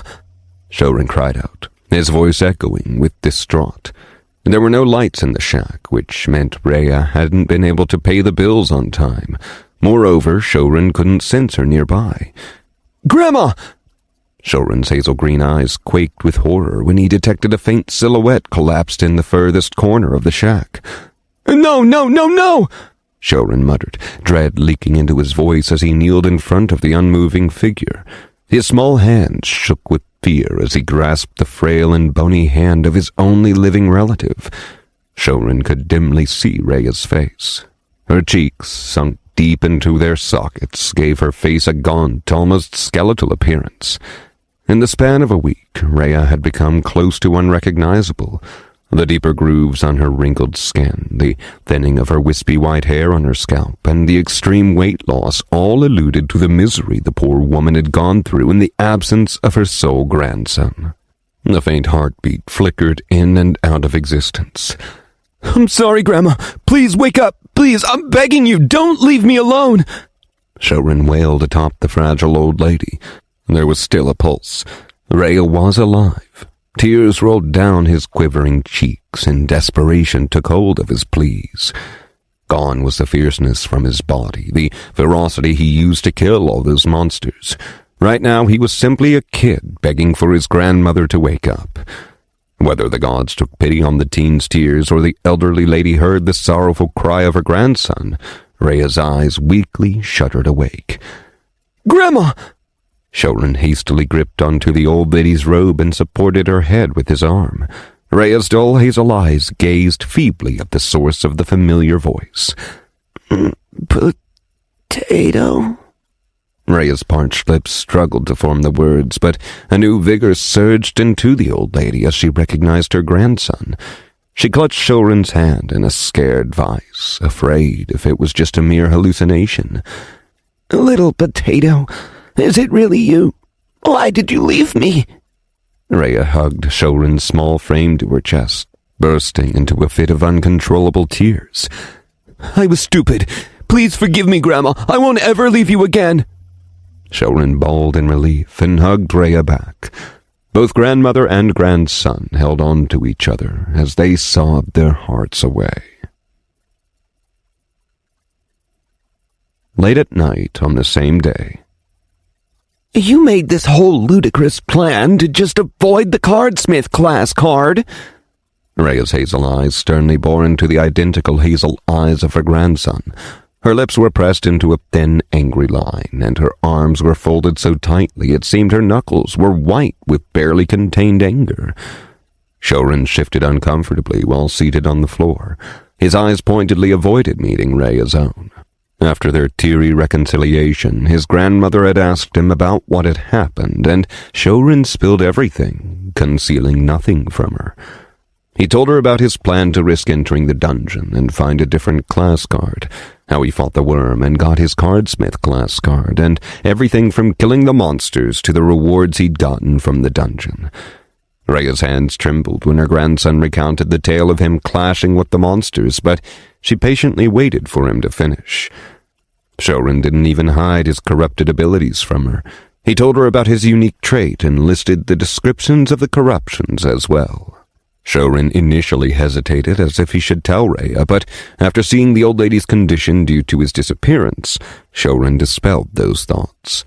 Speaker 1: Shouren cried out, his voice echoing with distraught. There were no lights in the shack, which meant Rhea hadn't been able to pay the bills on time. Moreover, Shouren couldn't sense her nearby.
Speaker 2: Grandma!
Speaker 1: Shouren's hazel green eyes quaked with horror when he detected a faint silhouette collapsed in the furthest corner of the shack.
Speaker 2: No, no, no, no!
Speaker 1: Shouren muttered, dread leaking into his voice as he kneeled in front of the unmoving figure. His small hands shook with fear as he grasped the frail and bony hand of his only living relative. Shouren could dimly see Rhea's face. Her cheeks, sunk deep into their sockets, gave her face a gaunt, almost skeletal appearance. In the span of a week, Rhea had become close to unrecognizable. The deeper grooves on her wrinkled skin, the thinning of her wispy white hair on her scalp, and the extreme weight loss all alluded to the misery the poor woman had gone through in the absence of her sole grandson. The faint heartbeat flickered in and out of existence.
Speaker 2: I'm sorry, Grandma. Please wake up. Please, I'm begging you, don't leave me alone.
Speaker 1: Shouren wailed atop the fragile old lady. There was still a pulse. Rhea was alive. Tears rolled down his quivering cheeks, and desperation took hold of his pleas. Gone was the fierceness from his body, the ferocity he used to kill all those monsters. Right now he was simply a kid begging for his grandmother to wake up. Whether the gods took pity on the teen's tears or the elderly lady heard the sorrowful cry of her grandson, Rhea's eyes weakly shuddered awake.
Speaker 2: Grandma!
Speaker 1: Shouren hastily gripped onto the old lady's robe and supported her head with his arm. Rhea's dull hazel eyes gazed feebly at the source of the familiar voice.
Speaker 2: Potato?
Speaker 1: Rhea's parched lips struggled to form the words, but a new vigor surged into the old lady as she recognized her grandson. She clutched Shouren's hand in a scared vice, afraid if it was just a mere hallucination.
Speaker 2: Little potato, is it really you? Why did you leave me?
Speaker 1: Rhea hugged Shouren's small frame to her chest, bursting into a fit of uncontrollable tears.
Speaker 2: I was stupid. Please forgive me, Grandma. I won't ever leave you again.
Speaker 1: Shouren bawled in relief and hugged Rhea back. Both grandmother and grandson held on to each other as they sobbed their hearts away. Late at night on the same day.
Speaker 2: You made this whole ludicrous plan to just avoid the Cardsmith class card.
Speaker 1: Rhea's hazel eyes sternly bore into the identical hazel eyes of her grandson. Her lips were pressed into a thin, angry line, and her arms were folded so tightly it seemed her knuckles were white with barely contained anger. Shouren shifted uncomfortably while seated on the floor. His eyes pointedly avoided meeting Rhea's own. After their teary reconciliation, his grandmother had asked him about what had happened, and Shouren spilled everything, concealing nothing from her. He told her about his plan to risk entering the dungeon and find a different class card. how he fought the worm and got his Cardsmith class card, and everything from killing the monsters to the rewards he'd gotten from the dungeon. Rhea's hands trembled when her grandson recounted the tale of him clashing with the monsters, but she patiently waited for him to finish. Shouren didn't even hide his corrupted abilities from her. He told her about his unique trait and listed the descriptions of the corruptions as well. Shouren initially hesitated as if he should tell Rhea, but after seeing the old lady's condition due to his disappearance, Shouren dispelled those thoughts.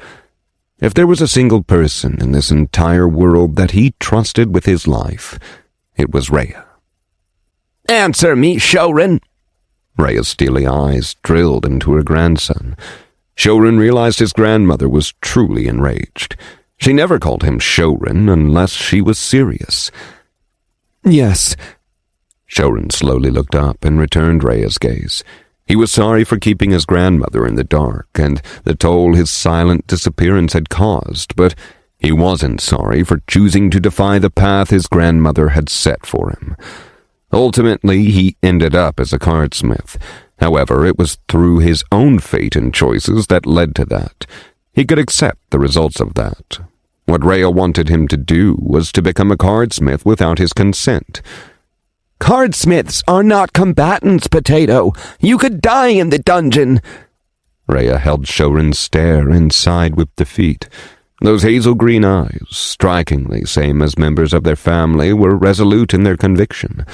Speaker 1: If there was a single person in this entire world that he trusted with his life, it was Rhea.
Speaker 2: "Answer me, Shouren!"
Speaker 1: Rhea's steely eyes drilled into her grandson. Shouren realized his grandmother was truly enraged. She never called him Shouren unless she was serious.
Speaker 4: "Yes."
Speaker 1: Shouren slowly looked up and returned Rhea's gaze. He was sorry for keeping his grandmother in the dark and the toll his silent disappearance had caused, but he wasn't sorry for choosing to defy the path his grandmother had set for him. Ultimately, he ended up as a cardsmith. However, it was through his own fate and choices that led to that. He could accept the results of that. What Rhea wanted him to do was to become a cardsmith without his consent.
Speaker 2: "Cardsmiths are not combatants, Potato. You could die in the dungeon."
Speaker 1: Rhea held Shouren's stare and sighed with defeat. Those hazel green eyes, strikingly same as members of their family, were resolute in their conviction.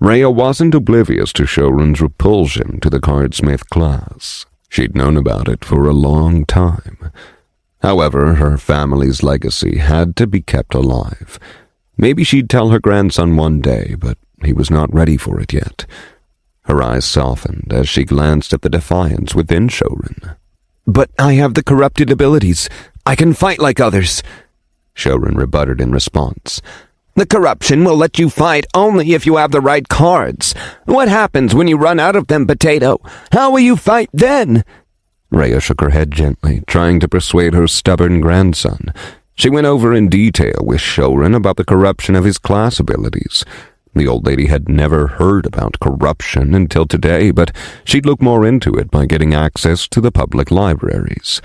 Speaker 1: Rhea wasn't oblivious to Shouren's repulsion to the cardsmith class. She'd known about it for a long time. However, her family's legacy had to be kept alive. Maybe she'd tell her grandson one day, but he was not ready for it yet. Her eyes softened as she glanced at the defiance within Shouren.
Speaker 4: "But I have the corrupted abilities. I can fight like others,"
Speaker 1: Shouren rebutted in response.
Speaker 2: "The corruption will let you fight only if you have the right cards. What happens when you run out of them, Potato? How will you fight then?"
Speaker 1: Rhea shook her head gently, trying to persuade her stubborn grandson. She went over in detail with Shouren about the corruption of his class abilities. The old lady had never heard about corruption until today, but she'd look more into it by getting access to the public libraries.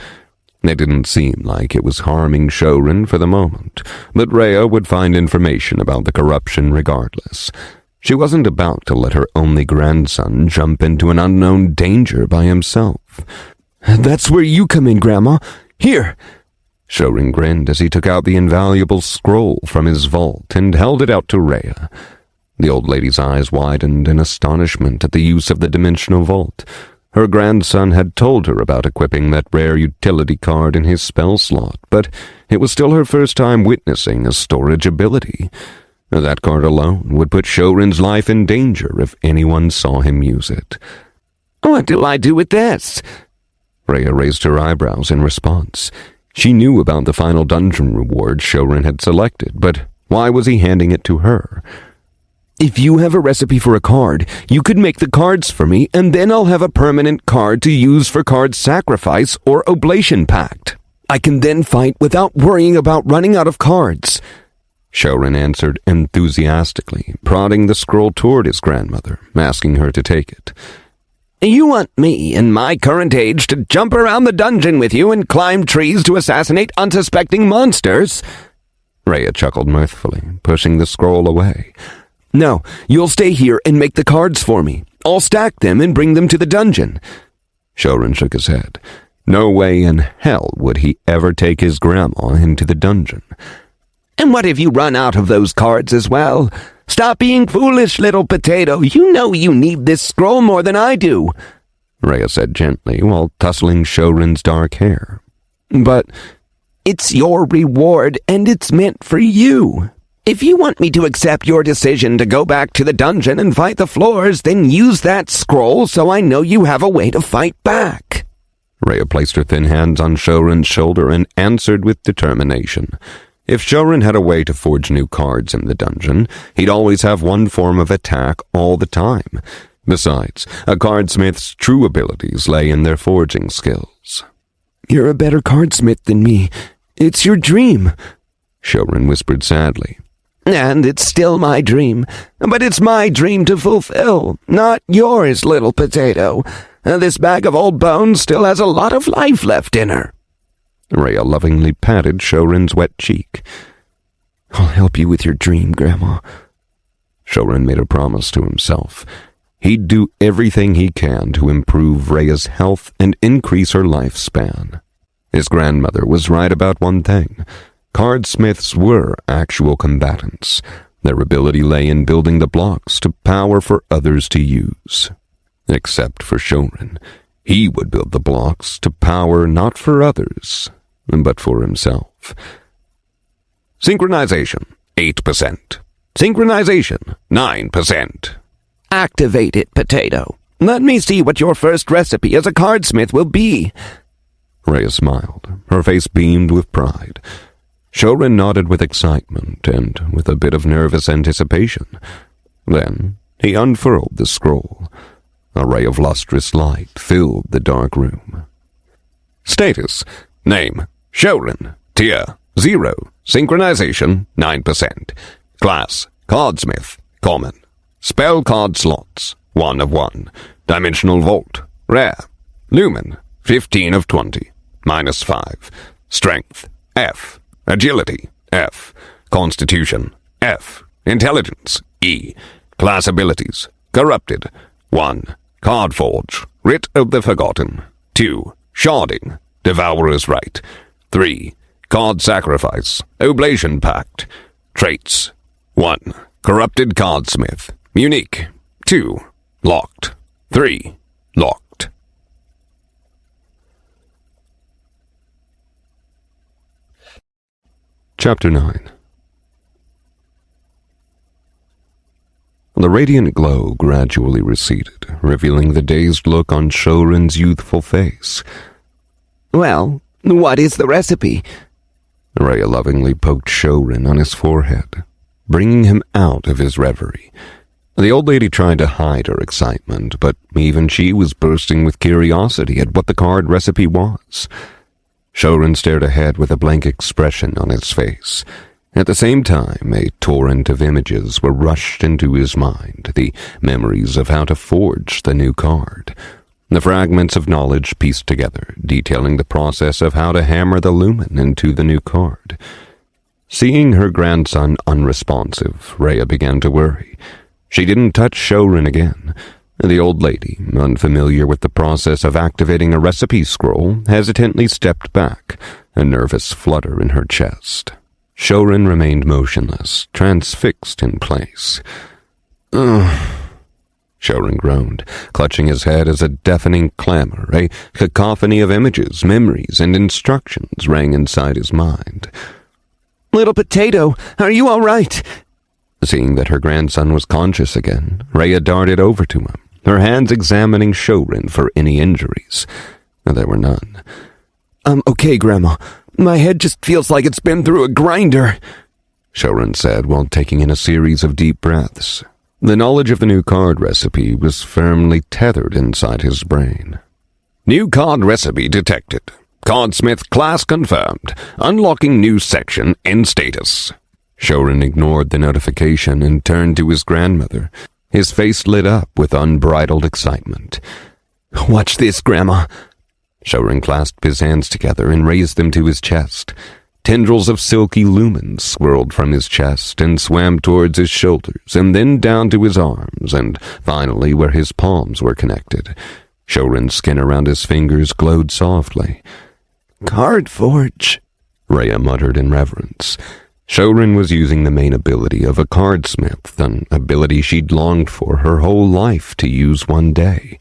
Speaker 1: It didn't seem like it was harming Shouren for the moment, but Rhea would find information about the corruption regardless. She wasn't about to let her only grandson jump into an unknown danger by himself.
Speaker 4: "That's where you come in, Grandma. Here."
Speaker 1: Shouren grinned as he took out the invaluable scroll from his vault and held it out to Rhea. The old lady's eyes widened in astonishment at the use of the dimensional vault. Her grandson had told her about equipping that rare utility card in his spell slot, but it was still her first time witnessing a storage ability. That card alone would put Shouren's life in danger if anyone saw him use it.
Speaker 2: "What do I do with this?"
Speaker 1: Rhea raised her eyebrows in response. She knew about the final dungeon reward Shouren had selected, but why was he handing it to her?
Speaker 4: "If you have a recipe for a card, you could make the cards for me, and then I'll have a permanent card to use for card sacrifice or oblation pact. I can then fight without worrying about running out of cards."
Speaker 1: Shouren answered enthusiastically, prodding the scroll toward his grandmother, asking her to take it.
Speaker 2: "You want me, in my current age, to jump around the dungeon with you and climb trees to assassinate unsuspecting monsters?"
Speaker 1: Rhea chuckled mirthfully, pushing the scroll away.
Speaker 4: "No, you'll stay here and make the cards for me. I'll stack them and bring them to the dungeon."
Speaker 1: Shouren shook his head. No way in hell would he ever take his grandma into the dungeon.
Speaker 2: "And what if you run out of those cards as well? Stop being foolish, little Potato. You know you need this scroll more than I do,"
Speaker 1: Rhea said gently while tussling Shouren's dark hair.
Speaker 4: "But
Speaker 2: it's your reward, and it's meant for you. If you want me to accept your decision to go back to the dungeon and fight the floors, then use that scroll so I know you have a way to fight back."
Speaker 1: Rhea placed her thin hands on Shouren's shoulder and answered with determination. If Shouren had a way to forge new cards in the dungeon, he'd always have one form of attack all the time. Besides, a cardsmith's true abilities lay in their forging skills.
Speaker 4: "You're a better cardsmith than me. It's your dream,"
Speaker 1: Shouren whispered sadly.
Speaker 2: "And it's still my dream. But it's my dream to fulfill, not yours, little Potato. This bag of old bones still has a lot of life left in her."
Speaker 4: Rhea lovingly patted Shouren's wet cheek. "I'll help you with your dream, Grandma."
Speaker 1: Shouren made a promise to himself. He'd do everything he can to improve Rhea's health and increase her lifespan. His grandmother was right about one thing. Cardsmiths were actual combatants. Their ability lay in building the blocks to power for others to use. Except for Shouren. He would build the blocks to power not for others, but for himself.
Speaker 3: Synchronization, 8%. Synchronization, 9%.
Speaker 2: "Activate it, Potato. Let me see what your first recipe as a cardsmith will be."
Speaker 1: Rhea smiled. Her face beamed with pride. Shouren nodded with excitement and with a bit of nervous anticipation. Then he unfurled the scroll. A ray of lustrous light filled the dark room.
Speaker 3: Status, name, Shouren. Tier, 0. Synchronization, 9%. Class, Cardsmith, common. Spell card slots, 1 of 1. Dimensional Vault, rare. Lumen, 15 of 20, -5. Strength, F. Agility, F. Constitution, F. Intelligence, E. Class abilities, Corrupted, 1. Cardforge, Writ of the Forgotten, 2. Sharding, Devourer's Right, 3. Card Sacrifice, Oblation Pact. Traits, 1. Corrupted Cardsmith, Unique, 2. Locked, 3. Locked.
Speaker 1: Chapter 9. The radiant glow gradually receded, revealing the dazed look on Shouren's youthful face.
Speaker 2: "Well, what is the recipe?"
Speaker 1: Rhea lovingly poked Shouren on his forehead, bringing him out of his reverie. The old lady tried to hide her excitement, but even she was bursting with curiosity at what the card recipe was. Shouren stared ahead with a blank expression on his face. At the same time, a torrent of images were rushed into his mind, the memories of how to forge the new card. The fragments of knowledge pieced together, detailing the process of how to hammer the lumen into the new card. Seeing her grandson unresponsive, Rhea began to worry. She didn't touch Shouren again. The old lady, unfamiliar with the process of activating a recipe scroll, hesitantly stepped back, a nervous flutter in her chest. Shouren remained motionless, transfixed in place. "Ugh," Shouren groaned, clutching his head as a deafening clamor, a cacophony of images, memories, and instructions rang inside his mind.
Speaker 2: "Little Potato, are you all right?"
Speaker 1: Seeing that her grandson was conscious again, Rhea darted over to him, her hands examining Shouren for any injuries. There were none.
Speaker 2: "I'm okay, Grandma. My head just feels like it's been through a grinder,"
Speaker 1: Shouren said while taking in a series of deep breaths. The knowledge of the new card recipe was firmly tethered inside his brain.
Speaker 3: New card recipe detected. Cardsmith class confirmed. Unlocking new section in status.
Speaker 1: Shouren ignored the notification and turned to his grandmother. His face lit up with unbridled excitement.
Speaker 2: "Watch this, Grandma."
Speaker 1: Shouren clasped his hands together and raised them to his chest. Tendrils of silky lumen swirled from his chest and swam towards his shoulders and then down to his arms and finally where his palms were connected. Shouren's skin around his fingers glowed softly.
Speaker 2: "Cardforge,"
Speaker 1: Rhea muttered in reverence. Shouren was using the main ability of a cardsmith, an ability she'd longed for her whole life to use one day.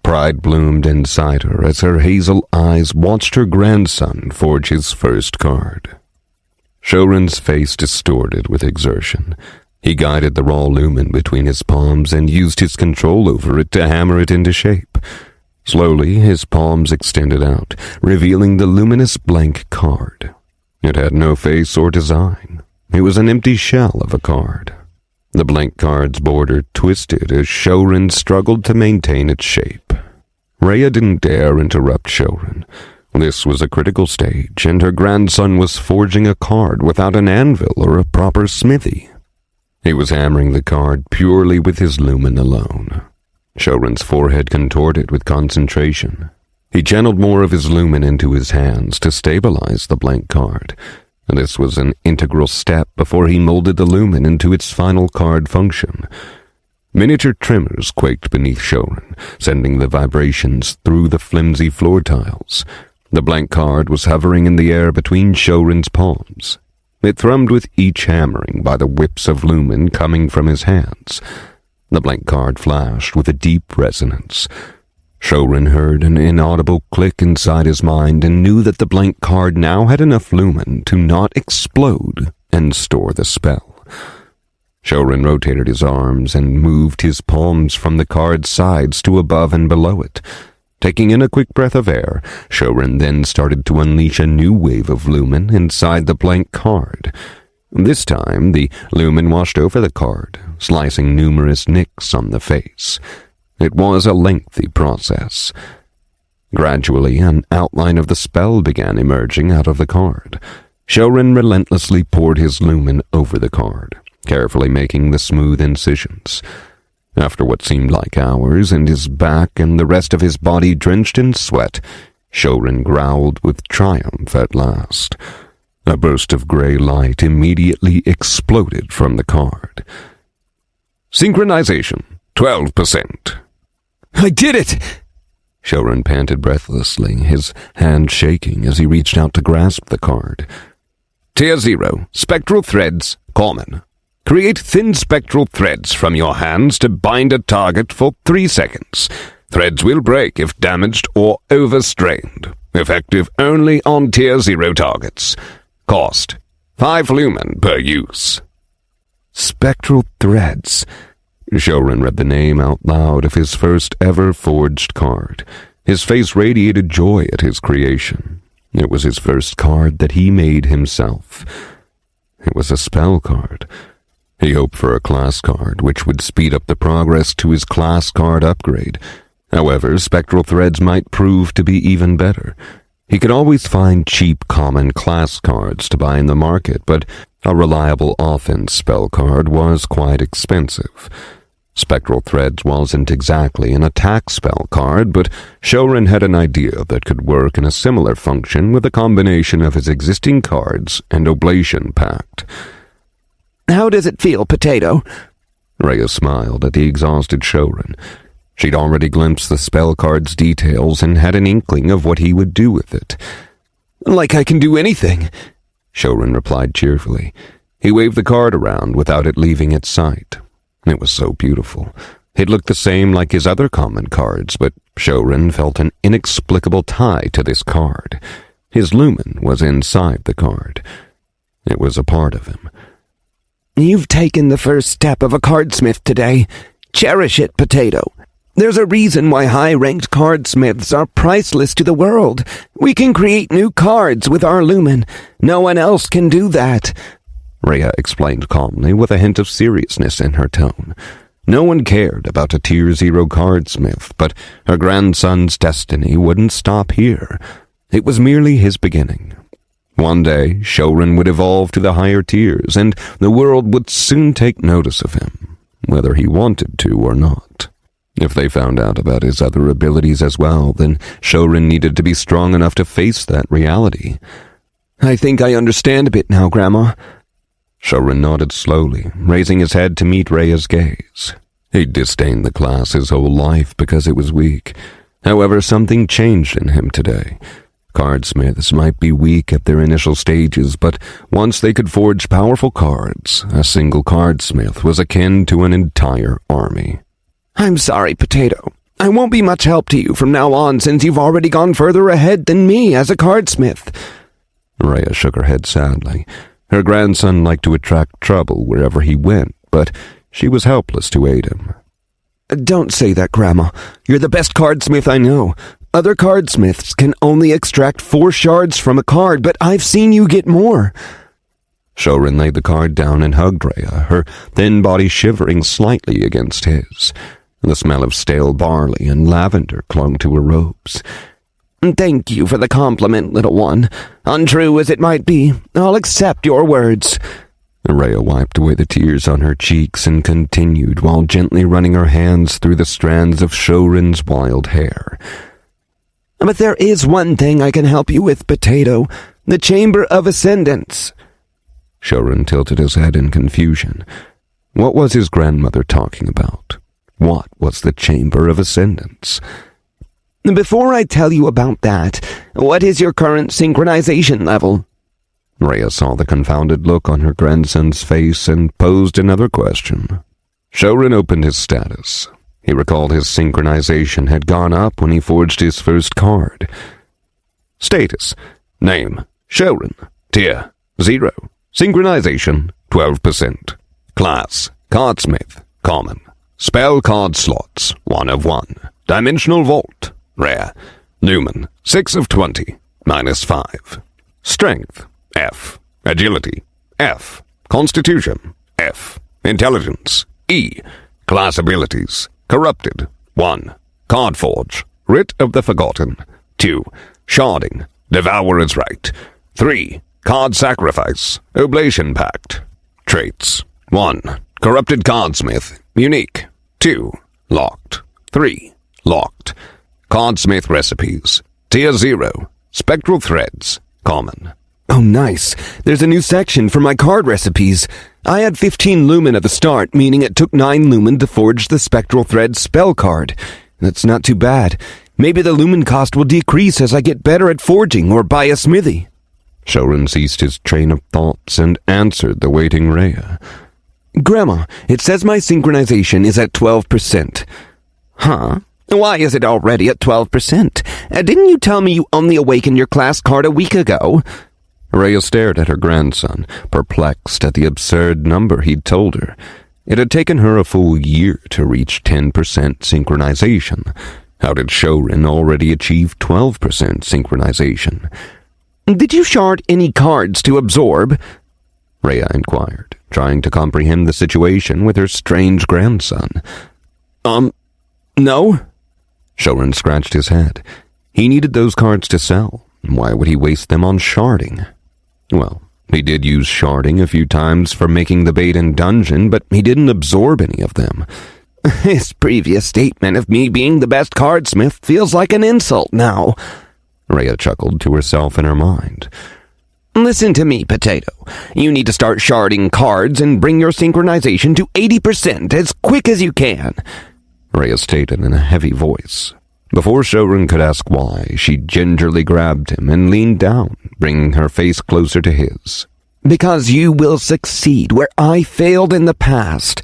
Speaker 1: Pride bloomed inside her as her hazel eyes watched her grandson forge his first card. Shouren's face distorted with exertion. He guided the raw lumen between his palms and used his control over it to hammer it into shape. Slowly, his palms extended out, revealing the luminous blank card. It had no face or design. It was an empty shell of a card. The blank card's border twisted as Shouren struggled to maintain its shape. Rhea didn't dare interrupt Shouren. This was a critical stage, and her grandson was forging a card without an anvil or a proper smithy. He was hammering the card purely with his lumen alone. Shouren's forehead contorted with concentration. He channeled more of his lumen into his hands to stabilize the blank card. This was an integral step before he molded the lumen into its final card function. Miniature tremors quaked beneath Shouren, sending the vibrations through the flimsy floor tiles. The blank card was hovering in the air between Shouren's palms. It thrummed with each hammering by the whips of lumen coming from his hands. The blank card flashed with a deep resonance. Shouren heard an inaudible click inside his mind and knew that the blank card now had enough lumen to not explode and store the spell. Shouren rotated his arms and moved his palms from the card's sides to above and below it. Taking in a quick breath of air, Shouren then started to unleash a new wave of lumen inside the blank card. This time, the lumen washed over the card, slicing numerous nicks on the face. It was a lengthy process. Gradually, an outline of the spell began emerging out of the card. Shouren relentlessly poured his lumen over the card, carefully making the smooth incisions. After what seemed like hours, and his back and the rest of his body drenched in sweat, Shouren growled with triumph at last. A burst of gray light immediately exploded from the card.
Speaker 3: Synchronization, 12%.
Speaker 4: I did it!
Speaker 1: Shouren panted breathlessly, his hand shaking as he reached out to grasp the card.
Speaker 3: Tier 0, Spectral Threads, Common. Create thin spectral threads from your hands to bind a target for 3 seconds. Threads will break if damaged or overstrained. Effective only on Tier 0 targets. Cost, 5 lumen per use.
Speaker 1: Spectral threads. Shouren read the name out loud of his first ever forged card. His face radiated joy at his creation. It was his first card that he made himself. It was a spell card. He hoped for a class card, which would speed up the progress to his class card upgrade. However, spectral threads might prove to be even better. He could always find cheap common class cards to buy in the market, but a reliable offense spell card was quite expensive. Spectral Threads wasn't exactly an attack spell card, but Shouren had an idea that could work in a similar function with a combination of his existing cards and Oblation Pact.
Speaker 4: How does it feel, Potato?
Speaker 1: Rhea smiled at the exhausted Shouren. She'd already glimpsed the spell card's details and had an inkling of what he would do with it.
Speaker 4: Like I can do anything,
Speaker 1: Shouren replied cheerfully. He waved the card around without it leaving its sight. It was so beautiful. It looked the same like his other common cards, but Shouren felt an inexplicable tie to this card. His lumen was inside the card. It was a part of him.
Speaker 4: You've taken the first step of a cardsmith today. Cherish it, Potato. There's a reason why high-ranked cardsmiths are priceless to the world. We can create new cards with our lumen. No one else can do that.
Speaker 1: Rhea explained calmly with a hint of seriousness in her tone. No one cared about a Tier 0 cardsmith, but her grandson's destiny wouldn't stop here. It was merely his beginning. One day, Shouren would evolve to the higher tiers, and the world would soon take notice of him, whether he wanted to or not. If they found out about his other abilities as well, then Shouren needed to be strong enough to face that reality.
Speaker 4: I think I understand a bit now, Grandma.
Speaker 1: Shouren nodded slowly, raising his head to meet Rhea's gaze. He'd disdained the class his whole life because it was weak. However, something changed in him today. Cardsmiths might be weak at their initial stages, but once they could forge powerful cards, a single cardsmith was akin to an entire army.
Speaker 4: I'm sorry, Potato. I won't be much help to you from now on since you've already gone further ahead than me as a cardsmith.
Speaker 1: Rhea shook her head sadly. Her grandson liked to attract trouble wherever he went, but she was helpless to aid him.
Speaker 4: Don't say that, Grandma. You're the best cardsmith I know. Other cardsmiths can only extract 4 shards from a card, but I've seen you get more.
Speaker 1: Shouren laid the card down and hugged Rhea, her thin body shivering slightly against his. The smell of stale barley and lavender clung to her robes.
Speaker 4: Thank you for the compliment, little one. Untrue as it might be, I'll accept your words.
Speaker 1: Rhea wiped away the tears on her cheeks and continued while gently running her hands through the strands of Shouren's wild hair.
Speaker 4: But there is one thing I can help you with, Potato. The Chamber of Ascendance.
Speaker 1: Shouren tilted his head in confusion. What was his grandmother talking about? What was the Chamber of Ascendance?
Speaker 4: Before I tell you about that, what is your current synchronization level?
Speaker 1: Rhea saw the confounded look on her grandson's face and posed another question. Shouren opened his status. He recalled his synchronization had gone up when he forged his first card. Status: Name: Shouren. Tier: 0. Synchronization: 12%. Class: Cardsmith. Common. Spell card slots: 1 of 1. Dimensional Vault. Rare. Newman: 6 of 20. -5. Strength: F. Agility: F. Constitution: F. Intelligence: E. Class abilities: Corrupted: 1. Card Forge. Writ of the Forgotten. 2. Sharding. Devourer's Right. 3. Card Sacrifice. Oblation Pact. Traits: 1. Corrupted Cardsmith. Unique. 2. Locked. 3. Locked. Cardsmith Recipes. Tier 0. Spectral Threads. Common.
Speaker 4: Oh, nice. There's a new section for my card recipes. I had 15 lumen at the start, meaning it took 9 lumen to forge the Spectral Thread spell card. That's not too bad. Maybe the lumen cost will decrease as I get better at forging or buy a smithy.
Speaker 1: Shouren ceased his train of thoughts and answered the waiting Rhea.
Speaker 4: Grandma, it says my synchronization is at 12%. Huh? Why is it already at 12%? Didn't you tell me you only awakened your class card a week ago?
Speaker 1: Rhea stared at her grandson, perplexed at the absurd number he'd told her. It had taken her a full year to reach 10% synchronization. How did Shouren already achieve 12% synchronization?
Speaker 4: Did you shard any cards to absorb?
Speaker 1: Rhea inquired, trying to comprehend the situation with her strange grandson.
Speaker 4: No?
Speaker 1: Shouren scratched his head. He needed those cards to sell. Why would he waste them on sharding? Well, he did use sharding a few times for making the bait in dungeon, but he didn't absorb any of them.
Speaker 4: His previous statement of me being the best cardsmith feels like an insult now.
Speaker 1: Rhea chuckled to herself in her mind.
Speaker 4: Listen to me, Potato. You need to start sharding cards and bring your synchronization to 80% as quick as you can.
Speaker 1: Rhea stated in a heavy voice. Before Shouren could ask why, she gingerly grabbed him and leaned down, bringing her face closer to his.
Speaker 4: Because you will succeed where I failed in the past.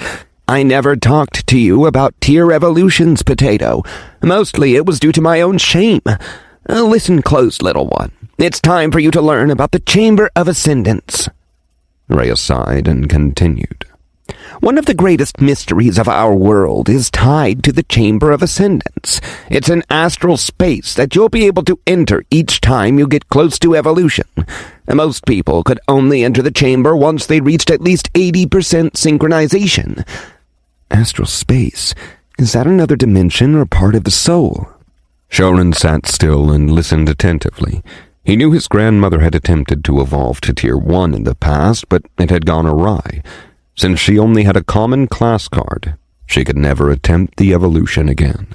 Speaker 4: I never talked to you about tier evolutions, Potato. Mostly it was due to my own shame. Listen close, little one. It's time for you to learn about the Chamber of Ascendance.
Speaker 1: Rhea sighed and continued.
Speaker 4: One of the greatest mysteries of our world is tied to the Chamber of Ascendance. It's an astral space that you'll be able to enter each time you get close to evolution. Most people could only enter the chamber once they reached at least 80% synchronization. Astral space? Is that another dimension or part of the soul?
Speaker 1: Shouren sat still and listened attentively. He knew his grandmother had attempted to evolve to Tier 1 in the past, but it had gone awry. Since she only had a common class card, she could never attempt the evolution again.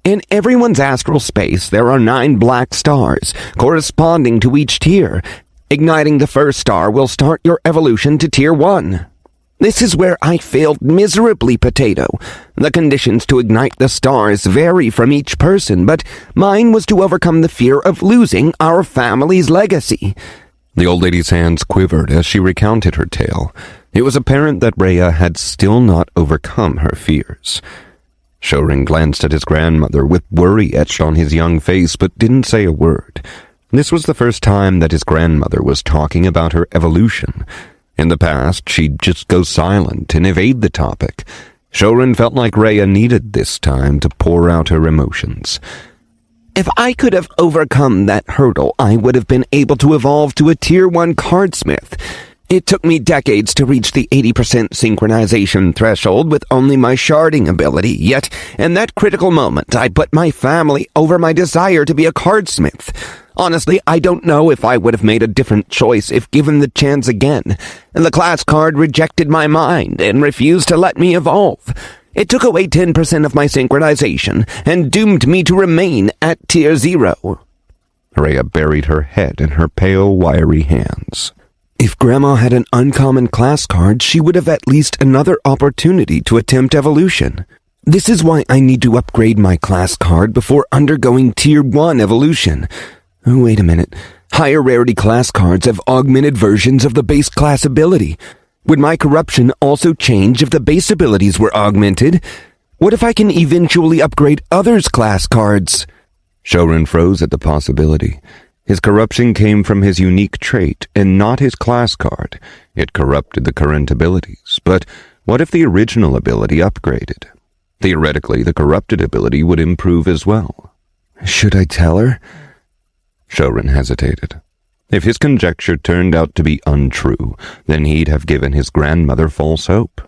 Speaker 4: In everyone's astral space, there are 9 black stars, corresponding to each tier. Igniting the first star will start your evolution to Tier 1. This is where I failed miserably, Potato. The conditions to ignite the stars vary from each person, but mine was to overcome the fear of losing our family's legacy.
Speaker 1: The old lady's hands quivered as she recounted her tale. It was apparent that Rhea had still not overcome her fears. Shouren glanced at his grandmother with worry etched on his young face, but didn't say a word. This was the first time that his grandmother was talking about her evolution. In the past, she'd just go silent and evade the topic. Shouren felt like Rhea needed this time to pour out her emotions.
Speaker 4: If I could have overcome that hurdle, I would have been able to evolve to a Tier 1 cardsmith. It took me decades to reach the 80% synchronization threshold with only my sharding ability, yet in that critical moment I put my family over my desire to be a cardsmith.
Speaker 2: Honestly, I don't know if I would have made a different choice if given the chance again. The class card rejected my mind and refused to let me evolve. It took away 10% of my synchronization and doomed me to remain at tier 0.
Speaker 1: Rhea buried her head in her pale, wiry hands.
Speaker 4: If Grandma had an uncommon class card, she would have at least another opportunity to attempt evolution. This is why I need to upgrade my class card before undergoing tier 1 evolution. Oh, wait a minute. Higher rarity class cards have augmented versions of the base class ability. Would my corruption also change if the base abilities were augmented? What if I can eventually upgrade others' class cards?
Speaker 1: Shouren froze at the possibility. His corruption came from his unique trait and not his class card. It corrupted the current abilities. But what if the original ability upgraded? Theoretically, the corrupted ability would improve as well.
Speaker 4: Should I tell her?
Speaker 1: Shouren hesitated. If his conjecture turned out to be untrue, then he'd have given his grandmother false hope.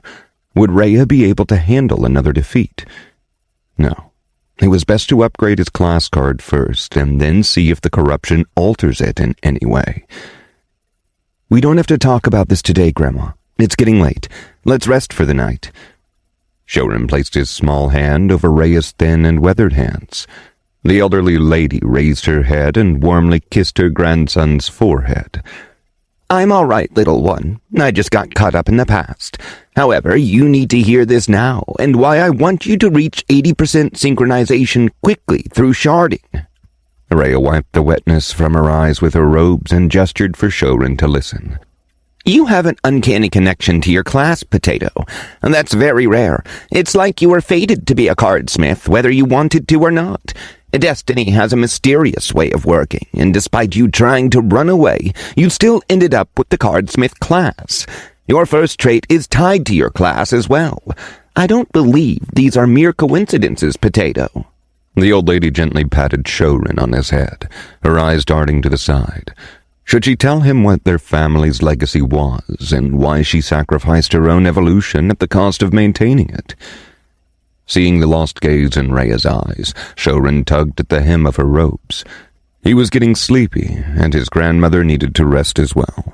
Speaker 1: Would Rhea be able to handle another defeat? No. It was best to upgrade his class card first, and then see if the corruption alters it in any way.
Speaker 4: We don't have to talk about this today, Grandma. It's getting late. Let's rest for the night.
Speaker 1: Shouren placed his small hand over Rhea's thin and weathered hands. The elderly lady raised her head and warmly kissed her grandson's forehead.
Speaker 2: I'm all right, little one. I just got caught up in the past. However, you need to hear this now, and why I want you to reach 80% synchronization quickly through sharding.
Speaker 1: Rhea wiped the wetness from her eyes with her robes and gestured for Shouren to listen.
Speaker 2: You have an uncanny connection to your class, Potato, and that's very rare. It's like you were fated to be a cardsmith, whether you wanted to or not. Destiny has a mysterious way of working, and despite you trying to run away, you still ended up with the cardsmith class. Your first trait is tied to your class as well. I don't believe these are mere coincidences, Potato.
Speaker 1: The old lady gently patted Shouren on his head, her eyes darting to the side. Should she tell him what their family's legacy was, and why she sacrificed her own evolution at the cost of maintaining it? Seeing the lost gaze in Rhea's eyes, Shouren tugged at the hem of her robes. He was getting sleepy, and his grandmother needed to rest as well.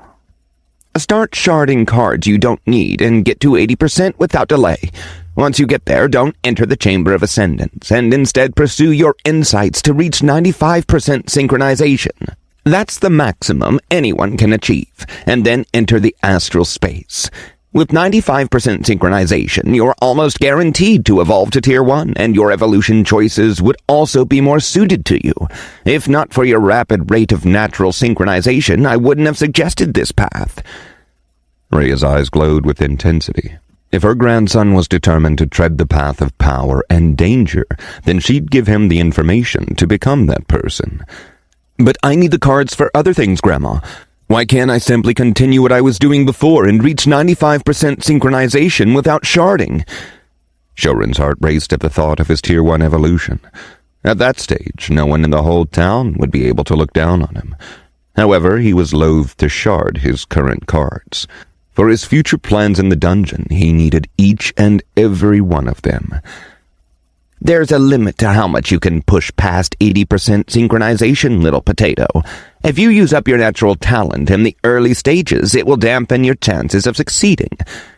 Speaker 2: Start sharding cards you don't need and get to 80% without delay. Once you get there, don't enter the Chamber of Ascendance, and instead pursue your insights to reach 95% synchronization. That's the maximum anyone can achieve, and then enter the astral space. With 95% synchronization, you're almost guaranteed to evolve to Tier 1, and your evolution choices would also be more suited to you. If not for your rapid rate of natural synchronization, I wouldn't have suggested this path.
Speaker 1: Rhea's eyes glowed with intensity. If her grandson was determined to tread the path of power and danger, then she'd give him the information to become that person.
Speaker 4: But I need the cards for other things, Grandma. Why can't I simply continue what I was doing before and reach 95% synchronization without sharding?
Speaker 1: Shouren's heart raced at the thought of his Tier 1 evolution. At that stage, no one in the whole town would be able to look down on him. However, he was loath to shard his current cards. For his future plans in the dungeon, he needed each and every one of them.
Speaker 2: There's a limit to how much you can push past 80% synchronization, little potato. If you use up your natural talent in the early stages, it will dampen your chances of succeeding.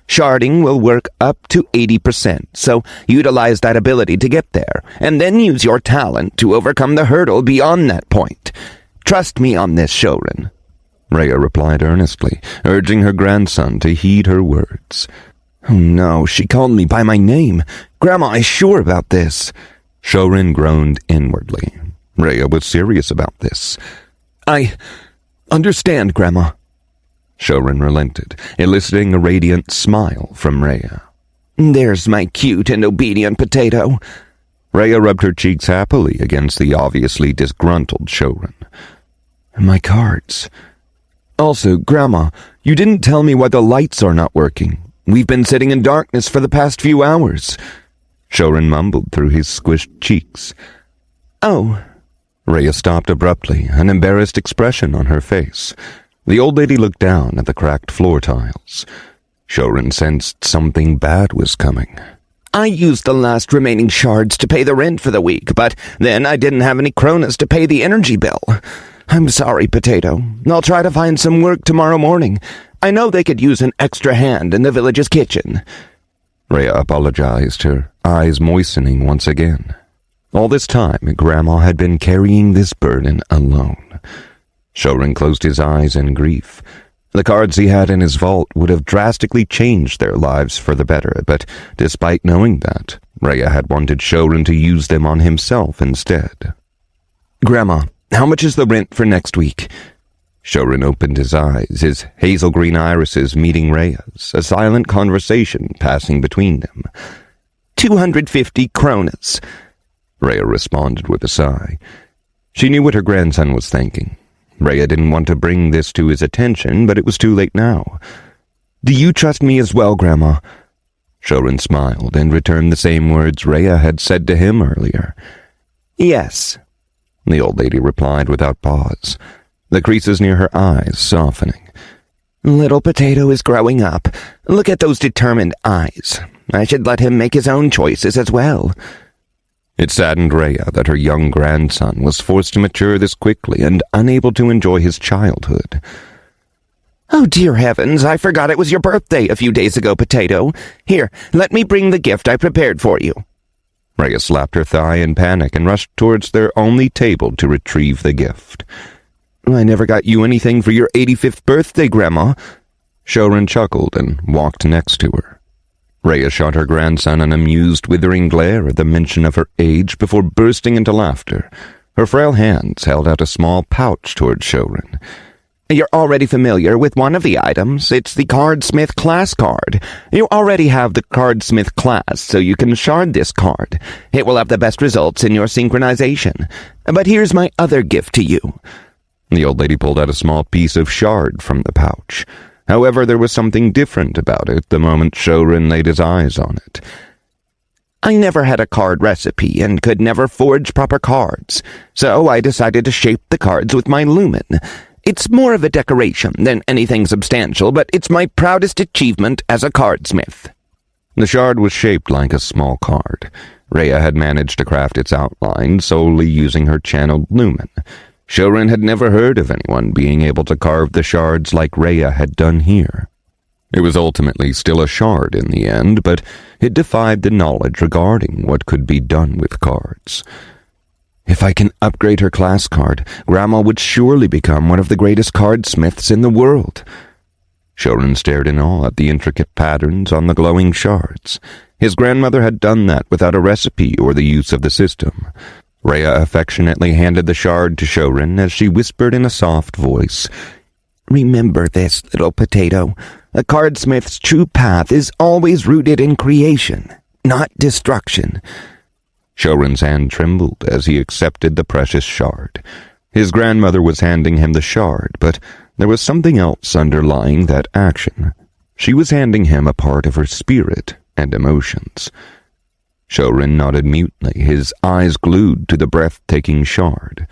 Speaker 2: Sharding will work up to 80%, so utilize that ability to get there, and then use your talent to overcome the hurdle beyond that point. Trust me on this, Shouren.
Speaker 1: Rhea replied earnestly, urging her grandson to heed her words.
Speaker 4: Oh no, she called me by my name. Grandma is sure about this.
Speaker 1: Shouren groaned inwardly. Rhea was serious about this.
Speaker 4: I understand, Grandma.
Speaker 1: Shouren relented, eliciting a radiant smile from Rhea.
Speaker 2: There's my cute and obedient potato.
Speaker 1: Rhea rubbed her cheeks happily against the obviously disgruntled Shouren.
Speaker 4: My cards. Also, Grandma, you didn't tell me why the lights are not working. We've been sitting in darkness for the past few hours.
Speaker 1: Shouren mumbled through his squished cheeks.
Speaker 2: Oh.
Speaker 1: Rhea stopped abruptly, an embarrassed expression on her face. The old lady looked down at the cracked floor tiles. Shouren sensed something bad was coming.
Speaker 2: I used the last remaining shards to pay the rent for the week, but then I didn't have any kronas to pay the energy bill.
Speaker 4: I'm sorry, Potato. I'll try to find some work tomorrow morning. I know they could use an extra hand in the village's kitchen.
Speaker 1: Rhea apologized, her eyes moistening once again. All this time, Grandma had been carrying this burden alone. Shouren closed his eyes in grief. The cards he had in his vault would have drastically changed their lives for the better, but despite knowing that, Rhea had wanted Shouren to use them on himself instead.
Speaker 4: Grandma, how much is the rent for next week?
Speaker 1: Shouren opened his eyes, his hazel green irises meeting Rhea's, a silent conversation passing between them.
Speaker 4: 250 kronas.
Speaker 1: Rhea responded with a sigh. She knew what her grandson was thinking. Rhea didn't want to bring this to his attention, but it was too late now.
Speaker 4: Do you trust me as well, Grandma?
Speaker 1: Shouren smiled and returned the same words Rhea had said to him earlier.
Speaker 4: Yes,
Speaker 1: the old lady replied without pause, the creases near her eyes softening.
Speaker 4: Little Potato is growing up. Look at those determined eyes. I should let him make his own choices as well.
Speaker 1: It saddened Rhea that her young grandson was forced to mature this quickly and unable to enjoy his childhood.
Speaker 4: Oh, dear heavens, I forgot it was your birthday a few days ago, Potato. Here, let me bring the gift I prepared for you.
Speaker 1: Rhea slapped her thigh in panic and rushed towards their only table to retrieve the gift.
Speaker 4: I never got you anything for your 85th birthday, Grandma.
Speaker 1: Shouren chuckled and walked next to her. Rhea shot her grandson an amused, withering glare at the mention of her age before bursting into laughter. Her frail hands held out a small pouch toward Shouren.
Speaker 4: You're already familiar with one of the items. It's the Cardsmith class card. You already have the Cardsmith class, so you can shard this card. It will have the best results in your synchronization. But here's my other gift to you.
Speaker 1: The old lady pulled out a small piece of shard from the pouch. However, there was something different about it the moment Shouren laid his eyes on it.
Speaker 4: I never had a card recipe and could never forge proper cards, so I decided to shape the cards with my lumen. It's more of a decoration than anything substantial, but it's my proudest achievement as a cardsmith.
Speaker 1: The shard was shaped like a small card. Rhea had managed to craft its outline solely using her channeled lumen. Shouren had never heard of anyone being able to carve the shards like Rhea had done here. It was ultimately still a shard in the end, but it defied the knowledge regarding what could be done with cards.
Speaker 4: If I can upgrade her class card, Grandma would surely become one of the greatest cardsmiths in the world.
Speaker 1: Shouren stared in awe at the intricate patterns on the glowing shards. His grandmother had done that without a recipe or the use of the system. Rhea affectionately handed the shard to Shouren as she whispered in a soft voice,
Speaker 4: Remember this, little Potato. A cardsmith's true path is always rooted in creation, not destruction.
Speaker 1: Shouren's hand trembled as he accepted the precious shard. His grandmother was handing him the shard, but there was something else underlying that action. She was handing him a part of her spirit and emotions. Shouren nodded mutely, his eyes glued to the breathtaking shard.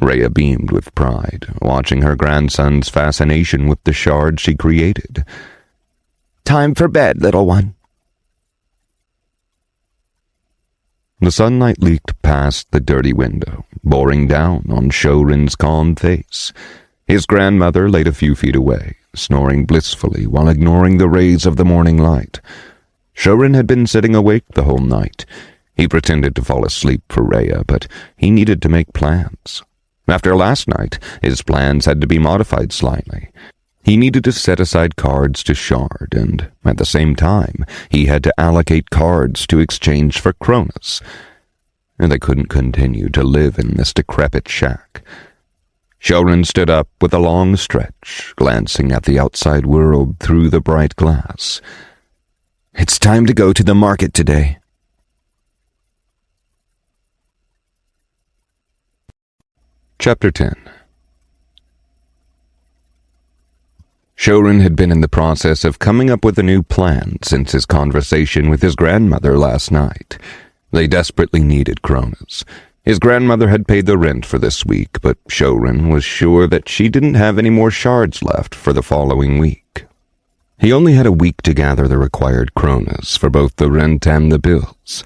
Speaker 1: Rhea beamed with pride, watching her grandson's fascination with the shard she created.
Speaker 4: Time for bed, little one.
Speaker 1: The sunlight leaked past the dirty window, boring down on Shouren's calm face. His grandmother laid a few feet away, snoring blissfully while ignoring the rays of the morning light. Shouren had been sitting awake the whole night. He pretended to fall asleep for Rhea, but he needed to make plans. After last night, his plans had to be modified slightly. He needed to set aside cards to shard, and at the same time, he had to allocate cards to exchange for kronas. And they couldn't continue to live in this decrepit shack. Shouren stood up with a long stretch, glancing at the outside world through the bright glass.
Speaker 4: It's time to go to the market today.
Speaker 1: Chapter 10. Shouren had been in the process of coming up with a new plan since his conversation with his grandmother last night. They desperately needed kronas. His grandmother had paid the rent for this week, but Shouren was sure that she didn't have any more shards left for the following week. He only had a week to gather the required kronas for both the rent and the bills.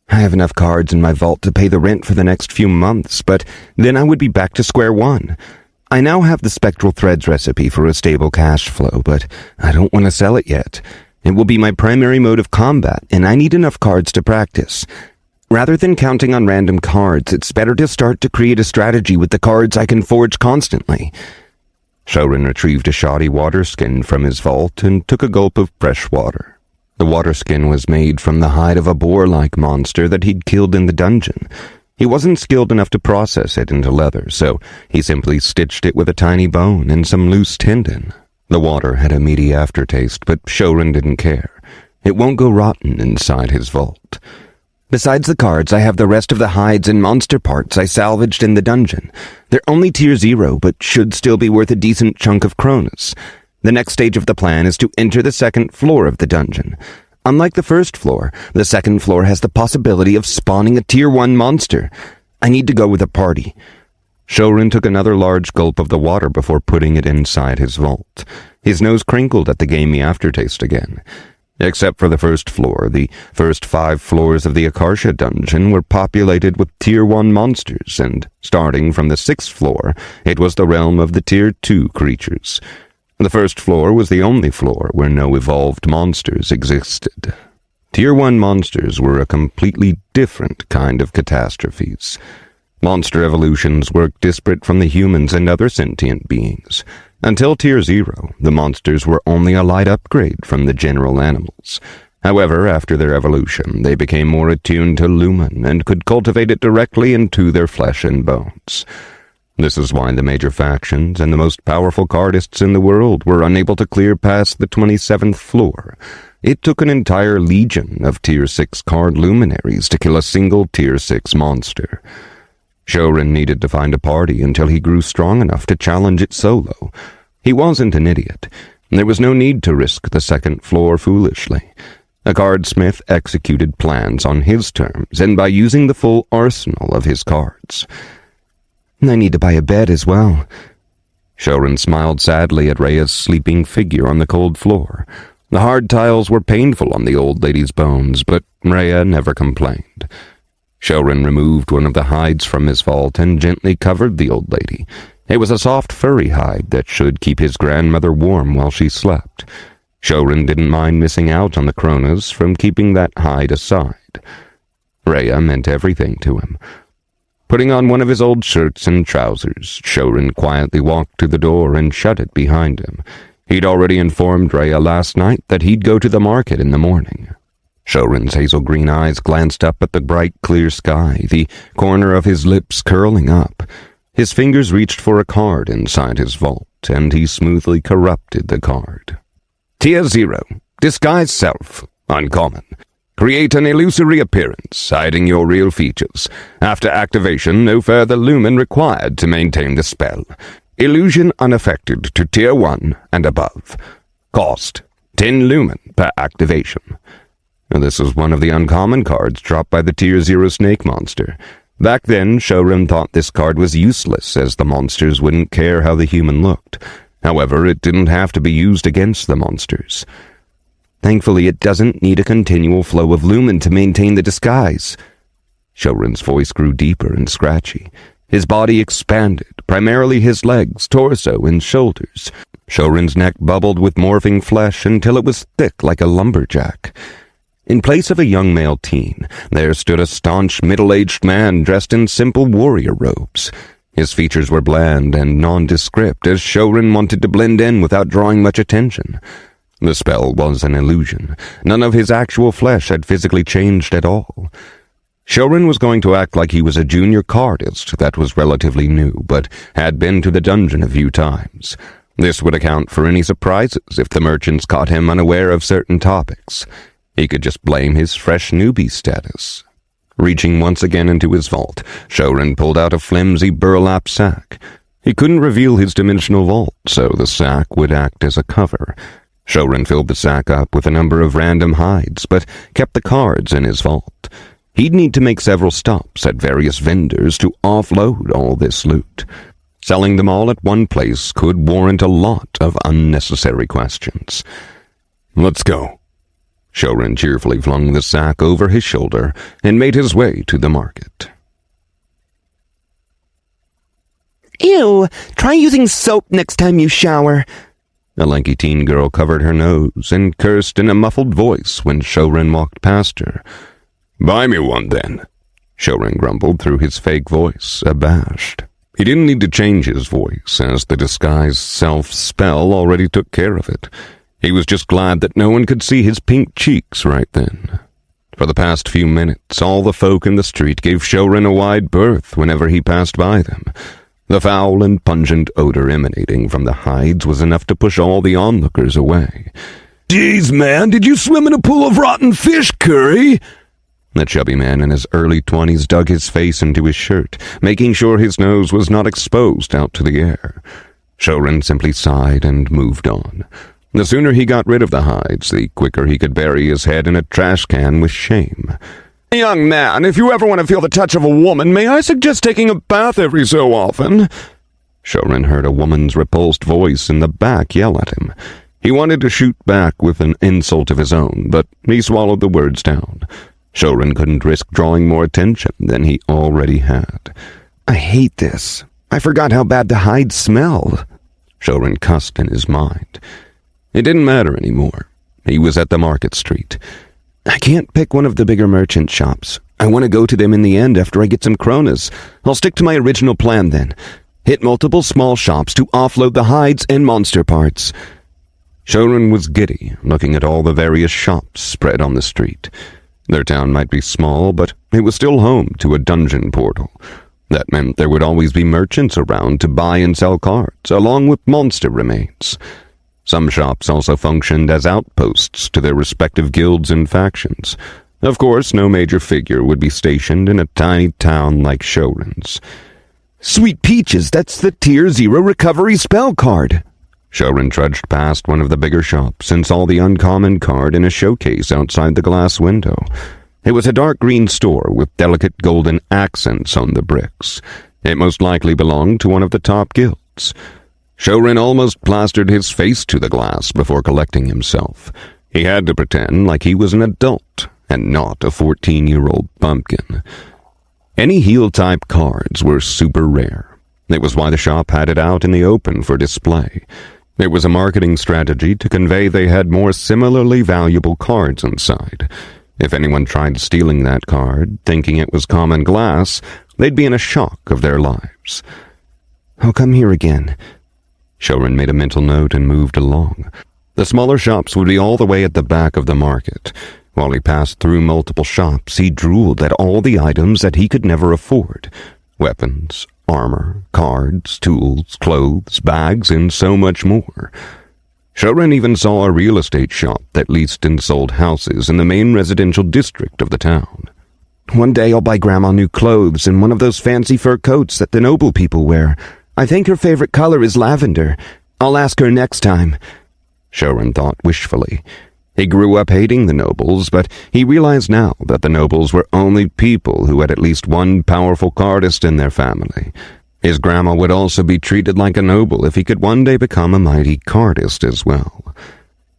Speaker 4: I have enough cards in my vault to pay the rent for the next few months, but then I would be back to square one. I now have the spectral threads recipe for a stable cash flow, but I don't want to sell it yet. It will be my primary mode of combat, and I need enough cards to practice. Rather than counting on random cards, it's better to start to create a strategy with the cards I can forge constantly. Shouren retrieved a shoddy water skin from his vault and took a gulp of fresh water. The water skin was made from the hide of a boar-like monster that he'd killed in the dungeon. He wasn't skilled enough to process it into leather, so he simply stitched it with a tiny bone and some loose tendon. The water had a meaty aftertaste, but Shouren didn't care. It won't go rotten inside his vault. Besides the cards, I have the rest of the hides and monster parts I salvaged in the dungeon. They're only tier 0, but should still be worth a decent chunk of Cronus. The next stage of the plan is to enter the second floor of the dungeon. Unlike the first floor, the second floor has the possibility of spawning a tier 1 monster. I need to go with a party. Shouren took another large gulp of the water before putting it inside his vault. His nose crinkled at the gamey aftertaste again. Except for the first floor, the first 5 floors of the Akarsha dungeon were populated with tier 1 monsters, and starting from the 6th floor, it was the realm of the tier 2 creatures. The first floor was the only floor where no evolved monsters existed. Tier 1 monsters were a completely different kind of catastrophes. Monster evolutions worked disparate from the humans and other sentient beings. Until Tier 0, the monsters were only a light upgrade from the general animals. However, after their evolution, they became more attuned to lumen and could cultivate it directly into their flesh and bones. This is why the major factions and the most powerful cardists in the world were unable to clear past the 27th floor. It took an entire legion of Tier 6 card luminaries to kill a single Tier 6 monster. Shouren needed to find a party until he grew strong enough to challenge it solo. He wasn't an idiot. There was no need to risk the second floor foolishly. A Cardsmith executed plans on his terms and by using the full arsenal of his cards. I need to buy a bed as well. Shouren smiled sadly at Rhea's sleeping figure on the cold floor. The hard tiles were painful on the old lady's bones, but Rhea never complained. Shouren removed one of the hides from his vault and gently covered the old lady. It was a soft, furry hide that should keep his grandmother warm while she slept. Shouren didn't mind missing out on the Kronas from keeping that hide aside. Rhea meant everything to him. Putting on one of his old shirts and trousers, Shouren quietly walked to the door and shut it behind him. He'd already informed Rhea last night that he'd go to the market in the morning. Shouren's hazel green eyes glanced up at the bright, clear sky, the corner of his lips curling up. His fingers reached for a card inside his vault, and he smoothly corrupted the card. Tier 0. Disguise Self. Uncommon. Create an illusory appearance, hiding your real features. After activation, no further lumen required to maintain the spell. Illusion unaffected to Tier 1 and above. Cost. 10 lumen per activation. This is one of the uncommon cards dropped by the Tier 0 snake monster. Back then, Shouren thought this card was useless, as the monsters wouldn't care how the human looked. However, it didn't have to be used against the monsters. Thankfully, it doesn't need a continual flow of lumen to maintain the disguise. Shouren's voice grew deeper and scratchy. His body expanded, primarily his legs, torso, and shoulders. Shouren's neck bubbled with morphing flesh until it was thick like a lumberjack. In place of a young male teen, there stood a staunch, middle-aged man dressed in simple warrior robes. His features were bland and nondescript, as Shouren wanted to blend in without drawing much attention. The spell was an illusion. None of his actual flesh had physically changed at all. Shouren was going to act like he was a junior cardist that was relatively new, but had been to the dungeon a few times. This would account for any surprises if the merchants caught him unaware of certain topics. He could just blame his fresh newbie status. Reaching once again into his vault, Shouren pulled out a flimsy burlap sack. He couldn't reveal his dimensional vault, so the sack would act as a cover. Shouren filled the sack up with a number of random hides, but kept the cards in his vault. He'd need to make several stops at various vendors to offload all this loot. Selling them all at one place could warrant a lot of unnecessary questions.
Speaker 3: Let's go.
Speaker 1: Shouren cheerfully flung the sack over his shoulder and made his way to the market.
Speaker 2: Ew, try using soap next time you shower.
Speaker 1: A lanky teen girl covered her nose and cursed in a muffled voice when Shouren walked past her.
Speaker 3: Buy me one, then,
Speaker 1: Shouren grumbled through his fake voice, abashed. He didn't need to change his voice, as the disguised self-spell already took care of it. He was just glad that no one could see his pink cheeks right then. For the past few minutes, all the folk in the street gave Shouren a wide berth whenever he passed by them. The foul and pungent odor emanating from the hides was enough to push all the onlookers away.
Speaker 3: Jeez, man, did you swim in a pool of rotten fish curry?
Speaker 1: The chubby man in his early 20s dug his face into his shirt, making sure his nose was not exposed out to the air. Shouren simply sighed and moved on. The sooner he got rid of the hides, the quicker he could bury his head in a trash can with shame.
Speaker 3: Young man, if you ever want to feel the touch of a woman, may I suggest taking a bath every so often?
Speaker 1: Shouren heard a woman's repulsed voice in the back yell at him. He wanted to shoot back with an insult of his own, but he swallowed the words down. Shouren couldn't risk drawing more attention than he already had.
Speaker 2: I hate this. I forgot how bad the hides smelled.
Speaker 1: Shouren cussed in his mind. It didn't matter anymore. He was at the market street.
Speaker 2: I can't pick one of the bigger merchant shops. I want to go to them in the end after I get some kronas. I'll stick to my original plan then. Hit multiple small shops to offload the hides and monster parts.
Speaker 1: Shouren was giddy, looking at all the various shops spread on the street. Their town might be small, but it was still home to a dungeon portal. That meant there would always be merchants around to buy and sell cards, along with monster remains. Some shops also functioned as outposts to their respective guilds and factions. Of course, no major figure would be stationed in a tiny town like Shouren's.
Speaker 2: Sweet peaches, that's the Tier 0 recovery spell card.
Speaker 1: Shouren trudged past one of the bigger shops and saw the uncommon card in a showcase outside the glass window. It was a dark green store with delicate golden accents on the bricks. It most likely belonged to one of the top guilds. Shouren almost plastered his face to the glass before collecting himself. He had to pretend like he was an adult and not a 14-year-old pumpkin. Any heal-type cards were super rare. It was why the shop had it out in the open for display. It was a marketing strategy to convey they had more similarly valuable cards inside. If anyone tried stealing that card, thinking it was common glass, they'd be in a shock of their lives.
Speaker 2: I'll come here again.
Speaker 1: Shouren made a mental note and moved along. The smaller shops would be all the way at the back of the market. While he passed through multiple shops, he drooled at all the items that he could never afford. Weapons, armor, cards, tools, clothes, bags, and so much more. Shouren even saw a real estate shop that leased and sold houses in the main residential district of the town.
Speaker 2: One day I'll buy Grandma new clothes and one of those fancy fur coats that the noble people wear. I think her favorite color is lavender. I'll ask her next time.
Speaker 1: Shouren thought wishfully. He grew up hating the nobles, but he realized now that the nobles were only people who had at least one powerful cardist in their family. His grandma would also be treated like a noble if he could one day become a mighty cardist as well.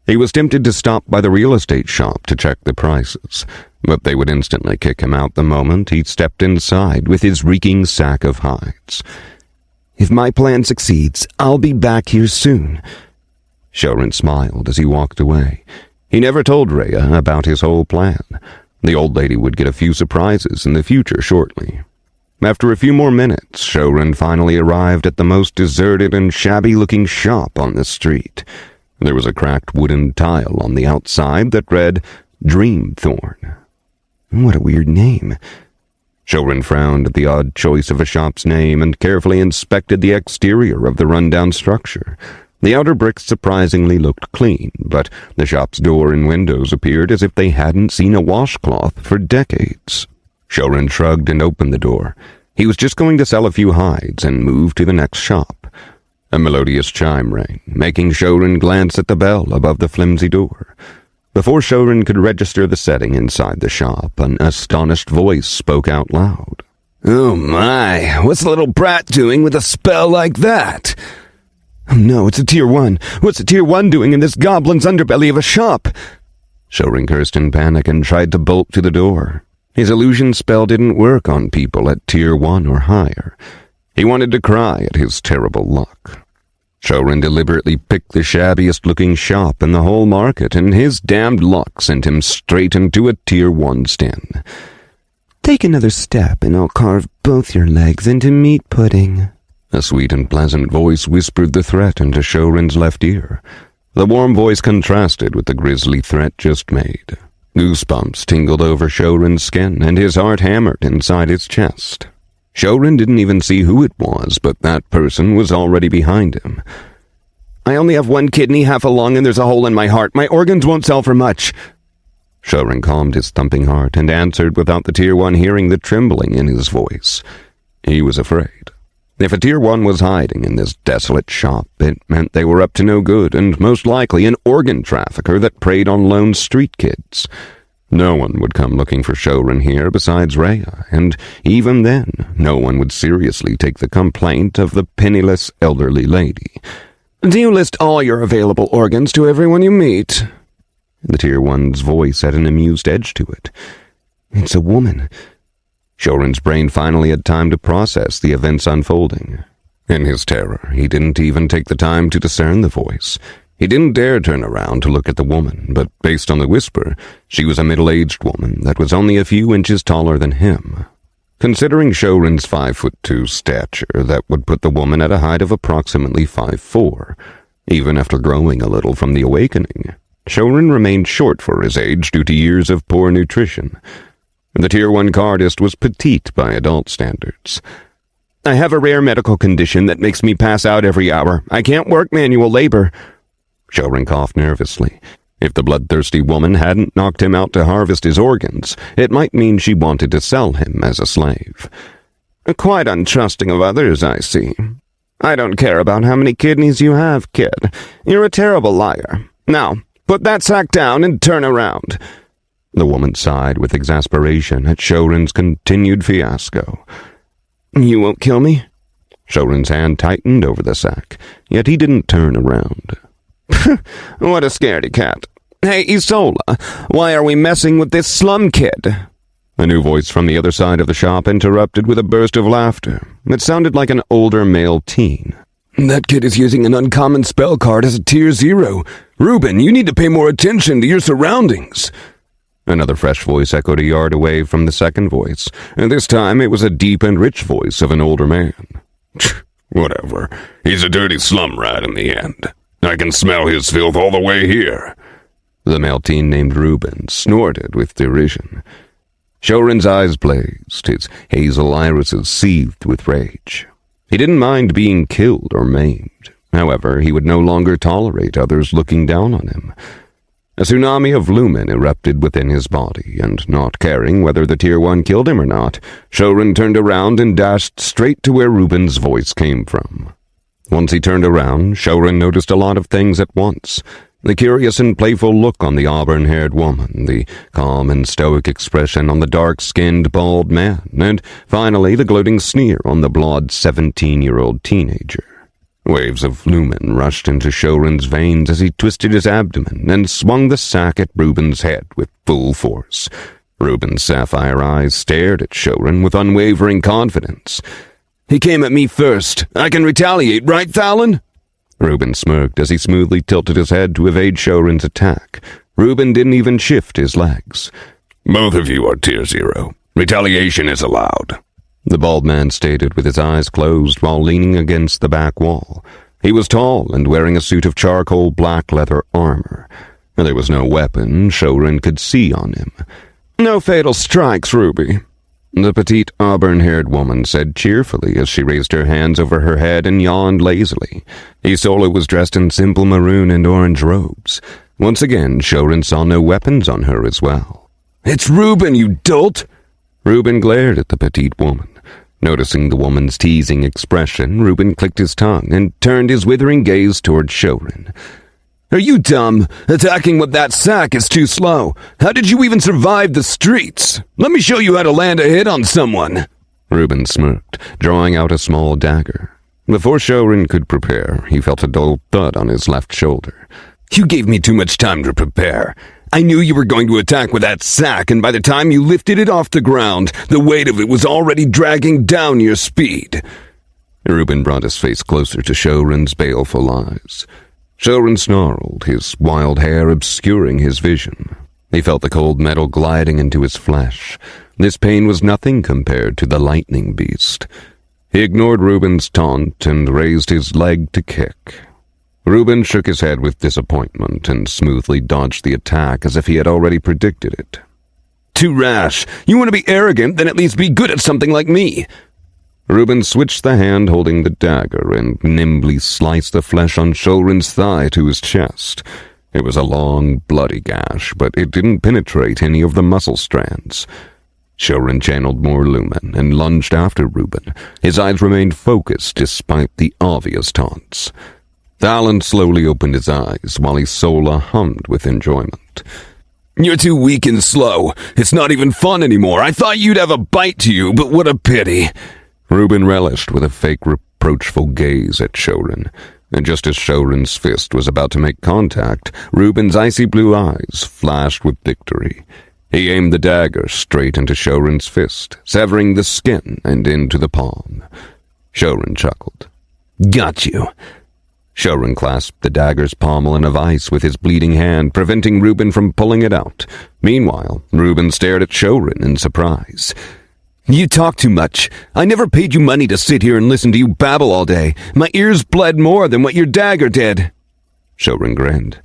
Speaker 1: He was tempted to stop by the real estate shop to check the prices, but they would instantly kick him out the moment he stepped inside with his reeking sack of hides.
Speaker 2: If my plan succeeds, I'll be back here soon.
Speaker 1: Shouren smiled as he walked away. He never told Rhea about his whole plan. The old lady would get a few surprises in the future shortly. After a few more minutes, Shouren finally arrived at the most deserted and shabby-looking shop on the street. There was a cracked wooden tile on the outside that read, Dreamthorn.
Speaker 2: What a weird name.
Speaker 1: Shouren frowned at the odd choice of a shop's name and carefully inspected the exterior of the rundown structure. The outer bricks surprisingly looked clean, but the shop's door and windows appeared as if they hadn't seen a washcloth for decades. Shouren shrugged and opened the door. He was just going to sell a few hides and move to the next shop. A melodious chime rang, making Shouren glance at the bell above the flimsy door. Before Shouren could register the setting inside the shop, an astonished voice spoke out loud.
Speaker 3: Oh my, what's the little brat doing with a spell like that?
Speaker 2: Oh no, it's a Tier 1. What's a Tier 1 doing in this goblin's underbelly of a shop? Shouren cursed in panic and tried to bolt to the door. His illusion spell didn't work on people at tier 1 or higher. He wanted to cry at his terrible luck. Shouren deliberately picked the shabbiest-looking shop in the whole market, and his damned luck sent him straight into a tier 1 sten.
Speaker 4: Take another step and I'll carve both your legs into meat pudding.
Speaker 2: A sweet and pleasant voice whispered the threat into Shouren's left ear. The warm voice contrasted with the grisly threat just made. Goosebumps tingled over Shouren's skin, and his heart hammered inside his chest. Shouren didn't even see who it was, but that person was already behind him.
Speaker 4: I only have one kidney, half a lung, and there's a hole in my heart. My organs won't sell for much.
Speaker 2: Shouren calmed his thumping heart and answered without the Tier 1 hearing the trembling in his voice. He was afraid. If a Tier 1 was hiding in this desolate shop, it meant they were up to no good, and most likely an organ trafficker that preyed on lone street kids. No one would come looking for Shouren here besides Rhea, and even then, no one would seriously take the complaint of the penniless elderly lady.
Speaker 4: Do you list all your available organs to everyone you meet?
Speaker 2: The Tier 1's voice had an amused edge to it.
Speaker 4: It's a woman.
Speaker 2: Shouren's brain finally had time to process the events unfolding. In his terror, he didn't even take the time to discern the voice. He didn't dare turn around to look at the woman, but based on the whisper, she was a middle-aged woman that was only a few inches taller than him. Considering Shouren's 5'2" stature, that would put the woman at a height of approximately 5'4", even after growing a little from the awakening. Shouren remained short for his age due to years of poor nutrition. The Tier 1 cardist was petite by adult standards.
Speaker 4: I have a rare medical condition that makes me pass out every hour. I can't work manual labor.
Speaker 2: Shouren coughed nervously. If the bloodthirsty woman hadn't knocked him out to harvest his organs, it might mean she wanted to sell him as a slave.
Speaker 4: Quite untrusting of others, I see. I don't care about how many kidneys you have, kid. You're a terrible liar. Now, put that sack down and turn around.
Speaker 2: The woman sighed with exasperation at Shouren's continued fiasco.
Speaker 4: You won't kill me?
Speaker 2: Shouren's hand tightened over the sack, yet he didn't turn around.
Speaker 4: What a scaredy cat. Hey, Isola, why are we messing with this slum kid?
Speaker 2: A new voice from the other side of the shop interrupted with a burst of laughter. It sounded like an older male teen.
Speaker 3: That kid is using an uncommon spell card as a tier 0. Reuben, you need to pay more attention to your surroundings.
Speaker 2: Another fresh voice echoed a yard away from the second voice, and this time it was a deep and rich voice of an older man.
Speaker 3: Whatever. He's a dirty slum rat in the end. I can smell his filth all the way here.
Speaker 2: The male teen named Reuben snorted with derision. Shouren's eyes blazed, his hazel irises seethed with rage. He didn't mind being killed or maimed. However, he would no longer tolerate others looking down on him. A tsunami of lumen erupted within his body, and not caring whether the Tier 1 killed him or not, Shouren turned around and dashed straight to where Reuben's voice came from. Once he turned around, Shouren noticed a lot of things at once. The curious and playful look on the auburn-haired woman, the calm and stoic expression on the dark-skinned, bald man, and finally the gloating sneer on the blonde 17-year-old teenager. Waves of lumen rushed into Shouren's veins as he twisted his abdomen and swung the sack at Reuben's head with full force. Reuben's sapphire eyes stared at Shouren with unwavering confidence.
Speaker 3: He came at me first. I can retaliate, right, Fallon?
Speaker 2: Reuben smirked as he smoothly tilted his head to evade Shouren's attack. Reuben didn't even shift his legs.
Speaker 3: Both of you are tier 0. Retaliation is allowed.
Speaker 2: The bald man stated with his eyes closed while leaning against the back wall. He was tall and wearing a suit of charcoal black leather armor. There was no weapon Shouren could see on him.
Speaker 4: No fatal strikes, Ruby.
Speaker 2: The petite auburn-haired woman said cheerfully as she raised her hands over her head and yawned lazily. Isola was dressed in simple maroon and orange robes. Once again, Shouren saw no weapons on her as well.
Speaker 3: It's Reuben, you dolt!
Speaker 2: Reuben glared at the petite woman. Noticing the woman's teasing expression, Reuben clicked his tongue and turned his withering gaze toward Shouren.
Speaker 3: Are you dumb? Attacking with that sack is too slow. How did you even survive the streets? Let me show you how to land a hit on someone.
Speaker 2: Reuben smirked, drawing out a small dagger. Before Shouren could prepare, he felt a dull thud on his left shoulder.
Speaker 3: You gave me too much time to prepare. I knew you were going to attack with that sack, and by the time you lifted it off the ground, the weight of it was already dragging down your speed.
Speaker 1: Reuben brought his face closer to Shouren's baleful eyes. Shouren snarled, his wild hair obscuring his vision. He felt the cold metal gliding into his flesh. This pain was nothing compared to the lightning beast. He ignored Reuben's taunt and raised his leg to kick. Reuben shook his head with disappointment and smoothly dodged the attack as if he had already predicted it.
Speaker 3: Too rash. You want to be arrogant, then at least be good at something like me.
Speaker 1: Reuben switched the hand holding the dagger and nimbly sliced the flesh on Shouren's thigh to his chest. It was a long, bloody gash, but it didn't penetrate any of the muscle strands. Shouren channeled more lumen and lunged after Reuben. His eyes remained focused despite the obvious taunts. Daman slowly opened his eyes while his soul hummed with enjoyment.
Speaker 3: You're too weak and slow. It's not even fun anymore. I thought you'd have a bite to you, but what a pity.
Speaker 1: Reuben relished with a fake reproachful gaze at Shouren, and just as Shouren's fist was about to make contact, Reuben's icy blue eyes flashed with victory. He aimed the dagger straight into Shouren's fist, severing the skin and into the palm. Shouren chuckled.
Speaker 3: Got you.
Speaker 1: Shouren clasped the dagger's pommel in a vice with his bleeding hand, preventing Reuben from pulling it out. Meanwhile, Reuben stared at Shouren in surprise.
Speaker 3: You talk too much. I never paid you money to sit here and listen to you babble all day. My ears bled more than what your dagger did.
Speaker 1: Shouren grinned.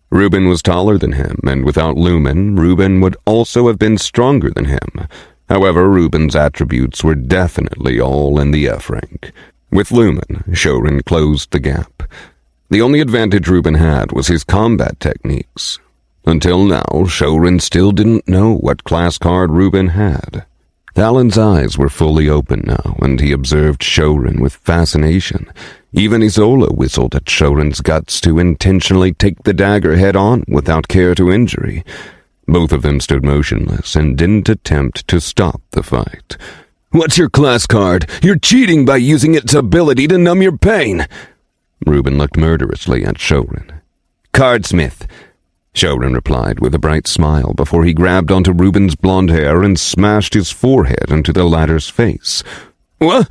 Speaker 1: Reuben was taller than him, and without lumen, Reuben would also have been stronger than him. However, Reuben's attributes were definitely all in the F rank. With lumen, Shouren closed the gap. The only advantage Reuben had was his combat techniques. Until now, Shouren still didn't know what class card Reuben had. Daman's eyes were fully open now, and he observed Shouren with fascination. Even Isola whistled at Shouren's guts to intentionally take the dagger head-on without care to injury. Both of them stood motionless and didn't attempt to stop the fight.
Speaker 3: What's your class card? You're cheating by using its ability to numb your pain.
Speaker 1: Reuben looked murderously at Shouren.
Speaker 2: Cardsmith,
Speaker 1: Shouren replied with a bright smile before he grabbed onto Reuben's blonde hair and smashed his forehead into the latter's face.
Speaker 3: What?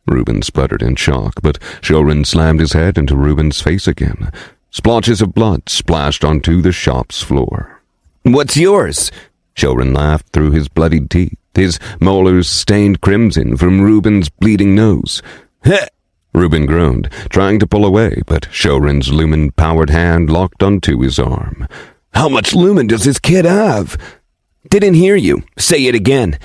Speaker 1: Reuben sputtered in shock, but Shouren slammed his head into Reuben's face again. Splotches of blood splashed onto the shop's floor.
Speaker 2: What's yours?
Speaker 1: Shouren laughed through his bloodied teeth, his molars stained crimson from Reuben's bleeding nose.
Speaker 3: Heh!
Speaker 1: Reuben groaned, trying to pull away, but Shouren's lumen-powered hand locked onto his arm.
Speaker 3: How much lumen does this kid have?
Speaker 2: Didn't hear you. Say it again.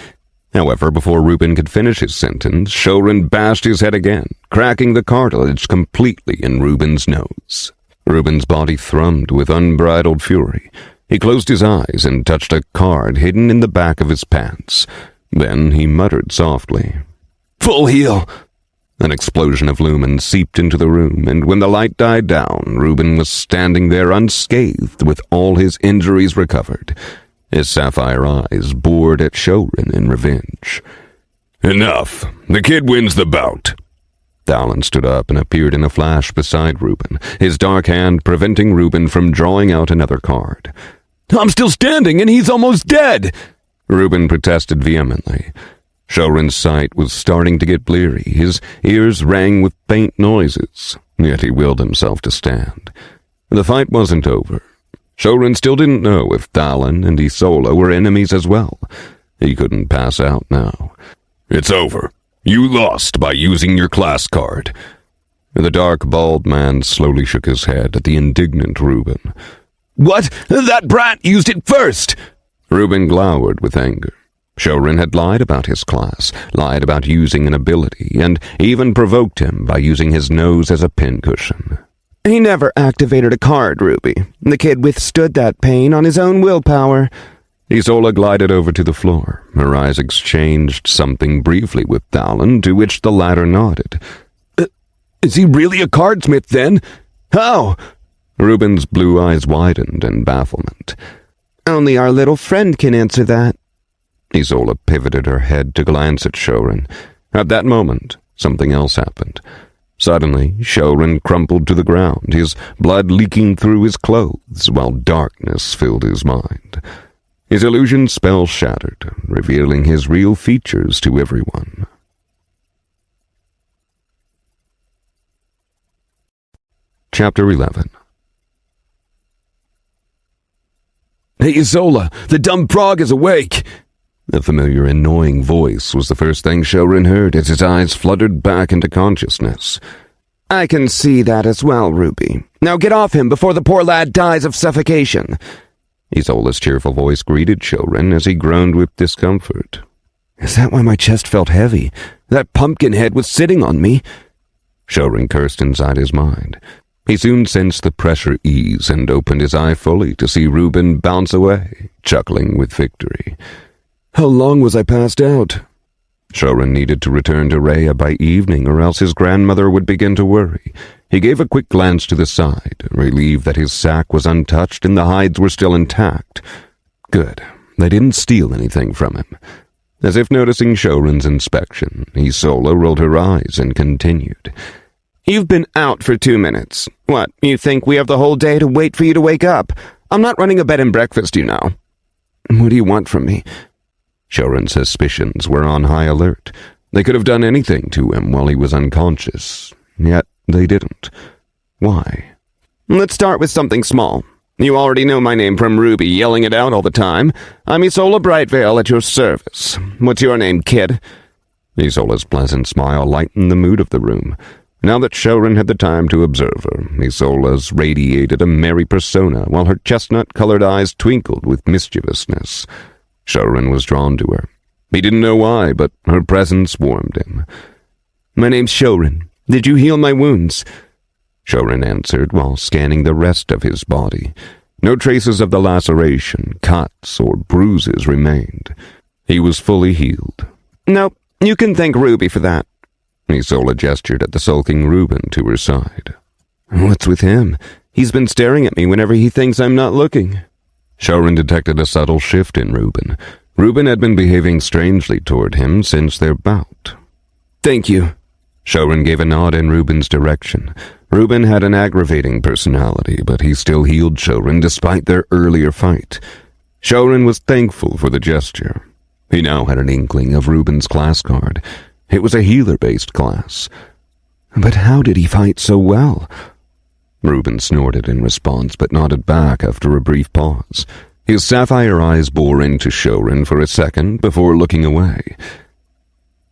Speaker 1: However, before Reuben could finish his sentence, Shouren bashed his head again, cracking the cartilage completely in Reuben's nose. Reuben's body thrummed with unbridled fury. He closed his eyes and touched a card hidden in the back of his pants. Then he muttered softly.
Speaker 3: Full heal!
Speaker 1: An explosion of lumen seeped into the room, and when the light died down, Reuben was standing there unscathed with all his injuries recovered. His sapphire eyes bored at Shouren in revenge.
Speaker 3: Enough. The kid wins the bout.
Speaker 1: Daman stood up and appeared in a flash beside Reuben, his dark hand preventing Reuben from drawing out another card.
Speaker 3: I'm still standing, and he's almost dead!
Speaker 1: Reuben protested vehemently. Shouren's sight was starting to get bleary. His ears rang with faint noises, yet he willed himself to stand. The fight wasn't over. Shouren still didn't know if Daman and Isola were enemies as well. He couldn't pass out now.
Speaker 3: It's over. You lost by using your class card.
Speaker 1: The dark, bald man slowly shook his head at the indignant Reuben.
Speaker 3: What? That brat used it first!
Speaker 1: Reuben glowered with anger. Shouren had lied about his class, lied about using an ability, and even provoked him by using his nose as a pincushion.
Speaker 2: He never activated a card, Ruby. The kid withstood that pain on his own willpower.
Speaker 1: Isola glided over to the floor. Her eyes exchanged something briefly with Daman, to which the latter nodded.
Speaker 3: Is he really a cardsmith, then? How?
Speaker 1: Reuben's blue eyes widened in bafflement.
Speaker 2: Only our little friend can answer that.
Speaker 1: Isola pivoted her head to glance at Shouren. At that moment, something else happened. Suddenly, Shouren crumpled to the ground, his blood leaking through his clothes, while darkness filled his mind. His illusion spell shattered, revealing his real features to everyone. Chapter 11.
Speaker 3: Hey, Isola, the dumb frog is awake!
Speaker 1: The familiar, annoying voice was the first thing Shouren heard as his eyes fluttered back into consciousness.
Speaker 2: I can see that as well, Ruby. Now get off him before the poor lad dies of suffocation.
Speaker 1: Isola's cheerful voice greeted Shouren as he groaned with discomfort.
Speaker 2: Is that why my chest felt heavy? That pumpkin head was sitting on me.
Speaker 1: Shouren cursed inside his mind. He soon sensed the pressure ease and opened his eye fully to see Reuben bounce away, chuckling with victory.
Speaker 2: How long was I passed out?
Speaker 1: Shouren needed to return to Rhea by evening or else his grandmother would begin to worry. He gave a quick glance to the side, relieved that his sack was untouched and the hides were still intact. Good. They didn't steal anything from him. As if noticing Shouren's inspection, Isola rolled her eyes and continued.
Speaker 2: You've been out for 2 minutes. What, you think we have the whole day to wait for you to wake up? I'm not running a bed and breakfast, you know. What do you want from me?
Speaker 1: Shouren's suspicions were on high alert. They could have done anything to him while he was unconscious, yet they didn't. Why?
Speaker 2: Let's start with something small. You already know my name from Ruby yelling it out all the time. I'm Isola Brightvale at your service. What's your name, kid?
Speaker 1: Isola's pleasant smile lightened the mood of the room. Now that Shouren had the time to observe her, Isola's radiated a merry persona while her chestnut-colored eyes twinkled with mischievousness. Shouren was drawn to her. He didn't know why, but her presence warmed him.
Speaker 2: My name's Shouren. Did you heal my wounds?
Speaker 1: Shouren answered while scanning the rest of his body. No traces of the laceration, cuts, or bruises remained. He was fully healed.
Speaker 2: Nope, you can thank Ruby for that.
Speaker 1: Isola gestured at the sulking Reuben to her side.
Speaker 2: What's with him? He's been staring at me whenever he thinks I'm not looking.
Speaker 1: Shouren detected a subtle shift in Reuben. Reuben had been behaving strangely toward him since their bout.
Speaker 2: Thank you.
Speaker 1: Shouren gave a nod in Reuben's direction. Reuben had an aggravating personality, but he still healed Shouren despite their earlier fight. Shouren was thankful for the gesture. He now had an inkling of Reuben's class card. It was a healer-based class.
Speaker 2: But how did he fight so well?
Speaker 1: Reuben snorted in response, but nodded back after a brief pause. His sapphire eyes bore into Shouren for a second before looking away.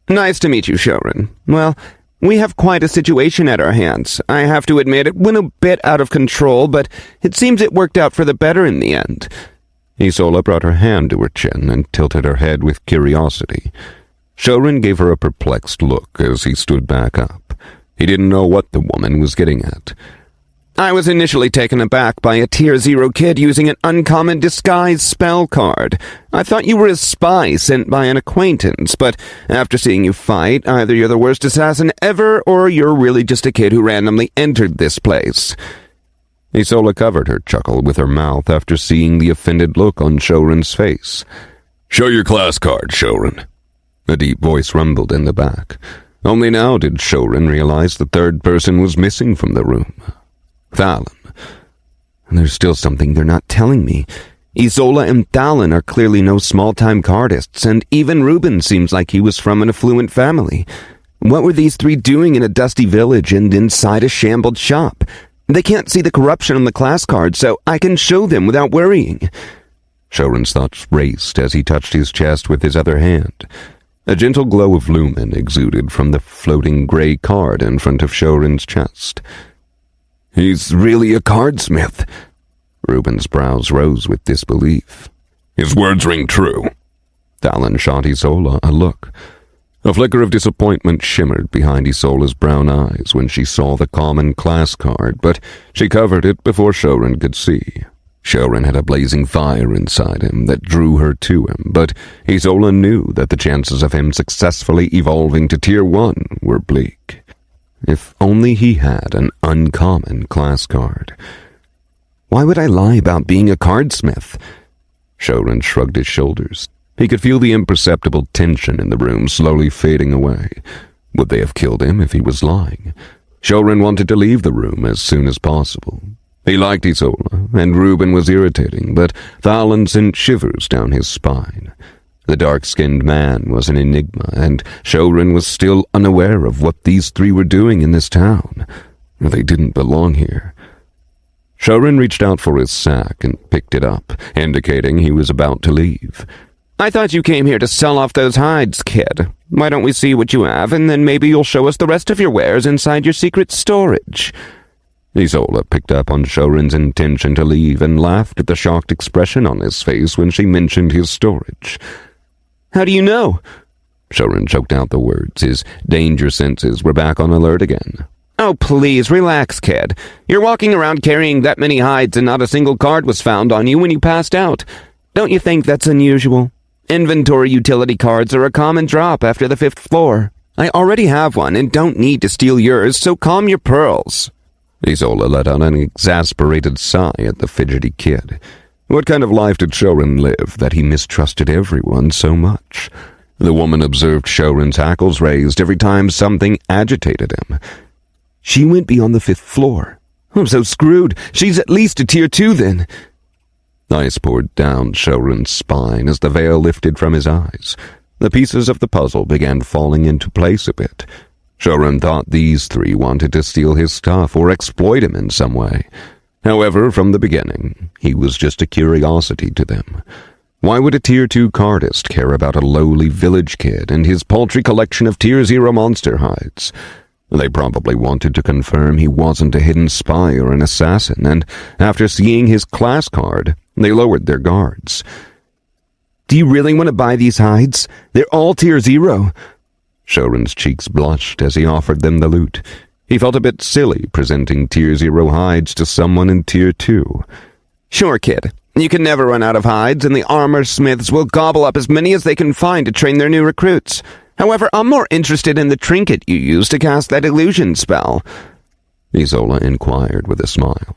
Speaker 2: Nice to meet you, Shouren. Well, we have quite a situation at our hands. I have to admit it went a bit out of control, but it seems it worked out for the better in the end.
Speaker 1: Isola brought her hand to her chin and tilted her head with curiosity. Shouren gave her a perplexed look as he stood back up. He didn't know what the woman was getting at.
Speaker 2: I was initially taken aback by a Tier 0 kid using an uncommon disguise spell card. I thought you were a spy sent by an acquaintance, but after seeing you fight, either you're the worst assassin ever, or you're really just a kid who randomly entered this place.
Speaker 1: Isola covered her chuckle with her mouth after seeing the offended look on Shouren's face.
Speaker 3: Show your class card, Shouren.
Speaker 1: A deep voice rumbled in the back. Only now did Shouren realize the third person was missing from the room. Thalen.
Speaker 2: There's still something they're not telling me. Isola and Thalen are clearly no small-time cardists, and even Reuben seems like he was from an affluent family. What were these three doing in a dusty village and inside a shambled shop? They can't see the corruption on the class card, so I can show them without worrying.
Speaker 1: Shouren's thoughts raced as he touched his chest with his other hand. A gentle glow of lumen exuded from the floating gray card in front of Shouren's chest.
Speaker 3: He's really a cardsmith.
Speaker 1: Reuben's brows rose with disbelief.
Speaker 3: His words ring true.
Speaker 1: Thalen shot Isola a look. A flicker of disappointment shimmered behind Isola's brown eyes when she saw the common class card, but she covered it before Shouren could see. Shouren had a blazing fire inside him that drew her to him, but Isola knew that the chances of him successfully evolving to Tier 1 were bleak. If only he had an uncommon class card.
Speaker 2: Why would I lie about being a cardsmith?
Speaker 1: Shouren shrugged his shoulders. He could feel the imperceptible tension in the room slowly fading away. Would they have killed him if he was lying? Shouren wanted to leave the room as soon as possible. He liked Isola, and Reuben was irritating, but Thalon sent shivers down his spine. The dark-skinned man was an enigma, and Shouren was still unaware of what these three were doing in this town. They didn't belong here. Shouren reached out for his sack and picked it up, indicating he was about to leave.
Speaker 2: I thought you came here to sell off those hides, kid. Why don't we see what you have, and then maybe you'll show us the rest of your wares inside your secret storage?
Speaker 1: Isola picked up on Shouren's intention to leave and laughed at the shocked expression on his face when she mentioned his storage.
Speaker 2: How do you know?
Speaker 1: Shouren choked out the words. His danger senses were back on alert again.
Speaker 2: Oh, please, relax, kid. You're walking around carrying that many hides and not a single card was found on you when you passed out. Don't you think that's unusual? Inventory utility cards are a common drop after the 5th floor. I already have one and don't need to steal yours, so calm your pearls.
Speaker 1: Isola let out an exasperated sigh at the fidgety kid. What kind of life did Shouren live that he mistrusted everyone so much? The woman observed Shouren's hackles raised every time something agitated him.
Speaker 2: She went beyond the 5th floor. I'm so screwed. She's at least a tier 2 then.
Speaker 1: Ice poured down Shouren's spine as the veil lifted from his eyes. The pieces of the puzzle began falling into place a bit. Shouren thought these three wanted to steal his stuff or exploit him in some way. However, from the beginning, he was just a curiosity to them. Why would a Tier 2 cardist care about a lowly village kid and his paltry collection of Tier 0 monster hides? They probably wanted to confirm he wasn't a hidden spy or an assassin, and after seeing his class card, they lowered their guards.
Speaker 2: Do you really want to buy these hides? They're all Tier 0.
Speaker 1: Shouren's cheeks blushed as he offered them the loot. He felt a bit silly presenting Tier 0 hides to someone in Tier 2.
Speaker 2: Sure, kid. You can never run out of hides, and the armor smiths will gobble up as many as they can find to train their new recruits. However, I'm more interested in the trinket you use to cast that illusion spell.
Speaker 1: Isola inquired with a smile.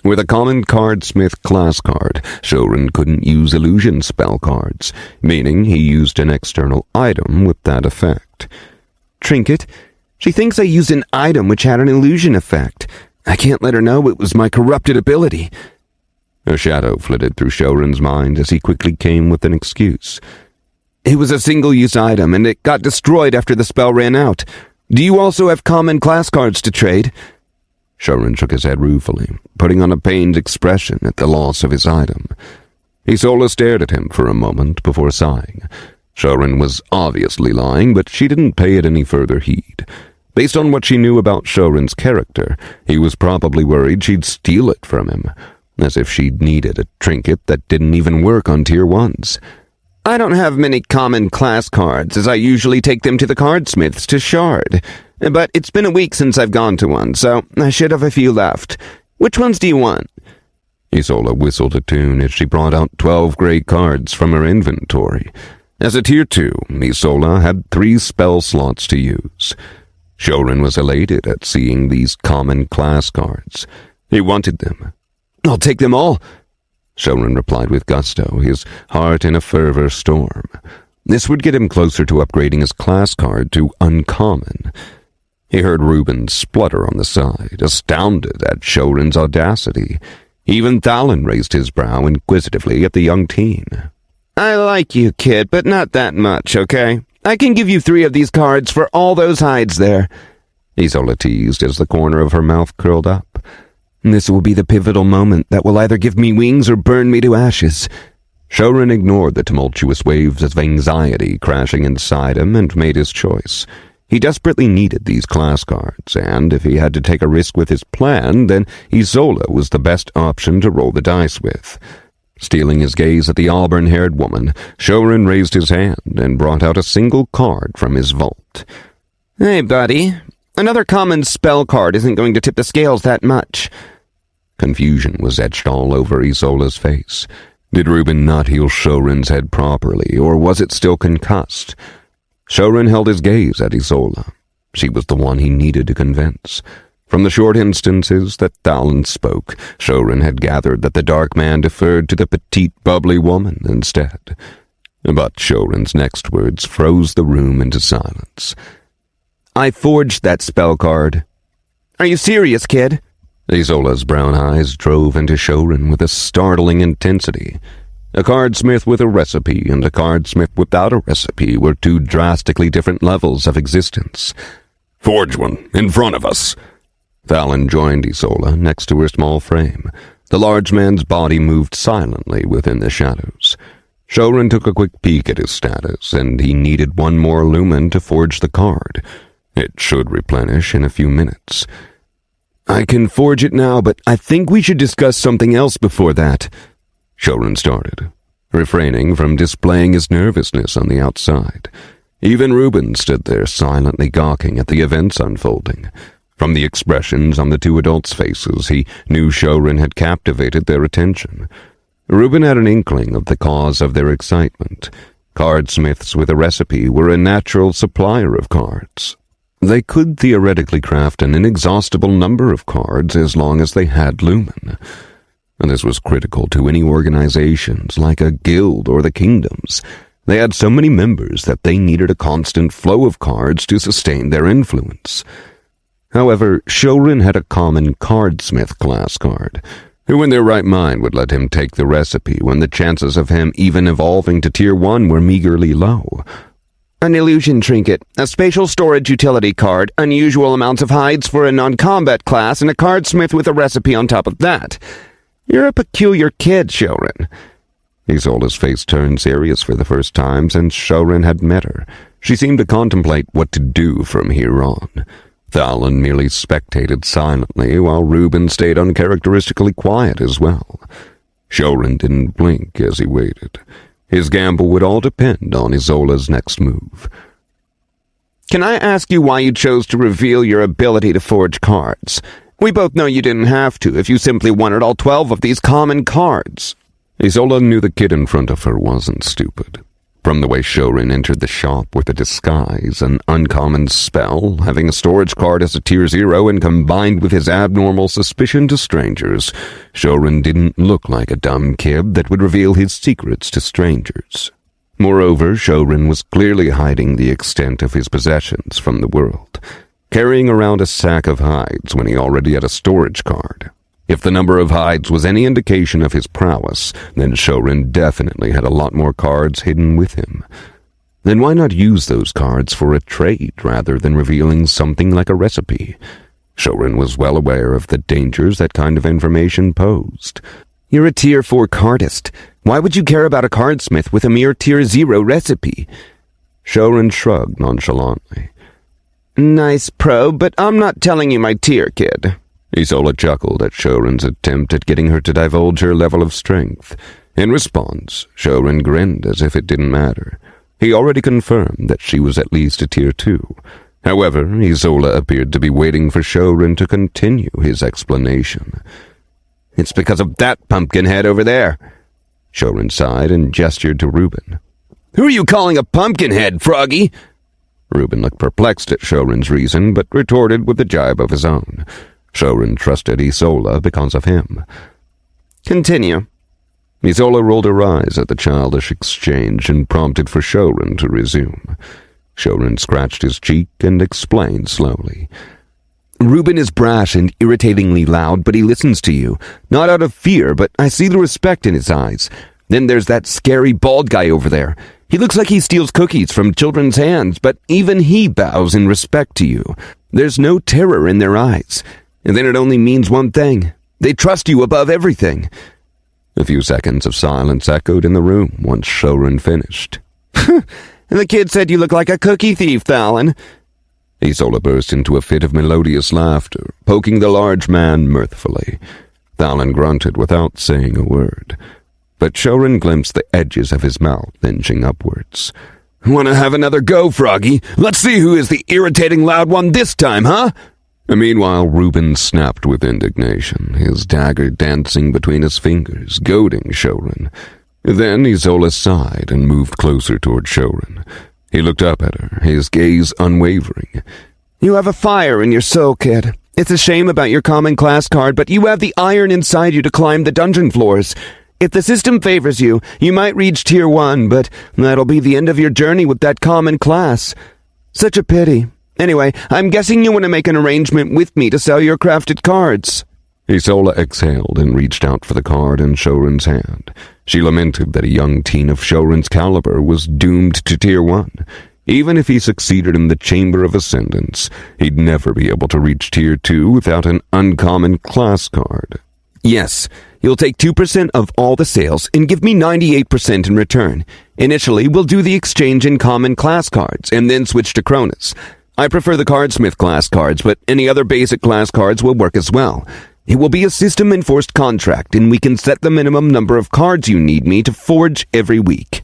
Speaker 1: With a common Cardsmith class card, Shouren couldn't use illusion spell cards, meaning he used an external item with that effect.
Speaker 2: Trinket? She thinks I used an item which had an illusion effect. I can't let her know it was my corrupted ability.
Speaker 1: A shadow flitted through Shouren's mind as he quickly came with an excuse.
Speaker 2: It was a single-use item, and it got destroyed after the spell ran out. Do you also have common class cards to trade?
Speaker 1: Shouren shook his head ruefully, putting on a pained expression at the loss of his item. Isola stared at him for a moment before sighing. Shouren was obviously lying, but she didn't pay it any further heed. Based on what she knew about Shouren's character, he was probably worried she'd steal it from him, as if she'd needed a trinket that didn't even work on Tier 1s.
Speaker 2: I don't have many common class cards, as I usually take them to the Cardsmiths to shard. But it's been a week since I've gone to one, so I should have a few left. Which ones do you want?
Speaker 1: Isola whistled a tune as she brought out 12 gray cards from her inventory. As a Tier 2, Isola had 3 spell slots to use. Shouren was elated at seeing these common class cards. He wanted them.
Speaker 2: I'll take them all,
Speaker 1: Shouren replied with gusto, his heart in a fervor storm. This would get him closer to upgrading his class card to uncommon. He heard Reuben splutter on the side, astounded at Shouren's audacity. Even Thalon raised his brow inquisitively at the young teen.
Speaker 2: I like you, kid, but not that much, okay? I can give you 3 of these cards for all those hides there.
Speaker 1: Isola teased as the corner of her mouth curled up.
Speaker 2: This will be the pivotal moment that will either give me wings or burn me to ashes.
Speaker 1: Shouren ignored the tumultuous waves of anxiety crashing inside him and made his choice. He desperately needed these class cards, and if he had to take a risk with his plan, then Isola was the best option to roll the dice with. Stealing his gaze at the auburn-haired woman, Shouren raised his hand and brought out a single card from his vault.
Speaker 2: Hey, buddy. Another common spell card isn't going to tip the scales that much.
Speaker 1: Confusion was etched all over Isola's face. Did Reuben not heal Shouren's head properly, or was it still concussed? Shouren held his gaze at Isola. She was the one he needed to convince. From the short instances that Thalon spoke, Shouren had gathered that the dark man deferred to the petite, bubbly woman instead. But Shouren's next words froze the room into silence.
Speaker 2: I forged that spell card. Are you serious, kid?
Speaker 1: Isola's brown eyes drove into Shouren with a startling intensity. A cardsmith with a recipe and a cardsmith without a recipe were two drastically different levels of existence.
Speaker 3: Forge one, in front of us.
Speaker 1: Thalon joined Isola next to her small frame. The large man's body moved silently within the shadows. Shouren took a quick peek at his status, and he needed one more lumen to forge the card. It should replenish in a few minutes.
Speaker 4: I can forge it now, but I think we should discuss something else before that.
Speaker 1: Shouren started, refraining from displaying his nervousness on the outside. Even Reuben stood there silently gawking at the events unfolding. From the expressions on the two adults' faces, he knew Shouren had captivated their attention. Reuben had an inkling of the cause of their excitement. Cardsmiths with a recipe were a natural supplier of cards. They could theoretically craft an inexhaustible number of cards as long as they had lumen. And this was critical to any organizations like a guild or the kingdoms. They had so many members that they needed a constant flow of cards to sustain their influence. However, Shouren had a common cardsmith class card. Who in their right mind would let him take the recipe when the chances of him even evolving to Tier 1 were meagerly low?
Speaker 2: An illusion trinket, a spatial storage utility card, unusual amounts of hides for a non-combat class, and a cardsmith with a recipe on top of that. You're a peculiar kid, Shouren.
Speaker 1: Isola's face turned serious for the first time since Shouren had met her. She seemed to contemplate what to do from here on. Thalon merely spectated silently, while Reuben stayed uncharacteristically quiet as well. Shouren didn't blink as he waited. His gamble would all depend on Isola's next move.
Speaker 2: Can I ask you why you chose to reveal your ability to forge cards? We both know you didn't have to if you simply wanted all 12 of these common cards.
Speaker 1: Isola knew the kid in front of her wasn't stupid. From the way Shouren entered the shop with a disguise, an uncommon spell, having a storage card as a Tier 0, and combined with his abnormal suspicion to strangers, Shouren didn't look like a dumb kid that would reveal his secrets to strangers. Moreover, Shouren was clearly hiding the extent of his possessions from the world, carrying around a sack of hides when he already had a storage card. If the number of hides was any indication of his prowess, then Shouren definitely had a lot more cards hidden with him. Then why not use those cards for a trade rather than revealing something like a recipe? Shouren was well aware of the dangers that kind of information posed.
Speaker 2: You're a Tier 4 cardist. Why would you care about a cardsmith with a mere Tier 0 recipe?
Speaker 1: Shouren shrugged nonchalantly.
Speaker 2: Nice probe, but I'm not telling you my tier, kid.
Speaker 1: Isola chuckled at Shouren's attempt at getting her to divulge her level of strength. In response, Shouren grinned as if it didn't matter. He already confirmed that she was at least a Tier 2. However, Isola appeared to be waiting for Shouren to continue his explanation.
Speaker 2: It's because of that pumpkinhead over there.
Speaker 1: Shouren sighed and gestured to Reuben.
Speaker 2: Who are you calling a pumpkinhead, Froggy?
Speaker 1: Reuben looked perplexed at Shouren's reason, but retorted with a jibe of his own. Shouren trusted Isola because of him.
Speaker 2: Continue.
Speaker 1: Isola rolled her eyes at the childish exchange and prompted for Shouren to resume. Shouren scratched his cheek and explained slowly.
Speaker 2: Reuben is brash and irritatingly loud, but he listens to you. Not out of fear, but I see the respect in his eyes. Then there's that scary bald guy over there. He looks like he steals cookies from children's hands, but even he bows in respect to you. There's no terror in their eyes. And then it only means one thing. They trust you above everything.
Speaker 1: A few seconds of silence echoed in the room once Shouren finished.
Speaker 2: And the kid said you look like a cookie thief, Thalon.
Speaker 1: Isola burst into a fit of melodious laughter, poking the large man mirthfully. Thalon grunted without saying a word, but Shouren glimpsed the edges of his mouth inching upwards.
Speaker 2: Want to have another go, Froggy? Let's see who is the irritating loud one this time, huh?
Speaker 1: Meanwhile, Reuben snapped with indignation, his dagger dancing between his fingers, goading Shouren. Then Isola sighed and moved closer toward Shouren. He looked up at her, his gaze unwavering.
Speaker 2: You have a fire in your soul, kid. It's a shame about your common class card, but you have the iron inside you to climb the dungeon floors. If the system favors you, you might reach Tier 1, but that'll be the end of your journey with that common class. Such a pity. Anyway, I'm guessing you want to make an arrangement with me to sell your crafted cards.
Speaker 1: Isola exhaled and reached out for the card in Shouren's hand. She lamented that a young teen of Shouren's caliber was doomed to Tier 1. Even if he succeeded in the Chamber of Ascendance, he'd never be able to reach Tier 2 without an uncommon class card.
Speaker 2: Yes, you'll take 2% of all the sales and give me 98% in return. Initially, we'll do the exchange in common class cards and then switch to Cronus. I prefer the Cardsmith class cards, but any other basic class cards will work as well. It will be a system-enforced contract, and we can set the minimum number of cards you need me to forge every week.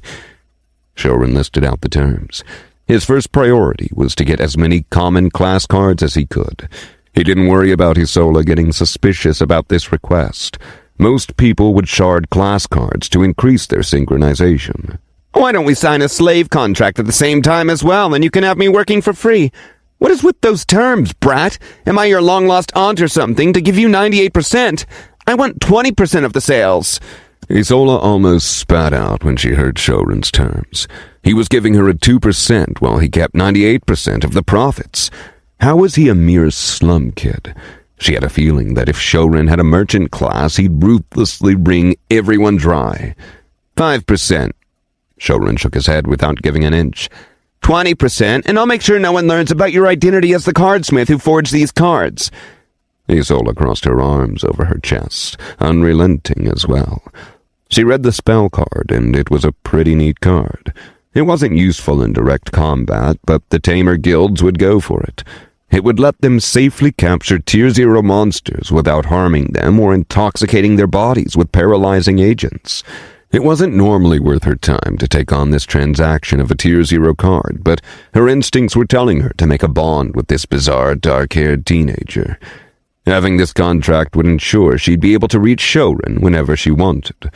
Speaker 1: Shouren listed out the terms. His first priority was to get as many common class cards as he could. He didn't worry about Isola getting suspicious about this request. Most people would shard class cards to increase their synchronization.
Speaker 2: Why don't we sign a slave contract at the same time as well, and you can have me working for free? What is with those terms, brat? Am I your long-lost aunt or something to give you 98%? I want 20% of the sales.
Speaker 1: Isola almost spat out when she heard Shouren's terms. He was giving her a 2% while he kept 98% of the profits. How was he a mere slum kid? She had a feeling that if Shouren had a merchant class, he'd ruthlessly wring everyone dry.
Speaker 2: 5%.
Speaker 1: Shouren shook his head without giving an inch.
Speaker 2: 20%, and I'll make sure no one learns about your identity as the cardsmith who forged these cards.
Speaker 1: Isola crossed her arms over her chest, unrelenting as well. She read the spell card, and it was a pretty neat card. It wasn't useful in direct combat, but the tamer guilds would go for it. It would let them safely capture Tier 0 monsters without harming them or intoxicating their bodies with paralyzing agents. It wasn't normally worth her time to take on this transaction of a Tier 0 card, but her instincts were telling her to make a bond with this bizarre, dark-haired teenager. Having this contract would ensure she'd be able to reach Shouren whenever she wanted.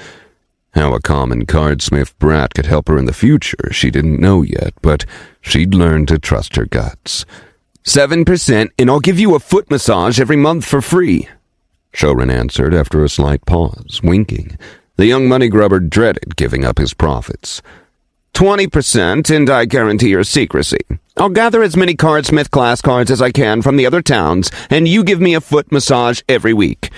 Speaker 1: How a common cardsmith brat could help her in the future she didn't know yet, but she'd learn to trust her guts.
Speaker 2: 7%, and I'll give you a foot massage every month for free.
Speaker 1: Shouren answered after a slight pause, winking. The young money grubber dreaded giving up his profits.
Speaker 2: 20%, and I guarantee your secrecy. I'll gather as many Cardsmith class cards as I can from the other towns, and you give me a foot massage every week.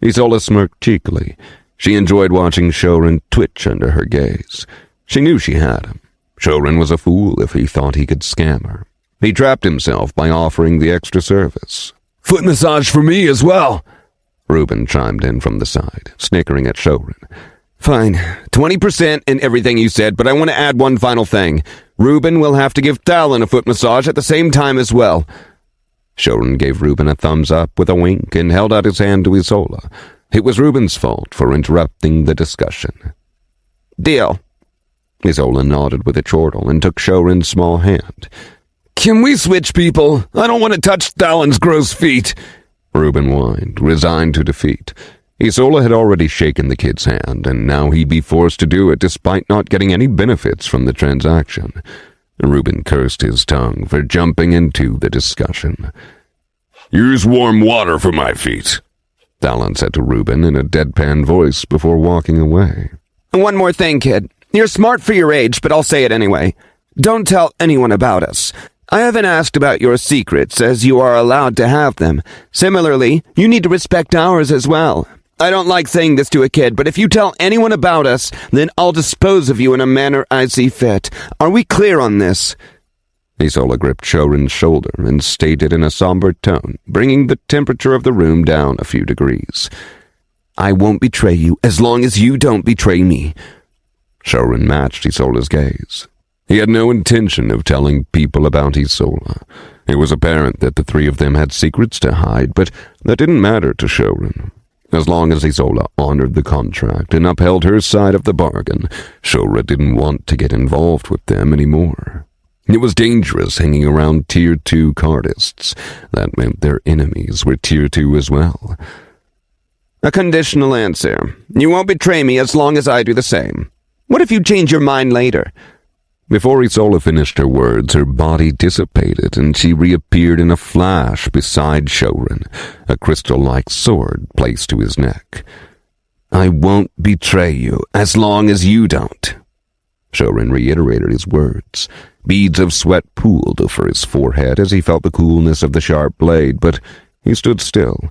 Speaker 1: Isola smirked cheekily. She enjoyed watching Shouren twitch under her gaze. She knew she had him. Shouren was a fool if he thought he could scam her. He trapped himself by offering the extra service.
Speaker 3: Foot massage for me as well.
Speaker 1: Reuben chimed in from the side, snickering at Shouren.
Speaker 2: Fine, 20% in everything you said, but I want to add one final thing. Reuben will have to give Talon a foot massage at the same time as well.
Speaker 1: Shouren gave Reuben a thumbs up with a wink and held out his hand to Isola. It was Reuben's fault for interrupting the discussion.
Speaker 2: Deal.
Speaker 1: Isola nodded with a chortle and took Shouren's small hand.
Speaker 3: Can we switch people? I don't want to touch Talon's gross feet.
Speaker 1: Reuben whined, resigned to defeat. Isola had already shaken the kid's hand, and now he'd be forced to do it despite not getting any benefits from the transaction. Reuben cursed his tongue for jumping into the discussion.
Speaker 3: Use warm water for my feet,
Speaker 1: Talon said to Reuben in a deadpan voice before walking away.
Speaker 2: One more thing, kid. You're smart for your age, but I'll say it anyway. Don't tell anyone about us. I haven't asked about your secrets, as you are allowed to have them. Similarly, you need to respect ours as well. I don't like saying this to a kid, but if you tell anyone about us, then I'll dispose of you in a manner I see fit. Are we clear on this?
Speaker 1: Isola gripped Shouren's shoulder and stated in a somber tone, bringing the temperature of the room down a few degrees.
Speaker 2: I won't betray you as long as you don't betray me.
Speaker 1: Shouren matched Isola's gaze. He had no intention of telling people about Isola. It was apparent that the three of them had secrets to hide, but that didn't matter to Shouren. As long as Isola honored the contract and upheld her side of the bargain, Shouren didn't want to get involved with them anymore. It was dangerous hanging around Tier 2 cardists. That meant their enemies were Tier 2 as well.
Speaker 2: A conditional answer. You won't betray me as long as I do the same. What if you change your mind later?
Speaker 1: Before Isola finished her words, her body dissipated and she reappeared in a flash beside Shouren, a crystal-like sword placed to his neck.
Speaker 2: I won't betray you as long as you don't.
Speaker 1: Shouren reiterated his words. Beads of sweat pooled over his forehead as he felt the coolness of the sharp blade, but he stood still.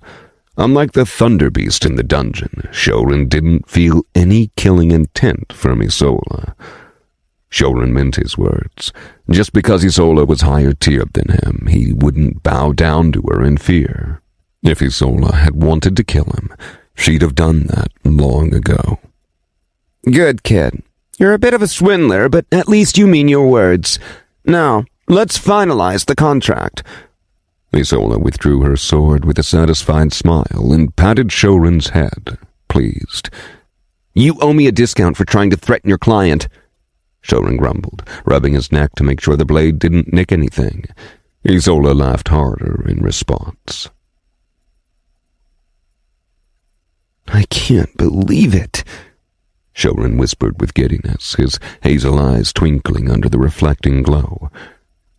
Speaker 1: Unlike the Thunder Beast in the dungeon, Shouren didn't feel any killing intent from Isola. Shouren meant his words. Just because Isola was higher tiered than him, he wouldn't bow down to her in fear. If Isola had wanted to kill him, she'd have done that long ago.
Speaker 2: Good, kid. You're a bit of a swindler, but at least you mean your words. Now, let's finalize the contract.
Speaker 1: Isola withdrew her sword with a satisfied smile and patted Shouren's head, pleased.
Speaker 2: You owe me a discount for trying to threaten your client.
Speaker 1: Shouren grumbled, rubbing his neck to make sure the blade didn't nick anything. Isola laughed harder in response.
Speaker 4: I can't believe it,
Speaker 1: Shouren whispered with giddiness, his hazel eyes twinkling under the reflecting glow.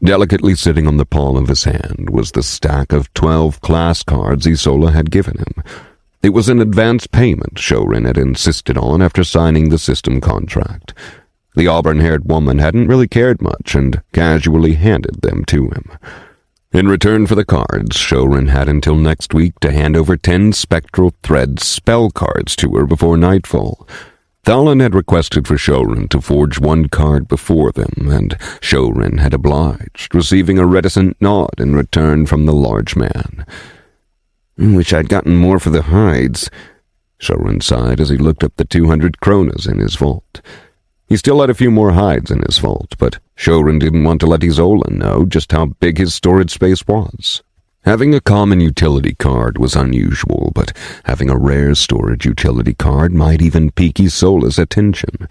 Speaker 1: Delicately sitting on the palm of his hand was the stack of 12 class cards Isola had given him. It was an advance payment Shouren had insisted on after signing the system contract. The auburn-haired woman hadn't really cared much and casually handed them to him. In return for the cards, Shouren had until next week to hand over 10 Spectral Thread spell cards to her before nightfall. Thalon had requested for Shouren to forge one card before them, and Shouren had obliged, receiving a reticent nod in return from the large man.
Speaker 4: Wish I'd gotten more for the hides,
Speaker 1: Shouren sighed as he looked up the 200 kronas in his vault. He still had a few more hides in his vault, but Shouren didn't want to let Isola know just how big his storage space was. Having a common utility card was unusual, but having a rare storage utility card might even pique Isola's attention.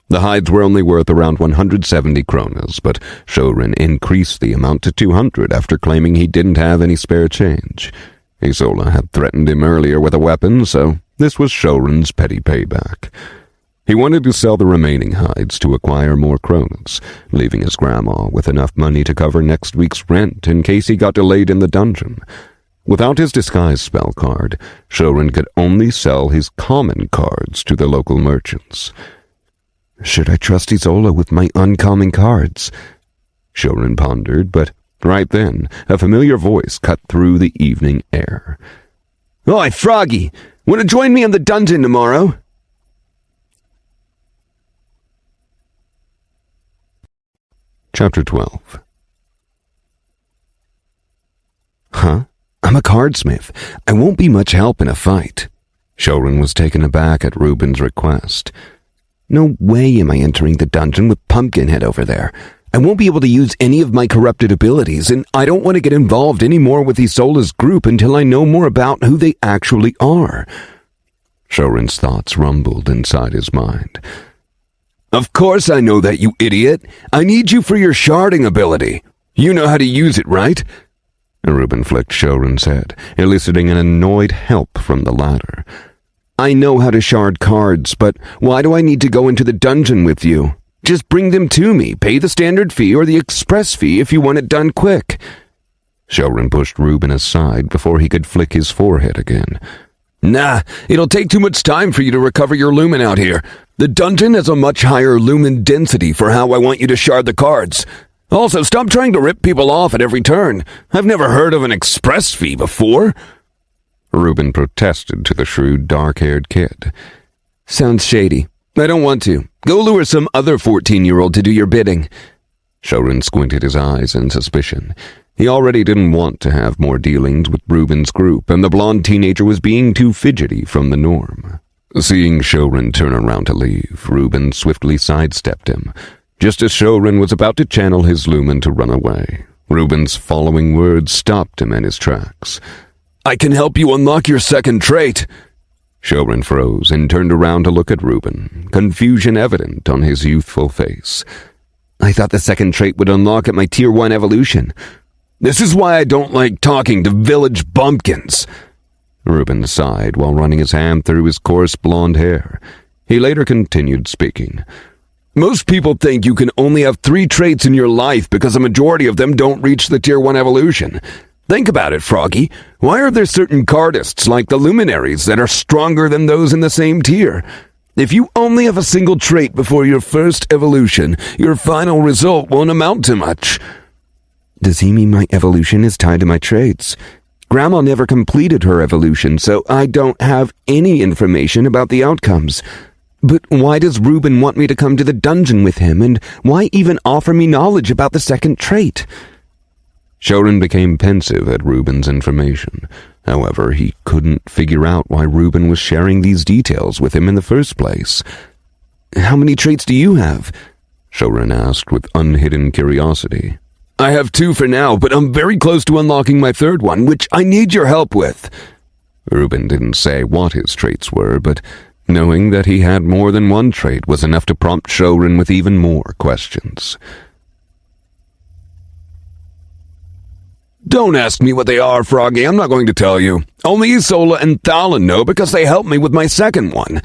Speaker 1: The hides were only worth around 170 kronas, but Shouren increased the amount to 200 after claiming he didn't have any spare change. Isola had threatened him earlier with a weapon, so this was Shouren's petty payback. He wanted to sell the remaining hides to acquire more kronas, leaving his grandma with enough money to cover next week's rent in case he got delayed in the dungeon. Without his disguise spell card, Shouren could only sell his common cards to the local merchants.
Speaker 4: Should I trust Isola with my uncommon cards?
Speaker 1: Shouren pondered, but right then, a familiar voice cut through the evening air.
Speaker 2: Oi, Froggy! Want to join me in the dungeon tomorrow?
Speaker 1: Chapter 12.
Speaker 4: Huh? I'm a cardsmith. I won't be much help in a fight.
Speaker 1: Shouren was taken aback at Reuben's request.
Speaker 4: No way am I entering the dungeon with Pumpkinhead over there. I won't be able to use any of my corrupted abilities, and I don't want to get involved any more with Isola's group until I know more about who they actually are.
Speaker 1: Shouren's thoughts rumbled inside his mind.
Speaker 3: Of course I know that, you idiot. I need you for your sharding ability. You know how to use it, right?
Speaker 1: Reuben flicked Shouren's head, eliciting an annoyed help from the latter.
Speaker 2: I know how to shard cards, but why do I need to go into the dungeon with you? Just bring them to me, pay the standard fee or the express fee if you want it done quick.
Speaker 1: Shouren pushed Reuben aside before he could flick his forehead again.
Speaker 3: Nah, it'll take too much time for you to recover your lumen out here. The dungeon has a much higher lumen density for how I want you to shard the cards. Also, stop trying to rip people off at every turn. I've never heard of an express fee before.
Speaker 1: Reuben protested to the shrewd, dark-haired kid.
Speaker 2: Sounds shady. I don't want to. Go lure some other 14-year-old to do your bidding.
Speaker 1: Shouren squinted his eyes in suspicion. He already didn't want to have more dealings with Reuben's group, and the blonde teenager was being too fidgety from the norm. Seeing Shouren turn around to leave, Reuben swiftly sidestepped him. Just as Shouren was about to channel his lumen to run away, Reuben's following words stopped him in his tracks.
Speaker 3: I can help you unlock your second trait.
Speaker 1: Shouren froze and turned around to look at Reuben, confusion evident on his youthful face.
Speaker 2: I thought the second trait would unlock at my Tier 1 evolution.
Speaker 3: This is why I don't like talking to village bumpkins.
Speaker 1: Reuben sighed while running his hand through his coarse blonde hair. He later continued speaking.
Speaker 3: Most people think you can only have 3 traits in your life because a majority of them don't reach the Tier 1 evolution. Think about it, Froggy. Why are there certain cardists like the Luminaries that are stronger than those in the same tier? If you only have a single trait before your first evolution, your final result won't amount to much.
Speaker 2: Does he mean my evolution is tied to my traits? Grandma never completed her evolution, so I don't have any information about the outcomes. But why does Reuben want me to come to the dungeon with him, and why even offer me knowledge about the second trait?
Speaker 1: Shouren became pensive at Reuben's information. However, he couldn't figure out why Reuben was sharing these details with him in the first place.
Speaker 2: How many traits do you have?
Speaker 1: Shouren asked with unhidden curiosity.
Speaker 3: I have 2 for now, but I'm very close to unlocking my 3rd one, which I need your help with.
Speaker 1: Reuben didn't say what his traits were, but knowing that he had more than one trait was enough to prompt Shouren with even more questions.
Speaker 3: Don't ask me what they are, Froggy. I'm not going to tell you. Only Isola and Thalin know because they helped me with my 2nd one.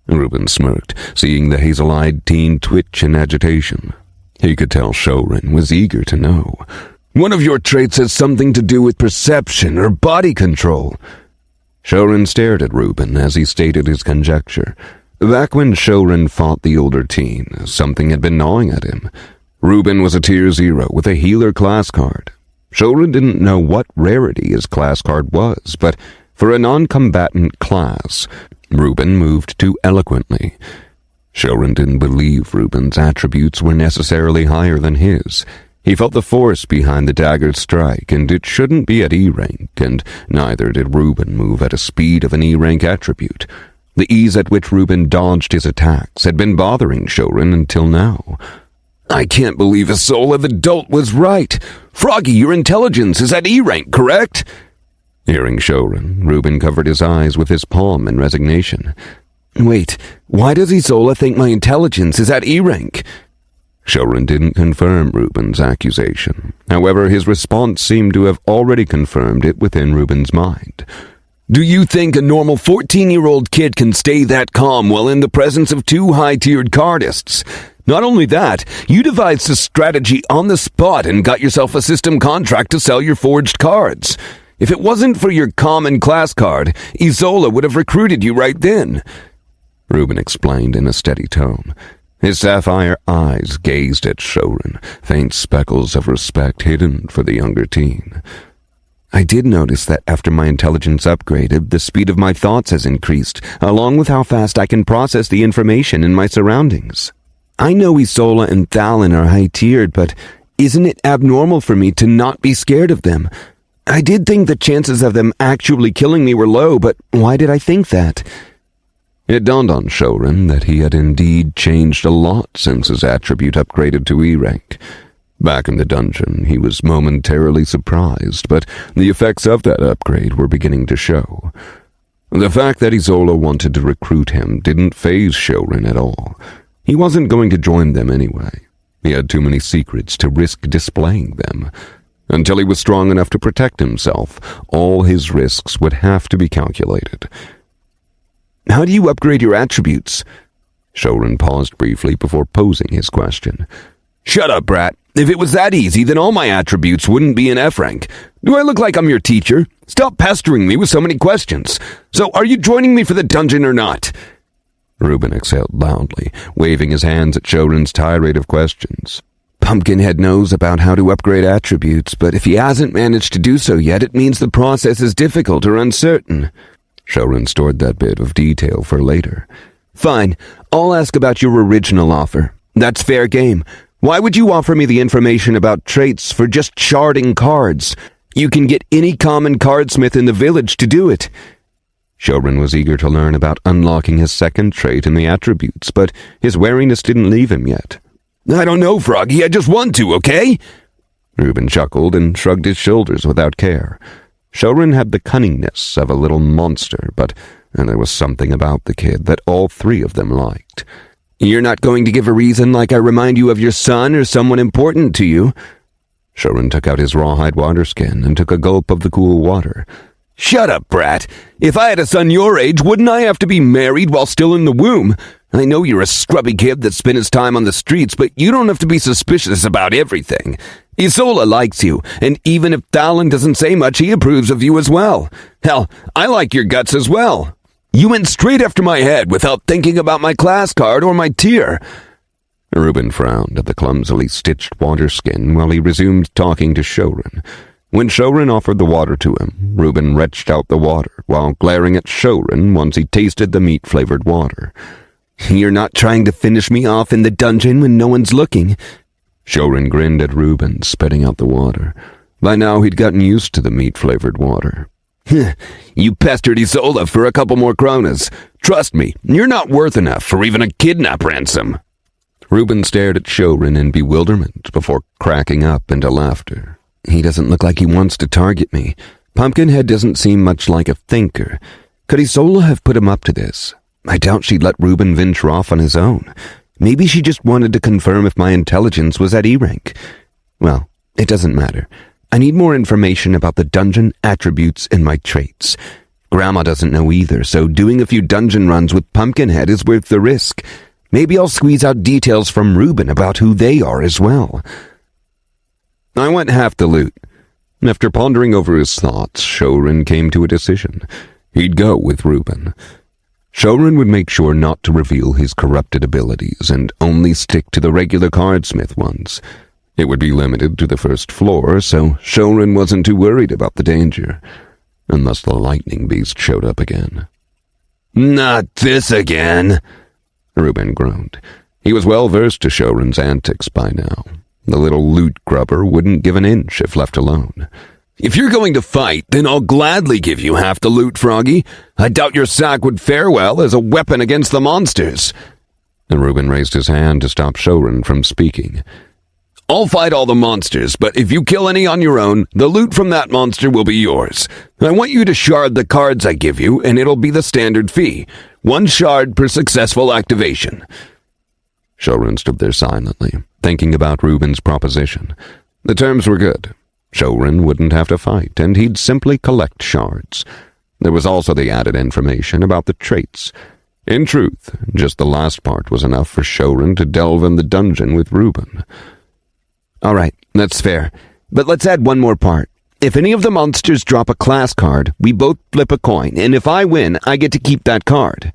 Speaker 1: Reuben smirked, seeing the hazel-eyed teen twitch in agitation. He could tell Shouren was eager to know.
Speaker 3: One of your traits has something to do with perception or body control.
Speaker 1: Shouren stared at Reuben as he stated his conjecture. Back when Shouren fought the older teen, something had been gnawing at him. Reuben was a tier 0 with a healer class card. Shouren didn't know what rarity his class card was, but for a non-combatant class, Reuben moved too eloquently. Shouren didn't believe Reuben's attributes were necessarily higher than his. He felt the force behind the dagger's strike, and it shouldn't be at E rank, and neither did Reuben move at a speed of an E rank attribute. The ease at which Reuben dodged his attacks had been bothering Shouren until now.
Speaker 3: I can't believe Isola the dolt was right. Froggy, your intelligence is at E rank, correct?
Speaker 1: Hearing Shouren, Reuben covered his eyes with his palm in resignation.
Speaker 2: Wait, why does Isola think my intelligence is at E rank?
Speaker 1: Shouren didn't confirm Reuben's accusation. However, his response seemed to have already confirmed it within Reuben's mind.
Speaker 3: Do you think a normal 14-year-old kid can stay that calm while in the presence of 2 high-tiered cardists? Not only that, you devised a strategy on the spot and got yourself a system contract to sell your forged cards. If it wasn't for your common class card, Isola would have recruited you right then.
Speaker 1: Reuben explained in a steady tone. His sapphire eyes gazed at Shouren, faint speckles of respect hidden for the younger teen.
Speaker 2: I did notice that after my intelligence upgraded, the speed of my thoughts has increased, along with how fast I can process the information in my surroundings. I know Isola and Thalin are high-tiered, but isn't it abnormal for me to not be scared of them? I did think the chances of them actually killing me were low, but why did I think that?
Speaker 1: It dawned on Shouren that he had indeed changed a lot since his attribute upgraded to E rank. Back in the dungeon, he was momentarily surprised, but the effects of that upgrade were beginning to show. The fact that Isola wanted to recruit him didn't faze Shouren at all. He wasn't going to join them anyway. He had too many secrets to risk displaying them. Until he was strong enough to protect himself, all his risks would have to be calculated.
Speaker 2: How do you upgrade your attributes?
Speaker 1: Shouren paused briefly before posing his question.
Speaker 3: Shut up, brat. If it was that easy, then all my attributes wouldn't be in F rank. Do I look like I'm your teacher? Stop pestering me with so many questions. So, are you joining me for the dungeon or not?
Speaker 1: Reuben exhaled loudly, waving his hands at Shouren's tirade of questions.
Speaker 2: Pumpkinhead knows about how to upgrade attributes, but if he hasn't managed to do so yet, it means the process is difficult or uncertain.
Speaker 1: Shouren stored that bit of detail for later.
Speaker 2: Fine, I'll ask about your original offer. That's fair game. Why would you offer me the information about traits for just sharding cards? You can get any common cardsmith in the village to do it.
Speaker 1: Shouren was eager to learn about unlocking his second trait in the attributes, but his wariness didn't leave him yet.
Speaker 3: I don't know, Froggy. I just want to, okay?
Speaker 1: Reuben chuckled and shrugged his shoulders without care. Shouren had the cunningness of a little monster, but there was something about the kid that all 3 of them liked.
Speaker 2: You're not going to give a reason like I remind you of your son or someone important to you?
Speaker 1: Shouren took out his rawhide water skin and took a gulp of the cool water.
Speaker 3: Shut up, brat. If I had a son your age, wouldn't I have to be married while still in the womb? I know you're a scrubby kid that spent his time on the streets, but you don't have to be suspicious about everything. Isola likes you, and even if Thalin doesn't say much, he approves of you as well. Hell, I like your guts as well. You went straight after my head without thinking about my class card or my tier.
Speaker 1: Reuben frowned at the clumsily stitched water skin while he resumed talking to Shouren. When Shouren offered the water to him, Reuben retched out the water while glaring at Shouren once he tasted the meat-flavored water.
Speaker 2: You're not trying to finish me off in the dungeon when no one's looking?
Speaker 1: Shouren grinned at Reuben, spitting out the water. By now he'd gotten used to the meat-flavored water.
Speaker 3: You pestered Isola for a couple more kronas. Trust me, you're not worth enough for even a kidnap ransom.
Speaker 1: Reuben stared at Shouren in bewilderment before cracking up into laughter.
Speaker 2: He doesn't look like he wants to target me. Pumpkinhead doesn't seem much like a thinker. Could Isola have put him up to this? I doubt she'd let Reuben venture off on his own. Maybe she just wanted to confirm if my intelligence was at E rank. Well, it doesn't matter. I need more information about the dungeon, attributes, and my traits. Grandma doesn't know either, so doing a few dungeon runs with Pumpkinhead is worth the risk. Maybe I'll squeeze out details from Reuben about who they are as well.
Speaker 1: I want half the loot. After pondering over his thoughts, Shouren came to a decision. He'd go with Reuben. Shouren would make sure not to reveal his corrupted abilities and only stick to the regular Cardsmith ones. It would be limited to the first floor, so Shouren wasn't too worried about the danger, unless the lightning beast showed up again.
Speaker 3: Not this again,
Speaker 1: Reuben groaned. He was well versed to Shouren's antics by now. The little loot grubber wouldn't give an inch if left alone.
Speaker 3: If you're going to fight, then I'll gladly give you half the loot, Froggy. I doubt your sack would fare well as a weapon against the monsters.
Speaker 1: And Reuben raised his hand to stop Shouren from speaking.
Speaker 3: I'll fight all the monsters, but if you kill any on your own, the loot from that monster will be yours. I want you to shard the cards I give you, and it'll be the standard fee. 1 shard per successful activation.
Speaker 1: Shouren stood there silently, thinking about Reuben's proposition. The terms were good. Shouren wouldn't have to fight, and he'd simply collect shards. There was also the added information about the traits. In truth, just the last part was enough for Shouren to delve in the dungeon with Reuben.
Speaker 2: All right, that's fair. But let's add one more part. If any of the monsters drop a class card, we both flip a coin, and if I win, I get to keep that card.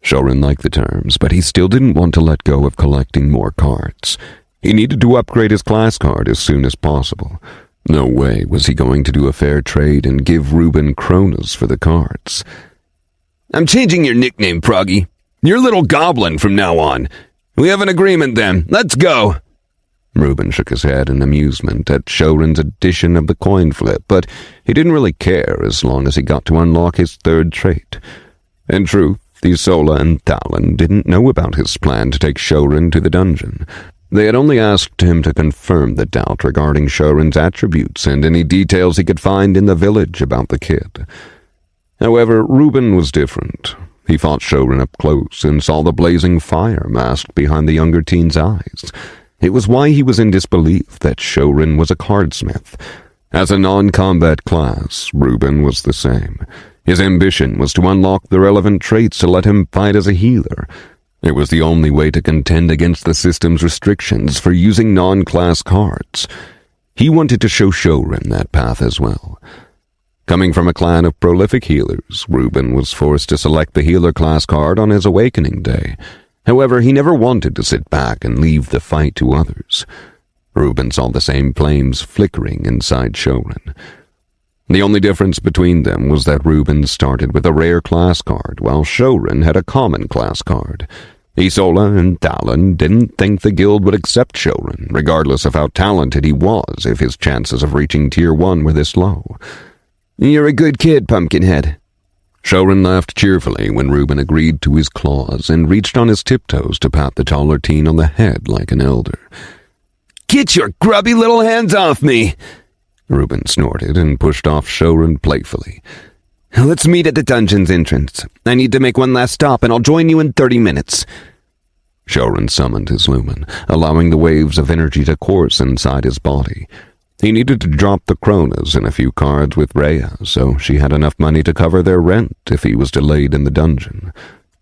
Speaker 1: Shouren liked the terms, but he still didn't want to let go of collecting more cards. He needed to upgrade his class card as soon as possible. No way was he going to do a fair trade and give Reuben kronas for the cards.
Speaker 3: I'm changing your nickname, Froggy. You're Little Goblin from now on. We have an agreement then. Let's go.
Speaker 1: Reuben shook his head in amusement at Shouren's addition of the coin flip, but he didn't really care as long as he got to unlock his third trait. In truth, Isola and Daman didn't know about his plan to take Shouren to the dungeon. They had only asked him to confirm the doubt regarding Shouren's attributes and any details he could find in the village about the kid. However, Reuben was different. He fought Shouren up close and saw the blazing fire masked behind the younger teen's eyes. It was why he was in disbelief that Shouren was a cardsmith. As a non-combat class, Reuben was the same. His ambition was to unlock the relevant traits to let him fight as a healer. It was the only way to contend against the system's restrictions for using non-class cards. He wanted to show Shouren that path as well. Coming from a clan of prolific healers, Reuben was forced to select the healer class card on his awakening day. However, he never wanted to sit back and leave the fight to others. Reuben saw the same flames flickering inside Shouren. The only difference between them was that Reuben started with a rare class card, while Shouren had a common class card. Isola and Daman didn't think the guild would accept Shouren, regardless of how talented he was, if his chances of reaching Tier 1 were this low.
Speaker 2: You're a good kid, Pumpkinhead.
Speaker 1: Shouren laughed cheerfully when Reuben agreed to his clause and reached on his tiptoes to pat the taller teen on the head like an elder.
Speaker 3: Get your grubby little hands off me!
Speaker 1: Reuben snorted and pushed off Shouren playfully.
Speaker 2: Let's meet at the dungeon's entrance. I need to make one last stop, and I'll join you in 30 minutes.
Speaker 1: Shouren summoned his lumen, allowing the waves of energy to course inside his body. He needed to drop the kronas in a few cards with Rhea, so she had enough money to cover their rent if he was delayed in the dungeon.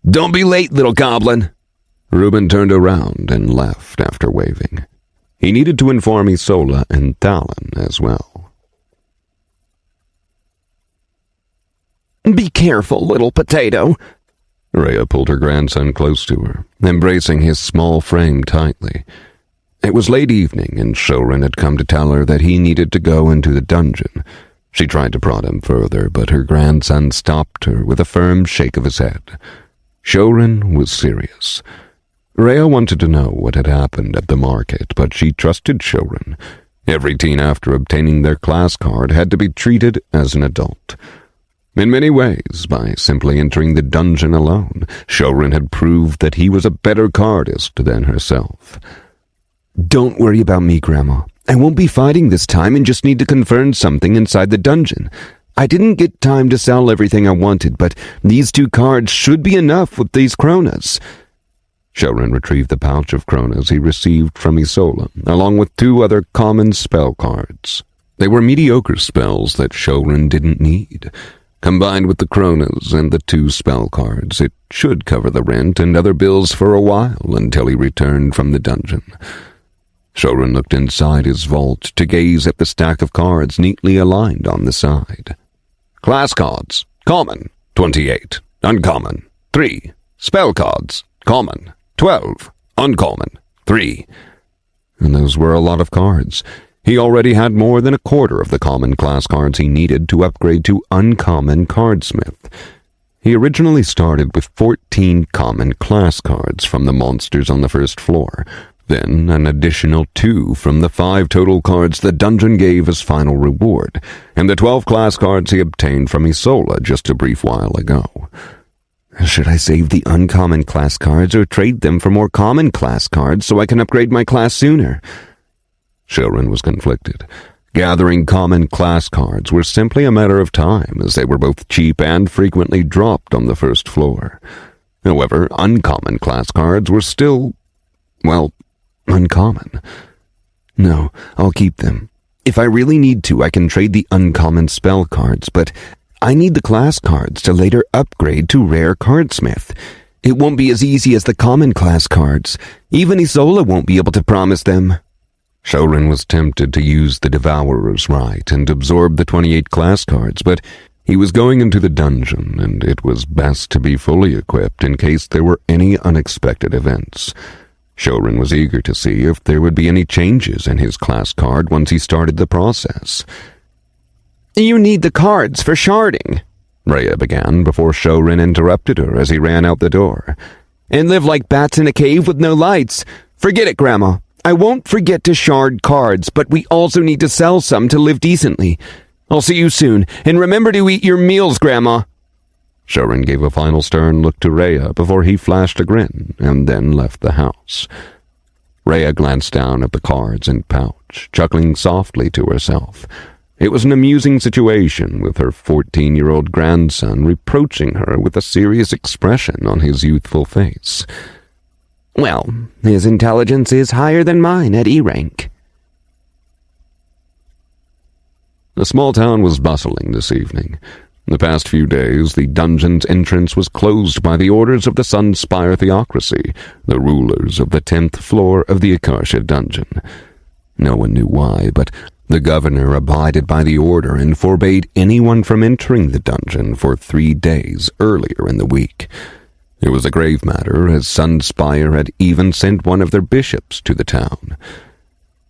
Speaker 3: Don't be late, little goblin!
Speaker 1: Reuben turned around and left after waving. He needed to inform Isola and Daman as well.
Speaker 4: Be careful, little potato.
Speaker 1: Rhea pulled her grandson close to her, embracing his small frame tightly. It was late evening, and Shouren had come to tell her that he needed to go into the dungeon. She tried to prod him further, but her grandson stopped her with a firm shake of his head. Shouren was serious. Rhea wanted to know what had happened at the market, but she trusted Shouren. Every teen after obtaining their class card had to be treated as an adult. In many ways, by simply entering the dungeon alone, Shouren had proved that he was a better cardist than herself.
Speaker 4: Don't worry about me, Grandma. I won't be fighting this time and just need to confirm something inside the dungeon. I didn't get time to sell everything I wanted, but these 2 cards should be enough with these kronas.
Speaker 1: Shouren retrieved the pouch of kronas he received from Isola, along with 2 other common spell cards. They were mediocre spells that Shouren didn't need. Combined with the kronas and the 2 spell cards, it should cover the rent and other bills for a while until he returned from the dungeon. Shouren looked inside his vault to gaze at the stack of cards neatly aligned on the side. Class cards, common, 28, uncommon, 3. Spell cards, common, 12, uncommon, 3. And those were a lot of cards. He already had more than a quarter of the common class cards he needed to upgrade to uncommon Cardsmith. He originally started with 14 common class cards from the monsters on the first floor, then an additional 2 from the 5 total cards the dungeon gave as final reward, and the 12 class cards he obtained from Isola just a brief while ago.
Speaker 4: Should I save the uncommon class cards or trade them for more common class cards so I can upgrade my class sooner?
Speaker 1: Shouren was conflicted. Gathering common class cards were simply a matter of time, as they were both cheap and frequently dropped on the first floor. However, uncommon class cards were still, well, uncommon.
Speaker 4: No, I'll keep them. If I really need to, I can trade the uncommon spell cards, but I need the class cards to later upgrade to rare Cardsmith. It won't be as easy as the common class cards. Even Isola won't be able to promise them.
Speaker 1: Shouren was tempted to use the Devourer's Right and absorb the 28 class cards, but he was going into the dungeon, and it was best to be fully equipped in case there were any unexpected events. Shouren was eager to see if there would be any changes in his class card once he started the process.
Speaker 4: You need the cards for sharding,
Speaker 1: Rhea began before Shouren interrupted her as he ran out the door.
Speaker 4: And live like bats in a cave with no lights. Forget it, Grandma. I won't forget to shard cards, but we also need to sell some to live decently. I'll see you soon, and remember to eat your meals, Grandma.
Speaker 1: Shouren gave a final stern look to Rhea before he flashed a grin, and then left the house. Rhea glanced down at the cards and pouch, chuckling softly to herself. It was an amusing situation, with her 14-year-old grandson reproaching her with a serious expression on his youthful face.
Speaker 4: Well, his intelligence is higher than mine at E rank.
Speaker 1: The small town was bustling this evening. The past few days, the dungeon's entrance was closed by the orders of the Sunspire Theocracy, the rulers of the 10th floor of the Akarsha dungeon. No one knew why, but the governor abided by the order and forbade anyone from entering the dungeon for 3 days earlier in the week. It was a grave matter, as Sunspire had even sent one of their bishops to the town.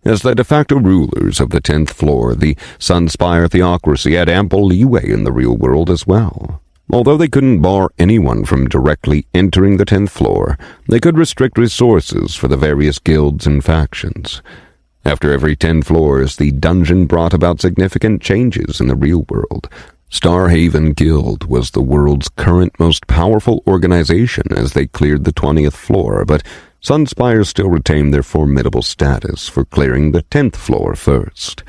Speaker 1: As the de facto rulers of the 10th floor, the Sunspire Theocracy had ample leeway in the real world as well. Although they couldn't bar anyone from directly entering the 10th floor, they could restrict resources for the various guilds and factions. After every 10 floors, the dungeon brought about significant changes in the real world. Starhaven Guild was the world's current most powerful organization as they cleared the 20th floor, but Sunspire still retained their formidable status for clearing the 10th floor first.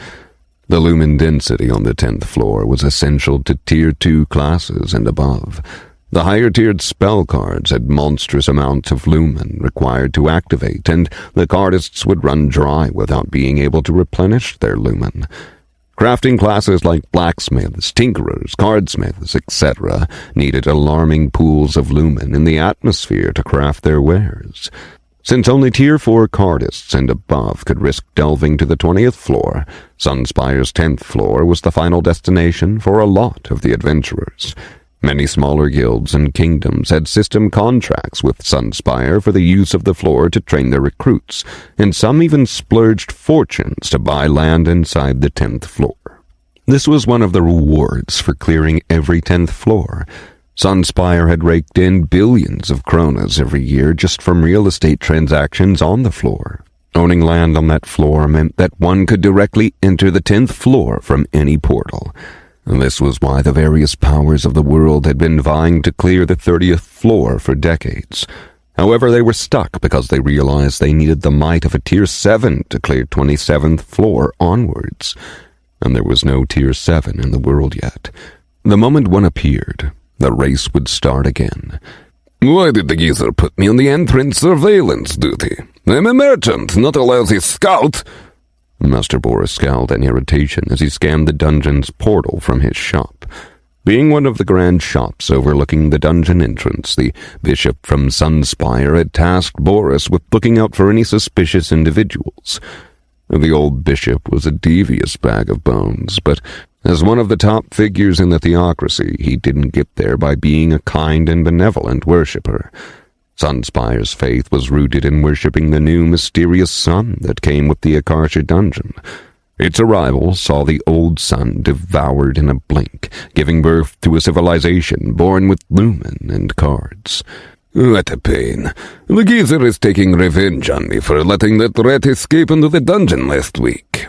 Speaker 1: The lumen density on the 10th floor was essential to Tier 2 classes and above. The higher-tiered spell cards had monstrous amounts of lumen required to activate, and the cardists would run dry without being able to replenish their lumen. Crafting classes like blacksmiths, tinkerers, cardsmiths, etc. needed alarming pools of lumen in the atmosphere to craft their wares. Since only Tier 4 cardists and above could risk delving to the 20th floor, Sunspire's 10th floor was the final destination for a lot of the adventurers. Many smaller guilds and kingdoms had system contracts with Sunspire for the use of the floor to train their recruits, and some even splurged fortunes to buy land inside the 10th floor. This was one of the rewards for clearing every 10th floor. Sunspire had raked in billions of kronas every year just from real estate transactions on the floor. Owning land on that floor meant that one could directly enter the 10th floor from any portal. And this was why the various powers of the world had been vying to clear the 30th floor for decades. However, they were stuck because they realized they needed the might of a Tier 7 to clear 27th floor onwards. And there was no Tier 7 in the world yet. The moment one appeared, the race would start again.
Speaker 3: Why did the geezer put me on the entrance surveillance duty? I'm a merchant, not a lousy scout.
Speaker 1: Master Boris scowled in irritation as he scanned the dungeon's portal from his shop. Being one of the grand shops overlooking the dungeon entrance, the bishop from Sunspire had tasked Boris with looking out for any suspicious individuals. The old bishop was a devious bag of bones, but as one of the top figures in the theocracy, he didn't get there by being a kind and benevolent worshipper. Sunspire's faith was rooted in worshipping the new mysterious sun that came with the Akarsha dungeon. Its arrival saw the old sun devoured in a blink, giving birth to a civilization born with lumen and cards.
Speaker 3: What a pain. The geezer is taking revenge on me for letting that rat escape into the dungeon last week.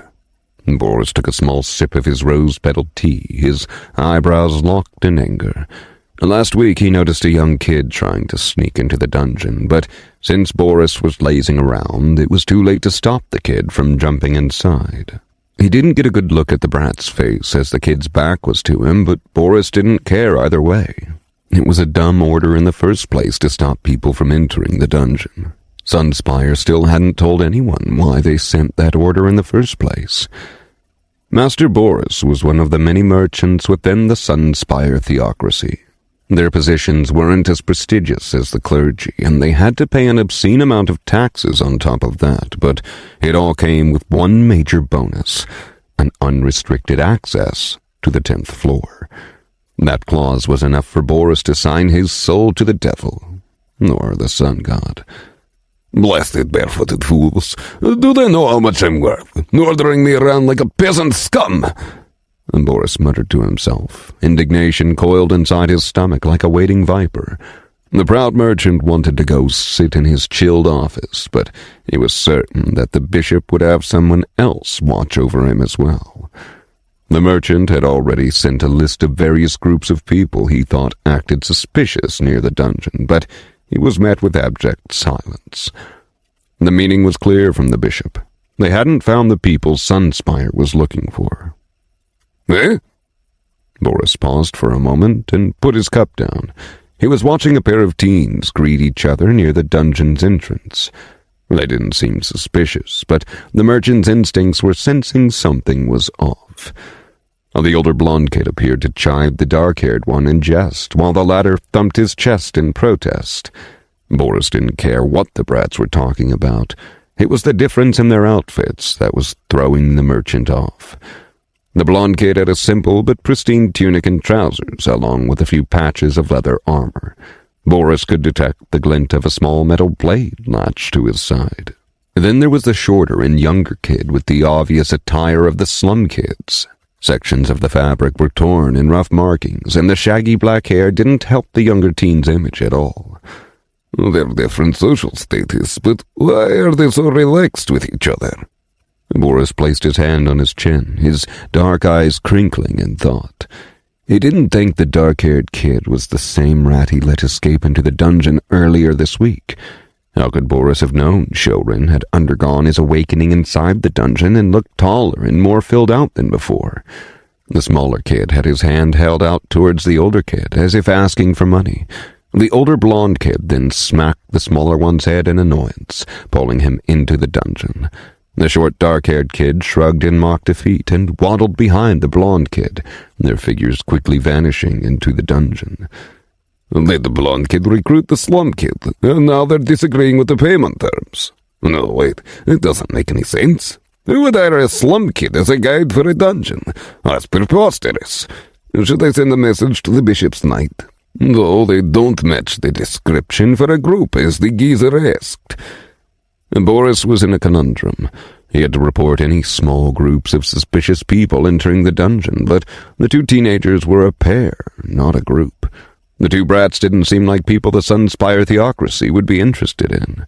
Speaker 1: Boris took a small sip of his rose-petaled tea, his eyebrows locked in anger. Last week he noticed a young kid trying to sneak into the dungeon, but since Boris was lazing around, it was too late to stop the kid from jumping inside. He didn't get a good look at the brat's face as the kid's back was to him, but Boris didn't care either way. It was a dumb order in the first place to stop people from entering the dungeon. Sunspire still hadn't told anyone why they sent that order in the first place. Master Boris was one of the many merchants within the Sunspire theocracy. Their positions weren't as prestigious as the clergy, and they had to pay an obscene amount of taxes on top of that, but it all came with one major bonus: an unrestricted access to the 10th floor. That clause was enough for Boris to sign his soul to the devil, or the sun god.
Speaker 3: Blasted barefooted fools. Do they know how much I'm worth? Ordering me around like a peasant scum.
Speaker 1: And Boris muttered to himself. Indignation coiled inside his stomach like a waiting viper. The proud merchant wanted to go sit in his chilled office, but he was certain that the bishop would have someone else watch over him as well. The merchant had already sent a list of various groups of people he thought acted suspicious near the dungeon, but he was met with abject silence. The meaning was clear from the bishop. They hadn't found the people Sunspire was looking for.
Speaker 3: Eh?
Speaker 1: Boris paused for a moment and put his cup down. He was watching a pair of teens greet each other near the dungeon's entrance. They didn't seem suspicious, but the merchant's instincts were sensing something was off. The older blonde kid appeared to chide the dark-haired one in jest, while the latter thumped his chest in protest. Boris didn't care what the brats were talking about. It was the difference in their outfits that was throwing the merchant off. The blonde kid had a simple but pristine tunic and trousers, along with a few patches of leather armor. Boris could detect the glint of a small metal blade latched to his side. Then there was the shorter and younger kid with the obvious attire of the slum kids. Sections of the fabric were torn in rough markings, and the shaggy black hair didn't help the younger teen's image at all.
Speaker 3: They're different social status, but why are they so relaxed with each other?
Speaker 1: Boris placed his hand on his chin, his dark eyes crinkling in thought. He didn't think the dark-haired kid was the same rat he let escape into the dungeon earlier this week. How could Boris have known Shouren had undergone his awakening inside the dungeon and looked taller and more filled out than before? The smaller kid had his hand held out towards the older kid, as if asking for money. The older blonde kid then smacked the smaller one's head in annoyance, pulling him into the dungeon. The short, dark-haired kid shrugged in mock defeat and waddled behind the blonde kid, their figures quickly vanishing into the dungeon.
Speaker 3: Let the blonde kid recruit the slum kid, and now they're disagreeing with the payment terms. No, wait, it doesn't make any sense. Who would hire a slum kid as a guide for a dungeon? That's preposterous. Should I send a message to the bishop's knight? Though they don't match the description for a group, as the geezer asked. Boris was in a conundrum. He had to report any small groups of suspicious people entering the dungeon, but the two teenagers were a pair, not a group. The two brats didn't seem like people the Sunspire theocracy would be interested in.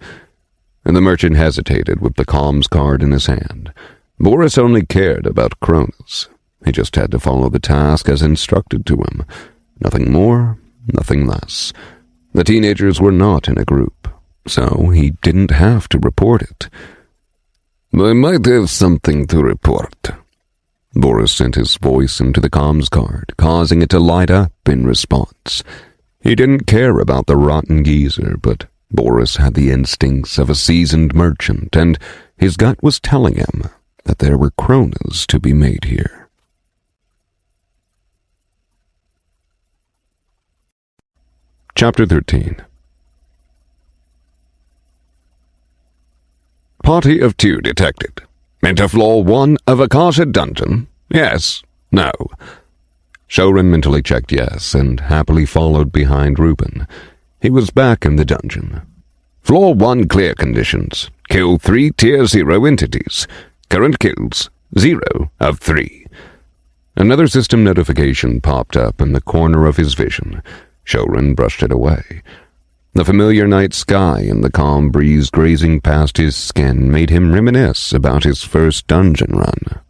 Speaker 3: And the merchant hesitated with the comms card in his hand. Boris only cared about Cronus. He just had to follow the task as instructed to him. Nothing more, nothing less. The teenagers were not in a group, so he didn't have to report it. I might have something to report. Boris sent his voice into the comms card, causing it to light up in response. He didn't care about the rotten geezer, but Boris had the instincts of a seasoned merchant, and his gut was telling him that there were kronas to be made here. Chapter 13. Party of 2 detected. Enter floor 1 of Akasha dungeon. Yes. No. Shouren mentally checked yes, and happily followed behind Reuben. He was back in the dungeon. Floor 1 clear conditions. Kill 3 tier 0 entities. Current kills 0 of 3. Another system notification popped up in the corner of his vision. Shouren brushed it away. The familiar night sky and the calm breeze grazing past his skin made him reminisce about his first dungeon run.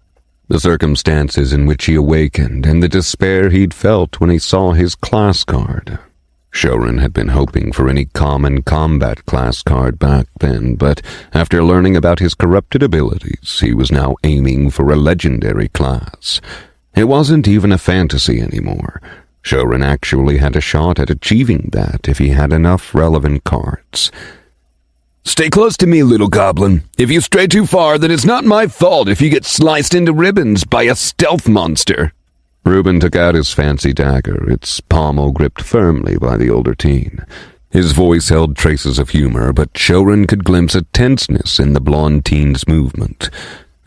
Speaker 3: The circumstances in which he awakened and the despair he'd felt when he saw his class card. Shouren had been hoping for any common combat class card back then, but after learning about his corrupted abilities, he was now aiming for a legendary class. It wasn't even a fantasy anymore. Shouren actually had a shot at achieving that if he had enough relevant cards.
Speaker 2: Stay close to me, little goblin. If you stray too far, then it's not my fault if you get sliced into ribbons by a stealth monster.
Speaker 3: Reuben took out his fancy dagger, its pommel gripped firmly by the older teen. His voice held traces of humor, but Shouren could glimpse a tenseness in the blonde teen's movement.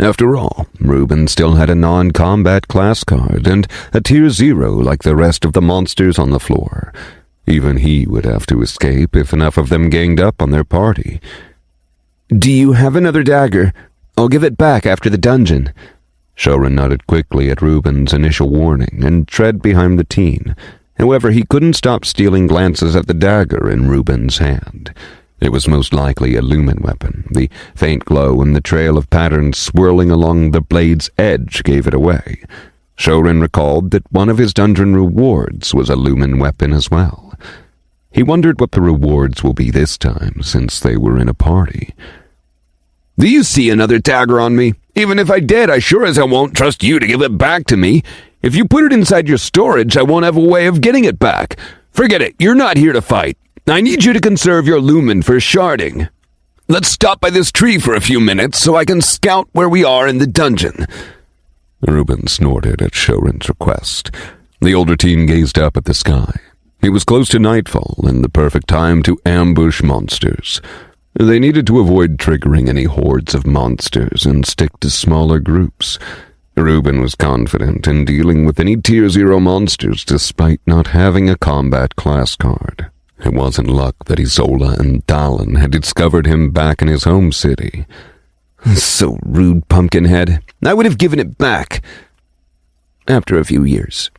Speaker 3: After all, Reuben still had a non-combat class card and a tier 0 like the rest of the monsters on the floor. Even he would have to escape if enough of them ganged up on their party.
Speaker 2: Do you have another dagger? I'll give it back after the dungeon.
Speaker 3: Shouren nodded quickly at Reuben's initial warning and tread behind the teen. However, he couldn't stop stealing glances at the dagger in Reuben's hand. It was most likely a lumen weapon. The faint glow and the trail of patterns swirling along the blade's edge gave it away. Shouren recalled that one of his dungeon rewards was a lumen weapon as well. He wondered what the rewards will be this time, since they were in a party.
Speaker 2: Do you see another dagger on me? Even if I did, I sure as hell won't trust you to give it back to me. If you put it inside your storage, I won't have a way of getting it back. Forget it, you're not here to fight. I need you to conserve your lumen for sharding. Let's stop by this tree for a few minutes so I can scout where we are in the dungeon.
Speaker 3: Reuben snorted at Shouren's request. The older teen gazed up at the sky. It was close to nightfall and the perfect time to ambush monsters. They needed to avoid triggering any hordes of monsters and stick to smaller groups. Reuben was confident in dealing with any tier 0 monsters despite not having a combat class card. It wasn't luck that Isola and Daman had discovered him back in his home city.
Speaker 2: So rude, Pumpkinhead. I would have given it back. After a few years.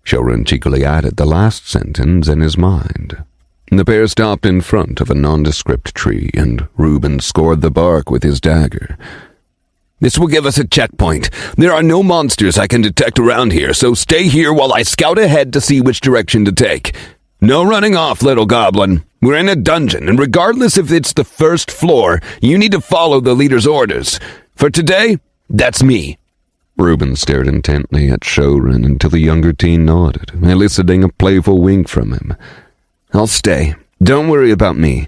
Speaker 3: Shouren cheekily added the last sentence in his mind. The pair stopped in front of a nondescript tree, and Reuben scored the bark with his dagger.
Speaker 2: This will give us a checkpoint. There are no monsters I can detect around here, so stay here while I scout ahead to see which direction to take. No running off, little goblin. We're in a dungeon, and regardless if it's the first floor, you need to follow the leader's orders. For today, that's me.
Speaker 3: Reuben stared intently at Shouren until the younger teen nodded, eliciting a playful wink from him.
Speaker 2: I'll stay. Don't worry about me.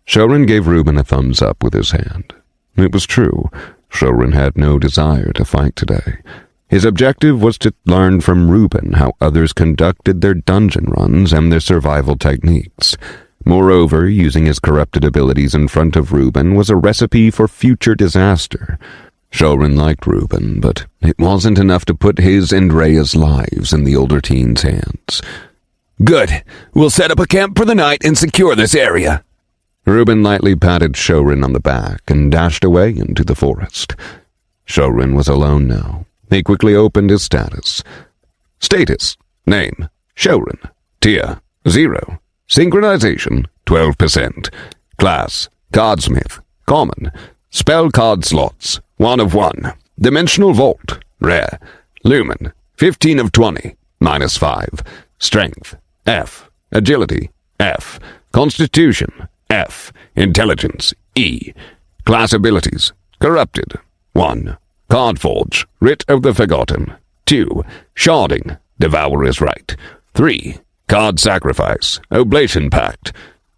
Speaker 3: Shouren gave Reuben a thumbs up with his hand. It was true. Shouren had no desire to fight today. His objective was to learn from Reuben how others conducted their dungeon runs and their survival techniques. Moreover, using his corrupted abilities in front of Reuben was a recipe for future disaster.
Speaker 1: Shouren liked Reuben, but it wasn't enough to put his and Rhea's lives in the older teen's hands.
Speaker 3: Good. We'll set up a camp for the night and secure this area.
Speaker 1: Reuben lightly patted Shouren on the back and dashed away into the forest. Shouren was alone now. He quickly opened his status. Status. Name. Shouren. Tier. 0. Synchronization. 12%. Class. Cardsmith. Common. Spell card slots. 1 of 1. Dimensional Vault. Rare. Lumen. 15 of 20. -5. Strength. F. Agility. F. Constitution. F. Intelligence. E. Class abilities. Corrupted. 1. Cardforge. Writ of the Forgotten. 2. Sharding. Devourer's Right. 3. Card Sacrifice. Oblation Pact.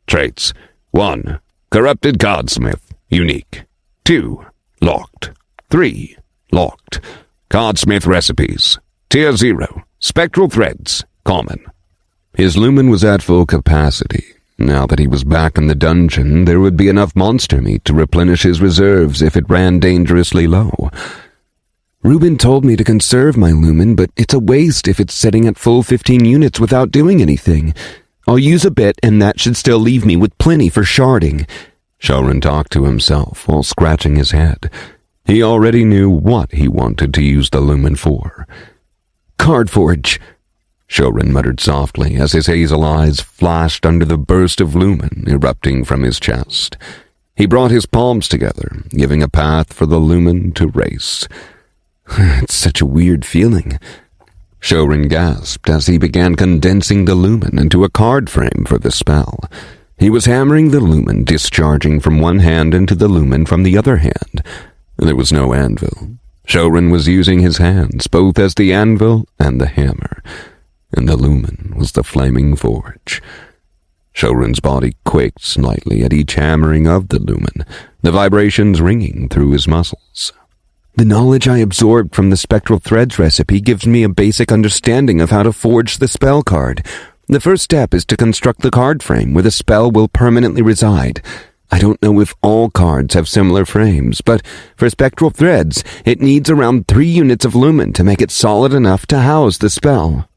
Speaker 1: Traits. 1. Corrupted Cardsmith. Unique. 2. Locked. 3. Locked. Cardsmith Recipes. Tier 0. Spectral Threads. Common. His lumen was at full capacity. Now that he was back in the dungeon, there would be enough monster meat to replenish his reserves if it ran dangerously low. Reuben told me to conserve my lumen, but it's a waste if it's setting at full 15 units without doing anything. I'll use a bit, and that should still leave me with plenty for sharding. Shouren talked to himself while scratching his head. He already knew what he wanted to use the lumen for. Cardforge, Shouren muttered softly as his hazel eyes flashed under the burst of lumen erupting from his chest. He brought his palms together, giving a path for the lumen to race. It's such a weird feeling. Shouren gasped as he began condensing the lumen into a card frame for the spell. He was hammering the lumen, discharging from one hand into the lumen from the other hand. There was no anvil. Shouren was using his hands, both as the anvil and the hammer, and the lumen was the flaming forge. Shouren's body quaked slightly at each hammering of the lumen, the vibrations ringing through his muscles. The knowledge I absorbed from the Spectral Threads recipe gives me a basic understanding of how to forge the spell card. The first step is to construct the card frame where the spell will permanently reside. I don't know if all cards have similar frames, but for Spectral Threads, it needs around 3 units of lumen to make it solid enough to house the spell.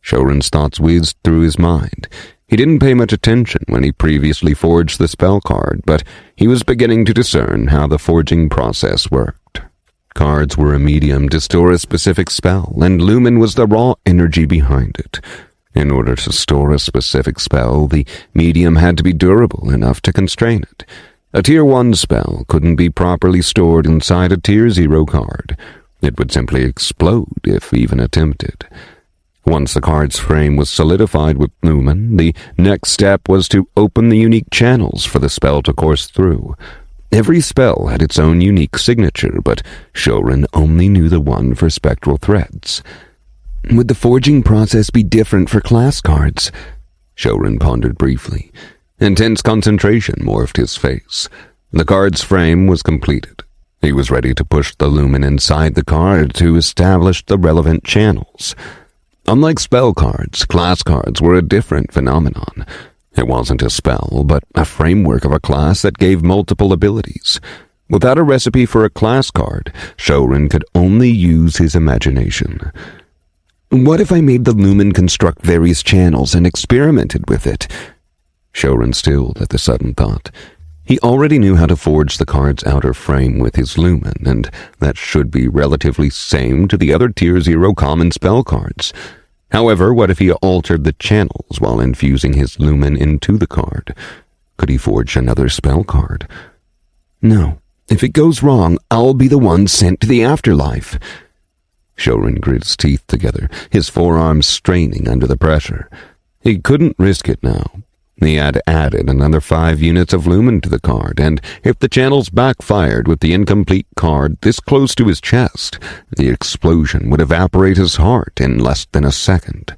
Speaker 1: Shouren's thoughts whizzed through his mind. He didn't pay much attention when he previously forged the spell card, but he was beginning to discern how the forging process worked. Cards were a medium to store a specific spell, and lumen was the raw energy behind it. In order to store a specific spell, the medium had to be durable enough to constrain it. A Tier 1 spell couldn't be properly stored inside a Tier 0 card. It would simply explode if even attempted. Once the card's frame was solidified with lumen, the next step was to open the unique channels for the spell to course through. Every spell had its own unique signature, but Shouren only knew the one for Spectral Threads. Would the forging process be different for class cards? Shouren pondered briefly. Intense concentration morphed his face. The card's frame was completed. He was ready to push the lumen inside the card to establish the relevant channels. Unlike spell cards, class cards were a different phenomenon. It wasn't a spell, but a framework of a class that gave multiple abilities. Without a recipe for a class card, Shouren could only use his imagination. What if I made the lumen construct various channels and experimented with it? Shouren stilled at the sudden thought. He already knew how to forge the card's outer frame with his lumen, and that should be relatively same to the other Tier 0 common spell cards. However, what if he altered the channels while infusing his lumen into the card? Could he forge another spell card? No. If it goes wrong, I'll be the one sent to the afterlife. Shouren grit his teeth together, his forearms straining under the pressure. He couldn't risk it now. He had added another 5 units of lumen to the card, and if the channels backfired with the incomplete card this close to his chest, the explosion would evaporate his heart in less than a second.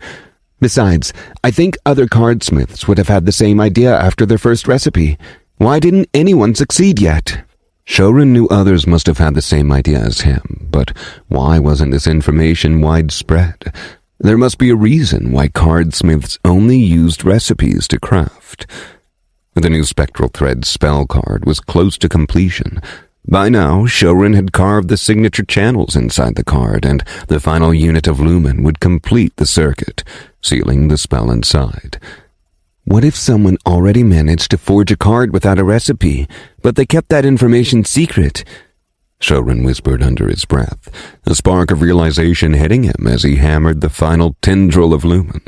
Speaker 1: Besides, I think other cardsmiths would have had the same idea after their first recipe. Why didn't anyone succeed yet? Shouren knew others must have had the same idea as him, but why wasn't this information widespread? There must be a reason why cardsmiths only used recipes to craft. The new Spectral Thread spell card was close to completion.
Speaker 2: By now, Shouren had carved the signature channels inside the card, and the final unit of lumen would complete the circuit, sealing the spell inside. What if someone already managed to forge a card without a recipe, but they kept that information secret? Shouren whispered under his breath, a spark of realization hitting him as he hammered the final tendril of lumen.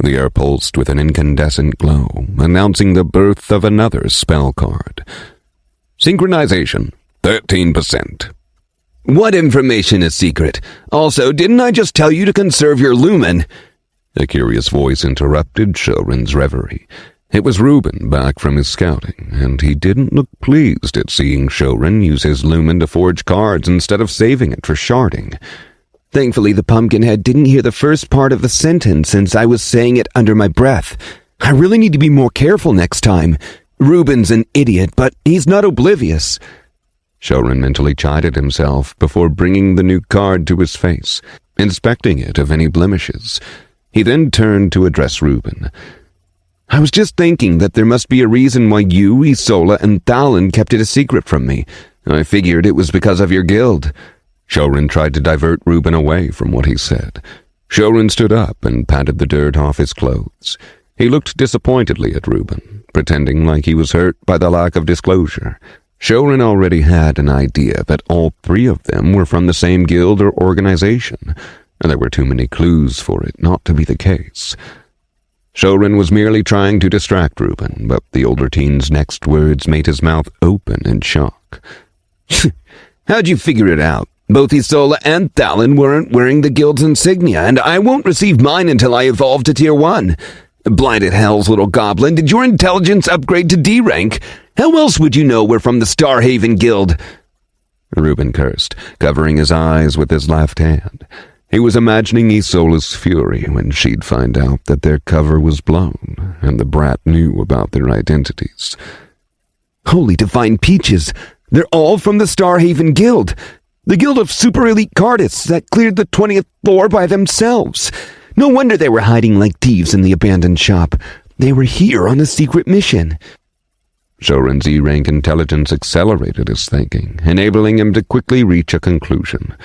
Speaker 2: The air pulsed with an incandescent glow, announcing the birth of another spell card. Synchronization, 13%. What information is secret? Also, didn't I just tell you to conserve your lumen? A curious voice interrupted Shouren's reverie. It was Reuben back from his scouting, and he didn't look pleased at seeing Shouren use his lumen to forge cards instead of saving it for sharding. Thankfully, the Pumpkinhead didn't hear the first part of the sentence since I was saying it under my breath. I really need to be more careful next time. Reuben's an idiot, but he's not oblivious. Shouren mentally chided himself before bringing the new card to his face, inspecting it of any blemishes. He then turned to address Reuben. I was just thinking that there must be a reason why you, Isola, and Thalin kept it a secret from me. I figured it was because of your guild. Shouren tried to divert Reuben away from what he said. Shouren stood up and patted the dirt off his clothes. He looked disappointedly at Reuben, pretending like he was hurt by the lack of disclosure. Shouren already had an idea that all three of them were from the same guild or organization, and there were too many clues for it not to be the case. Shouren was merely trying to distract Reuben, but the older teen's next words made his mouth open in shock. How'd you figure it out? Both Isola and Thalin weren't wearing the guild's insignia, and I won't receive mine until I evolve to Tier 1. Blinded hells, little goblin, did your intelligence upgrade to D rank? How else would you know we're from the Starhaven Guild? Reuben cursed, covering his eyes with his left hand. He was imagining Isola's fury when she'd find out that their cover was blown, and the brat knew about their identities. Holy divine peaches! They're all from the Starhaven Guild! The guild of super elite cardists that cleared the 20th floor by themselves! No wonder they were hiding like thieves in the abandoned shop. They were here on a secret mission. Shouren's E-rank intelligence accelerated his thinking, enabling him to quickly reach a conclusion.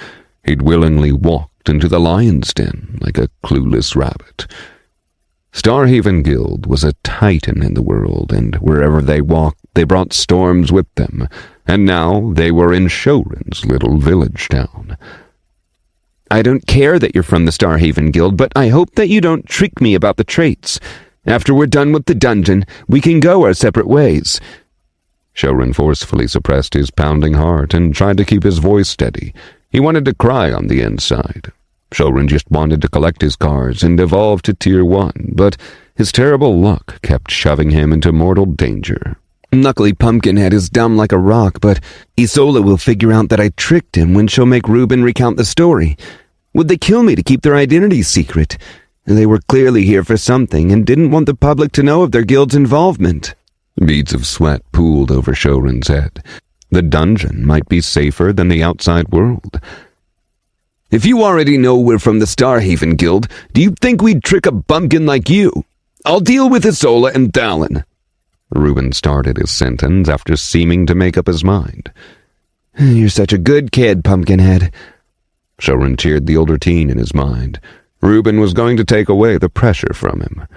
Speaker 2: He'd willingly walked into the lion's den like a clueless rabbit. Starhaven Guild was a titan in the world, and wherever they walked, they brought storms with them, and now they were in Shouren's little village town. I don't care that you're from the Starhaven Guild, but I hope that you don't trick me about the traits. After we're done with the dungeon, we can go our separate ways. Shouren forcefully suppressed his pounding heart and tried to keep his voice steady. He wanted to cry on the inside. Shouren just wanted to collect his cards and evolve to Tier 1, but his terrible luck kept shoving him into mortal danger. Luckily, Pumpkinhead is dumb like a rock, but Isola will figure out that I tricked him when she'll make Reuben recount the story. Would they kill me to keep their identities secret? They were clearly here for something and didn't want the public to know of their guild's involvement. Beads of sweat pooled over Shouren's head. The dungeon might be safer than the outside world. If you already know we're from the Starhaven Guild, do you think we'd trick a bumpkin like you? I'll deal with Isola and Thalin. Reuben started his sentence after seeming to make up his mind. You're such a good kid, Pumpkinhead. Shouren cheered the older teen in his mind. Reuben was going to take away the pressure from him.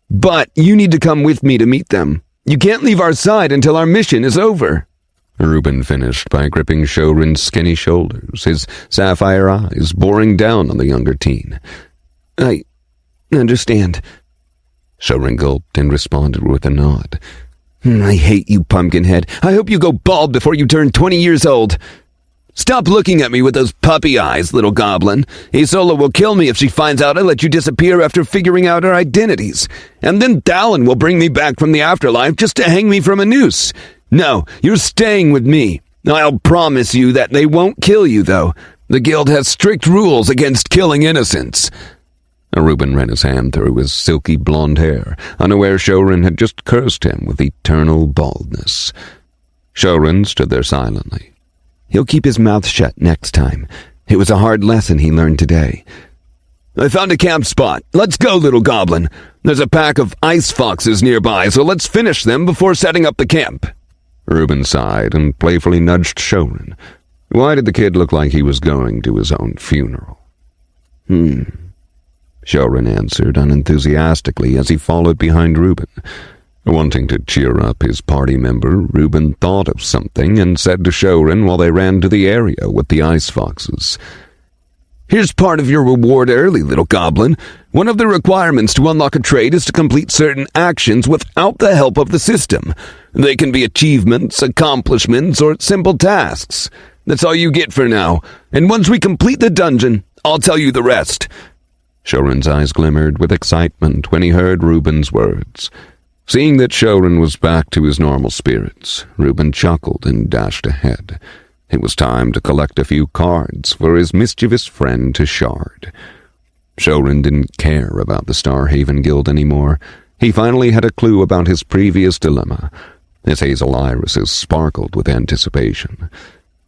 Speaker 2: But you need to come with me to meet them. You can't leave our side until our mission is over. Reuben finished by gripping Shouren's skinny shoulders, his sapphire eyes boring down on the younger teen. I understand. Shouren gulped and responded with a nod. I hate you, Pumpkinhead. I hope you go bald before you turn 20 years old. Stop looking at me with those puppy eyes, little goblin. Isola will kill me if she finds out I let you disappear after figuring out our identities. And then Thalin will bring me back from the afterlife just to hang me from a noose. No, you're staying with me. I'll promise you that they won't kill you, though. The guild has strict rules against killing innocents. Reuben ran his hand through his silky blonde hair, unaware Shouren had just cursed him with eternal baldness. Shouren stood there silently. He'll keep his mouth shut next time. It was a hard lesson he learned today. I found a camp spot. Let's go, little goblin. There's a pack of ice foxes nearby, so let's finish them before setting up the camp.
Speaker 1: Reuben sighed and playfully nudged Shouren. Why did the kid look like he was going to his own funeral? Shouren answered unenthusiastically as he followed behind Reuben. Wanting to cheer up his party member, Reuben thought of something and said to Shouren while they ran to the area with the ice foxes.
Speaker 3: Here's part of your reward early, little goblin. One of the requirements to unlock a trait is to complete certain actions without the help of the system. They can be achievements, accomplishments, or simple tasks. That's all you get for now, and once we complete the dungeon, I'll tell you the rest.
Speaker 1: Shouren's eyes glimmered with excitement when he heard Reuben's words. Seeing that Shouren was back to his normal spirits, Reuben chuckled and dashed ahead. It was time to collect a few cards for his mischievous friend to shard. Shouren didn't care about the Starhaven Guild anymore. He finally had a clue about his previous dilemma. His hazel irises sparkled with anticipation.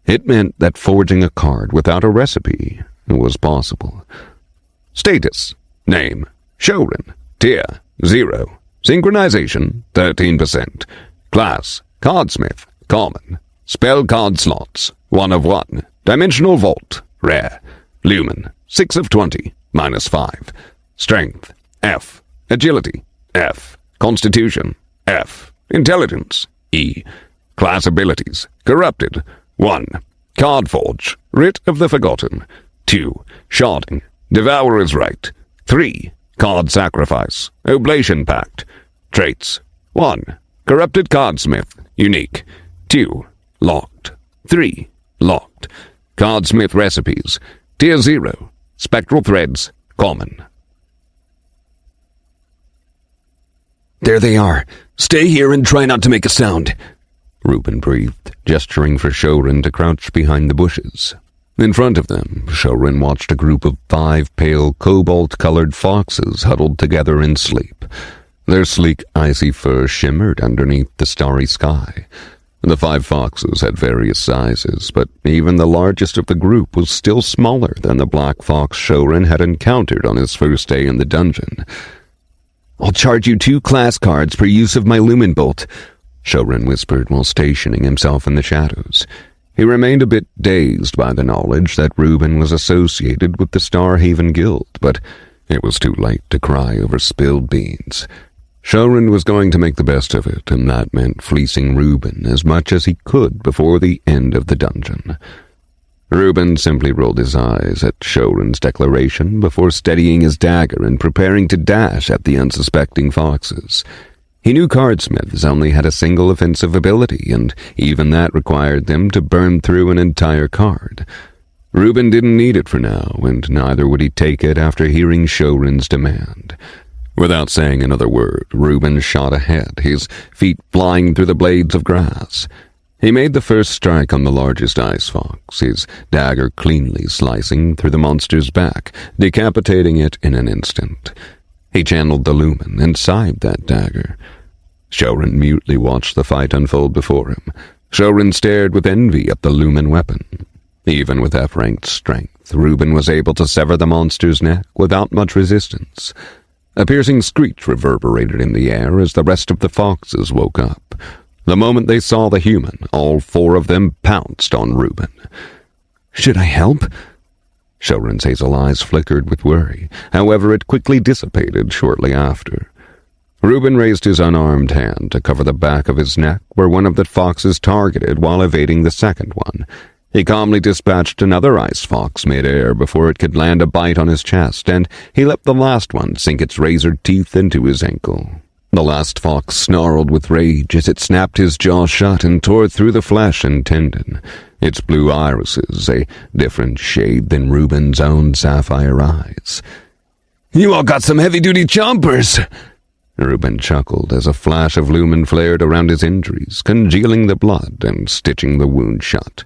Speaker 1: It meant that forging a card without a recipe was possible. Status: Name: Shouren. Tier: 0. Synchronization: 13%. Class: Cardsmith. Common. Spell card slots: 1 of 1. Dimensional Vault: Rare. Lumen: 6 of 20, -5. Strength: F. Agility: F. Constitution: F. Intelligence: E. Class abilities: Corrupted: 1. Card Forge, Writ of the Forgotten. 2. Sharding, Devourer's Right. 3. Card Sacrifice, Oblation Pact. Traits: 1. Corrupted Cardsmith, Unique. 2. Locked. 3. Locked. Cardsmith Recipes, Tier 0. Spectral Threads, Common.
Speaker 3: There they are. Stay here and try not to make a sound.
Speaker 1: Reuben breathed, gesturing for Shouren to crouch behind the bushes. In front of them, Shouren watched a group of 5 pale, cobalt-colored foxes huddled together in sleep. Their sleek, icy fur shimmered underneath the starry sky. The 5 foxes had various sizes, but even the largest of the group was still smaller than the black fox Shouren had encountered on his first day in the dungeon.
Speaker 2: I'll charge you 2 class cards per use of my Lumen Bolt,
Speaker 1: Shouren whispered while stationing himself in the shadows. He remained a bit dazed by the knowledge that Reuben was associated with the Starhaven Guild, but it was too late to cry over spilled beans. Shouren was going to make the best of it, and that meant fleecing Reuben as much as he could before the end of the dungeon. Reuben simply rolled his eyes at Shouren's declaration before steadying his dagger and preparing to dash at the unsuspecting foxes. He knew cardsmiths only had a single offensive ability, and even that required them to burn through an entire card. Reuben didn't need it for now, and neither would he take it after hearing Shouren's demand. Without saying another word, Reuben shot ahead, his feet flying through the blades of grass. He made the first strike on the largest ice fox, his dagger cleanly slicing through the monster's back, decapitating it in an instant. He channeled the lumen and sighed that dagger. Shouren mutely watched the fight unfold before him. Shouren stared with envy at the lumen weapon. Even with F-ranked strength, Reuben was able to sever the monster's neck without much resistance. A piercing screech reverberated in the air as the rest of the foxes woke up. The moment they saw the human, all 4 of them pounced on Reuben.
Speaker 2: Should I help?
Speaker 1: Shouren's hazel eyes flickered with worry. However, it quickly dissipated shortly after. Reuben raised his unarmed hand to cover the back of his neck where one of the foxes targeted while evading the second one. He calmly dispatched another ice fox mid-air before it could land a bite on his chest, and he let the last one sink its razored teeth into his ankle. The last fox snarled with rage as it snapped his jaw shut and tore through the flesh and tendon, its blue irises a different shade than Reuben's own sapphire eyes.
Speaker 3: You all got some heavy-duty chompers!
Speaker 1: Reuben chuckled as a flash of lumen flared around his injuries, congealing the blood and stitching the wound shut.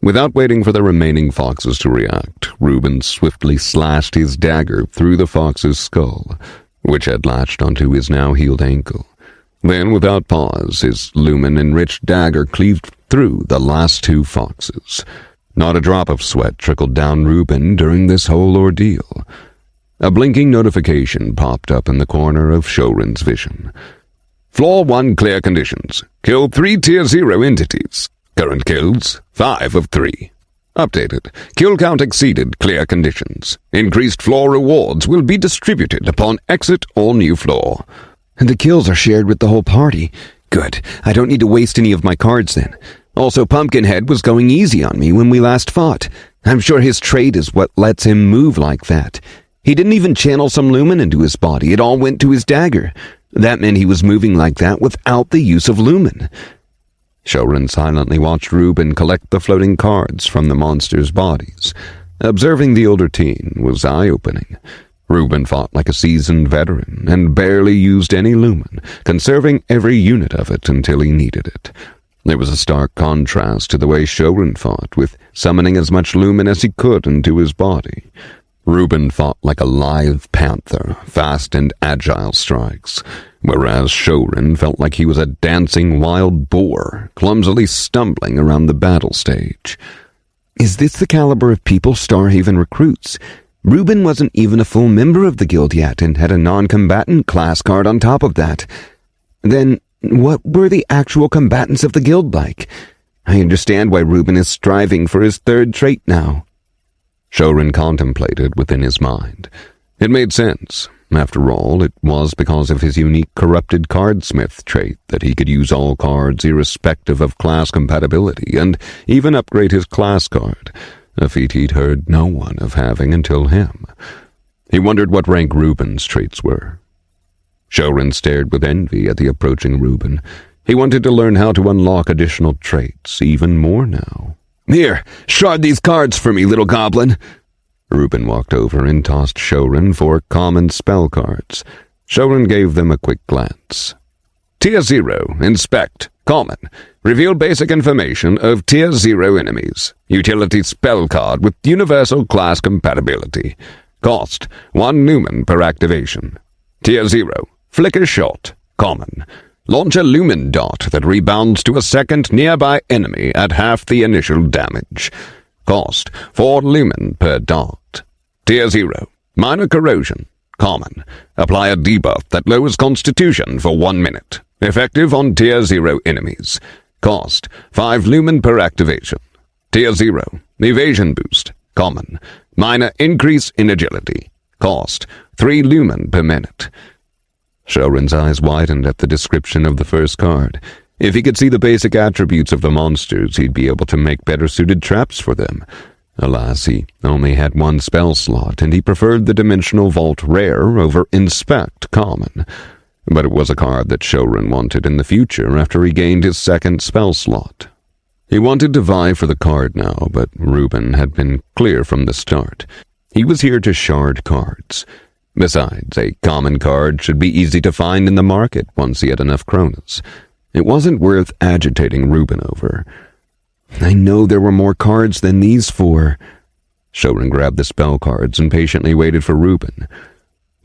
Speaker 1: Without waiting for the remaining foxes to react, Reuben swiftly slashed his dagger through the fox's skull, which had latched onto his now-healed ankle. Then, without pause, his lumen-enriched dagger cleaved through the last 2 foxes. Not a drop of sweat trickled down Reuben during this whole ordeal. A blinking notification popped up in the corner of Shouren's vision.
Speaker 3: Floor 1 clear conditions. Kill 3 Tier 0 entities. Current kills, 5 of 3. Updated. Kill count exceeded clear conditions. Increased floor rewards will be distributed upon exit or new floor.
Speaker 4: And the kills are shared with the whole party. Good. I don't need to waste any of my cards then. Also, Pumpkinhead was going easy on me when we last fought. I'm sure his trait is what lets him move like that. He didn't even channel some lumen into his body. It all went to his dagger. That meant he was moving like that without the use of lumen.
Speaker 1: Shouren silently watched Reuben collect the floating cards from the monsters' bodies. Observing the older teen was eye-opening. Reuben fought like a seasoned veteran and barely used any lumen, conserving every unit of it until he needed it. There was a stark contrast to the way Shouren fought, with summoning as much lumen as he could into his body. Reuben fought like a lithe panther, fast and agile strikes, whereas Shouren felt like he was a dancing wild boar, clumsily stumbling around the battle stage.
Speaker 4: Is this the caliber of people Starhaven recruits? Reuben wasn't even a full member of the guild yet and had a non-combatant class card on top of that. Then, what were the actual combatants of the guild like? I understand why Reuben is striving for his third trait now.
Speaker 1: Shouren contemplated within his mind. It made sense. After all, it was because of his unique corrupted Cardsmith trait that he could use all cards irrespective of class compatibility, and even upgrade his class card, a feat he'd heard no one of having until him. He wondered what rank Reuben's traits were. Shouren stared with envy at the approaching Reuben. He wanted to learn how to unlock additional traits, even more now.
Speaker 2: Here, shard these cards for me, little goblin.
Speaker 1: Reuben walked over and tossed Shouren 4 common spell cards. Shouren gave them a quick glance. Tier 0, Inspect, Common. Reveal basic information of Tier 0 enemies. Utility spell card with universal class compatibility. Cost, 1 lumen per activation. Tier 0, Flicker Shot, Common. Launch a lumen dot that rebounds to a second nearby enemy at half the initial damage. Cost, 4 lumen per dot. Tier 0, Minor Corrosion, Common. Apply a debuff that lowers Constitution for 1 minute. Effective on Tier 0 enemies. Cost, 5 lumen per activation. Tier 0, Evasion Boost, Common. Minor increase in agility. Cost, 3 lumen per minute. Shouren's eyes widened at the description of the first card. If he could see the basic attributes of the monsters, he'd be able to make better-suited traps for them. Alas, he only had 1 spell slot, and he preferred the Dimensional Vault Rare over Inspect Common. But it was a card that Shouren wanted in the future after he gained his 2nd spell slot. He wanted to vie for the card now, but Reuben had been clear from the start. He was here to shard cards. Besides, a common card should be easy to find in the market once he had enough kronas. It wasn't worth agitating Reuben over.
Speaker 4: I know there were more cards than these 4.
Speaker 1: Shouren grabbed the spell cards and patiently waited for Reuben.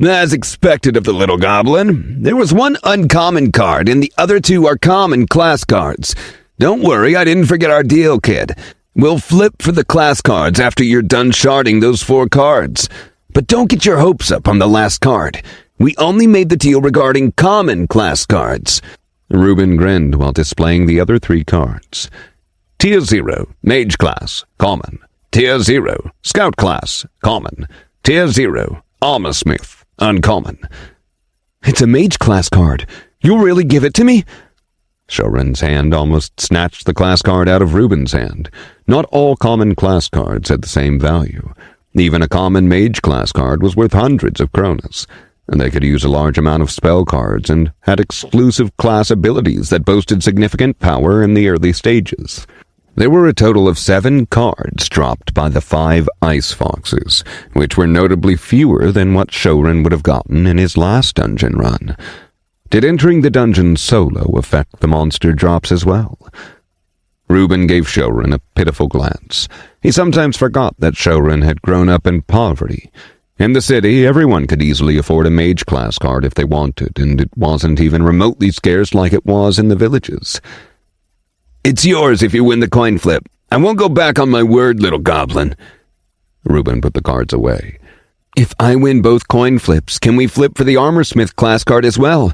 Speaker 2: As expected of the little goblin, there was 1 uncommon card and the other 2 are common class cards. Don't worry, I didn't forget our deal, kid. We'll flip for the class cards after you're done sharding those 4 cards. But don't get your hopes up on the last card. We only made the deal regarding common class cards.
Speaker 1: Reuben grinned while displaying the other 3 cards. Tier 0, Mage Class, Common. Tier 0, Scout Class, Common. Tier 0, Armorsmith, Uncommon.
Speaker 4: It's a Mage Class card. You'll really give it to me?
Speaker 1: Shouren's hand almost snatched the class card out of Reuben's hand. Not all common class cards had the same value. Even a common mage class card was worth hundreds of kronas, and they could use a large amount of spell cards and had exclusive class abilities that boasted significant power in the early stages. There were a total of 7 cards dropped by the 5 Ice Foxes, which were notably fewer than what Shouren would have gotten in his last dungeon run. Did entering the dungeon solo affect the monster drops as well? Reuben gave Shouren a pitiful glance. He sometimes forgot that Shouren had grown up in poverty. In the city, everyone could easily afford a mage class card if they wanted, and it wasn't even remotely scarce like it was in the villages.
Speaker 2: It's yours if you win the coin flip. I won't go back on my word, little goblin.
Speaker 1: Reuben put the cards away.
Speaker 2: If I win both coin flips, can we flip for the Armorsmith class card as well?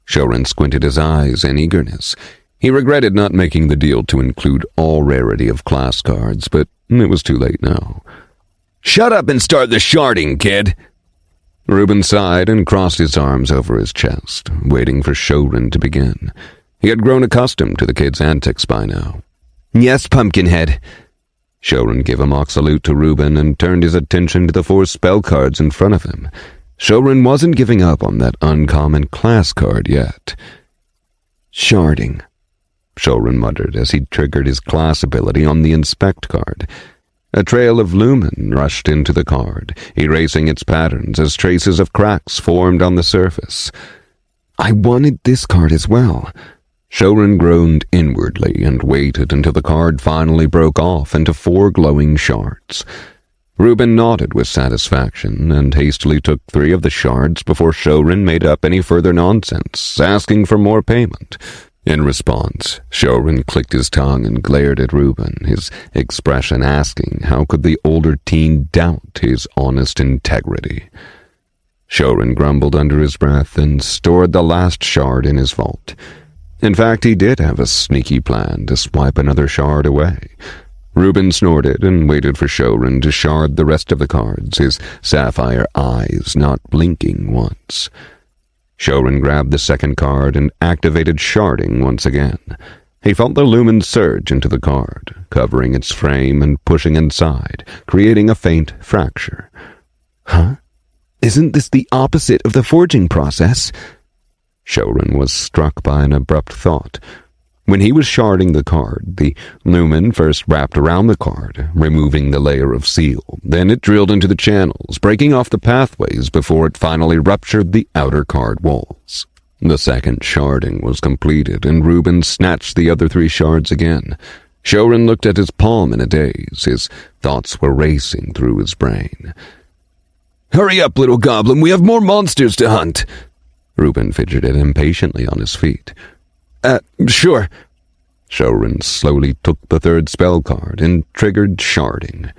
Speaker 1: Shouren squinted his eyes in eagerness. He regretted not making the deal to include all rarity of class cards, but it was too late now.
Speaker 3: Shut up and start the sharding, kid!
Speaker 1: Reuben sighed and crossed his arms over his chest, waiting for Shouren to begin. He had grown accustomed to the kid's antics by now.
Speaker 2: Yes, Pumpkinhead.
Speaker 1: Shouren gave a mock salute to Reuben and turned his attention to the 4 spell cards in front of him. Shouren wasn't giving up on that uncommon class card yet.
Speaker 2: Sharding,
Speaker 1: Shouren muttered as he triggered his class ability on the inspect card. A trail of lumen rushed into the card, erasing its patterns as traces of cracks formed on the surface.
Speaker 2: I wanted this card as well.
Speaker 1: Shouren groaned inwardly and waited until the card finally broke off into 4 glowing shards. Reuben nodded with satisfaction and hastily took 3 of the shards before Shouren made up any further nonsense, asking for more payment. In response, Shouren clicked his tongue and glared at Reuben, his expression asking how could the older teen doubt his honest integrity. Shouren grumbled under his breath and stored the last shard in his vault. In fact, he did have a sneaky plan to swipe another shard away. Reuben snorted and waited for Shouren to shard the rest of the cards, his sapphire eyes not blinking once. Shouren grabbed the second card and activated sharding once again. He felt the lumen surge into the card, covering its frame and pushing inside, creating a faint fracture.
Speaker 2: Huh? Isn't this the opposite of the forging process?
Speaker 1: Shouren was struck by an abrupt thought. When he was sharding the card, the lumen first wrapped around the card, removing the layer of seal. Then it drilled into the channels, breaking off the pathways before it finally ruptured the outer card walls. The second sharding was completed, and Reuben snatched the other 3 shards again. Shouren looked at his palm in a daze. His thoughts were racing through his brain.
Speaker 3: Hurry up, little goblin, we have more monsters to hunt!
Speaker 1: Reuben fidgeted impatiently on his feet.
Speaker 3: Sure.
Speaker 1: Shouren slowly took the 3rd spell card and triggered sharding.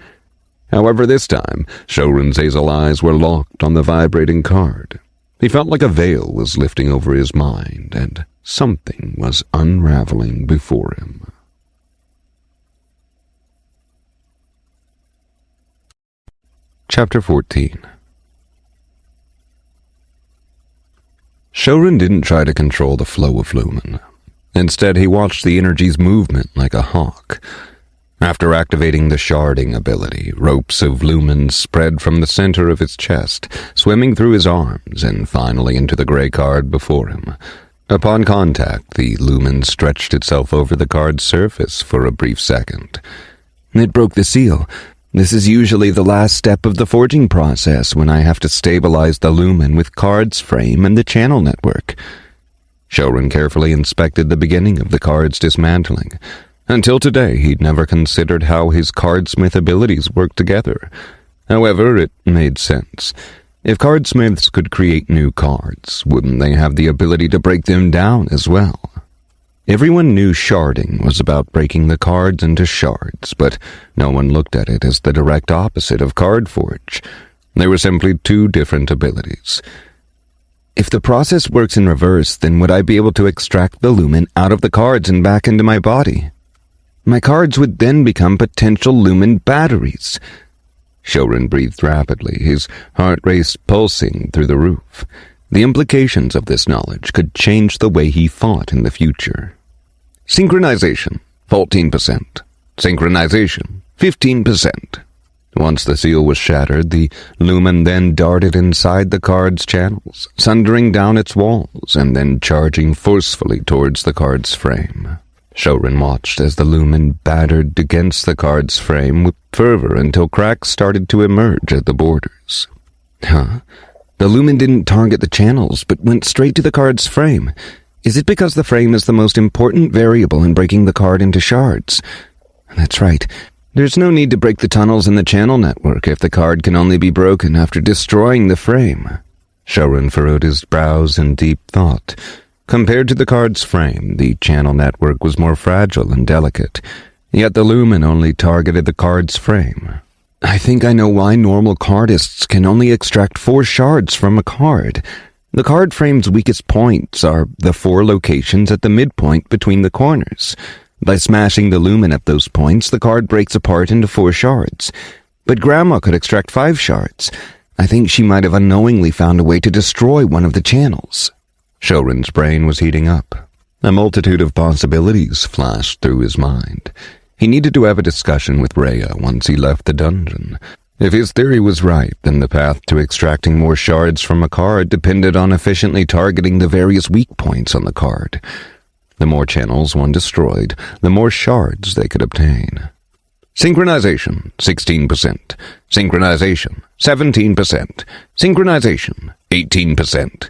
Speaker 1: However, this time, Shouren's hazel eyes were locked on the vibrating card. He felt like a veil was lifting over his mind, and something was unraveling before him. Chapter 14. Shouren didn't try to control the flow of lumen. Instead, he watched the energy's movement like a hawk. After activating the sharding ability, ropes of lumen spread from the center of his chest, swimming through his arms and finally into the gray card before him. Upon contact, the lumen stretched itself over the card's surface for a brief second.
Speaker 2: It broke the seal. This is usually the last step of the forging process when I have to stabilize the lumen with card's frame and the channel network.
Speaker 1: Shouren carefully inspected the beginning of the card's dismantling. Until today, he'd never considered how his Cardsmith abilities worked together. However, it made sense. If Cardsmiths could create new cards, wouldn't they have the ability to break them down as well? Everyone knew sharding was about breaking the cards into shards, but no one looked at it as the direct opposite of card forge. They were simply 2 different abilities.
Speaker 2: If the process works in reverse, then would I be able to extract the lumen out of the cards and back into my body? My cards would then become potential lumen batteries.
Speaker 1: Shouren breathed rapidly, his heart rate pulsing through the roof. The implications of this knowledge could change the way he fought in the future. Synchronization, 14%. Synchronization, 15%. Once the seal was shattered, the lumen then darted inside the card's channels, sundering down its walls and then charging forcefully towards the card's frame. Shouren watched as the lumen battered against the card's frame with fervor until cracks started to emerge at the borders.
Speaker 2: Huh? The lumen didn't target the channels, but went straight to the card's frame. Is it because the frame is the most important variable in breaking the card into shards? That's right. There's no need to break the tunnels in the channel network if the card can only be broken after destroying the frame.
Speaker 1: Shouren furrowed his brows in deep thought. Compared to the card's frame, the channel network was more fragile and delicate, yet the lumen only targeted the card's frame.
Speaker 2: I think I know why normal cardists can only extract 4 shards from a card. The card frame's weakest points are the 4 locations at the midpoint between the corners. By smashing the lumen at those points, the card breaks apart into 4 shards. But Grandma could extract 5 shards. I think she might have unknowingly found a way to destroy one of the channels.
Speaker 1: Shouren's brain was heating up. A multitude of possibilities flashed through his mind. He needed to have a discussion with Rhea once he left the dungeon. If his theory was right, then the path to extracting more shards from a card depended on efficiently targeting the various weak points on the card. The more channels one destroyed, the more shards they could obtain. Synchronization, 16%. Synchronization, 17%. Synchronization, 18%.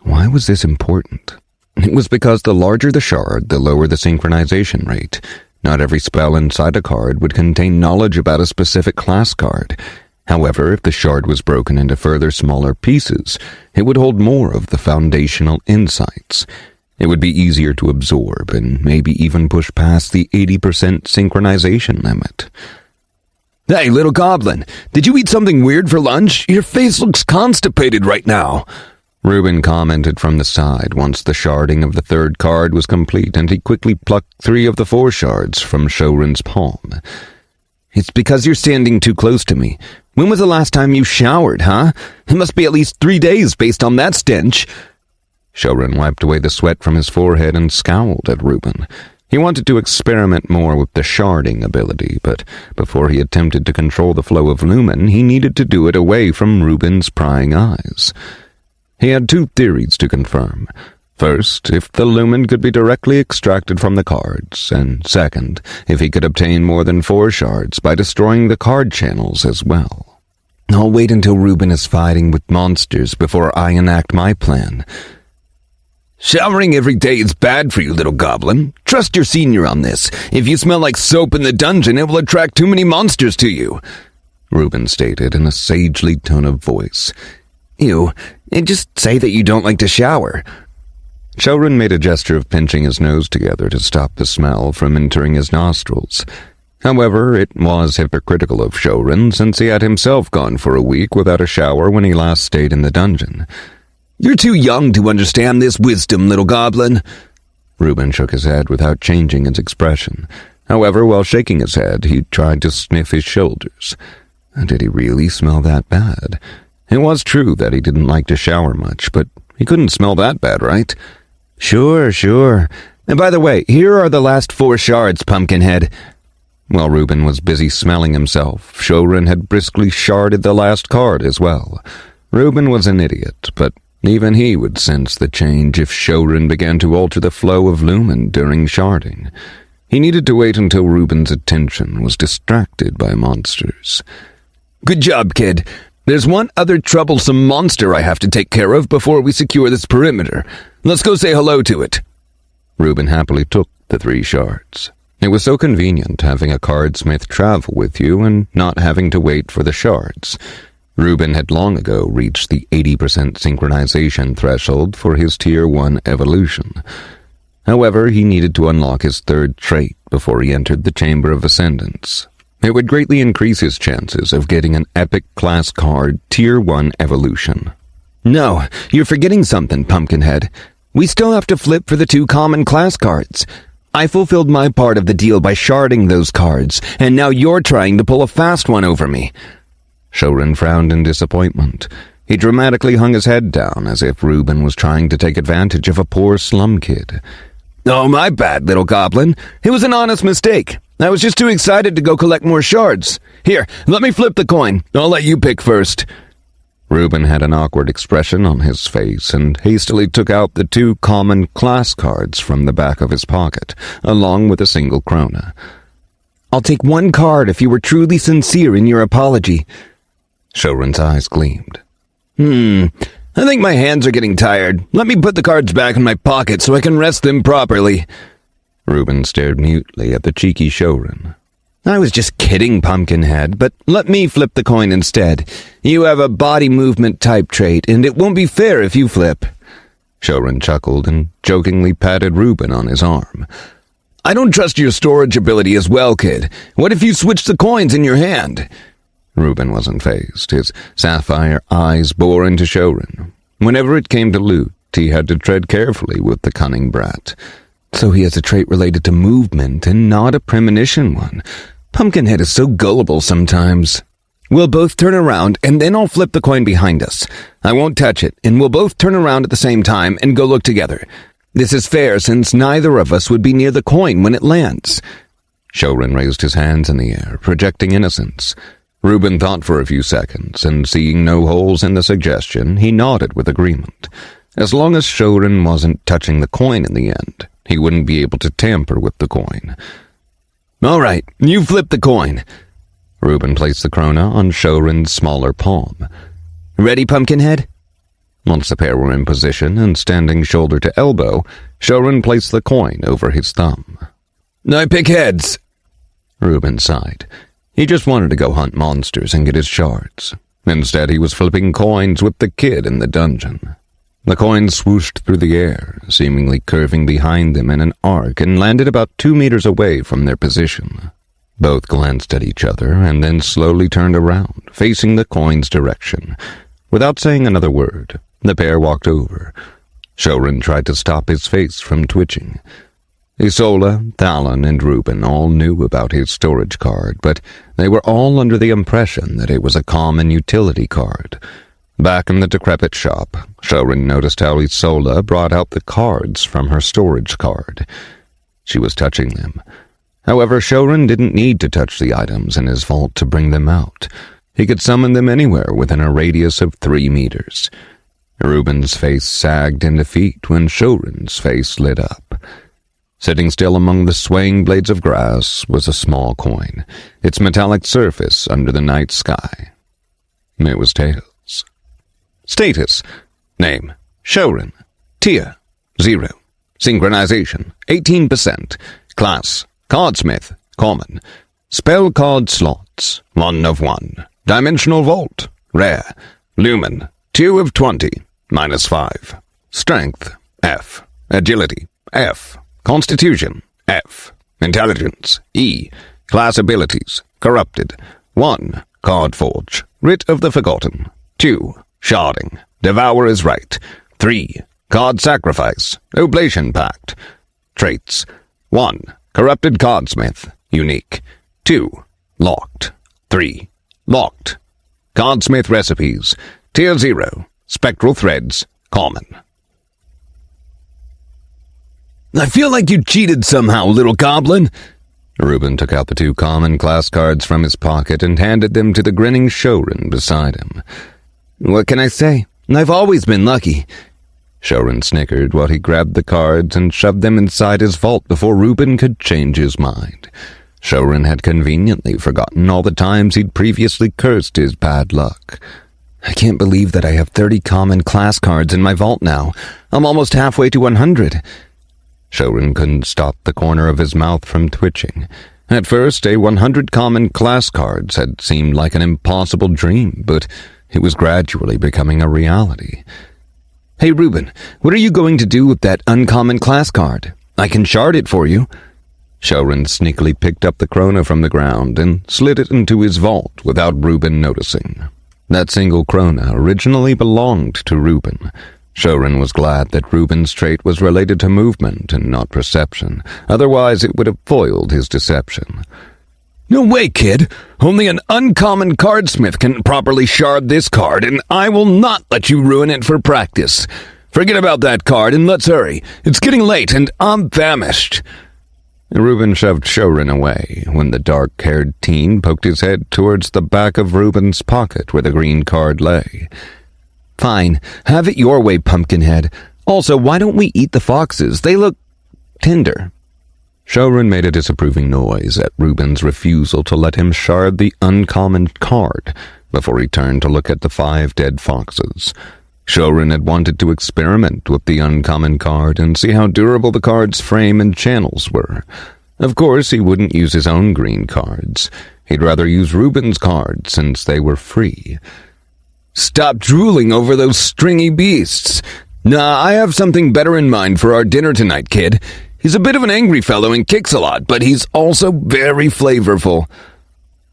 Speaker 1: Why was this important? It was because the larger the shard, the lower the synchronization rate. Not every spell inside a card would contain knowledge about a specific class card. However, if the shard was broken into further smaller pieces, it would hold more of the foundational insights. It would be easier to absorb and maybe even push past the 80% synchronization limit.
Speaker 3: Hey, little goblin, did you eat something weird for lunch? Your face looks constipated right now.
Speaker 1: Reuben commented from the side once the sharding of the 3rd card was complete, and he quickly plucked 3 of the 4 shards from Shouren's palm.
Speaker 2: It's because you're standing too close to me. When was the last time you showered, huh? It must be at least 3 days based on that stench.
Speaker 1: Shouren wiped away the sweat from his forehead and scowled at Reuben. He wanted to experiment more with the sharding ability, but before he attempted to control the flow of lumen, he needed to do it away from Reuben's prying eyes. He had 2 theories to confirm. First, if the lumen could be directly extracted from the cards, and second, if he could obtain more than 4 shards by destroying the card channels as well.
Speaker 2: I'll wait until Reuben is fighting with monsters before I enact my plan.
Speaker 3: Showering every day is bad for you, little goblin. Trust your senior on this. If you smell like soap in the dungeon, it will attract too many monsters to you,
Speaker 1: Reuben stated in a sagely tone of voice.
Speaker 2: Ew, and just say that you don't like to shower.
Speaker 1: Shouren made a gesture of pinching his nose together to stop the smell from entering his nostrils. However, it was hypocritical of Shouren, since he had himself gone for a week without a shower when he last stayed in the dungeon.
Speaker 3: You're too young to understand this wisdom, little goblin.
Speaker 1: Reuben shook his head without changing his expression. However, while shaking his head, he tried to sniff his shoulders. Did he really smell that bad? It was true that he didn't like to shower much, but he couldn't smell that bad, right?
Speaker 2: Sure. And by the way, here are the last 4 shards, Pumpkinhead.
Speaker 1: While Reuben was busy smelling himself, Shouren had briskly sharded the last card as well. Reuben was an idiot, but even he would sense the change if Shouren began to alter the flow of lumen during sharding. He needed to wait until Reuben's attention was distracted by monsters.
Speaker 3: Good job, kid. There's one other troublesome monster I have to take care of before we secure this perimeter. Let's go say hello to it.
Speaker 1: Reuben happily took the 3 shards. It was so convenient having a cardsmith travel with you and not having to wait for the shards. Reuben had long ago reached the 80% synchronization threshold for his Tier 1 evolution. However, he needed to unlock his 3rd trait before he entered the Chamber of Ascendance. It would greatly increase his chances of getting an epic class card Tier 1 evolution.
Speaker 2: No, you're forgetting something, Pumpkinhead. We still have to flip for the 2 common class cards. I fulfilled my part of the deal by sharding those cards, and now you're trying to pull a fast one over me.
Speaker 1: Shouren frowned in disappointment. He dramatically hung his head down as if Reuben was trying to take advantage of a poor slum kid.
Speaker 3: Oh, my bad, little goblin. It was an honest mistake. I was just too excited to go collect more shards. Here, let me flip the coin. I'll let you pick first.
Speaker 1: Reuben had an awkward expression on his face and hastily took out the 2 common class cards from the back of his pocket, along with a single krona.
Speaker 2: I'll take 1 card if you were truly sincere in your apology.
Speaker 1: Shouren's eyes gleamed.
Speaker 3: I think my hands are getting tired. Let me put the cards back in my pocket so I can rest them properly.
Speaker 1: Reuben stared mutely at the cheeky Shouren.
Speaker 2: I was just kidding, Pumpkinhead, but let me flip the coin instead. You have a body movement type trait, and it won't be fair if you flip.
Speaker 1: Shouren chuckled and jokingly patted Reuben on his arm.
Speaker 3: I don't trust your storage ability as well, kid. What if you switch the coins in your hand?
Speaker 1: Reuben wasn't fazed. His sapphire eyes bore into Shouren. Whenever it came to loot, he had to tread carefully with the cunning brat. So he has a trait related to movement and not a premonition one. Pumpkinhead is so gullible sometimes. We'll both turn around, and then I'll flip the coin behind us. I won't touch it, and we'll both turn around at the same time and go look together. This is fair, since neither of us would be near the coin when it lands. Shouren raised his hands in the air, projecting innocence. Reuben thought for a few seconds, and seeing no holes in the suggestion, he nodded with agreement. As long as Shouren wasn't touching the coin in the end, he wouldn't be able to tamper with the coin. All right, you flip the coin. Reuben placed the krona on Shouren's smaller palm. Ready, Pumpkinhead? Once the pair were in position and standing shoulder to elbow, Shouren placed the coin over his thumb. I pick heads. Reuben sighed. He just wanted to go hunt monsters and get his shards. Instead, he was flipping coins with the kid in the dungeon. The coins swooshed through the air, seemingly curving behind them in an arc, and landed about 2 meters away from their position. Both glanced at each other and then slowly turned around, facing the coin's direction. Without saying another word, the pair walked over. Shouren tried to stop his face from twitching. Isola, Talon, and Reuben all knew about his storage card, but they were all under the impression that it was a common utility card. Back in the decrepit shop, Shouren noticed how Isola brought out the cards from her storage card. She was touching them. However, Shouren didn't need to touch the items in his vault to bring them out. He could summon them anywhere within a radius of 3 meters. Reuben's face sagged in defeat when Shouren's face lit up. Sitting still among the swaying blades of grass was a small coin, its metallic surface under the night sky. It was Tails. Status: Name: Shouren. Tier: 0. Synchronization: 18%. Class: Cardsmith, Common. Spell card slots: 1 of 1. Dimensional Vault: Rare. Lumen: 2 of 20, -5. Strength: F. Agility: F. Constitution: F. Intelligence: E. Class abilities: Corrupted. 1. Card Forge, Writ of the Forgotten. 2. Sharding, Devourer's Right. 3. Card Sacrifice, Oblation Pact. Traits: 1. Corrupted Cardsmith, Unique. 2. Locked. 3. Locked. Cardsmith Recipes, Tier 0. Spectral Threads, Common. I feel like you cheated somehow, little goblin. Reuben took out the 2 common class cards from his pocket and handed them to the grinning Shouren beside him. What can I say? I've always been lucky. Shouren snickered while he grabbed the cards and shoved them inside his vault before Reuben could change his mind. Shouren had conveniently forgotten all the times he'd previously cursed his bad luck. I can't believe that I have 30 common class cards in my vault now. I'm almost halfway to 100. Shouren couldn't stop the corner of his mouth from twitching. At first, 100 common class cards had seemed like an impossible dream, but it was gradually becoming a reality. Hey, Reuben, what are you going to do with that uncommon class card? I can shard it for you. Shouren sneakily picked up the krona from the ground and slid it into his vault without Reuben noticing. That single krona originally belonged to Reuben. Shouren was glad that Reuben's trait was related to movement and not perception, otherwise it would have foiled his deception. No way, kid! Only an uncommon cardsmith can properly shard this card, and I will not let you ruin it for practice. Forget about that card and let's hurry. It's getting late and I'm famished. Reuben shoved Shouren away when the dark-haired teen poked his head towards the back of Reuben's pocket where the green card lay. Fine, have it your way, Pumpkinhead. Also, why don't we eat the foxes? They look tender. Shouren made a disapproving noise at Reuben's refusal to let him shard the uncommon card before he turned to look at the 5 dead foxes. Shouren had wanted to experiment with the uncommon card and see how durable the card's frame and channels were. Of course, he wouldn't use his own green cards. He'd rather use Reuben's cards since they were free. Stop drooling over those stringy beasts. Nah, I have something better in mind for our dinner tonight, kid. He's a bit of an angry fellow and kicks a lot, but he's also very flavorful.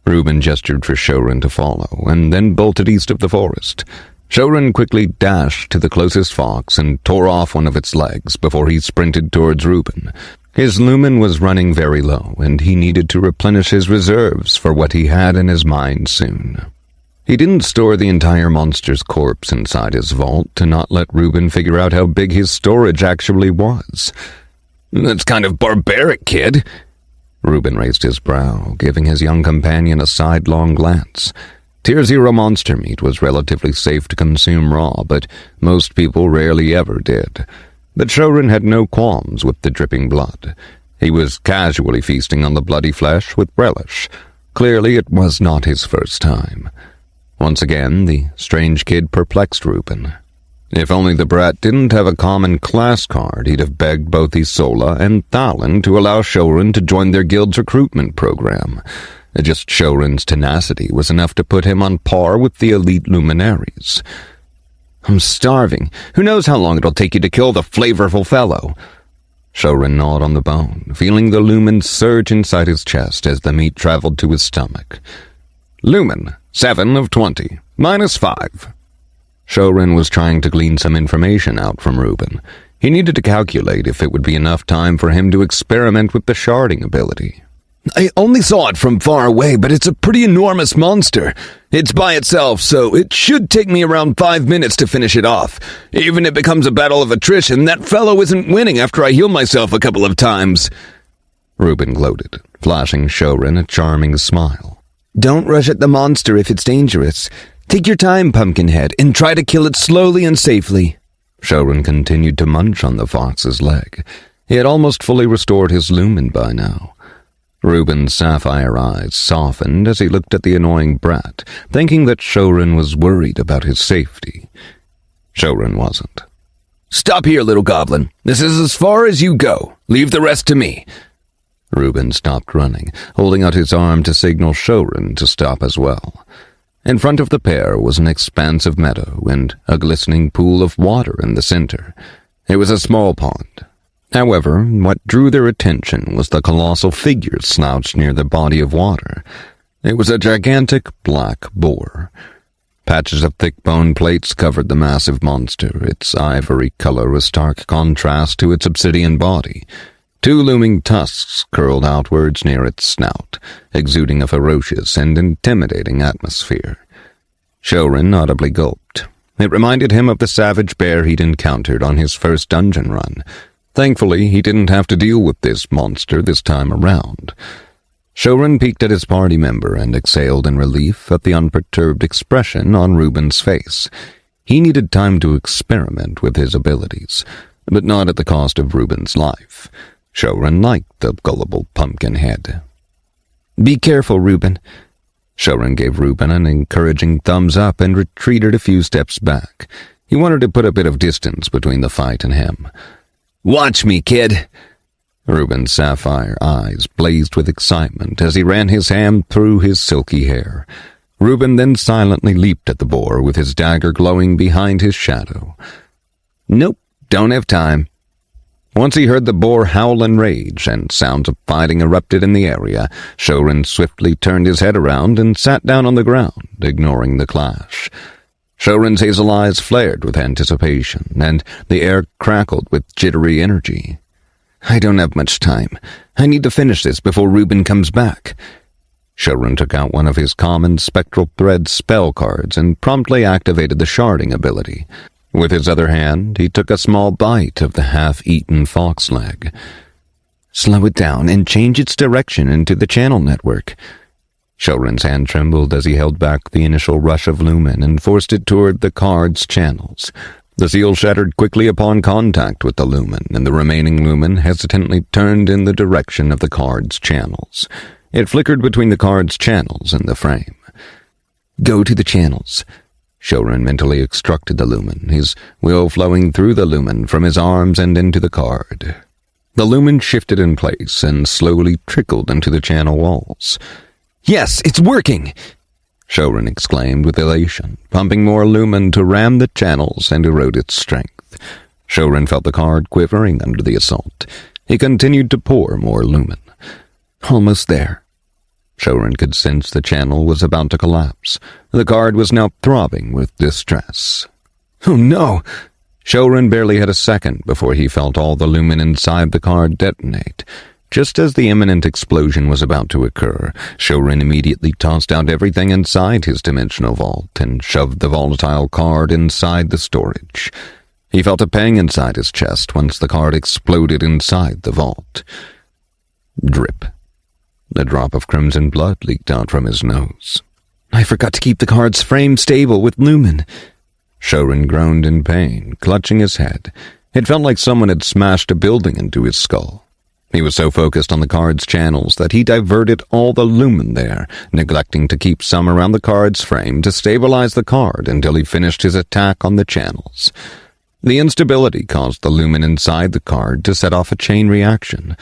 Speaker 1: Reuben gestured for Shouren to follow, and then bolted east of the forest. Shouren quickly dashed to the closest fox and tore off one of its legs before he sprinted towards Reuben. His lumen was running very low, and he needed to replenish his reserves for what he had in his mind soon. He didn't store the entire monster's corpse inside his vault to not let Reuben figure out how big his storage actually was.
Speaker 3: That's kind of barbaric, kid.
Speaker 1: Reuben raised his brow, giving his young companion a sidelong glance. Tier 0 monster meat was relatively safe to consume raw, but most people rarely ever did. But Shouren had no qualms with the dripping blood. He was casually feasting on the bloody flesh with relish. Clearly it was not his first time. Once again, the strange kid perplexed Reuben. If only the brat didn't have a common class card, he'd have begged both Isola and Thalin to allow Shouren to join their guild's recruitment program. Just Shouren's tenacity was enough to put him on par with the elite luminaries.
Speaker 2: I'm starving. Who knows how long it'll take you to kill the flavorful fellow?
Speaker 1: Shouren gnawed on the bone, feeling the lumen surge inside his chest as the meat traveled to his stomach.
Speaker 3: Lumen, 7 of 20, -5.
Speaker 1: Shouren was trying to glean some information out from Reuben. He needed to calculate if it would be enough time for him to experiment with the sharding ability.
Speaker 3: I only saw it from far away, but it's a pretty enormous monster. It's by itself, so it should take me around 5 minutes to finish it off. Even if it becomes a battle of attrition, that fellow isn't winning after I heal myself a couple of times.
Speaker 1: Reuben gloated, flashing Shouren a charming smile.
Speaker 2: Don't rush at the monster if it's dangerous. Take your time, Pumpkinhead, and try to kill it slowly and safely.
Speaker 1: Shouren continued to munch on the fox's leg. He had almost fully restored his lumen by now. Reuben's sapphire eyes softened as he looked at the annoying brat, thinking that Shouren was worried about his safety. Shouren wasn't.
Speaker 3: Stop here, little goblin. This is as far as you go. Leave the rest to me.
Speaker 1: Reuben stopped running, holding out his arm to signal Shouren to stop as well. In front of the pair was an expansive meadow and a glistening pool of water in the center. It was a small pond. However, what drew their attention was the colossal figure slouched near the body of water. It was a gigantic black boar. Patches of thick bone plates covered the massive monster, its ivory color a stark contrast to its obsidian body. 2 looming tusks curled outwards near its snout, exuding a ferocious and intimidating atmosphere. Shouren audibly gulped. It reminded him of the savage bear he'd encountered on his first dungeon run. Thankfully, he didn't have to deal with this monster this time around. Shouren peeked at his party member and exhaled in relief at the unperturbed expression on Reuben's face. He needed time to experiment with his abilities, but not at the cost of Reuben's life. Shouren liked the gullible Pumpkinhead.
Speaker 2: Be careful, Reuben.
Speaker 1: Shouren gave Reuben an encouraging thumbs up and retreated a few steps back. He wanted to put a bit of distance between the fight and him.
Speaker 3: Watch me, kid.
Speaker 1: Reuben's sapphire eyes blazed with excitement as he ran his hand through his silky hair. Reuben then silently leaped at the boar with his dagger glowing behind his shadow.
Speaker 2: Nope, don't have time.
Speaker 1: Once he heard the boar howl in rage and sounds of fighting erupted in the area, Shouren swiftly turned his head around and sat down on the ground, ignoring the clash. Shouren's hazel eyes flared with anticipation, and the air crackled with jittery energy.
Speaker 2: I don't have much time. I need to finish this before Reuben comes back.
Speaker 1: Shouren took out one of his common spectral thread spell cards and promptly activated the sharding ability. With his other hand, he took a small bite of the half-eaten fox leg.
Speaker 2: Slow it down and change its direction into the channel network.
Speaker 1: Shouren's hand trembled as he held back the initial rush of lumen and forced it toward the card's channels. The seal shattered quickly upon contact with the lumen, and the remaining lumen hesitantly turned in the direction of the card's channels. It flickered between the card's channels and the frame.
Speaker 2: Go to the channels.
Speaker 1: Shouren mentally extracted the lumen, his will flowing through the lumen from his arms and into the card. The lumen shifted in place and slowly trickled into the channel walls.
Speaker 2: Yes, it's working!
Speaker 1: Shouren exclaimed with elation, pumping more lumen to ram the channels and erode its strength. Shouren felt the card quivering under the assault. He continued to pour more lumen.
Speaker 2: Almost there.
Speaker 1: Shouren could sense the channel was about to collapse. The card was now throbbing with distress. Oh no! Shouren barely had a second before he felt all the lumen inside the card detonate. Just as the imminent explosion was about to occur, Shouren immediately tossed out everything inside his dimensional vault and shoved the volatile card inside the storage. He felt a pang inside his chest once the card exploded inside the vault. Drip. A drop of crimson blood leaked out from his nose. I forgot to keep the card's frame stable with lumen. Shouren groaned in pain, clutching his head. It felt like someone had smashed a building into his skull. He was so focused on the card's channels that he diverted all the lumen there, neglecting to keep some around the card's frame to stabilize the card until he finished his attack on the channels. The instability caused the lumen inside the card to set off a chain reaction.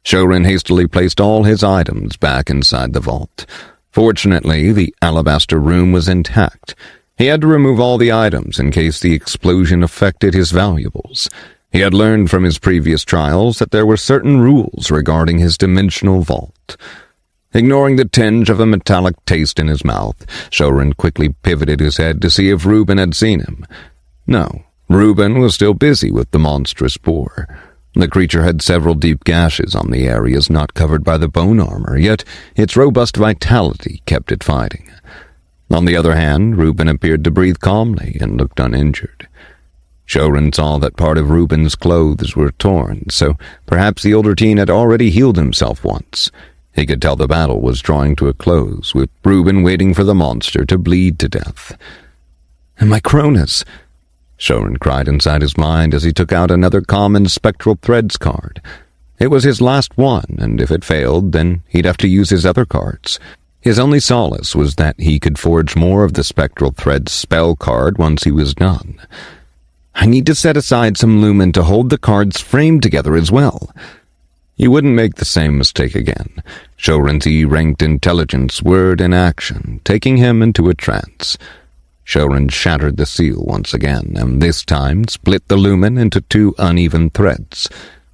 Speaker 1: Shouren hastily placed all his items back inside the vault. Fortunately, the alabaster room was intact. He had to remove all the items in case the explosion affected his valuables. He had learned from his previous trials that there were certain rules regarding his dimensional vault. Ignoring the tinge of a metallic taste in his mouth, Shouren quickly pivoted his head to see if Reuben had seen him. No, Reuben was still busy with the monstrous boar. The creature had several deep gashes on the areas not covered by the bone armor, yet its robust vitality kept it fighting. On the other hand, Reuben appeared to breathe calmly and looked uninjured. Shouren saw that part of Reuben's clothes were torn, so perhaps the older teen had already healed himself once. He could tell the battle was drawing to a close, with Reuben waiting for the monster to bleed to death. And my Cronus! Shouren cried inside his mind as he took out another common spectral threads card. It was his last one, and if it failed, then he'd have to use his other cards. His only solace was that he could forge more of the spectral threads spell card once he was done. I need to set aside some lumen to hold the card's frame together as well. He wouldn't make the same mistake again. Shouren's E-ranked intelligence whirred in action, taking him into a trance. Shouren shattered the seal once again, and this time split the lumen into two uneven threads.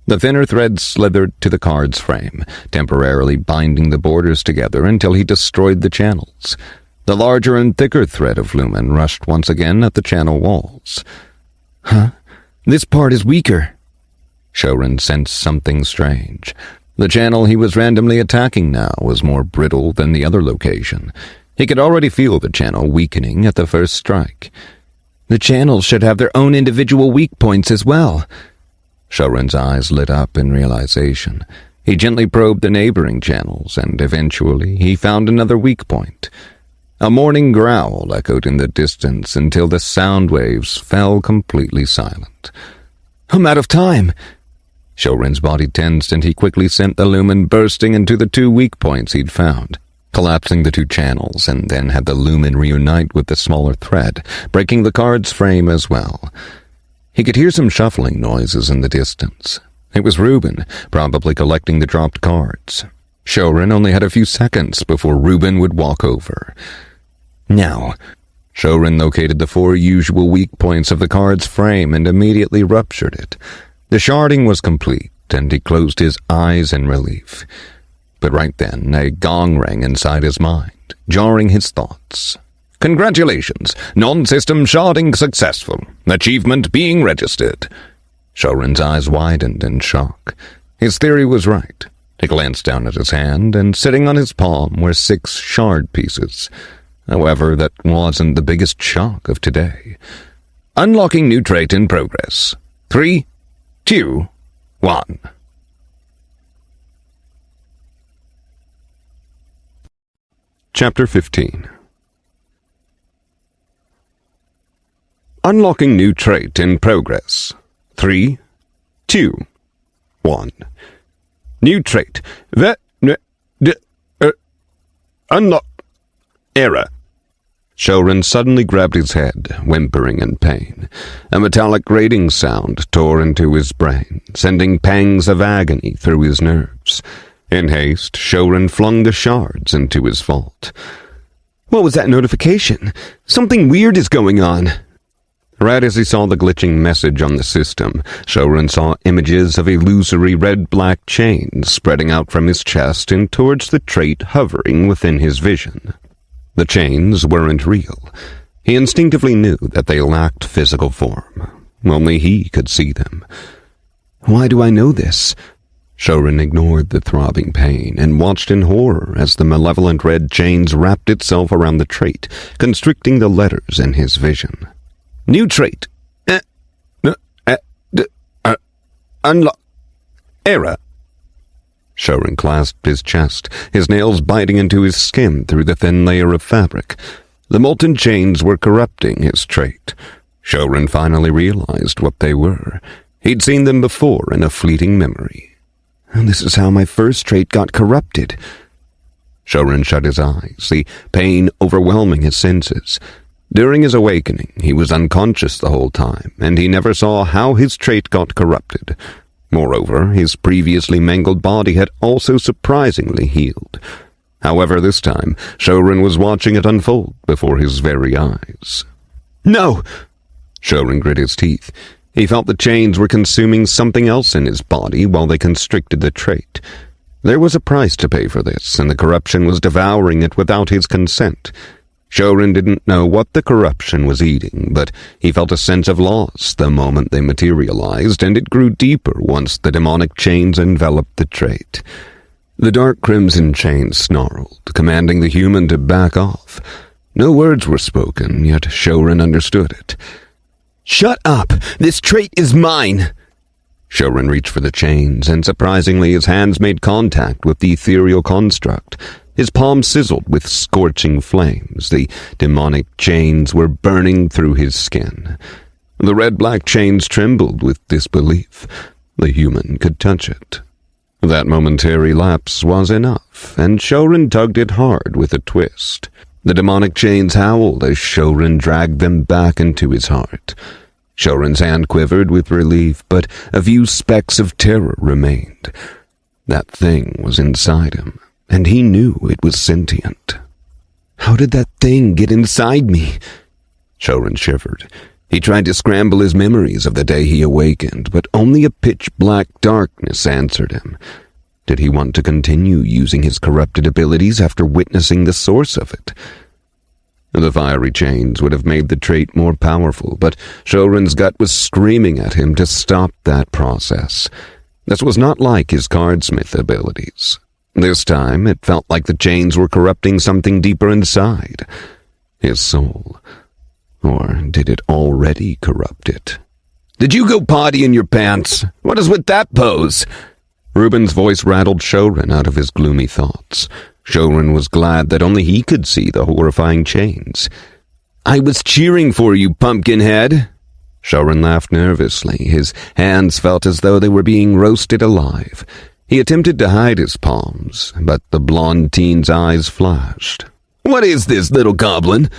Speaker 1: The thinner thread slithered to the card's frame, temporarily binding the borders together until he destroyed the channels. The larger and thicker thread of lumen rushed once again at the channel walls. Huh? This part is weaker. Shouren sensed something strange. The channel he was randomly attacking now was more brittle than the other location. He could already feel the channel weakening at the first strike. The channels should have their own individual weak points as well. Shouren's eyes lit up in realization. He gently probed the neighboring channels, and eventually he found another weak point. A mourning growl echoed in the distance until the sound waves fell completely silent. I'm out of time! Shouren's body tensed, and he quickly sent the lumen bursting into the two weak points he'd found, collapsing the two channels, and then had the lumen reunite with the smaller thread, breaking the card's frame as well. He could hear some shuffling noises in the distance. It was Reuben, probably collecting the dropped cards. Shouren only had a few seconds before Reuben would walk over. Now, Shouren located the four usual weak points of the card's frame and immediately ruptured it. The sharding was complete, and he closed his eyes in relief. But right then, a gong rang inside his mind, jarring his thoughts. Congratulations! Non-system sharding successful. Achievement being registered. Shouren's eyes widened in shock. His theory was right. He glanced down at his hand, and sitting on his palm were 6 shard pieces. However, that wasn't the biggest shock of today. Unlocking new trait in progress. 3, 2, 1. Chapter 15. Unlocking new trait in progress. 3, 2, 1. New trait. Unlock. Error. Shouren suddenly grabbed his head, whimpering in pain. A metallic grating sound tore into his brain, sending pangs of agony through his nerves. In haste, Shouren flung the shards into his vault. What was that notification? Something weird is going on.
Speaker 2: Right as he saw the glitching message on the system, Shouren saw images of illusory red-black chains spreading out from his chest and towards the trait hovering within his vision. The chains weren't real. He instinctively knew that they lacked physical form. Only he could see them. Why do I know this? Shouren ignored the throbbing pain and watched in horror as the malevolent red chains wrapped itself around the trait, constricting the letters in his vision. New trait. Unlock. Error. Shouren clasped his chest, his nails biting into his skin through the thin layer of fabric. The molten chains were corrupting his trait. Shouren finally realized what they were. He'd seen them before in a fleeting memory. This is how my first trait got corrupted. Shouren shut his eyes, the pain overwhelming his senses. During his awakening, he was unconscious the whole time, and he never saw how his trait got corrupted. Moreover, his previously mangled body had also surprisingly healed. However, this time, Shouren was watching it unfold before his very eyes. No! Shouren grit his teeth. He felt the chains were consuming something else in his body while they constricted the trait. There was a price to pay for this, and the corruption was devouring it without his consent. Shouren didn't know what the corruption was eating, but he felt a sense of loss the moment they materialized, and it grew deeper once the demonic chains enveloped the trait. The dark crimson chains snarled, commanding the human to back off. No words were spoken, yet Shouren understood it. Shut up! This trait is mine! Shouren reached for the chains, and surprisingly his hands made contact with the ethereal construct. His palms sizzled with scorching flames. The demonic chains were burning through his skin. The red-black chains trembled with disbelief. The human could touch it. That momentary lapse was enough, and Shouren tugged it hard with a twist. The demonic chains howled as Shouren dragged them back into his heart. Shouren's hand quivered with relief, but a few specks of terror remained. That thing was inside him, and he knew it was sentient. How did that thing get inside me? Shouren shivered. He tried to scramble his memories of the day he awakened, but only a pitch-black darkness answered him. Did he want to continue using his corrupted abilities after witnessing the source of it? The fiery chains would have made the trait more powerful, but Shouren's gut was screaming at him to stop that process. This was not like his Cardsmith abilities. This time, it felt like the chains were corrupting something deeper inside. His soul. Or did it already corrupt it? Did you go potty in your pants? What is with that pose? Ruben's voice rattled Shouren out of his gloomy thoughts. Shouren was glad that only he could see the horrifying chains. I was cheering for you, pumpkinhead. Shouren laughed nervously. His hands felt as though they were being roasted alive. He attempted to hide his palms, but the blonde teen's eyes flashed. What is this, little goblin?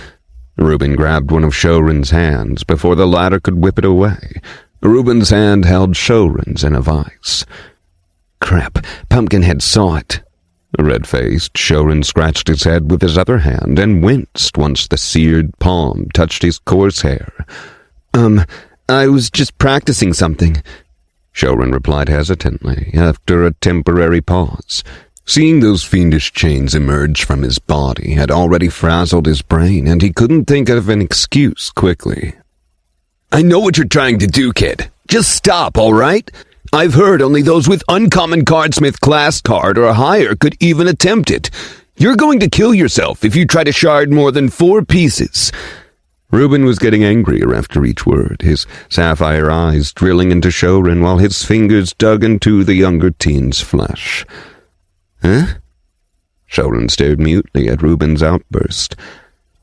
Speaker 2: Ruben grabbed one of Shouren's hands before the latter could whip it away. Ruben's hand held Shouren's in a vice. Crap, Pumpkinhead saw it. Red-faced, Shouren scratched his head with his other hand and winced once the seared palm touched his coarse hair. I was just practicing something, Shouren replied hesitantly, after a temporary pause. Seeing those fiendish chains emerge from his body had already frazzled his brain, and he couldn't think of an excuse quickly. I know what you're trying to do, kid. Just stop, all right? I've heard only those with uncommon Cardsmith class card or higher could even attempt it. You're going to kill yourself if you try to shard more than 4 pieces. Ruben was getting angrier after each word, his sapphire eyes drilling into Shouren while his fingers dug into the younger teen's flesh. Huh? Shouren stared mutely at Ruben's outburst.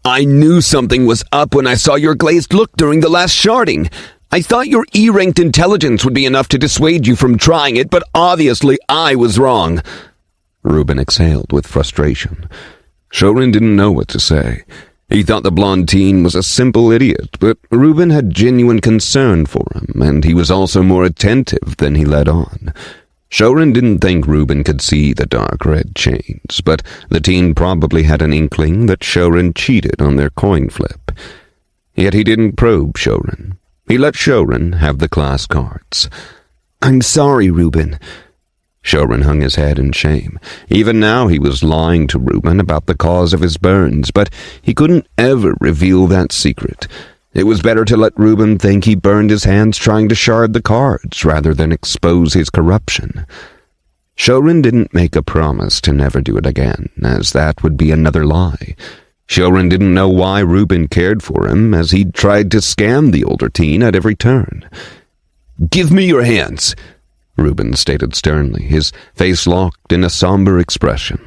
Speaker 2: I knew something was up when I saw your glazed look during the last sharding. I thought your E-ranked intelligence would be enough to dissuade you from trying it, but obviously I was wrong. Ruben exhaled with frustration. Shouren didn't know what to say. He thought the blonde teen was a simple idiot, but Ruben had genuine concern for him, and he was also more attentive than he let on. Shouren didn't think Ruben could see the dark red chains, but the teen probably had an inkling that Shouren cheated on their coin flip. Yet he didn't probe Shouren. He let Shouren have the class cards.
Speaker 4: I'm sorry, Reuben.
Speaker 2: Shouren hung his head in shame. Even now he was lying to Reuben about the cause of his burns, but he couldn't ever reveal that secret. It was better to let Reuben think he burned his hands trying to shard the cards rather than expose his corruption. Shouren didn't make a promise to never do it again, as that would be another lie. Shouren didn't know why Reuben cared for him, as he'd tried to scam the older teen at every turn.
Speaker 3: "Give me your hands,"
Speaker 2: Reuben stated sternly, his face locked in a somber expression.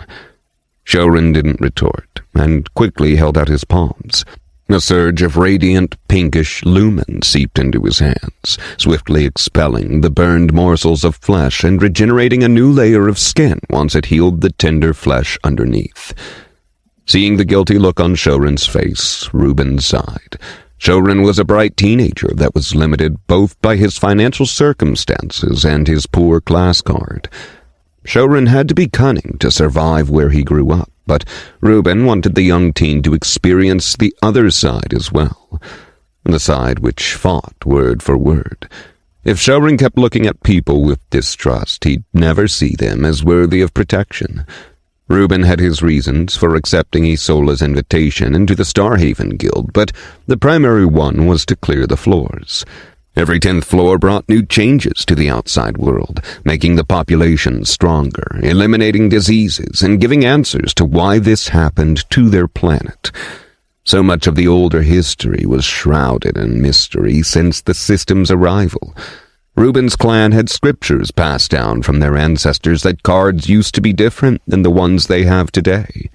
Speaker 2: Shouren didn't retort, and quickly held out his palms. A surge of radiant, pinkish lumen seeped into his hands, swiftly expelling the burned morsels of flesh and regenerating a new layer of skin once it healed the tender flesh underneath. Seeing the guilty look on Shouren's face, Reuben sighed. Shouren was a bright teenager that was limited both by his financial circumstances and his poor class card. Shouren had to be cunning to survive where he grew up, but Reuben wanted the young teen to experience the other side as well, the side which fought word for word. If Shouren kept looking at people with distrust, he'd never see them as worthy of protection. Reuben had his reasons for accepting Isola's invitation into the Starhaven Guild, but the primary one was to clear the floors. Every 10th floor brought new changes to the outside world, making the population stronger, eliminating diseases, and giving answers to why this happened to their planet. So much of the older history was shrouded in mystery since the system's arrival. Reuben's clan had scriptures passed down from their ancestors that cards used to be different than the ones they have today.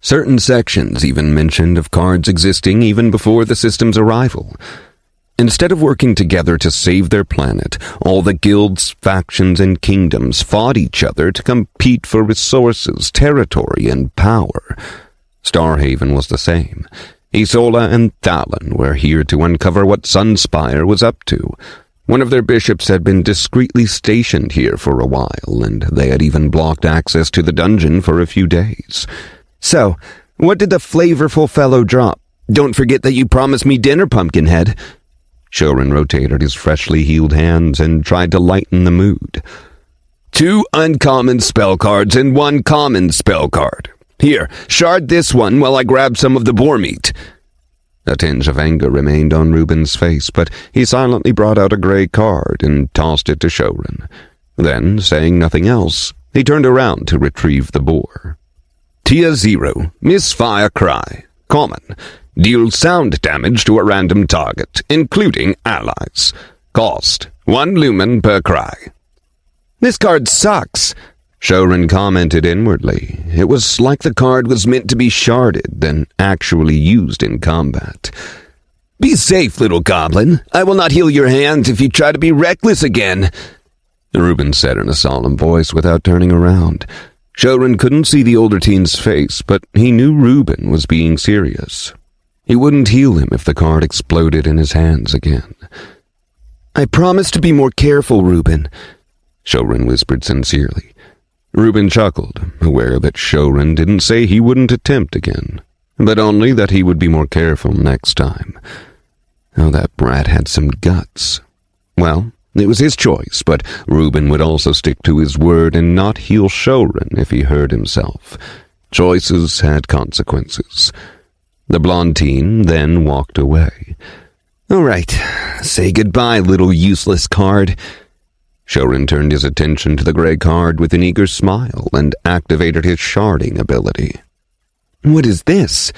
Speaker 2: Certain sections even mentioned of cards existing even before the system's arrival. Instead of working together to save their planet, all the guilds, factions, and kingdoms fought each other to compete for resources, territory, and power. Starhaven was the same. Isola and Thalen were here to uncover what Sunspire was up to. One of their bishops had been discreetly stationed here for a while, and they had even blocked access to the dungeon for a few days.
Speaker 4: So, what did the flavorful fellow drop? Don't forget that you promised me dinner, Pumpkinhead.
Speaker 2: Shouren rotated his freshly healed hands and tried to lighten the mood.
Speaker 3: 2 uncommon spell cards and 1 common spell card. Here, shard this one while I grab some of the boar meat.
Speaker 2: A tinge of anger remained on Reuben's face, but he silently brought out a gray card and tossed it to Shouren. Then, saying nothing else, he turned around to retrieve the boar.
Speaker 3: Tier 0, Misfire Cry. Common. Deal sound damage to a random target, including allies. Cost, 1 lumen per cry.
Speaker 4: This card sucks,
Speaker 2: Shouren commented inwardly. It was like the card was meant to be sharded, then actually used in combat.
Speaker 3: Be safe, little goblin. I will not heal your hands if you try to be reckless again,
Speaker 2: Reuben said in a solemn voice without turning around. Shouren couldn't see the older teen's face, but he knew Reuben was being serious. He wouldn't heal him if the card exploded in his hands again.
Speaker 4: I promise to be more careful, Reuben,
Speaker 2: Shouren whispered sincerely. Reuben chuckled, aware that Shouren didn't say he wouldn't attempt again, but only that he would be more careful next time. Oh, that brat had some guts. Well, it was his choice, but Reuben would also stick to his word and not heal Shouren if he hurt himself. Choices had consequences. The blonde teen then walked away.
Speaker 4: All right, say goodbye, little useless card.
Speaker 2: Shouren turned his attention to the gray card with an eager smile and activated his sharding ability.
Speaker 4: What is this?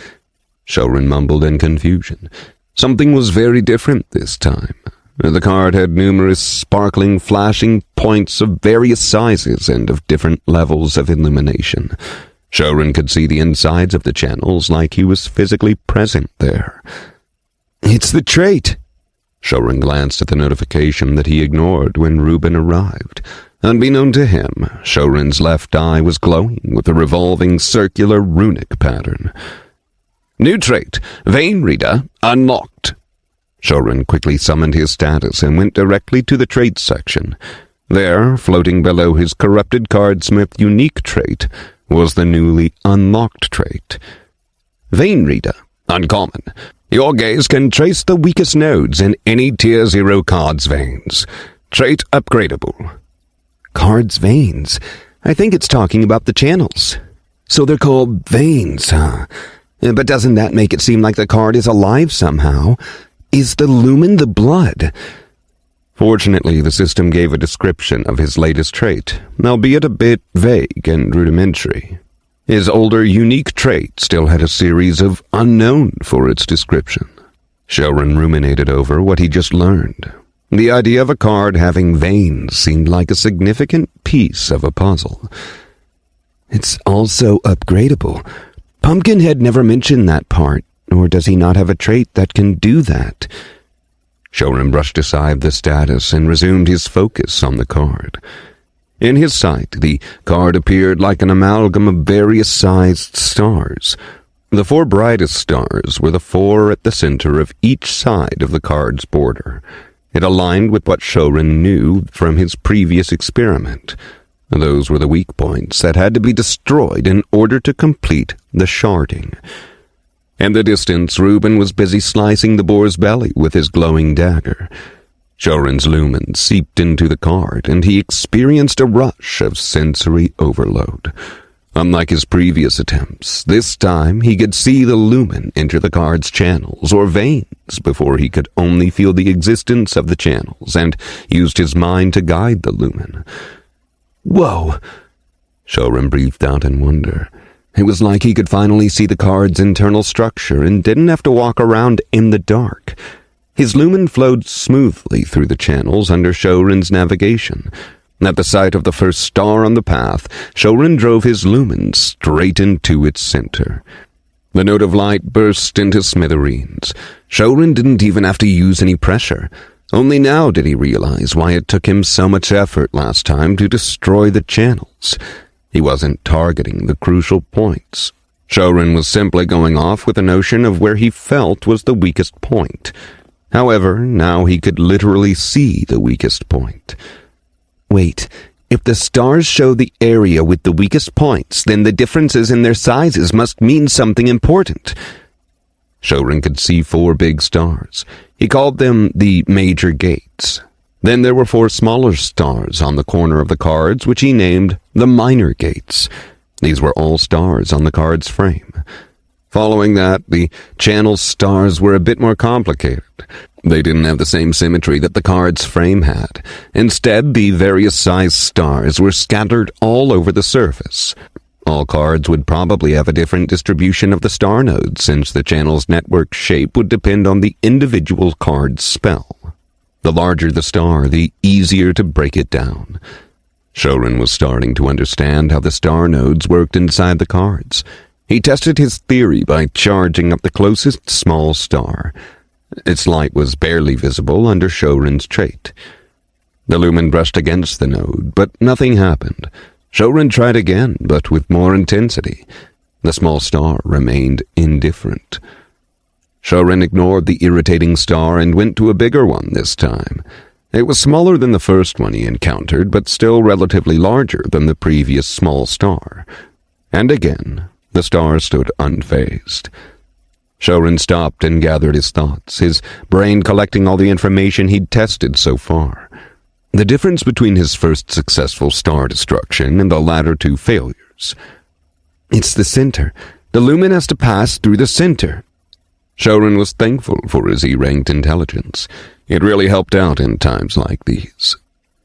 Speaker 2: Shouren mumbled in confusion. Something was very different this time. The card had numerous sparkling, flashing points of various sizes and of different levels of illumination. Shouren could see the insides of the channels like he was physically present there.
Speaker 4: It's the trait.
Speaker 2: Shouren glanced at the notification that he ignored when Reuben arrived. Unbeknown to him, Shouren's left eye was glowing with a revolving circular runic pattern.
Speaker 3: New trait, Vein Reader, unlocked.
Speaker 2: Shouren quickly summoned his status and went directly to the trait section. There, floating below his corrupted Cardsmith unique trait, was the newly unlocked trait.
Speaker 3: Vein Reader, uncommon. Your gaze can trace the weakest nodes in any Tier 0 card's veins. Trait upgradable.
Speaker 4: Cards veins. I think it's talking about the channels. So they're called veins, huh? But doesn't that make it seem like the card is alive somehow? Is the lumen the blood?
Speaker 2: Fortunately, the system gave a description of his latest trait, albeit a bit vague and rudimentary. His older, unique trait still had a series of unknown for its description. Shouren ruminated over what he just learned. The idea of a card having veins seemed like a significant piece of a puzzle.
Speaker 4: It's also upgradable. Pumpkinhead never mentioned that part, or does he not have a trait that can do that?
Speaker 2: Shouren brushed aside the status and resumed his focus on the card. In his sight, the card appeared like an amalgam of various sized stars. The 4 brightest stars were the 4 at the center of each side of the card's border. It aligned with what Shouren knew from his previous experiment. Those were the weak points that had to be destroyed in order to complete the sharding. In the distance, Reuben was busy slicing the boar's belly with his glowing dagger. Shouren's lumen seeped into the card, and he experienced a rush of sensory overload. Unlike his previous attempts, this time he could see the lumen enter the card's channels or veins before he could only feel the existence of the channels, and used his mind to guide the lumen.
Speaker 4: Whoa!
Speaker 2: Shouren breathed out in wonder. It was like he could finally see the card's internal structure and didn't have to walk around in the dark. His lumen flowed smoothly through the channels under Shouren's navigation. At the sight of the first star on the path, Shouren drove his lumen straight into its center. The node of light burst into smithereens. Shouren didn't even have to use any pressure. Only now did he realize why it took him so much effort last time to destroy the channels. He wasn't targeting the crucial points. Shouren was simply going off with a notion of where he felt was the weakest point. However, now he could literally see the weakest point.
Speaker 4: Wait, if the stars show the area with the weakest points, then the differences in their sizes must mean something important.
Speaker 2: Shouren could see 4 big stars. He called them the major gates. Then there were 4 smaller stars on the corner of the cards, which he named the minor gates. These were all stars on the card's frame. Following that, the channel stars were a bit more complicated. They didn't have the same symmetry that the card's frame had. Instead, the various sized stars were scattered all over the surface. All cards would probably have a different distribution of the star nodes, since the channel's network shape would depend on the individual card's spell. The larger the star, the easier to break it down. Shouren was starting to understand how the star nodes worked inside the cards. He tested his theory by charging up the closest small star. Its light was barely visible under Shouren's trait. The lumen brushed against the node, but nothing happened. Shouren tried again, but with more intensity. The small star remained indifferent. Shouren ignored the irritating star and went to a bigger one this time. It was smaller than the first one he encountered, but still relatively larger than the previous small star. And again, the star stood unfazed. Shouren stopped and gathered his thoughts, his brain collecting all the information he'd tested so far. The difference between his first successful star destruction and the latter 2 failures.
Speaker 4: It's the center. The lumen has to pass through the center.
Speaker 2: Shouren was thankful for his E-ranked intelligence. It really helped out in times like these.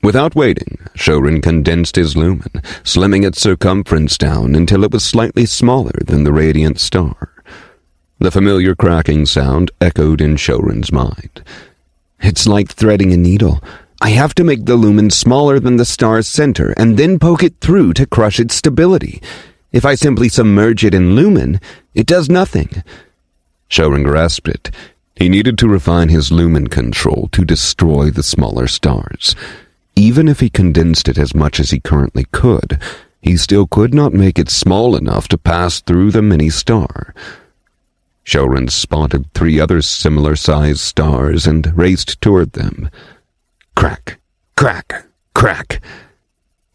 Speaker 2: Without waiting, Shouren condensed his lumen, slimming its circumference down until it was slightly smaller than the radiant star. The familiar cracking sound echoed in Shouren's mind.
Speaker 4: It's like threading a needle. I have to make the lumen smaller than the star's center and then poke it through to crush its stability. If I simply submerge it in lumen, it does nothing.
Speaker 2: Shouren grasped it. He needed to refine his lumen control to destroy the smaller stars. Even if he condensed it as much as he currently could, he still could not make it small enough to pass through the mini-star. Shouren spotted 3 other similar-sized stars and raced toward them. Crack, crack, crack.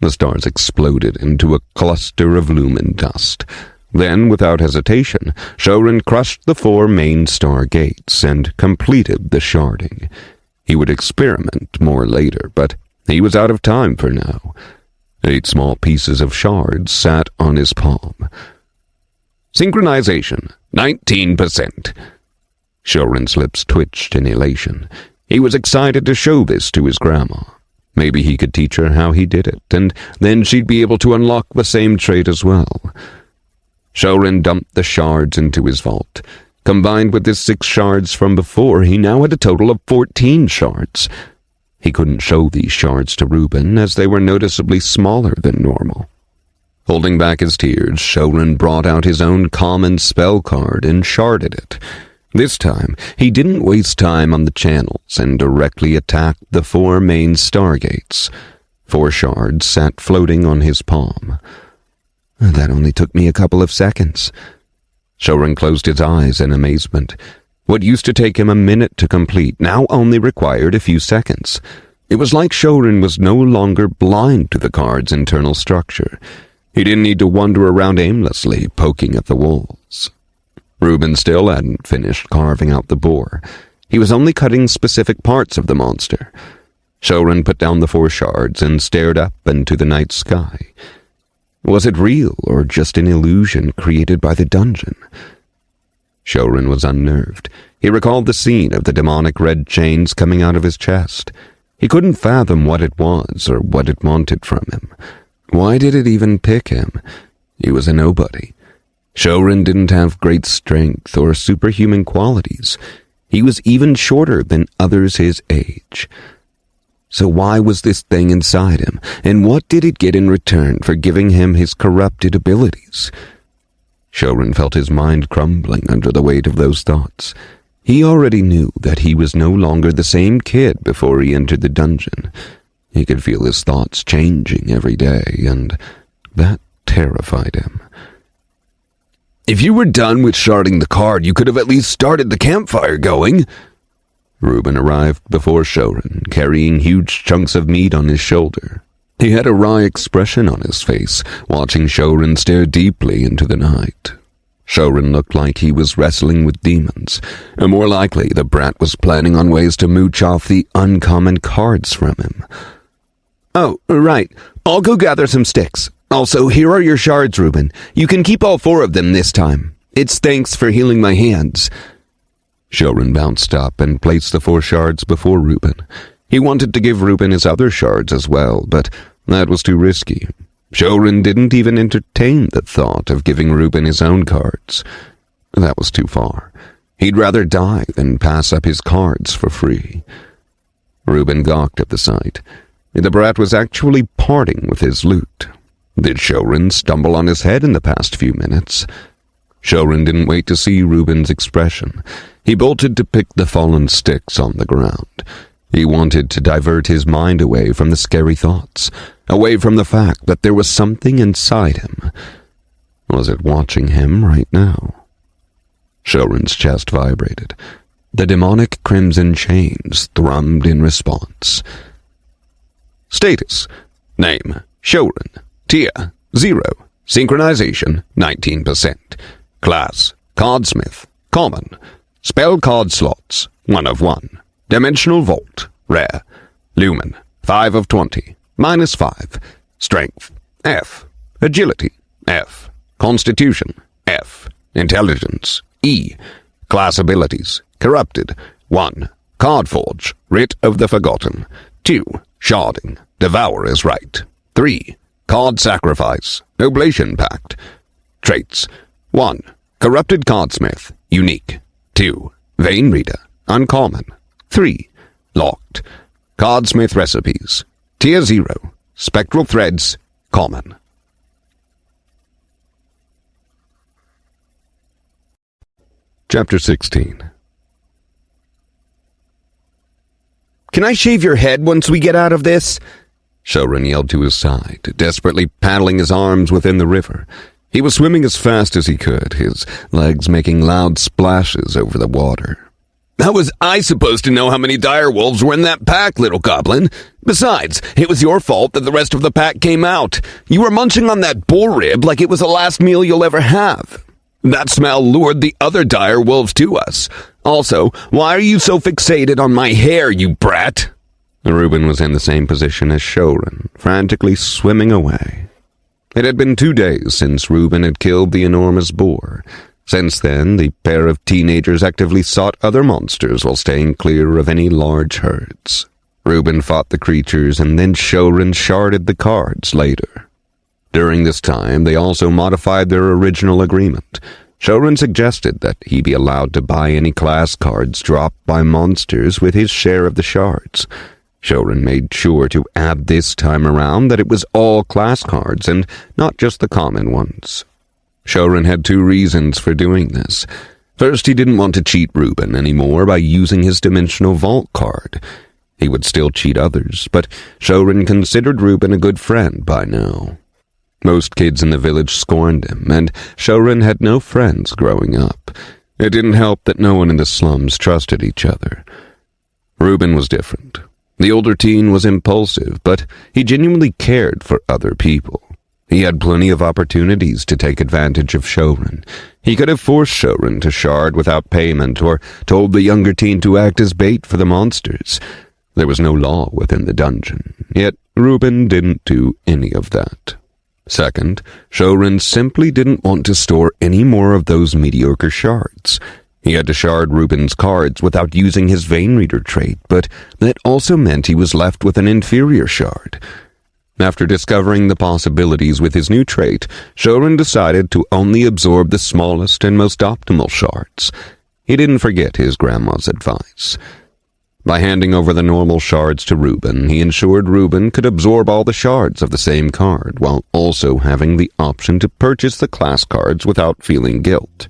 Speaker 2: The stars exploded into a cluster of lumen dust. Then, without hesitation, Shouren crushed the 4 main star gates and completed the sharding. He would experiment more later, but he was out of time for now. 8 small pieces of shards sat on his palm. Synchronization, 19%. Shouren's lips twitched in elation. He was excited to show this to his grandma. Maybe he could teach her how he did it, and then she'd be able to unlock the same trait as well. Shouren dumped the shards into his vault. Combined with his 6 shards from before, he now had a total of 14 shards. He couldn't show these shards to Reuben, as they were noticeably smaller than normal. Holding back his tears, Shouren brought out his own common spell card and sharded it. This time, he didn't waste time on the channels and directly attacked the 4 main stargates. 4 shards sat floating on his palm. That only took me a couple of seconds. Shouren closed his eyes in amazement. What used to take him a minute to complete now only required a few seconds. It was like Shouren was no longer blind to the card's internal structure. He didn't need to wander around aimlessly, poking at the walls. Reuben still hadn't finished carving out the boar. He was only cutting specific parts of the monster. Shouren put down the 4 shards and stared up into the night sky. Was it real, or just an illusion created by the dungeon? Shouren was unnerved. He recalled the scene of the demonic red chains coming out of his chest. He couldn't fathom what it was, or what it wanted from him. Why did it even pick him? He was a nobody. Shouren didn't have great strength or superhuman qualities. He was even shorter than others his age. So why was this thing inside him, and what did it get in return for giving him his corrupted abilities? Shouren felt his mind crumbling under the weight of those thoughts. He already knew that he was no longer the same kid before he entered the dungeon. He could feel his thoughts changing every day, and that terrified him.
Speaker 3: If you were done with sharding the card, you could have at least started the campfire going.
Speaker 2: Reuben arrived before Shouren, carrying huge chunks of meat on his shoulder. He had a wry expression on his face, watching Shouren stare deeply into the night. Shouren looked like he was wrestling with demons, and more likely the brat was planning on ways to mooch off the uncommon cards from him. Oh, right. I'll go gather some sticks. Also, here are your shards, Reuben. You can keep all 4 of them this time. It's thanks for healing my hands. Shouren bounced up and placed the 4 shards before Reuben. He wanted to give Reuben his other shards as well, but that was too risky. Shouren didn't even entertain the thought of giving Reuben his own cards. That was too far. He'd rather die than pass up his cards for free. Reuben gawked at the sight. The brat was actually parting with his loot. Did Shouren stumble on his head in the past few minutes? Shouren didn't wait to see Reuben's expression. He bolted to pick the fallen sticks on the ground. He wanted to divert his mind away from the scary thoughts, away from the fact that there was something inside him. Was it watching him right now? Shouren's chest vibrated. The demonic crimson chains thrummed in response. Status: Name: Shouren. Tier: 0. Synchronization: 19%. Class: Cardsmith. Common. Spell card slots: 1 of 1. Dimensional Vault. Rare. Lumen: 5 of 20. -5. Strength: F. Agility: F. Constitution: F. Intelligence: E. Class abilities: Corrupted: 1. Cardforge, Writ of the Forgotten. 2. Sharding, Devourer's Right. 3. Card Sacrifice, Oblation Pact. Traits: 1. Corrupted Cardsmith, Unique. 2. Vein Reader, Uncommon. 3. Locked. Cardsmith Recipes, Tier 0. Spectral Threads, Common.
Speaker 1: Chapter 16.
Speaker 2: Can I shave your head once we get out of this? Shouren yelled to his side, desperately paddling his arms within the river. He was swimming as fast as he could, his legs making loud splashes over the water.
Speaker 3: How was I supposed to know how many dire wolves were in that pack, little goblin? Besides, it was your fault that the rest of the pack came out. You were munching on that bull rib like it was the last meal you'll ever have. That smell lured the other dire wolves to us. Also, why are you so fixated on my hair, you brat?"
Speaker 2: Reuben was in the same position as Shouren, frantically swimming away. It had been 2 days since Reuben had killed the enormous boar. Since then, the pair of teenagers actively sought other monsters while staying clear of any large herds. Reuben fought the creatures, and then Shouren sharded the cards later. During this time, they also modified their original agreement. Shouren suggested that he be allowed to buy any class cards dropped by monsters with his share of the shards. Shouren made sure to add this time around that it was all class cards and not just the common ones. Shouren had 2 reasons for doing this. First, he didn't want to cheat Reuben anymore by using his dimensional vault card. He would still cheat others, but Shouren considered Reuben a good friend by now. Most kids in the village scorned him, and Shouren had no friends growing up. It didn't help that no one in the slums trusted each other. Reuben was different. The older teen was impulsive, but he genuinely cared for other people. He had plenty of opportunities to take advantage of Shouren. He could have forced Shouren to shard without payment, or told the younger teen to act as bait for the monsters. There was no law within the dungeon, yet Reuben didn't do any of that. Second, Shouren simply didn't want to store any more of those mediocre shards. He had to shard Reuben's cards without using his Vein Reader trait, but that also meant he was left with an inferior shard. After discovering the possibilities with his new trait, Shouren decided to only absorb the smallest and most optimal shards. He didn't forget his grandma's advice. By handing over the normal shards to Reuben, he ensured Reuben could absorb all the shards of the same card, while also having the option to purchase the class cards without feeling guilt.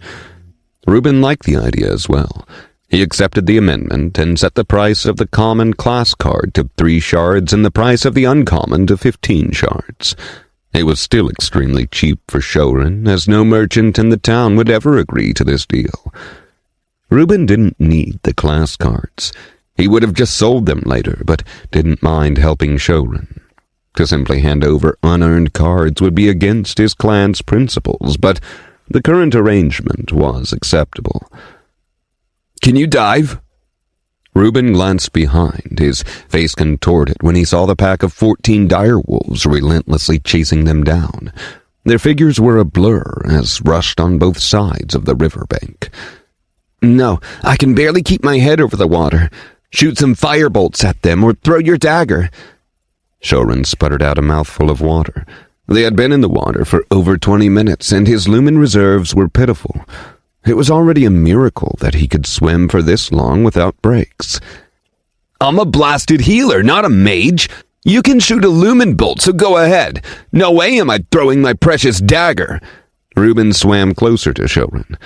Speaker 2: Reuben liked the idea as well. He accepted the amendment and set the price of the common class card to 3 shards and the price of the uncommon to 15 shards. It was still extremely cheap for Shouren, as no merchant in the town would ever agree to this deal. Reuben didn't need the class cards. He would have just sold them later, but didn't mind helping Shouren. To simply hand over unearned cards would be against his clan's principles, but the current arrangement was acceptable.
Speaker 3: "Can you dive?"
Speaker 2: Reuben glanced behind, his face contorted when he saw the pack of 14 dire wolves relentlessly chasing them down. Their figures were a blur as rushed on both sides of the riverbank.
Speaker 3: "No, I can barely keep my head over the water. Shoot some firebolts at them or throw your dagger."
Speaker 2: Shouren sputtered out a mouthful of water. They had been in the water for over 20 minutes, and his lumen reserves were pitiful. It was already a miracle that he could swim for this long without breaks.
Speaker 3: "I'm a blasted healer, not a mage. You can shoot a lumen bolt, so go ahead. No way am I throwing my precious dagger."
Speaker 2: Reuben swam closer to Shouren.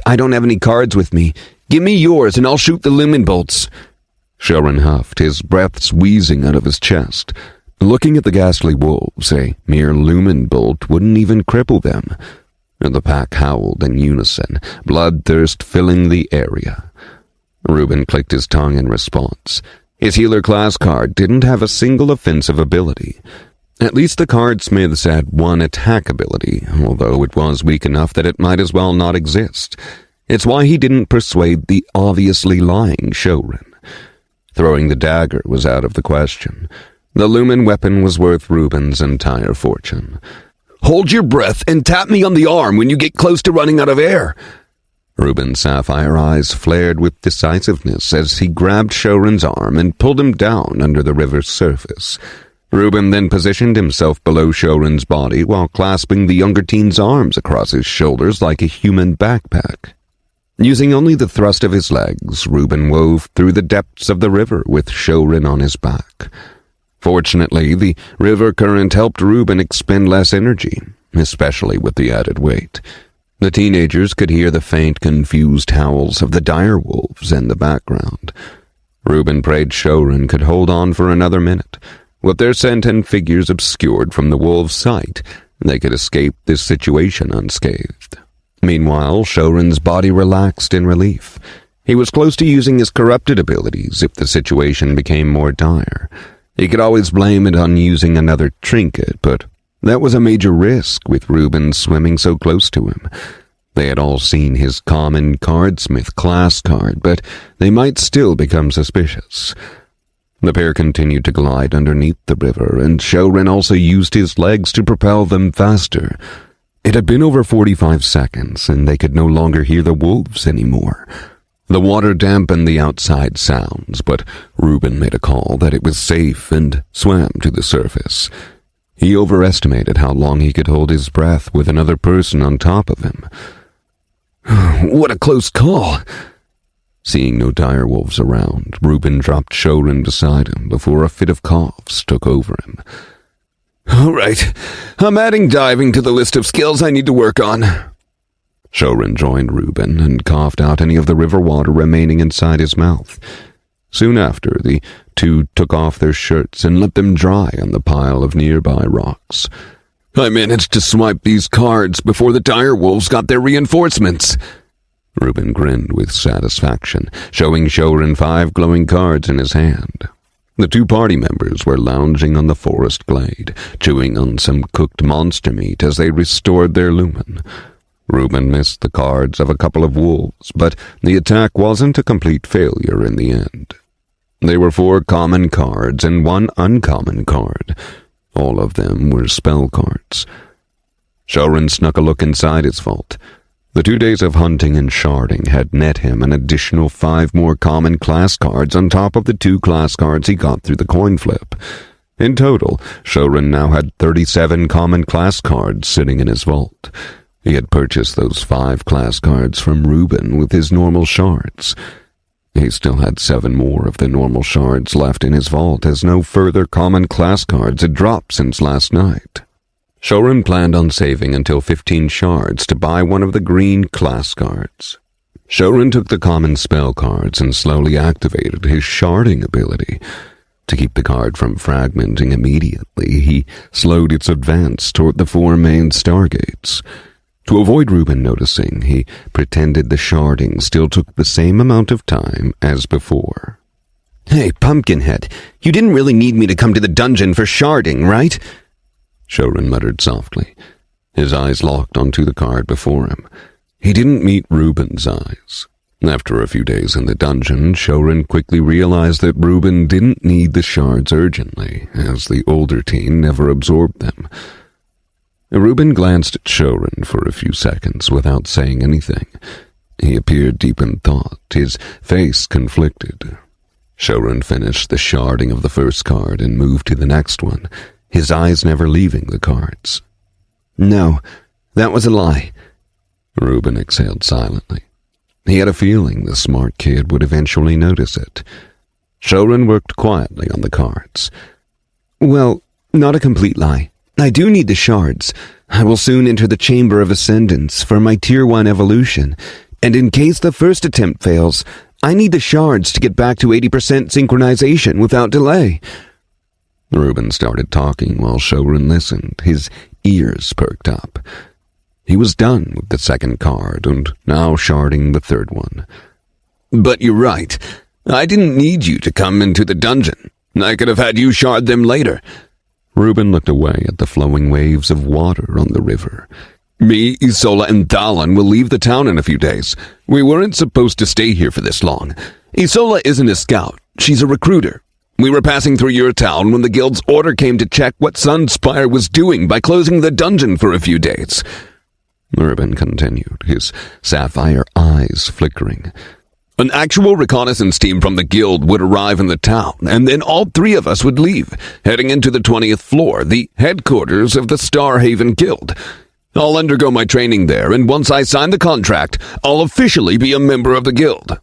Speaker 3: "I don't have any cards with me. Give me yours and I'll shoot the lumen bolts."
Speaker 2: Shouren huffed, his breath wheezing out of his chest. Looking at the ghastly wolves, a mere lumen bolt wouldn't even cripple them. The pack howled in unison, bloodthirst filling the area. Reuben clicked his tongue in response. His healer class card didn't have a single offensive ability. At least the Cardsmiths had one attack ability, although it was weak enough that it might as well not exist. It's why he didn't persuade the obviously lying Shouren. Throwing the dagger was out of the question. The lumen weapon was worth Reuben's entire fortune.
Speaker 3: "Hold your breath and tap me on the arm when you get close to running out of air."
Speaker 2: Reuben's sapphire eyes flared with decisiveness as he grabbed Shouren's arm and pulled him down under the river's surface. Reuben then positioned himself below Shouren's body while clasping the younger teen's arms across his shoulders like a human backpack. Using only the thrust of his legs, Reuben wove through the depths of the river with Shouren on his back. Fortunately, the river current helped Reuben expend less energy, especially with the added weight. The teenagers could hear the faint, confused howls of the dire wolves in the background. Reuben prayed Shouren could hold on for another minute. With their sentient figures obscured from the wolves' sight, they could escape this situation unscathed. Meanwhile, Shouren's body relaxed in relief. He was close to using his corrupted abilities if the situation became more dire. He could always blame it on using another trinket, but that was a major risk with Reuben swimming so close to him. They had all seen his common Cardsmith class card, but they might still become suspicious. The pair continued to glide underneath the river, and Shouren also used his legs to propel them faster. It had been over 45 seconds, and they could no longer hear the wolves anymore. The water dampened the outside sounds, but Reuben made a call that it was safe and swam to the surface. He overestimated how long he could hold his breath with another person on top of him. What a close call! Seeing no direwolves around, Reuben dropped Shouren beside him before a fit of coughs took over him.
Speaker 3: All right, I'm adding diving to the list of skills I need to work on.
Speaker 2: Shouren joined Reuben and coughed out any of the river water remaining inside his mouth. Soon after, the two took off their shirts and let them dry on the pile of nearby rocks.
Speaker 3: I managed to swipe these cards before the direwolves got their reinforcements.
Speaker 2: Reuben grinned with satisfaction, showing Shouren 5 glowing cards in his hand. The two party members were lounging on the forest glade, chewing on some cooked monster meat as they restored their lumen. Reuben missed the cards of a couple of wolves, but the attack wasn't a complete failure in the end. There were 4 common cards and 1 uncommon card. All of them were spell cards. Shouren snuck a look inside his vault. The 2 days of hunting and sharding had net him an additional 5 more common class cards on top of the 2 class cards he got through the coin flip. In total, Shouren now had 37 common class cards sitting in his vault. He had purchased those 5 class cards from Reuben with his normal shards. He still had 7 more of the normal shards left in his vault, as no further common class cards had dropped since last night. Shouren planned on saving until 15 shards to buy one of the green class cards. Shouren took the common spell cards and slowly activated his sharding ability. To keep the card from fragmenting immediately, he slowed its advance toward the 4 main stargates. To avoid Reuben noticing, he pretended the sharding still took the same amount of time as before.
Speaker 4: Hey, Pumpkinhead, you didn't really need me to come to the dungeon for sharding, right?
Speaker 2: Shouren muttered softly. His eyes locked onto the card before him. He didn't meet Reuben's eyes. After a few days in the dungeon, Shouren quickly realized that Reuben didn't need the shards urgently, as the older teen never absorbed them. Reuben glanced at Shouren for a few seconds without saying anything. He appeared deep in thought, his face conflicted. Shouren finished the sharding of the first card and moved to the next one, his eyes never leaving the cards.
Speaker 4: No, that was a lie.
Speaker 2: Reuben exhaled silently. He had a feeling the smart kid would eventually notice it. Shouren worked quietly on the cards.
Speaker 4: Well, not a complete lie. I do need the shards. I will soon enter the Chamber of Ascendance for my Tier 1 evolution, and in case the first attempt fails, I need the shards to get back to 80% synchronization without delay.
Speaker 2: Reuben started talking while Shouren listened, his ears perked up. He was done with the second card and now sharding the third one.
Speaker 3: But you're right. I didn't need you to come into the dungeon. I could have had you shard them later.
Speaker 2: Reuben looked away at the flowing waves of water on the river.
Speaker 3: Me, Isola, and Daman will leave the town in a few days. We weren't supposed to stay here for this long. Isola isn't a scout. She's a recruiter. We were passing through your town when the guild's order came to check what Sunspire was doing by closing the dungeon for a few days.
Speaker 2: Reuben continued, his sapphire eyes flickering.
Speaker 3: An actual reconnaissance team from the guild would arrive in the town, and then all 3 of us would leave, heading into the 20th floor, the headquarters of the Starhaven Guild. I'll undergo my training there, and once I sign the contract, I'll officially be a member of the guild.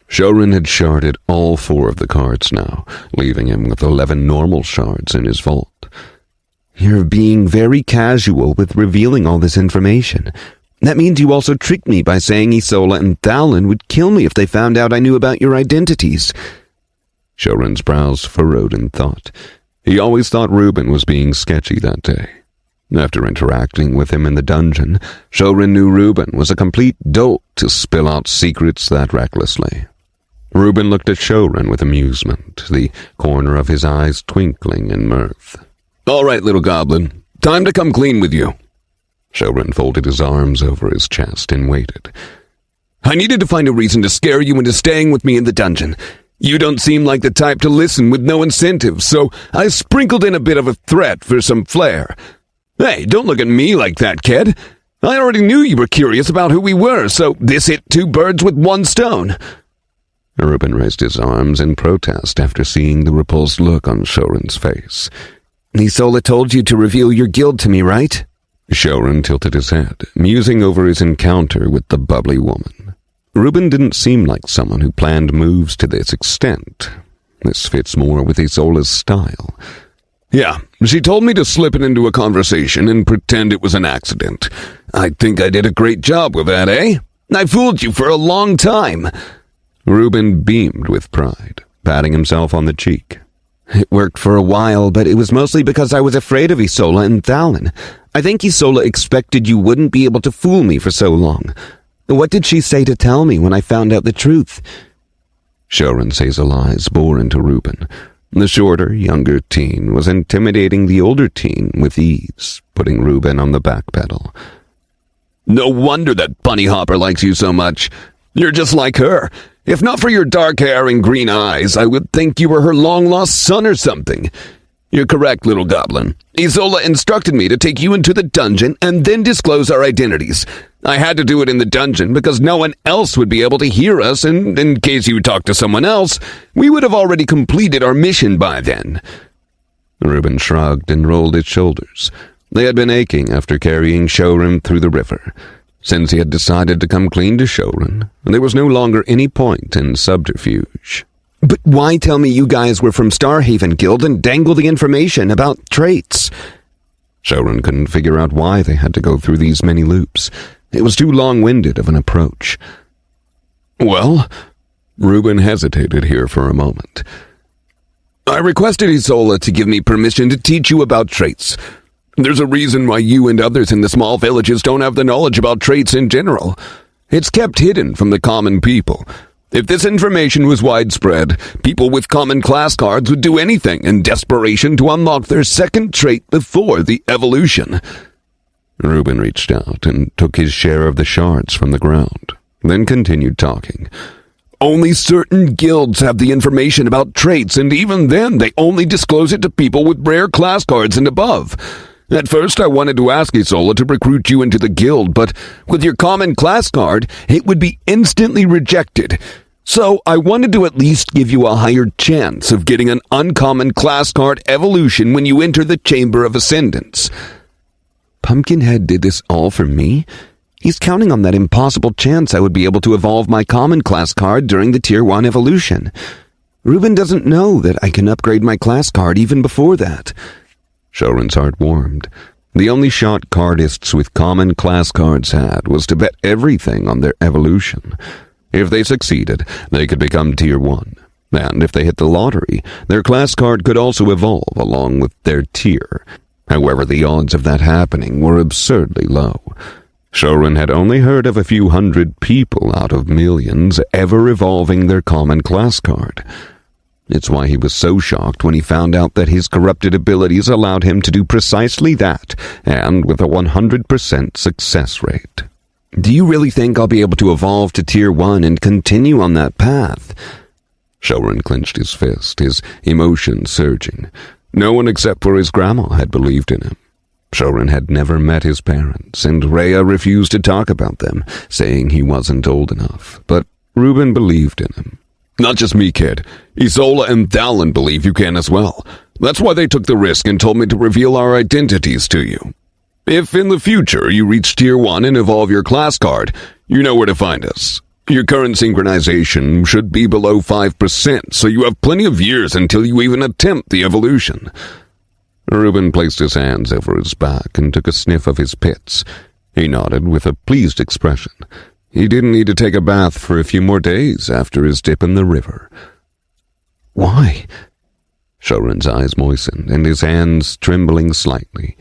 Speaker 2: Shouren had sharded all 4 of the cards now, leaving him with 11 normal shards in his vault.
Speaker 4: You're being very casual with revealing all this information. That means you also tricked me by saying Isola and Daman would kill me if they found out I knew about your identities.
Speaker 2: Shouren's brows furrowed in thought. He always thought Reuben was being sketchy that day.
Speaker 1: After interacting with him in the dungeon, Shouren knew Reuben was a complete dolt to spill out secrets that recklessly. Reuben looked at Shouren with amusement, the corner of his eyes twinkling in mirth.
Speaker 3: "All right, little goblin. Time to come clean with you."
Speaker 1: Shouren folded his arms over his chest and waited.
Speaker 3: "I needed to find a reason to scare you into staying with me in the dungeon. You don't seem like the type to listen with no incentive, so I sprinkled in a bit of a threat for some flair. Hey, don't look at me like that, kid. I already knew you were curious about who we were, so this hit 2 birds with 1 stone.
Speaker 1: Reuben raised his arms in protest after seeing the repulsed look on Shouren's face.
Speaker 2: Isola told you to reveal your guild to me, right?
Speaker 1: Shouren tilted his head, musing over his encounter with the bubbly woman. Reuben didn't seem like someone who planned moves to this extent. This fits more with Isola's style.
Speaker 3: Yeah, she told me to slip it into a conversation and pretend it was an accident. I think I did a great job with that, eh? I fooled you for a long time.
Speaker 1: Reuben beamed with pride, patting himself on the cheek.
Speaker 2: It worked for a while, but it was mostly because I was afraid of Isola and Thalin. I think Isola expected you wouldn't be able to fool me for so long. What did she say to tell me when I found out the truth?
Speaker 1: Shouren's hazel eyes bore into Reuben. The shorter, younger teen was intimidating the older teen with ease, putting Reuben on the back pedal.
Speaker 3: No wonder that bunny hopper likes you so much. You're just like her. If not for your dark hair and green eyes, I would think you were her long-lost son or something. You're correct, little goblin. Isola instructed me to take you into the dungeon and then disclose our identities. I had to do it in the dungeon because no one else would be able to hear us, and in case you talked to someone else, we would have already completed our mission by then.
Speaker 1: Reuben shrugged and rolled his shoulders. They had been aching after carrying Shouren through the river. Since he had decided to come clean to Shouren, there was no longer any point in subterfuge.
Speaker 2: But why tell me you guys were from Starhaven Guild and dangle the information about traits?
Speaker 1: Shouren couldn't figure out why they had to go through these many loops. It was too long-winded of an approach.
Speaker 3: Well,
Speaker 1: Reuben hesitated here for a moment.
Speaker 3: I requested Isola to give me permission to teach you about traits. There's a reason why you and others in the small villages don't have the knowledge about traits in general. It's kept hidden from the common people. If this information was widespread, people with common class cards would do anything in desperation to unlock their second trait before the evolution.
Speaker 1: Reuben reached out and took his share of the shards from the ground, then continued talking.
Speaker 3: Only certain guilds have the information about traits, and even then they only disclose it to people with rare class cards and above. At first I wanted to ask Isola to recruit you into the guild, but with your common class card, it would be instantly rejected. So I wanted to at least give you a higher chance of getting an uncommon class card evolution when you enter the Chamber of Ascendance.
Speaker 2: Pumpkinhead did this all for me? He's counting on that impossible chance I would be able to evolve my common class card during the Tier 1 evolution. Reuben doesn't know that I can upgrade my class card even before that.
Speaker 1: Shouren's heart warmed. The only shot cardists with common class cards had was to bet everything on their evolution. If they succeeded, they could become Tier 1. And if they hit the lottery, their class card could also evolve along with their tier. However, the odds of that happening were absurdly low. Shouren had only heard of a few hundred people out of millions ever evolving their common class card. It's why he was so shocked when he found out that his corrupted abilities allowed him to do precisely that, and with a 100% success rate.
Speaker 2: Do you really think I'll be able to evolve to Tier 1 and continue on that path?
Speaker 1: Shouren clenched his fist, his emotions surging. No one except for his grandma had believed in him. Shouren had never met his parents, and Rhea refused to talk about them, saying he wasn't old enough. But Reuben believed in him.
Speaker 3: Not just me, kid. Isola and Thalin believe you can as well. That's why they took the risk and told me to reveal our identities to you. If in the future you reach Tier 1 and evolve your class card, you know where to find us. Your current synchronization should be below 5%, so you have plenty of years until you even attempt the evolution.
Speaker 1: Reuben placed his hands over his back and took a sniff of his pits. He nodded with a pleased expression. He didn't need to take a bath for a few more days after his dip in the river.
Speaker 2: Why?
Speaker 1: Shouren's eyes moistened, and his hands trembling slightly.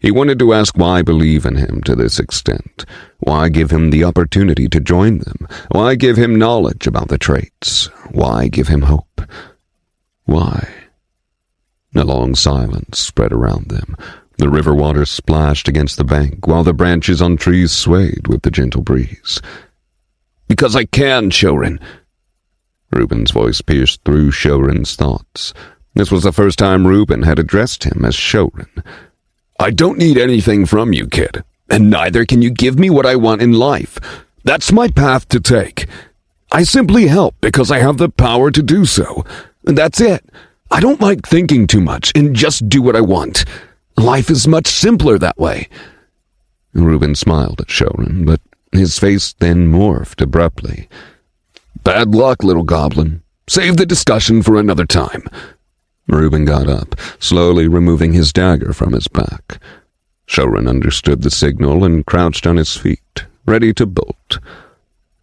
Speaker 1: He wanted to ask why believe in him to this extent. Why give him the opportunity to join them? Why give him knowledge about the traits? Why give him hope? Why? A long silence spread around them. The river water splashed against the bank, while the branches on trees swayed with the gentle breeze. "Because I can, Shouren." Reuben's voice pierced through Shouren's thoughts. This was the first time Reuben had addressed him as Shouren. "I don't need anything from you, kid, and neither can you give me what I want in life. That's my path to take. I simply help because I have the power to do so. That's it. I don't like thinking too much and just do what I want. Life is much simpler that way." Reuben smiled at Shouren, but his face then morphed abruptly. "Bad luck, little goblin. Save the discussion for another time." Reuben got up, slowly removing his dagger from his back. Shouren understood the signal and crouched on his feet, ready to bolt.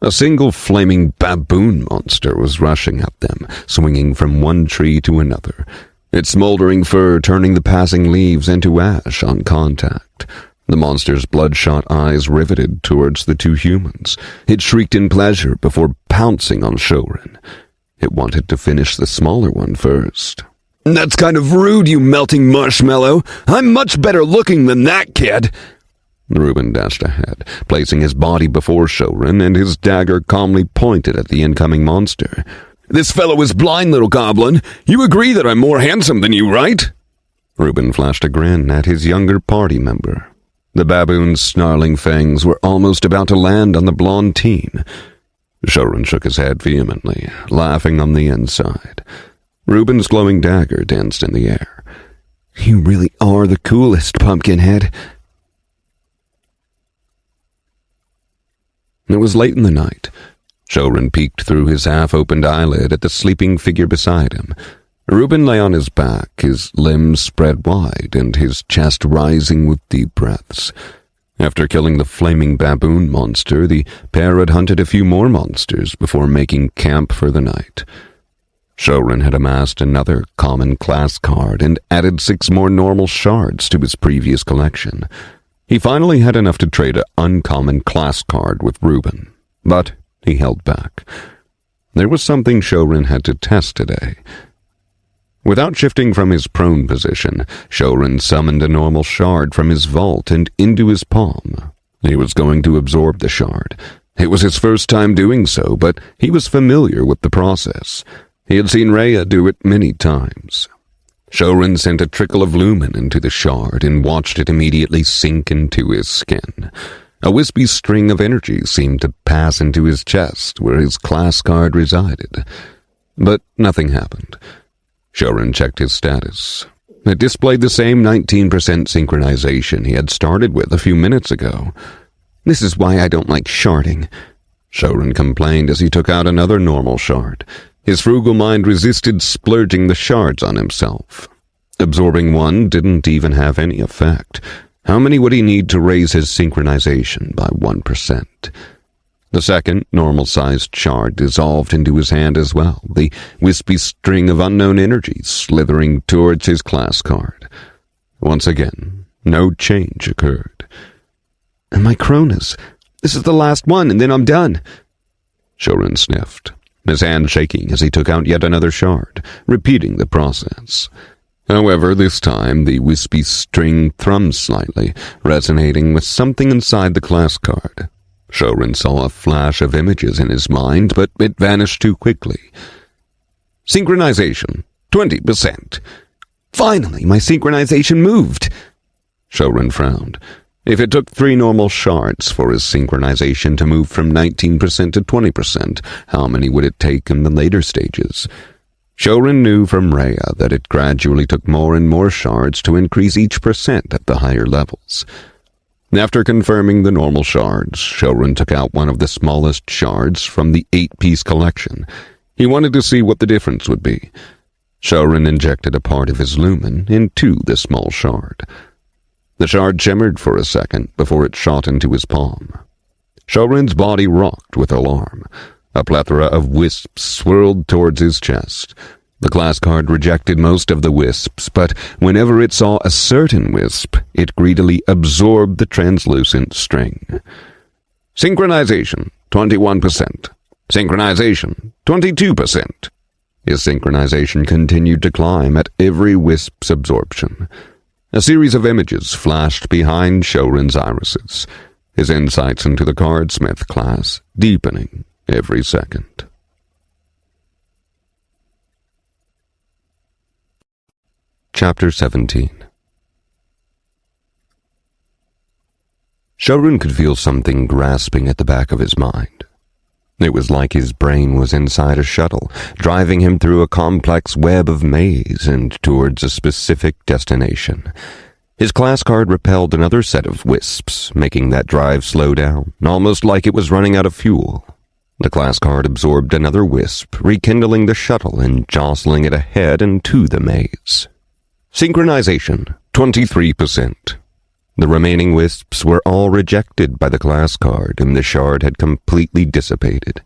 Speaker 1: A single flaming baboon monster was rushing at them, swinging from one tree to another, its smoldering fur turning the passing leaves into ash on contact. The monster's bloodshot eyes riveted towards the two humans. It shrieked in pleasure before pouncing on Shouren. It wanted to finish the smaller one first. "That's kind of rude, you melting marshmallow. I'm much better looking than that, kid." Reuben dashed ahead, placing his body before Shouren, and his dagger calmly pointed at the incoming monster. "This fellow is blind, little goblin. You agree that I'm more handsome than you, right?" Reuben flashed a grin at his younger party member. The baboon's snarling fangs were almost about to land on the blonde teen. Shouren shook his head vehemently, laughing on the inside. Reuben's glowing dagger danced in the air. "You really are the coolest, Pumpkinhead." It was late in the night. Shouren peeked through his half-opened eyelid at the sleeping figure beside him. Reuben lay on his back, his limbs spread wide and his chest rising with deep breaths. After killing the flaming baboon monster, the pair had hunted a few more monsters before making camp for the night. Shouren had amassed another common class card and added 6 more normal shards to his previous collection. He finally had enough to trade an uncommon class card with Reuben, but he held back. There was something Shouren had to test today. Without shifting from his prone position, Shouren summoned a normal shard from his vault and into his palm. He was going to absorb the shard. It was his first time doing so, but he was familiar with the process. He had seen Rhea do it many times. Shouren sent a trickle of lumen into the shard and watched it immediately sink into his skin. A wispy string of energy seemed to pass into his chest where his class card resided. But nothing happened. Shouren checked his status. It displayed the same 19% synchronization he had started with a few minutes ago. "This is why I don't like sharding," Shouren complained as he took out another normal shard. His frugal mind resisted splurging the shards on himself. Absorbing one didn't even have any effect. How many would he need to raise his synchronization by 1%? The second, normal-sized shard dissolved into his hand as well, the wispy string of unknown energy slithering towards his class card. Once again, no change occurred. "My Cronus, this is the last one, and then I'm done." Shouren sniffed, his hand shaking as he took out yet another shard, repeating the process. However, this time the wispy string thrummed slightly, resonating with something inside the class card. Shouren saw a flash of images in his mind, but it vanished too quickly. "Synchronization, 20%. Finally, my synchronization moved." Shouren frowned. If it took 3 normal shards for his synchronization to move from 19% to 20%, how many would it take in the later stages? Shouren knew from Rhea that it gradually took more and more shards to increase each percent at the higher levels. After confirming the normal shards, Shouren took out one of the smallest shards from the 8-piece collection. He wanted to see what the difference would be. Shouren injected a part of his lumen into the small shard. The shard shimmered for a second before it shot into his palm. Shouren's body rocked with alarm. A plethora of wisps swirled towards his chest. The class card rejected most of the wisps, but whenever it saw a certain wisp, it greedily absorbed the translucent string. Synchronization, 21%. Synchronization, 22%. His synchronization continued to climb at every wisp's absorption. A series of images flashed behind Shouren's irises, his insights into the Cardsmith class deepening every second. Chapter 17. Shouren could feel something grasping at the back of his mind. It was like his brain was inside a shuttle, driving him through a complex web of maze and towards a specific destination. His class card repelled another set of wisps, making that drive slow down, almost like it was running out of fuel. The class card absorbed another wisp, rekindling the shuttle and jostling it ahead and to the maze. Synchronization, 23%. The remaining wisps were all rejected by the class card, and the shard had completely dissipated.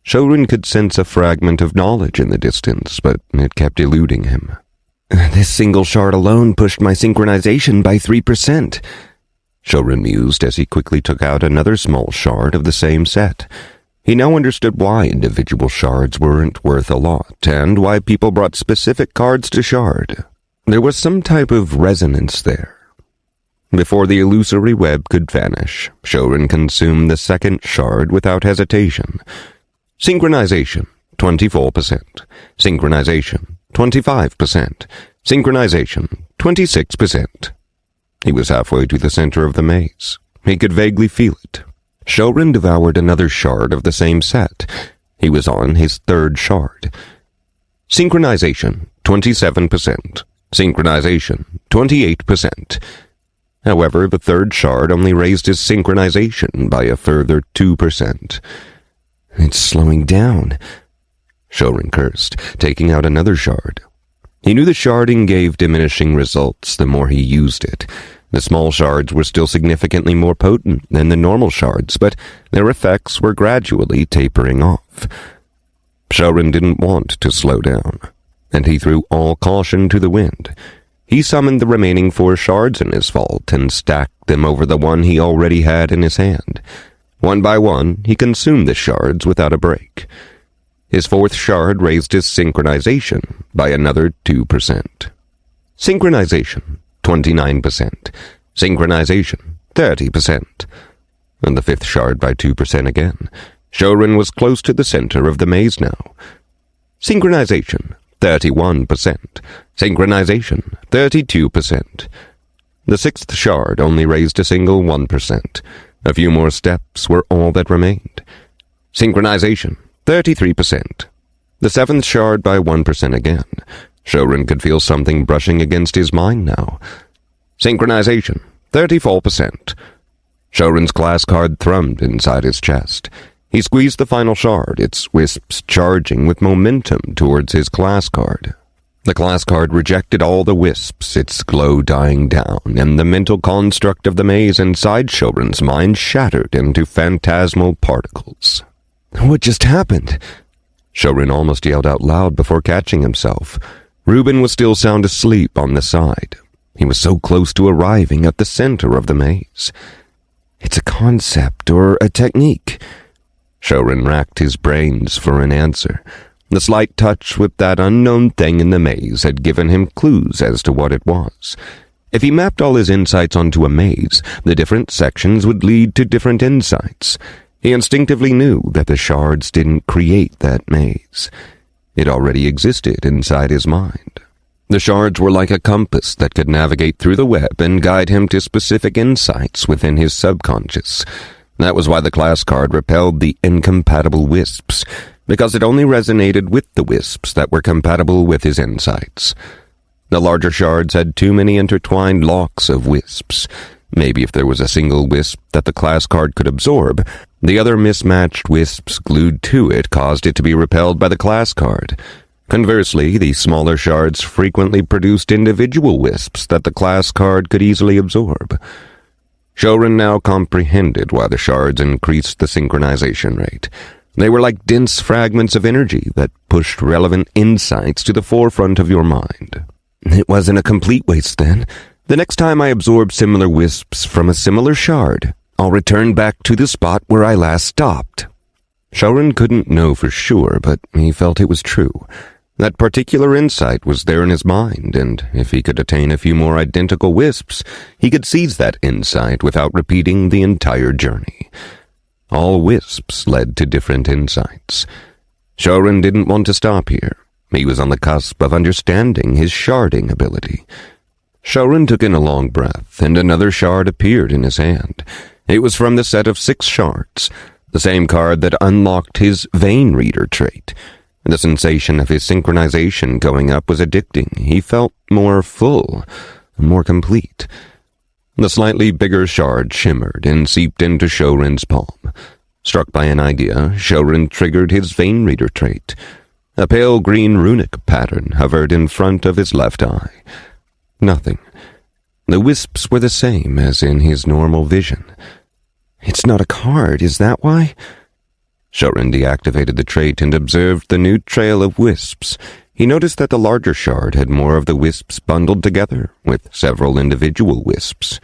Speaker 1: Shouren could sense a fragment of knowledge in the distance, but it kept eluding him.
Speaker 4: This single shard alone pushed my synchronization by 3%.
Speaker 1: Shouren mused as he quickly took out another small shard of the same set. He now understood why individual shards weren't worth a lot, and why people brought specific cards to shard. There was some type of resonance there. Before the illusory web could vanish, Shouren consumed the second shard without hesitation. Synchronization, 24%. Synchronization, 25%. Synchronization, 26%. He was halfway to the center of the maze. He could vaguely feel it. Shouren devoured another shard of the same set. He was on his third shard. Synchronization, 27%. Synchronization, 28%. However, the third shard only raised his synchronization by a further 2%.
Speaker 4: It's slowing down,
Speaker 1: Shouren cursed, taking out another shard. He knew the sharding gave diminishing results the more he used it. The small shards were still significantly more potent than the normal shards, but their effects were gradually tapering off. Shouren didn't want to slow down, and he threw all caution to the wind. He summoned the remaining 4 shards in his vault and stacked them over the one he already had in his hand. One by one, he consumed the shards without a break. His 4th shard raised his synchronization by another 2%. Synchronization, 29%. Synchronization, 30%. And the 5th shard by 2% again. Shouren was close to the center of the maze now. Synchronization, 31%. Synchronization, 32%. The 6th shard only raised a single 1%. A few more steps were all that remained. Synchronization, 33%. The 7th shard by 1% again. Shouren could feel something brushing against his mind now. Synchronization, 34%. Shouren's class card thrummed inside his chest. He squeezed the final shard, its wisps charging with momentum towards his class card. The class card rejected all the wisps, its glow dying down, and the mental construct of the maze inside Shouren's mind shattered into phantasmal particles.
Speaker 4: What just happened?
Speaker 1: Shouren almost yelled out loud before catching himself. Reuben was still sound asleep on the side. He was so close to arriving at the center of the maze.
Speaker 4: It's a concept or a technique.
Speaker 1: Shouren racked his brains for an answer. The slight touch with that unknown thing in the maze had given him clues as to what it was. If he mapped all his insights onto a maze, the different sections would lead to different insights. He instinctively knew that the shards didn't create that maze. It already existed inside his mind. The shards were like a compass that could navigate through the web and guide him to specific insights within his subconscious. That was why the class card repelled the incompatible wisps, because it only resonated with the wisps that were compatible with his insights. The larger shards had too many intertwined locks of wisps. Maybe if there was a single wisp that the class card could absorb, the other mismatched wisps glued to it caused it to be repelled by the class card. Conversely, the smaller shards frequently produced individual wisps that the class card could easily absorb. Shouren now comprehended why the shards increased the synchronization rate.
Speaker 2: They were like dense fragments of energy that pushed relevant insights to the forefront of your mind. It wasn't a complete waste then. The next time I absorb similar wisps from a similar shard, I'll return back to the spot where I last stopped. Shouren couldn't know for sure, but he felt it was true. That particular insight was there in his mind, and if he could attain a few more identical wisps, he could seize that insight without repeating the entire journey. All wisps led to different insights. Shouren didn't want to stop here. He was on the cusp of understanding his sharding ability. Shouren took in a long breath, and another shard appeared in his hand. It was from the set of 6 shards, the same card that unlocked his Vein Reader trait. The sensation of his synchronization going up was addicting. He felt more full, more complete. The slightly bigger shard shimmered and seeped into Shouren's palm. Struck by an idea, Shouren triggered his Vein Reader trait. A pale green runic pattern hovered in front of his left eye. Nothing. The wisps were the same as in his normal vision. It's not a card, is that why? Shouren deactivated the trait and observed the new trail of wisps. He noticed that the larger shard had more of the wisps bundled together, with several individual wisps.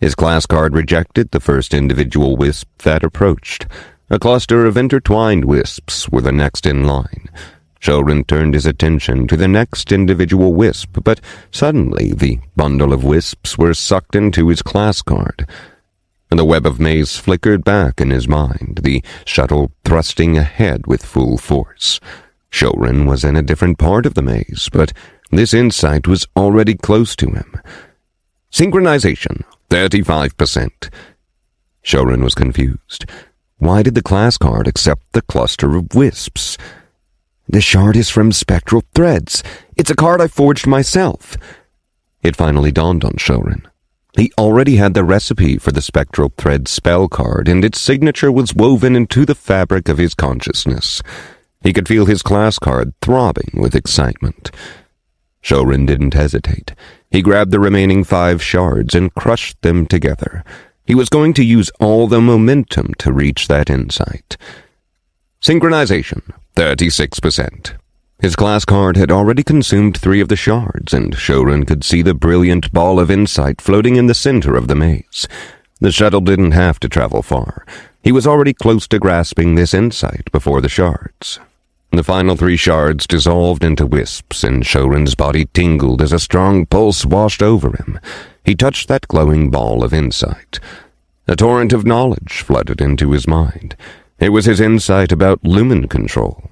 Speaker 2: His class card rejected the first individual wisp that approached. A cluster of intertwined wisps were the next in line. Shouren turned his attention to the next individual wisp, but suddenly the bundle of wisps were sucked into his class card. The web of maze flickered back in his mind, the shuttle thrusting ahead with full force. Shouren was in a different part of the maze, but this insight was already close to him. Synchronization, 35%. Shouren was confused. Why did the class card accept the cluster of wisps? The shard is from Spectral Threads. It's a card I forged myself. It finally dawned on Shouren. He already had the recipe for the Spectral Thread spell card, and its signature was woven into the fabric of his consciousness. He could feel his class card throbbing with excitement. Shouren didn't hesitate. He grabbed the remaining 5 shards and crushed them together. He was going to use all the momentum to reach that insight. Synchronization, 36%. His class card had already consumed 3 of the shards, and Shouren could see the brilliant ball of insight floating in the center of the maze. The shuttle didn't have to travel far. He was already close to grasping this insight before the shards. The final 3 shards dissolved into wisps, and Shouren's body tingled as a strong pulse washed over him. He touched that glowing ball of insight. A torrent of knowledge flooded into his mind. It was his insight about lumen control.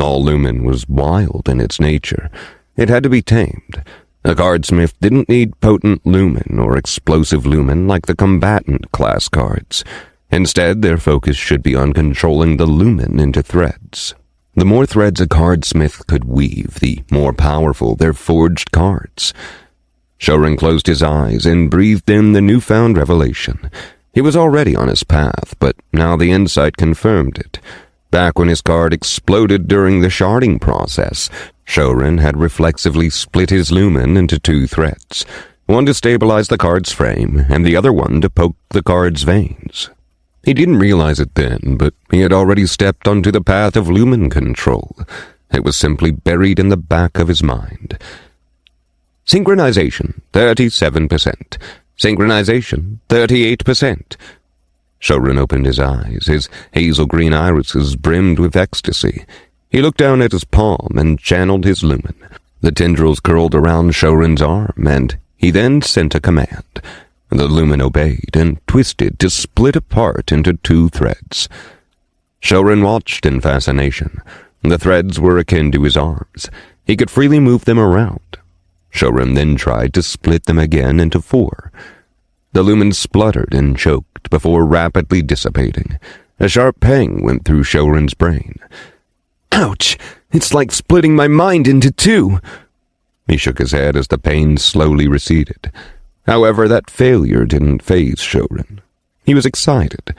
Speaker 2: All lumen was wild in its nature. It had to be tamed. A Cardsmith didn't need potent lumen or explosive lumen like the combatant class cards. Instead, their focus should be on controlling the lumen into threads. The more threads a Cardsmith could weave, the more powerful their forged cards. Shouren closed his eyes and breathed in the newfound revelation. He was already on his path, but now the insight confirmed it. Back when his card exploded during the sharding process, Shouren had reflexively split his lumen into 2 threads, one to stabilize the card's frame, and the other one to poke the card's veins. He didn't realize it then, but he had already stepped onto the path of lumen control. It was simply buried in the back of his mind. Synchronization, 37%. Synchronization, 38%. Shouren opened his eyes. His hazel-green irises brimmed with ecstasy. He looked down at his palm and channeled his lumen. The tendrils curled around Shouren's arm, and he then sent a command. The lumen obeyed and twisted to split apart into 2 threads. Shouren watched in fascination. The threads were akin to his arms. He could freely move them around. Shouren then tried to split them again into 4. The lumen spluttered and choked before rapidly dissipating. A sharp pang went through Shouren's brain. Ouch! It's like splitting my mind into 2! He shook his head as the pain slowly receded. However, that failure didn't faze Shouren. He was excited.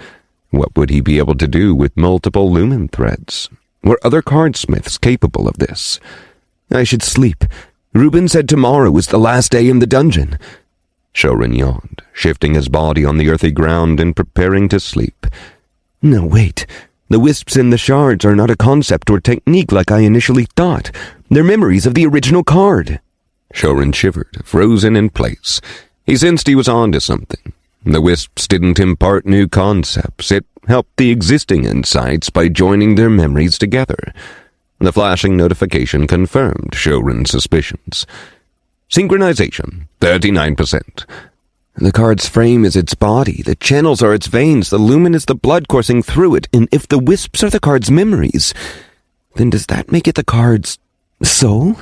Speaker 2: What would he be able to do with multiple lumen threads? Were other cardsmiths capable of this? I should sleep. Reuben said tomorrow was the last day in the dungeon. Shouren yawned, shifting his body on the earthy ground and preparing to sleep. No, wait. The wisps in the shards are not a concept or technique like I initially thought. They're memories of the original card.
Speaker 1: Shouren shivered, frozen in place. He sensed he was onto something. The wisps didn't impart new concepts. It helped the existing insights by joining their memories together. The flashing notification confirmed Shouren's suspicions. Synchronization, 39%.
Speaker 2: The card's frame is its body, the channels are its veins, the lumen is the blood coursing through it, and if the wisps are the card's memories, then does that make it the card's soul?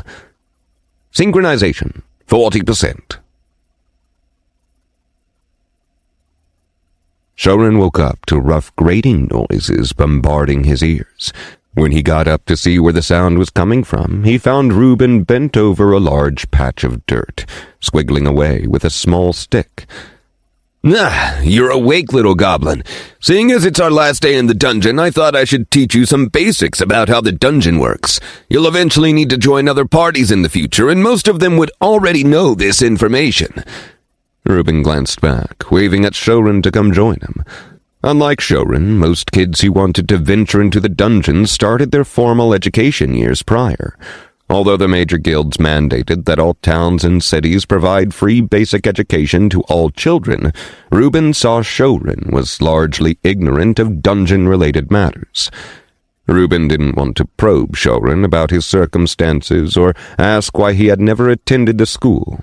Speaker 1: Synchronization, 40%. Shouren woke up to rough grating noises bombarding his ears. When he got up to see where the sound was coming from, he found Reuben bent over a large patch of dirt, squiggling away with a small stick.
Speaker 3: Ah, you're awake, little goblin. Seeing as it's our last day in the dungeon, I thought I should teach you some basics about how the dungeon works. You'll eventually need to join other parties in the future, and most of them would already know this information.
Speaker 1: Reuben glanced back, waving at Shouren to come join him. Unlike Shouren, most kids who wanted to venture into the dungeon started their formal education years prior. Although the major guilds mandated that all towns and cities provide free basic education to all children, Reuben saw Shouren was largely ignorant of dungeon-related matters. Reuben didn't want to probe Shouren about his circumstances or ask why he had never attended the school.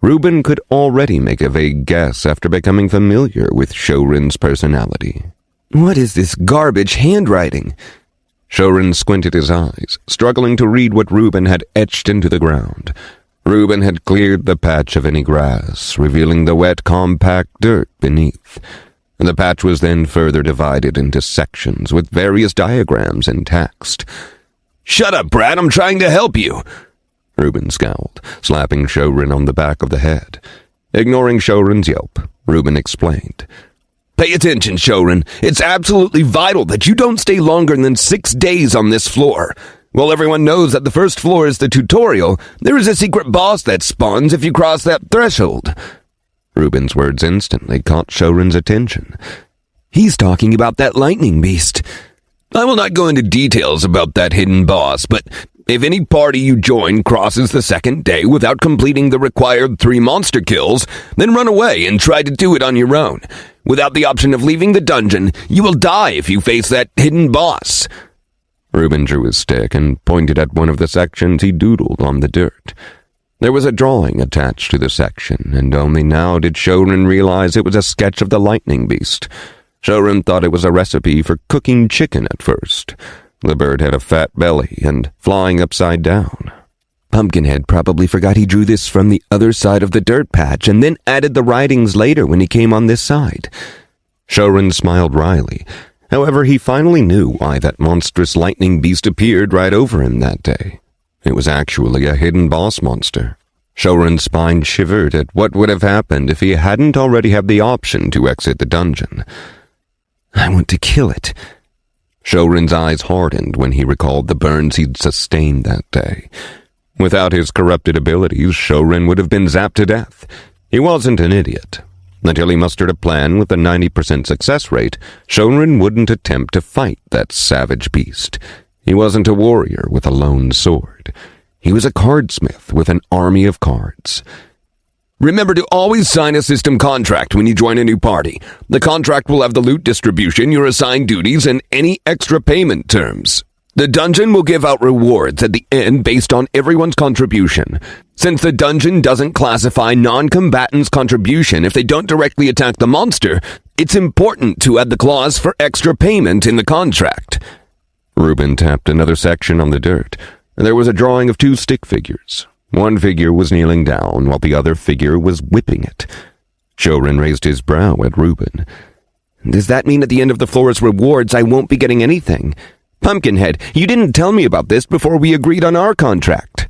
Speaker 1: Reuben could already make a vague guess after becoming familiar with Shouren's personality.
Speaker 2: What is this garbage handwriting?
Speaker 1: Shouren squinted his eyes, struggling to read what Reuben had etched into the ground. Reuben had cleared the patch of any grass, revealing the wet, compact dirt beneath. The patch was then further divided into sections with various diagrams and text.
Speaker 3: Shut up, Brad, I'm trying to help you.
Speaker 1: Reuben scowled, slapping Shouren on the back of the head. Ignoring Shouren's yelp, Reuben explained.
Speaker 3: Pay attention, Shouren. It's absolutely vital that you don't stay longer than 6 days on this floor. While everyone knows that the first floor is the tutorial, there is a secret boss that spawns if you cross that threshold.
Speaker 1: Reuben's words instantly caught Shouren's attention.
Speaker 2: He's talking about that lightning beast.
Speaker 3: I will not go into details about that hidden boss, but if any party you join crosses the second day without completing the required 3 monster kills, then run away and try to do it on your own. Without the option of leaving the dungeon, you will die if you face that hidden boss.
Speaker 1: Reuben drew his stick and pointed at one of the sections he doodled on the dirt. There was a drawing attached to the section, and only now did Shouren realize it was a sketch of the lightning beast. Shouren thought it was a recipe for cooking chicken at first. The bird had a fat belly and flying upside down.
Speaker 2: Pumpkinhead probably forgot he drew this from the other side of the dirt patch and then added the writings later when he came on this side.
Speaker 1: Shouren smiled wryly. However, he finally knew why that monstrous lightning beast appeared right over him that day. It was actually a hidden boss monster. Shouren's spine shivered at what would have happened if he hadn't already had the option to exit the dungeon.
Speaker 2: I want to kill it.
Speaker 1: Shouren's eyes hardened when he recalled the burns he'd sustained that day. Without his corrupted abilities, Shouren would have been zapped to death. He wasn't an idiot. Until he mustered a plan with a 90% success rate, Shouren wouldn't attempt to fight that savage beast. He wasn't a warrior with a lone sword. He was a cardsmith with an army of cards.
Speaker 3: Remember to always sign a system contract when you join a new party. The contract will have the loot distribution, your assigned duties, and any extra payment terms. The dungeon will give out rewards at the end based on everyone's contribution. Since the dungeon doesn't classify non-combatants' contribution if they don't directly attack the monster, it's important to add the clause for extra payment in the contract.
Speaker 1: Reuben tapped another section on the dirt. There was a drawing of 2 stick figures. One figure was kneeling down, while the other figure was whipping it. Shouren raised his brow at Reuben.
Speaker 2: Does that mean at the end of the floor's rewards I won't be getting anything? Pumpkinhead, you didn't tell me about this before we agreed on our contract.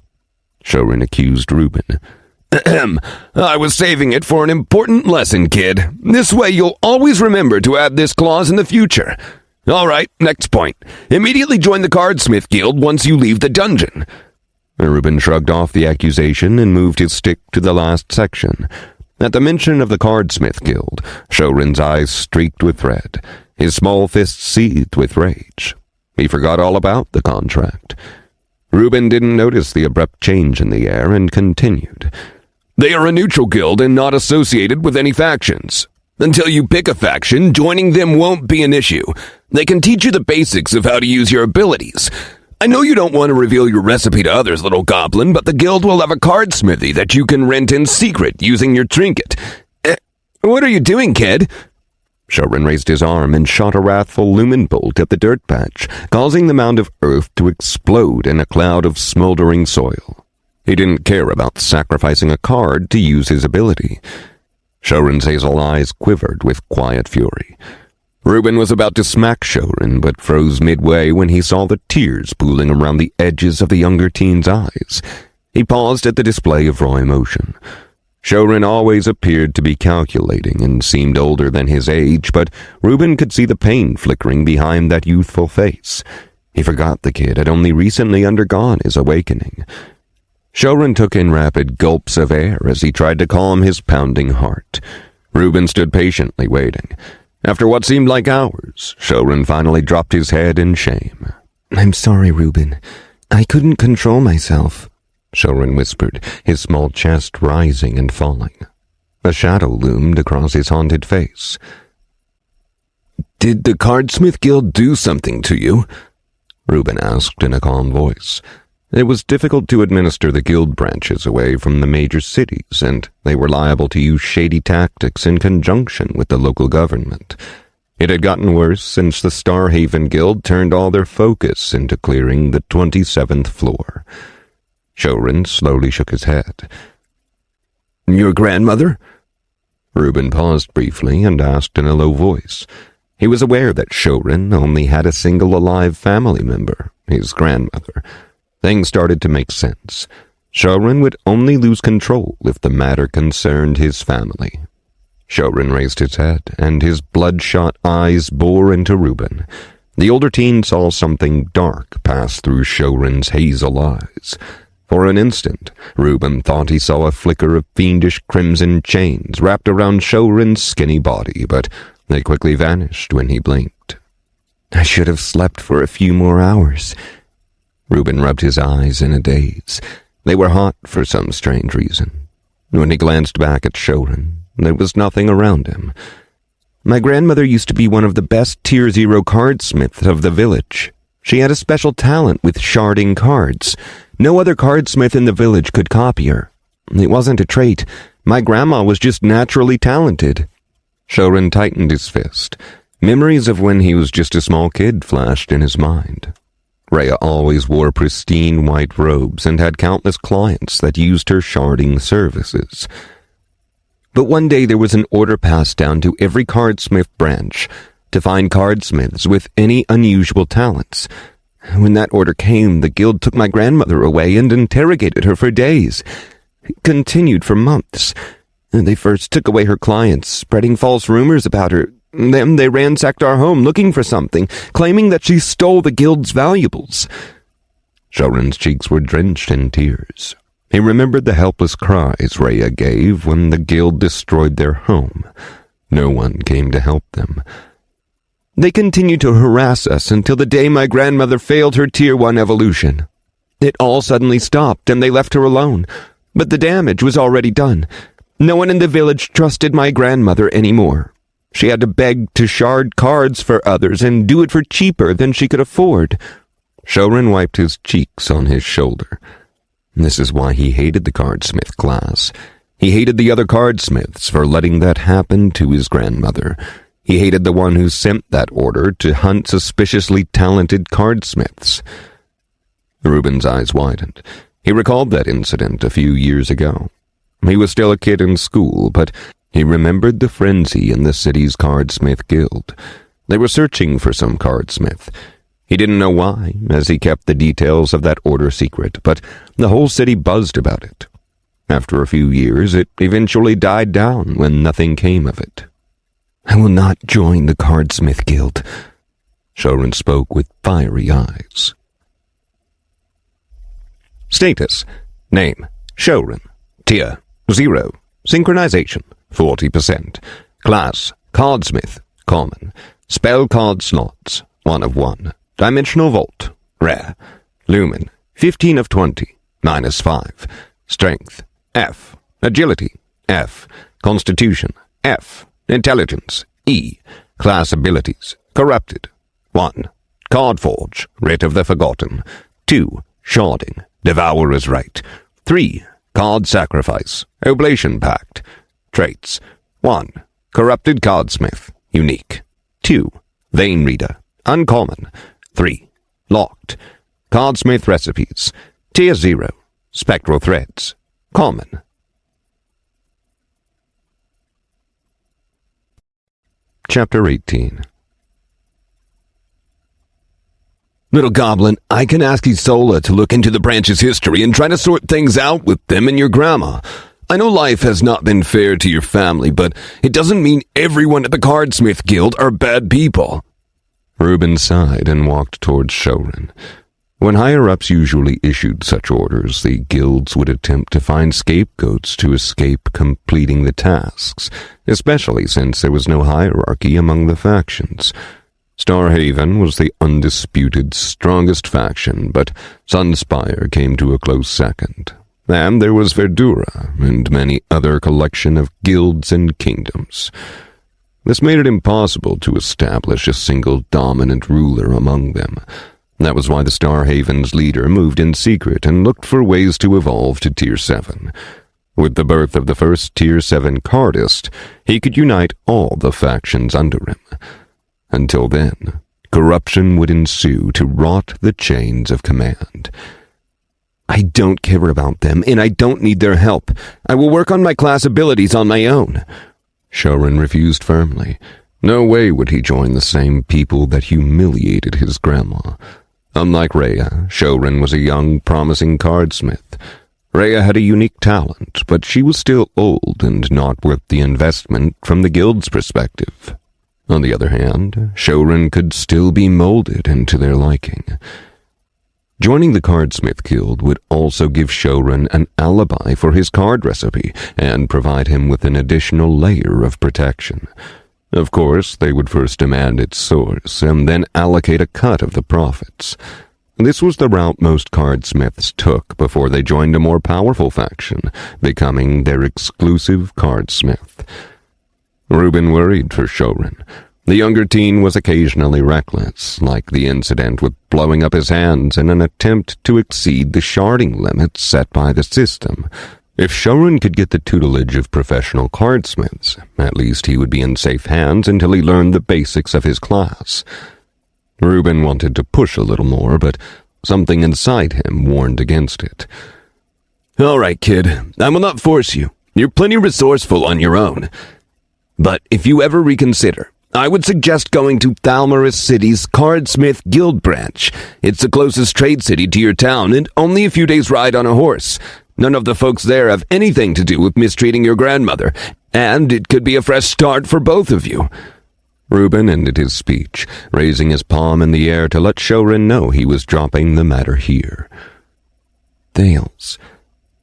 Speaker 1: Shouren accused Reuben.
Speaker 3: I was saving it for an important lesson, kid. This way you'll always remember to add this clause in the future. All right, next point. Immediately join the Cardsmith Guild once you leave the dungeon.
Speaker 1: Reuben shrugged off the accusation and moved his stick to the last section. At the mention of the Cardsmith Guild, Shouren's eyes streaked with red. His small fists seethed with rage. He forgot all about the contract. Reuben didn't notice the abrupt change in the air and continued.
Speaker 3: They are a neutral guild and not associated with any factions. Until you pick a faction, joining them won't be an issue. They can teach you the basics of how to use your abilities. I know you don't want to reveal your recipe to others, little goblin, but the guild will have a card smithy that you can rent in secret using your trinket. What are you doing, kid?
Speaker 1: Shouren raised his arm and shot a wrathful lumen bolt at the dirt patch, causing the mound of earth to explode in a cloud of smoldering soil. He didn't care about sacrificing a card to use his ability. Shouren's hazel eyes quivered with quiet fury. Reuben was about to smack Shouren, but froze midway when he saw the tears pooling around the edges of the younger teen's eyes. He paused at the display of raw emotion. Shouren always appeared to be calculating and seemed older than his age, but Reuben could see the pain flickering behind that youthful face. He forgot the kid had only recently undergone his awakening. Shouren took in rapid gulps of air as he tried to calm his pounding heart. Reuben stood patiently waiting. After what seemed like hours, Shouren finally dropped his head in shame.
Speaker 4: "I'm sorry, Reuben. I couldn't control myself,"
Speaker 1: Shouren whispered, his small chest rising and falling. A shadow loomed across his haunted face.
Speaker 3: Did the Cardsmith Guild do something to you?
Speaker 1: Reuben asked in a calm voice. It was difficult to administer the guild branches away from the major cities, and they were liable to use shady tactics in conjunction with the local government. It had gotten worse since the Starhaven Guild turned all their focus into clearing the 27th floor. Shouren slowly shook his head.
Speaker 3: Your grandmother?
Speaker 1: Reuben paused briefly and asked in a low voice. He was aware that Shouren only had a single alive family member, his grandmother. Things started to make sense. Shouren would only lose control if the matter concerned his family. Shouren raised his head, and his bloodshot eyes bore into Reuben. The older teen saw something dark pass through Shouren's hazel eyes. For an instant, Reuben thought he saw a flicker of fiendish crimson chains wrapped around Shouren's skinny body, but they quickly vanished when he blinked.
Speaker 4: "I should have slept for a few more hours."
Speaker 1: Reuben rubbed his eyes in a daze. They were hot for some strange reason. When he glanced back at Shouren, there was nothing around him.
Speaker 4: "My grandmother used to be one of the best Tier 0 cardsmiths of the village. She had a special talent with sharding cards. No other cardsmith in the village could copy her. It wasn't a trait. My grandma was just naturally talented."
Speaker 1: Shouren tightened his fist. Memories of when he was just a small kid flashed in his mind. Rhea always wore pristine white robes and had countless clients that used her sharding services.
Speaker 4: But one day there was an order passed down to every cardsmith branch to find cardsmiths with any unusual talents. When that order came, the guild took my grandmother away and interrogated her for days. It continued for months. They first took away her clients, spreading false rumors about her. Then they ransacked our home looking for something, claiming that she stole the guild's valuables.
Speaker 1: Shouren's cheeks were drenched in tears. He remembered the helpless cries Rhea gave when the guild destroyed their home. No one came to help them.
Speaker 4: They continued to harass us until the day my grandmother failed her Tier 1 evolution. It all suddenly stopped and they left her alone, but the damage was already done. No one in the village trusted my grandmother anymore. She had to beg to shard cards for others and do it for cheaper than she could afford.
Speaker 1: Shouren wiped his cheeks on his shoulder. This is why he hated the cardsmith class. He hated the other cardsmiths for letting that happen to his grandmother. He hated the one who sent that order to hunt suspiciously talented cardsmiths. Reuben's eyes widened. He recalled that incident a few years ago. He was still a kid in school, but he remembered the frenzy in the city's cardsmith guild. They were searching for some cardsmith. He didn't know why, as he kept the details of that order secret, but the whole city buzzed about it. After a few years, it eventually died down when nothing came of it.
Speaker 4: "I will not join the Cardsmith Guild."
Speaker 1: Shouren spoke with fiery eyes. Status: Name: Shouren. Tier: 0. Synchronization: 40%. Class: Cardsmith.
Speaker 2: common. Spell card slots, 1 of 1. Dimensional Vault, rare. Lumen, 15 of 20, -5. Strength, F. Agility, F. Constitution, F. Intelligence, E. Class abilities, corrupted. 1. Cardforge, Writ of the Forgotten. 2. Sharding, Devourer's Right. 3. Card Sacrifice, Oblation Pact. Traits, 1. Corrupted Cardsmith, unique. 2. Vein Reader, uncommon. 3. Locked. Cardsmith Recipes, Tier 0. Spectral Threads, common.
Speaker 1: Chapter 18.
Speaker 3: Little Goblin, I can ask Isola to look into the branch's history and try to sort things out with them and your grandma. I know life has not been fair to your family, but it doesn't mean everyone at the Cardsmith Guild are bad people.
Speaker 1: Reuben sighed and walked towards Shouren. When higher-ups usually issued such orders, the guilds would attempt to find scapegoats to escape completing the tasks, especially since there was no hierarchy among the factions. Starhaven was the undisputed strongest faction, but Sunspire came to a close second. And there was Verdura, and many other collection of guilds and kingdoms. This made it impossible to establish a single dominant ruler among them. That was why the Starhaven's leader moved in secret and looked for ways to evolve to Tier 7. With the birth of the first Tier 7 cardist, he could unite all the factions under him. Until then, corruption would ensue to rot the chains of command.
Speaker 2: I don't care about them, and I don't need their help. I will work on my class abilities on my own.
Speaker 1: Shouren refused firmly. No way would he join the same people that humiliated his grandma. Unlike Rhea, Shouren was a young, promising cardsmith. Rhea had a unique talent, but she was still old and not worth the investment from the guild's perspective. On the other hand, Shouren could still be molded into their liking. Joining the Cardsmith Guild would also give Shouren an alibi for his card recipe and provide him with an additional layer of protection. Of course, they would first demand its source and then allocate a cut of the profits. This was the route most cardsmiths took before they joined a more powerful faction, becoming their exclusive cardsmith. Reuben worried for Shouren. The younger teen was occasionally reckless, like the incident with blowing up his hands in an attempt to exceed the sharding limits set by the system. If Shouren could get the tutelage of professional cardsmiths, at least he would be in safe hands until he learned the basics of his class. Reuben wanted to push a little more, but something inside him warned against it.
Speaker 3: All right, kid, I will not force you. You're plenty resourceful on your own. But if you ever reconsider, I would suggest going to Thalmaris City's Cardsmith Guild branch. It's the closest trade city to your town and only a few days' ride on a horse. None of the folks there have anything to do with mistreating your grandmother, and it could be a fresh start for both of you.
Speaker 1: Reuben ended his speech, raising his palm in the air to let Shouren know he was dropping the matter here.
Speaker 2: Thales.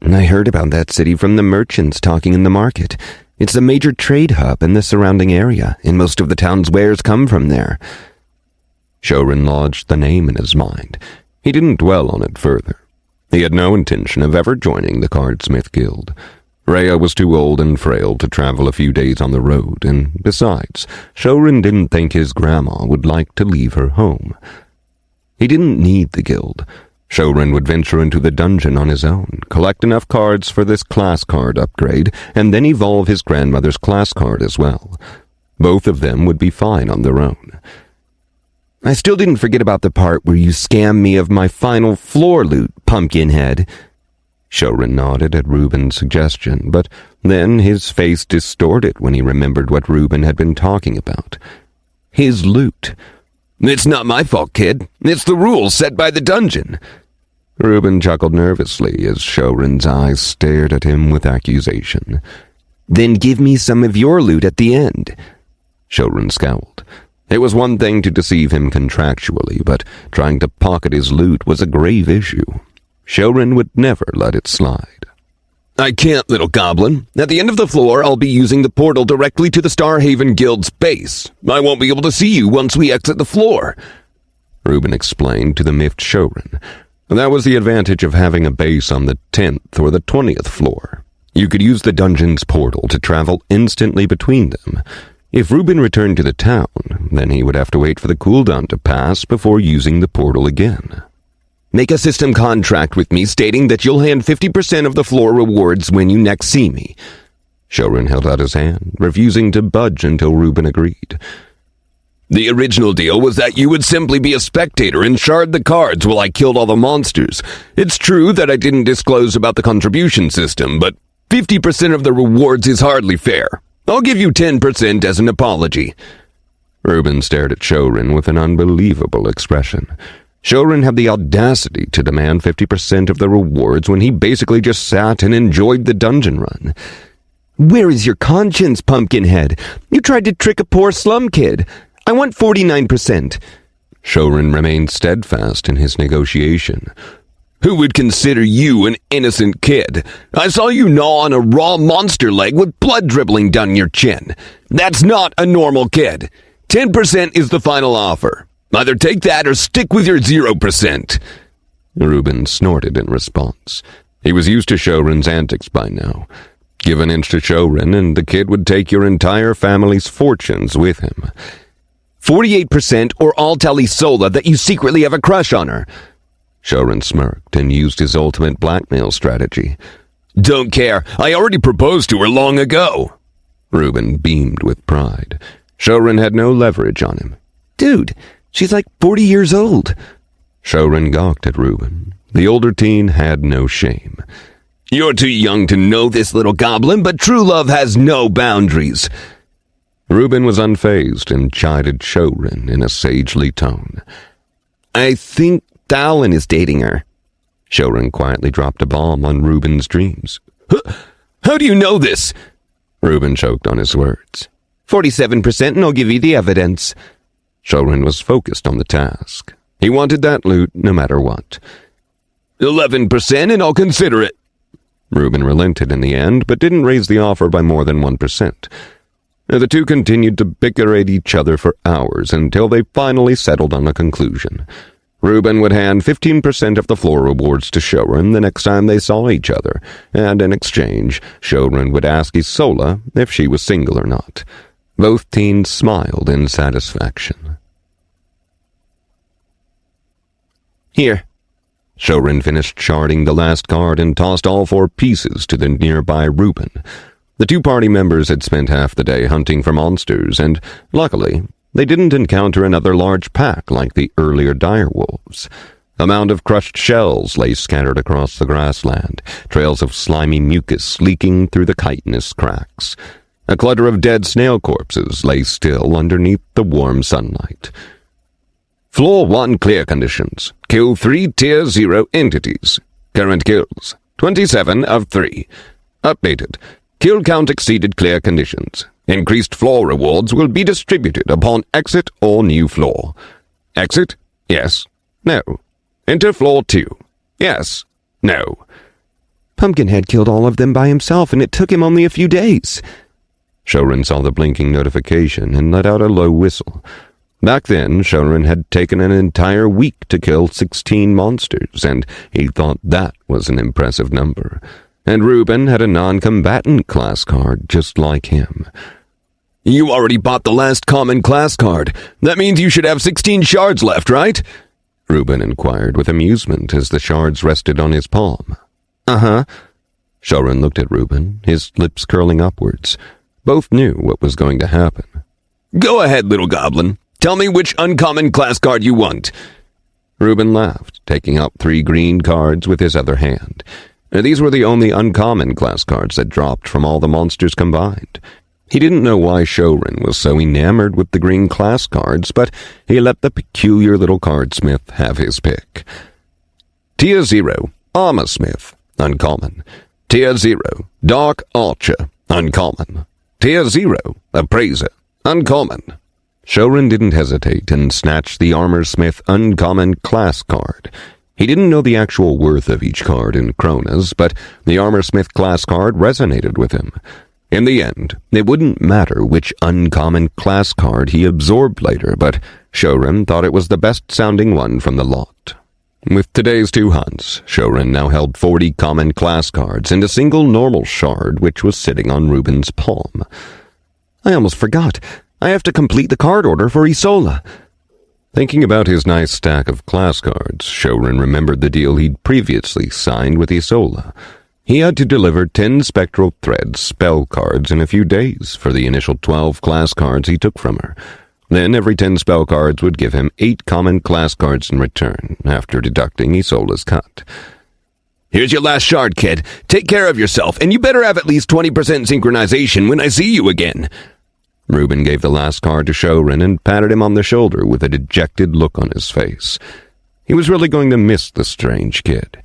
Speaker 2: I heard about that city from the merchants talking in the market. It's a major trade hub in the surrounding area, and most of the town's wares come from there.
Speaker 1: Shouren lodged the name in his mind. He didn't dwell on it further. He had no intention of ever joining the Cardsmith Guild. Rhea was too old and frail to travel a few days on the road, and besides, Shouren didn't think his grandma would like to leave her home. He didn't need the guild. Shouren would venture into the dungeon on his own, collect enough cards for this class card upgrade, and then evolve his grandmother's class card as well. Both of them would be fine on their own.
Speaker 2: I still didn't forget about the part where you scammed me of my final floor loot, Pumpkinhead.
Speaker 1: Shouren nodded at Reuben's suggestion, but then his face distorted when he remembered what Reuben had been talking about. His loot.
Speaker 3: It's not my fault, kid. It's the rules set by the dungeon.
Speaker 1: Reuben chuckled nervously as Shouren's eyes stared at him with accusation.
Speaker 2: Then give me some of your loot at the end.
Speaker 1: Shouren scowled. It was one thing to deceive him contractually, but trying to pocket his loot was a grave issue. Shouren would never let it slide.
Speaker 3: I can't, little goblin. At the end of the floor, I'll be using the portal directly to the Starhaven Guild's base. I won't be able to see you once we exit the floor, Reuben explained to the miffed Shouren. That was the advantage of having a base on the 10th or the 20th floor. You could use the dungeon's portal to travel instantly between them. If Reuben returned to the town, then he would have to wait for the cooldown to pass before using the portal again. Make a system contract with me stating that you'll hand 50% of the floor rewards when you next see me. Shouren held out his hand, refusing to budge until Reuben agreed. The original deal was that you would simply be a spectator and shard the cards while I killed all the monsters. It's true that I didn't disclose about the contribution system, but 50% of the rewards is hardly fair. I'll give you 10% as an apology. Reuben stared at Shouren with an unbelievable expression. Shouren had the audacity to demand 50% of the rewards when he basically just sat and enjoyed the dungeon run. Where is your conscience, Pumpkinhead? You tried to trick a poor slum kid. I want 49%. Shouren remained steadfast in his negotiation. Who would consider you an innocent kid? I saw you gnaw on a raw monster leg with blood dribbling down your chin. That's not a normal kid. 10% is the final offer. Either take that or stick with your 0%. Reuben snorted in response. He was used to Shouren's antics by now. Give an inch to Shouren and the kid would take your entire family's fortunes with him. 48% or I'll tell Isola that you secretly have a crush on her. Shouren smirked and used his ultimate blackmail strategy. Don't care. I already proposed to her long ago. Reuben beamed with pride. Shouren had no leverage on him. Dude, she's like 40 years old. Shouren gawked at Reuben. The older teen had no shame. You're too young to know this, little goblin, but true love has no boundaries. Reuben was unfazed and chided Shouren in a sagely tone. I think Daman is dating her. Shouren quietly dropped a bomb on Reuben's dreams. How do you know this? Reuben choked on his words. 47% and I'll give you the evidence. Shouren was focused on the task. He wanted that loot no matter what. 11% and I'll consider it. Reuben relented in the end, but didn't raise the offer by more than 1%. The two continued to bicker at each other for hours until they finally settled on a conclusion. Reuben would hand 15% of the floor rewards to Shouren the next time they saw each other, and in exchange, Shouren would ask Isola if she was single or not. Both teens smiled in satisfaction. Here. Shouren finished sharding the last card and tossed all 4 pieces to the nearby Reuben. The 2 party members had spent half the day hunting for monsters, and, luckily, they didn't encounter another large pack like the earlier direwolves. A mound of crushed shells lay scattered across the grassland, trails of slimy mucus leaking through the chitinous cracks. A clutter of dead snail corpses lay still underneath the warm sunlight. Floor 1 clear conditions. Kill 3 Tier 0 entities. Current kills, 27 of 3. Updated. Kill count exceeded clear conditions. Increased floor rewards will be distributed upon exit or new floor. Exit? Yes. No. Enter floor 2. Yes. No. Pumpkinhead killed all of them by himself, and it took him only a few days. Shouren saw the blinking notification and let out a low whistle. Back then, Shouren had taken an entire week to kill 16 monsters, and he thought that was an impressive number. And Reuben had a non-combatant class card just like him. You already bought the last common class card. That means you should have 16 shards left, right? Reuben inquired with amusement as the shards rested on his palm. Uh-huh. Shouren looked at Reuben, his lips curling upwards. Both knew what was going to happen. Go ahead, little goblin. Tell me which uncommon class card you want. Reuben laughed, taking out 3 green cards with his other hand. These were the only uncommon class cards that dropped from all the monsters combined. He didn't know why Shouren was so enamored with the green class cards, but he let the peculiar little cardsmith have his pick. Tier 0, Armor Smith, uncommon. Tier 0, Dark Archer, uncommon. Tier 0, Appraiser, uncommon. Shouren didn't hesitate and snatched the Armor Smith uncommon class card.
Speaker 1: He didn't know the actual worth of each card in kronas, but the Armorsmith class card resonated with him. In the end, it wouldn't matter which uncommon class card he absorbed later, but Shouren thought it was the best-sounding one from the lot. With today's 2 hunts, Shouren now held 40 common class cards and a single normal shard which was sitting on Ruben's palm. I almost forgot. I have to complete the card order for Isola. Thinking about his nice stack of class cards, Shouren remembered the deal he'd previously signed with Isola. He had to deliver 10 spectral thread spell cards in a few days for the initial 12 class cards he took from her. Then every 10 spell cards would give him 8 common class cards in return, after deducting Isola's cut.
Speaker 3: Here's your last shard, kid. Take care of yourself, and you better have at least 20% synchronization when I see you again.
Speaker 1: Ruben gave the last card to Shouren and patted him on the shoulder with a dejected look on his face. He was really going to miss the strange kid.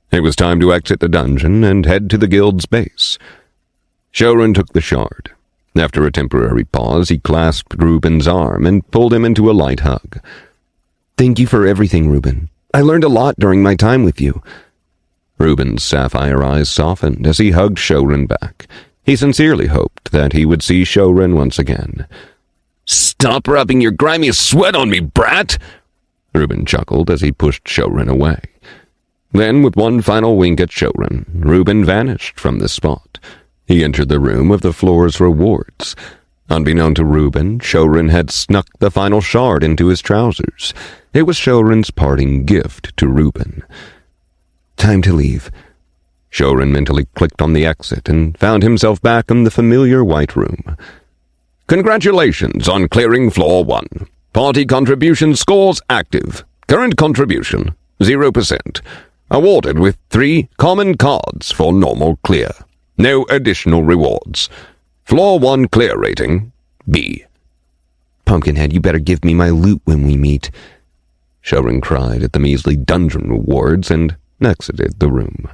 Speaker 1: It was time to exit the dungeon and head to the guild's base. Shouren took the shard. After a temporary pause, he clasped Ruben's arm and pulled him into a light hug.
Speaker 4: Thank you for everything, Ruben. I learned a lot during my time with you.
Speaker 1: Ruben's sapphire eyes softened as he hugged Shouren back. He sincerely hoped that he would see Shouren once again.
Speaker 3: Stop rubbing your grimy sweat on me, brat!
Speaker 1: Ruben chuckled as he pushed Shouren away. Then, with one final wink at Shouren, Ruben vanished from the spot. He entered the room of the floor's rewards. Unbeknown to Ruben, Shouren had snuck the final shard into his trousers. It was Shouren's parting gift to Ruben.
Speaker 4: Time to leave.
Speaker 1: Shouren mentally clicked on the exit and found himself back in the familiar white room.
Speaker 3: Congratulations on clearing floor 1. Party contribution scores active. Current contribution, 0%. Awarded with 3 common cards for normal clear. No additional rewards. Floor 1 clear rating, B.
Speaker 4: Pumpkinhead, you better give me my loot when we meet.
Speaker 1: Shouren cried at the measly dungeon rewards and exited the room.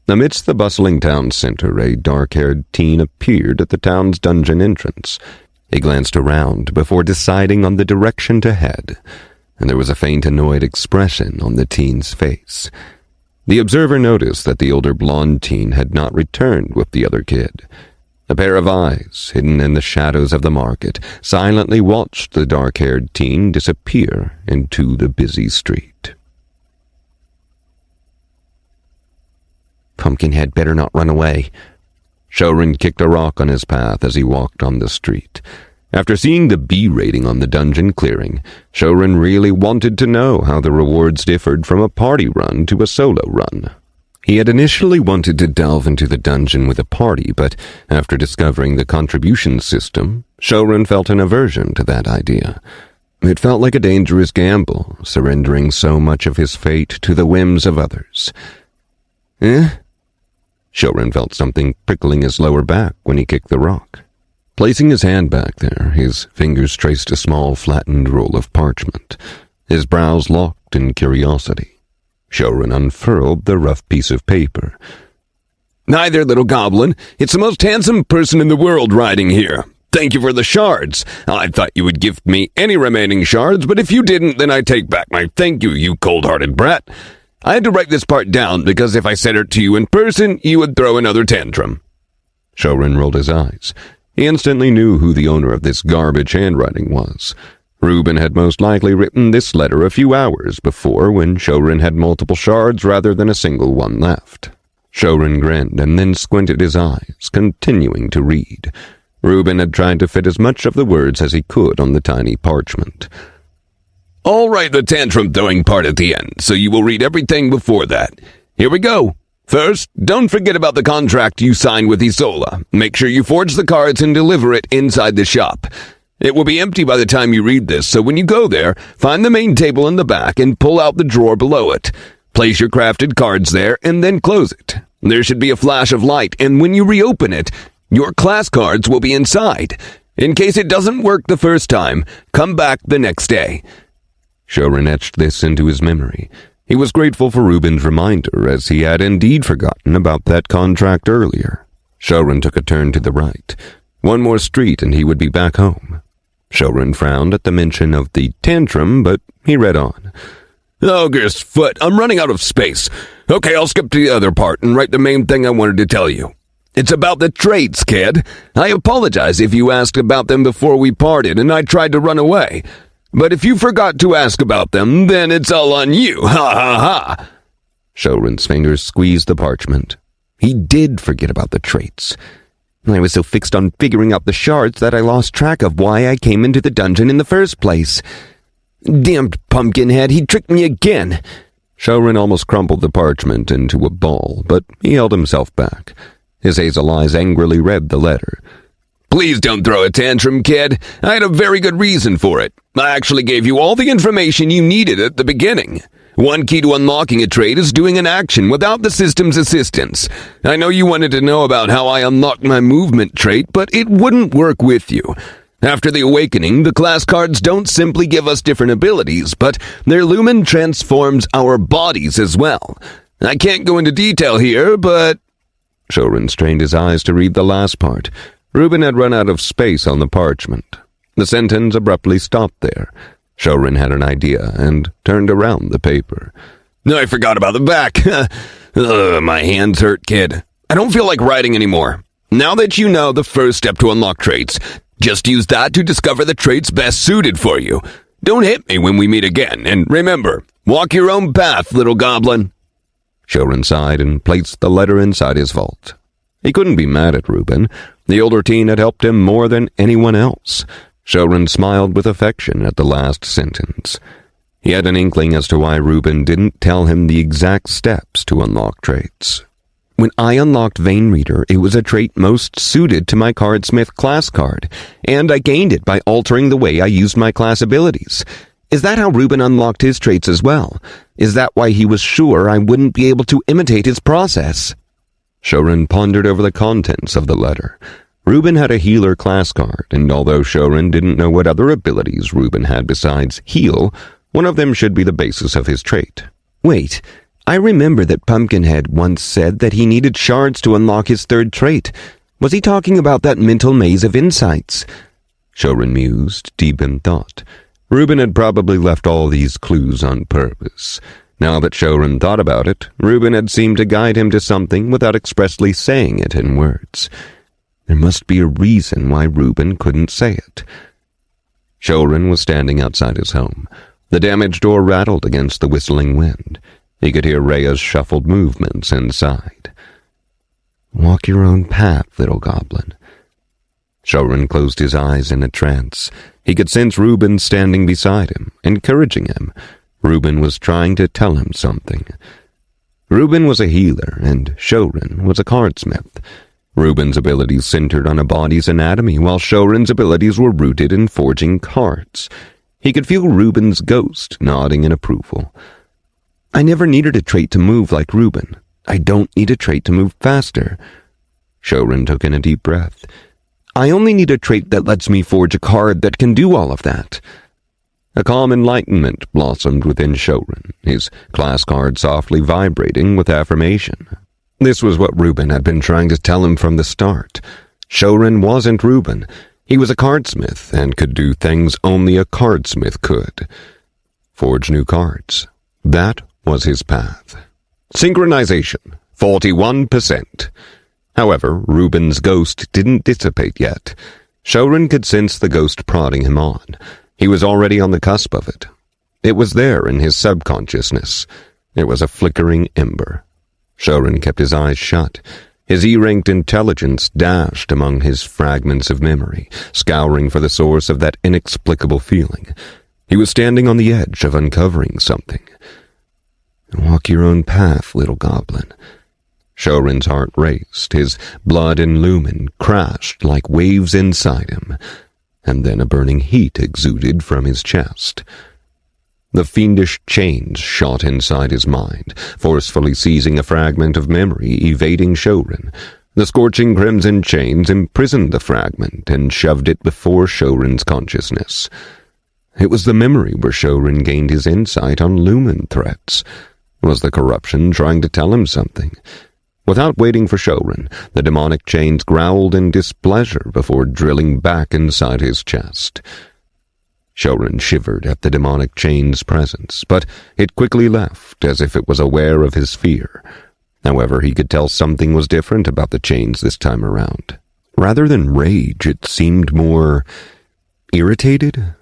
Speaker 1: Amidst the bustling town center, a dark-haired teen appeared at the town's dungeon entrance. He glanced around before deciding on the direction to head, and there was a faint annoyed expression on the teen's face. The observer noticed that the older blonde teen had not returned with the other kid. A pair of eyes, hidden in the shadows of the market, silently watched the dark-haired teen disappear into the busy street.
Speaker 4: Pumpkinhead better not run away.
Speaker 1: Shouren kicked a rock on his path as he walked on the street. After seeing the B rating on the dungeon clearing, Shouren really wanted to know how the rewards differed from a party run to a solo run. He had initially wanted to delve into the dungeon with a party, but after discovering the contribution system, Shouren felt an aversion to that idea. It felt like a dangerous gamble, surrendering so much of his fate to the whims of others. Shouren felt something prickling his lower back when he kicked the rock. Placing his hand back there, his fingers traced a small flattened roll of parchment. His brows locked in curiosity. Shouren unfurled the rough piece of paper.
Speaker 3: Hi there, little goblin. It's the most handsome person in the world riding here. Thank you for the shards. I thought you would gift me any remaining shards, but if you didn't, then I take back my thank you, you cold-hearted brat. I had to write this part down because if I said it to you in person, you would throw another tantrum.
Speaker 1: Shouren rolled his eyes. He instantly knew who the owner of this garbage handwriting was. Ruben had most likely written this letter a few hours before, when Shouren had multiple shards rather than a single one left. Shouren grinned and then squinted his eyes, continuing to read. Ruben had tried to fit as much of the words as he could on the tiny parchment.
Speaker 3: I'll write the tantrum-throwing part at the end, so you will read everything before that. Here we go. First, don't forget about the contract you signed with Isola. Make sure you forge the cards and deliver it inside the shop. It will be empty by the time you read this, so when you go there, find the main table in the back and pull out the drawer below it. Place your crafted cards there and then close it. There should be a flash of light, and when you reopen it, your class cards will be inside. In case it doesn't work the first time, come back the next day.
Speaker 1: Shouren etched this into his memory. He was grateful for Ruben's reminder, as he had indeed forgotten about that contract earlier. Shouren took a turn to the right. One more street and he would be back home.
Speaker 2: Shouren frowned at the mention of the tantrum, but he read on.
Speaker 3: Ogre's foot, I'm running out of space. Okay, I'll skip to the other part and write the main thing I wanted to tell you. It's about the traits, kid. I apologize if you asked about them before we parted and I tried to run away. But if you forgot to ask about them, then it's all on you. Ha ha ha.
Speaker 2: Shouren's fingers squeezed the parchment. He did forget about the traits. I was so fixed on figuring out the shards that I lost track of why I came into the dungeon in the first place. Damned pumpkinhead, he tricked me again.
Speaker 1: Shouren almost crumpled the parchment into a ball, but he held himself back. His hazel eyes angrily read the letter.
Speaker 3: Please don't throw a tantrum, kid. I had a very good reason for it. I actually gave you all the information you needed at the beginning. One key to unlocking a trait is doing an action without the system's assistance. I know you wanted to know about how I unlocked my movement trait, but it wouldn't work with you. After the awakening, the class cards don't simply give us different abilities, but their lumen transforms our bodies as well. I can't go into detail here, but...
Speaker 1: Shouren strained his eyes to read the last part. Reuben had run out of space on the parchment. The sentence abruptly stopped there. Shouren had an idea and turned around the paper.
Speaker 3: I forgot about the back. My hands hurt, kid. I don't feel like writing anymore. Now that you know the first step to unlock traits, just use that to discover the traits best suited for you. Don't hit me when we meet again, and remember, walk your own path, little goblin.
Speaker 1: Shouren sighed and placed the letter inside his vault. He couldn't be mad at Reuben. The older teen had helped him more than anyone else. Shouren smiled with affection at the last sentence. He had an inkling as to why Reuben didn't tell him the exact steps to unlock traits. When I unlocked Vein Reader, it was a trait most suited to my Cardsmith class card, and I gained it by altering the way I used my class abilities. Is that how Reuben unlocked his traits as well? Is that why he was sure I wouldn't be able to imitate his process? Shouren pondered over the contents of the letter. Reuben had a healer class card, and although Shouren didn't know what other abilities Reuben had besides heal, one of them should be the basis of his trait. Wait, I remember that Pumpkinhead once said that he needed shards to unlock his third trait. Was he talking about that mental maze of insights? Shouren mused, deep in thought. Reuben had probably left all these clues on purpose. Now that Shouren thought about it, Reuben had seemed to guide him to something without expressly saying it in words. There must be a reason why Reuben couldn't say it. Shouren was standing outside his home. The damaged door rattled against the whistling wind. He could hear Rhea's shuffled movements inside. Walk your own path, little goblin. Shouren closed his eyes in a trance. He could sense Reuben standing beside him, encouraging him. Reuben was trying to tell him something. Reuben was a healer, and Shouren was a cardsmith. Reuben's abilities centered on a body's anatomy, while Shouren's abilities were rooted in forging cards. He could feel Reuben's ghost nodding in approval. I never needed a trait to move like Reuben. I don't need a trait to move faster. Shouren took in a deep breath. I only need a trait that lets me forge a card that can do all of that. A calm enlightenment blossomed within Shouren, his class card softly vibrating with affirmation. This was what Reuben had been trying to tell him from the start. Shouren wasn't Reuben. He was a cardsmith and could do things only a cardsmith could. Forge new cards. That was his path. Synchronization, 41%. However, Reuben's ghost didn't dissipate yet. Shouren could sense the ghost prodding him on. He was already on the cusp of it. It was there in his subconsciousness. It was a flickering ember. Shouren kept his eyes shut. His E-ranked intelligence dashed among his fragments of memory, scouring for the source of that inexplicable feeling. He was standing on the edge of uncovering something. Walk your own path, little goblin. Shouren's heart raced, his blood and lumen crashed like waves inside him, and then a burning heat exuded from his chest. The fiendish chains shot inside his mind, forcefully seizing a fragment of memory, evading Shouren. The scorching crimson chains imprisoned the fragment and shoved it before Shouren's consciousness. It was the memory where Shouren gained his insight on lumen threats. Was the corruption trying to tell him something? Without waiting for Shouren, the demonic chains growled in displeasure before drilling back inside his chest. Shouren shivered at the demonic chain's presence, but it quickly left, as if it was aware of his fear. However, he could tell something was different about the chains this time around. Rather than rage, it seemed more irritated.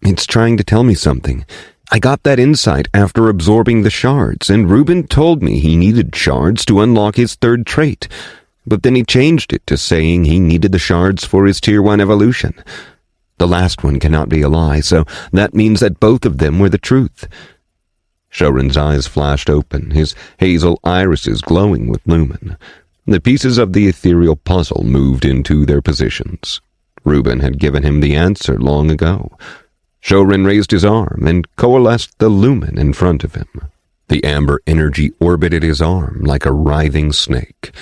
Speaker 1: It's trying to tell me something. I got that insight after absorbing the shards, and Reuben told me he needed shards to unlock his third trait, but then he changed it to saying he needed the shards for his Tier 1 evolution. The last one cannot be a lie, so that means that both of them were the truth. Shouren's eyes flashed open, his hazel irises glowing with lumen. The pieces of the ethereal puzzle moved into their positions. Reuben had given him the answer long ago. Shouren raised his arm and coalesced the lumen in front of him. The amber energy orbited his arm like a writhing snake.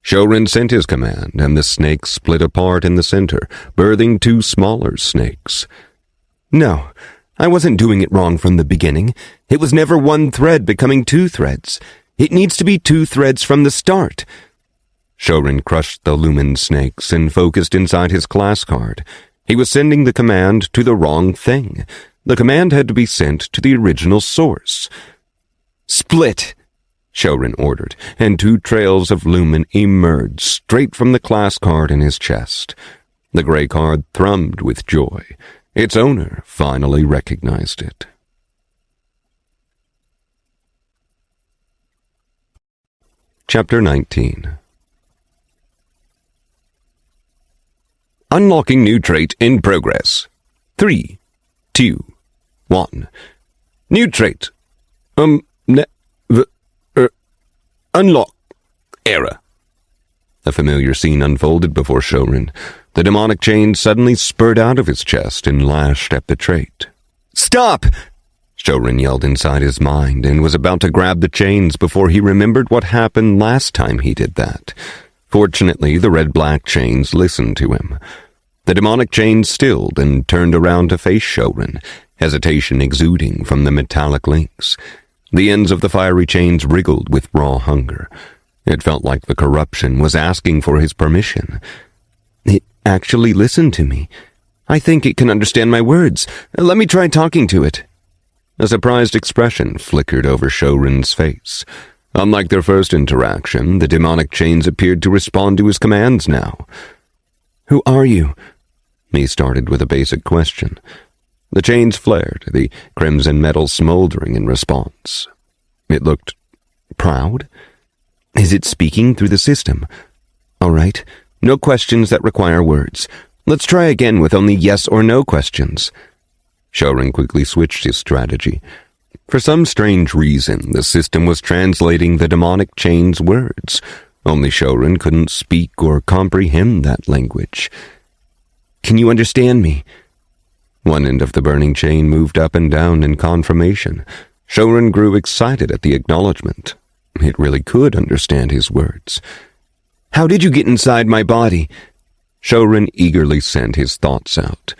Speaker 1: Shouren sent his command, and the snake split apart in the center, birthing two smaller snakes. No, I wasn't doing it wrong from the beginning. It was never one thread becoming two threads. It needs to be two threads from the start. Shouren crushed the lumen snakes and focused inside his class card. He was sending the command to the wrong thing. The command had to be sent to the original source. Split! Shouren ordered, and two trails of lumen emerged straight from the class card in his chest. The gray card thrummed with joy. Its owner finally recognized it. Chapter 19. Unlocking new trait in progress. 3, 2, 1. New trait. Unlock. Error. A familiar scene unfolded before Shouren. The demonic chain suddenly spurred out of his chest and lashed at the trait. Stop! Shouren yelled inside his mind and was about to grab the chains before he remembered what happened last time he did that. Fortunately, the red-black chains listened to him. The demonic chain stilled and turned around to face Shouren, hesitation exuding from the metallic links. The ends of the fiery chains wriggled with raw hunger. It felt like the corruption was asking for his permission. It actually listened to me. I think it can understand my words. Let me try talking to it. A surprised expression flickered over Shouren's face. Unlike their first interaction, the demonic chains appeared to respond to his commands now. Who are you? He started with a basic question. The chains flared, the crimson metal smoldering in response. It looked proud. Is it speaking through the system? All right, no questions that require words. Let's try again with only yes or no questions. Shouren quickly switched his strategy. For some strange reason, the system was translating the demonic chain's words. Only Shouren couldn't speak or comprehend that language. Can you understand me? One end of the burning chain moved up and down in confirmation. Shouren grew excited at the acknowledgement. It really could understand his words. How did you get inside my body? Shouren eagerly sent his thoughts out.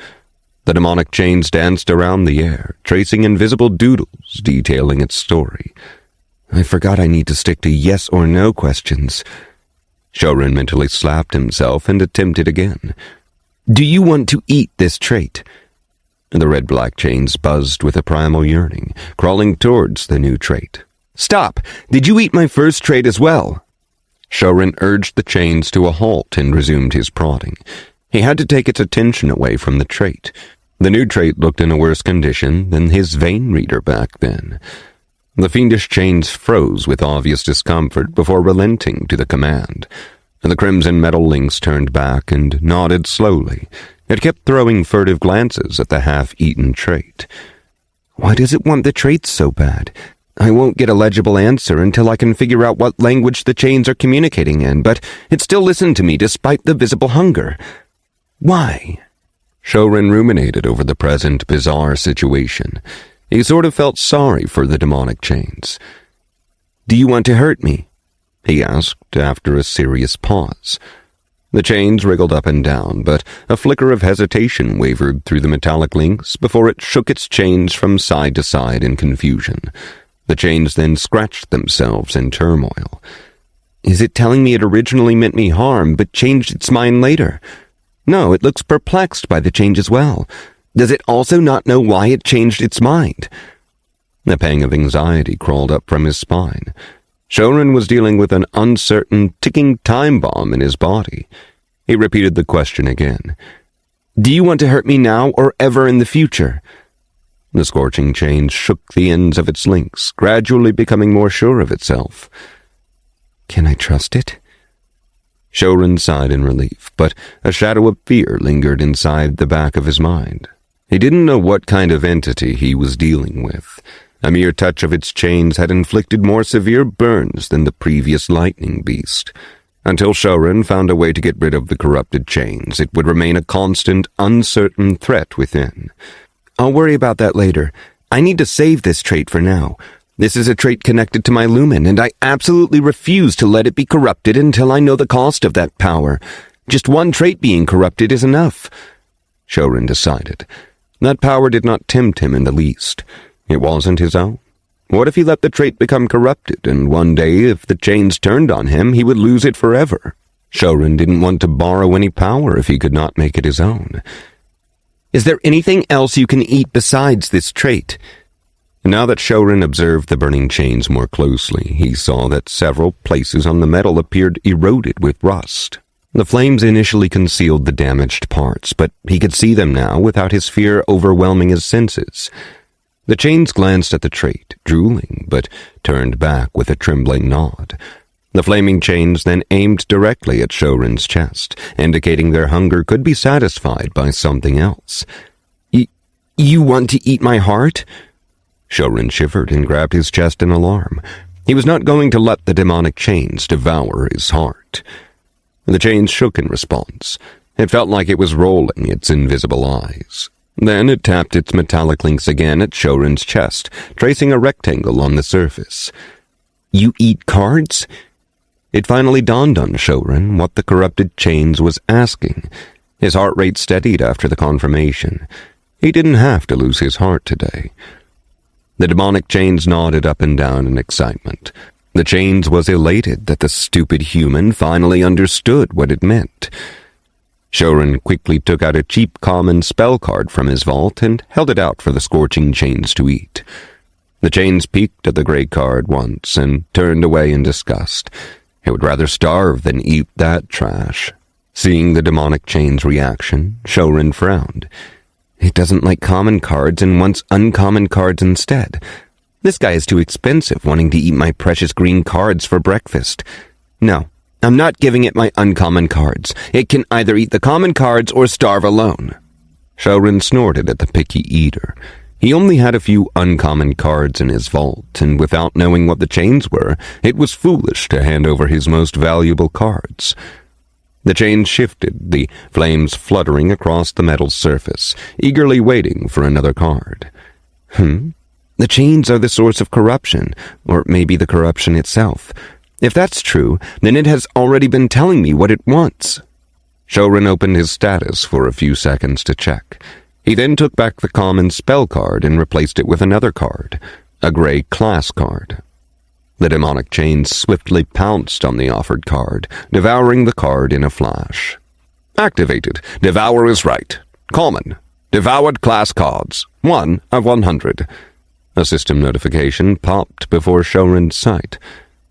Speaker 1: The demonic chains danced around the air, tracing invisible doodles detailing its story. I forgot I need to stick to yes or no questions. Shouren mentally slapped himself and attempted again. Do you want to eat this trait? The red-black chains buzzed with a primal yearning, crawling towards the new trait. Stop! Did you eat my first trait as well? Shouren urged the chains to a halt and resumed his prodding. He had to take its attention away from the trait. The new trait looked in a worse condition than his vein reader back then. The fiendish chains froze with obvious discomfort before relenting to the command. The crimson metal links turned back and nodded slowly. It kept throwing furtive glances at the half-eaten trait. Why does it want the traits so bad? I won't get a legible answer until I can figure out what language the chains are communicating in, but it still listened to me despite the visible hunger. Why? Shouren ruminated over the present bizarre situation. He sort of felt sorry for the demonic chains. Do you want to hurt me? He asked after a serious pause. The chains wriggled up and down, but a flicker of hesitation wavered through the metallic links before it shook its chains from side to side in confusion. The chains then scratched themselves in turmoil. Is it telling me it originally meant me harm, but changed its mind later? No, it looks perplexed by the change as well.
Speaker 2: Does it also not know why it changed its mind? A pang of anxiety crawled up from his spine. Shouren was dealing with an uncertain, ticking time bomb in his body. He repeated the question again. Do you want to hurt me now or ever in the future? The scorching chain shook the ends of its links, gradually becoming more sure of itself. Can I trust it? Shouren sighed in relief, but a shadow of fear lingered inside the back of his mind. He didn't know what kind of entity he was dealing with. A mere touch of its chains had inflicted more severe burns than the previous lightning beast. Until Shouren found a way to get rid of the corrupted chains, it would remain a constant, uncertain threat within. I'll worry about that later. I need to save this trait for now. This is a trait connected to my lumen, and I absolutely refuse to let it be corrupted until I know the cost of that power. Just one trait being corrupted is enough. Shouren decided. That power did not tempt him in the least. It wasn't his own. What if he let the trait become corrupted, and one day, if the chains turned on him, he would lose it forever? Shouren didn't want to borrow any power if he could not make it his own. Is there anything else you can eat besides this trait? Now that Shouren observed the burning chains more closely, he saw that several places on the metal appeared eroded with rust. The flames initially concealed the damaged parts, but he could see them now without his fear overwhelming his senses. The chains glanced at the trait, drooling, but turned back with a trembling nod. The flaming chains then aimed directly at Shouren's chest, indicating their hunger could be satisfied by something else. You want to eat my heart? Shouren shivered and grabbed his chest in alarm. He was not going to let the demonic chains devour his heart. The chains shook in response. It felt like it was rolling its invisible eyes. Then it tapped its metallic links again at Shouren's chest, tracing a rectangle on the surface. You eat cards? It finally dawned on Shouren what the corrupted chains was asking. His heart rate steadied after the confirmation. He didn't have to lose his heart today. The demonic chains nodded up and down in excitement. The chains was elated that the stupid human finally understood what it meant. Shouren quickly took out a cheap common spell card from his vault and held it out for the scorching chains to eat. The chains peeked at the gray card once and turned away in disgust. It would rather starve than eat that trash. Seeing the demonic chain's reaction, Shouren frowned. It doesn't like common cards and wants uncommon cards instead. This guy is too expensive, wanting to eat my precious green cards for breakfast. No, I'm not giving it my uncommon cards. It can either eat the common cards or starve alone. Shouren snorted at the picky eater. He only had a few uncommon cards in his vault, and without knowing what the chains were, it was foolish to hand over his most valuable cards. The chains shifted, the flames fluttering across the metal surface, eagerly waiting for another card. The chains are the source of corruption, or maybe the corruption itself. If that's true, then it has already been telling me what it wants. Shouren opened his status for a few seconds to check. He then took back the common spell card and replaced it with another card, a gray class card. The demonic chains swiftly pounced on the offered card, devouring the card in a flash. Activated. Devour is right. Common. Devoured class cards. 1 of 100. A system notification popped before Shouren's sight.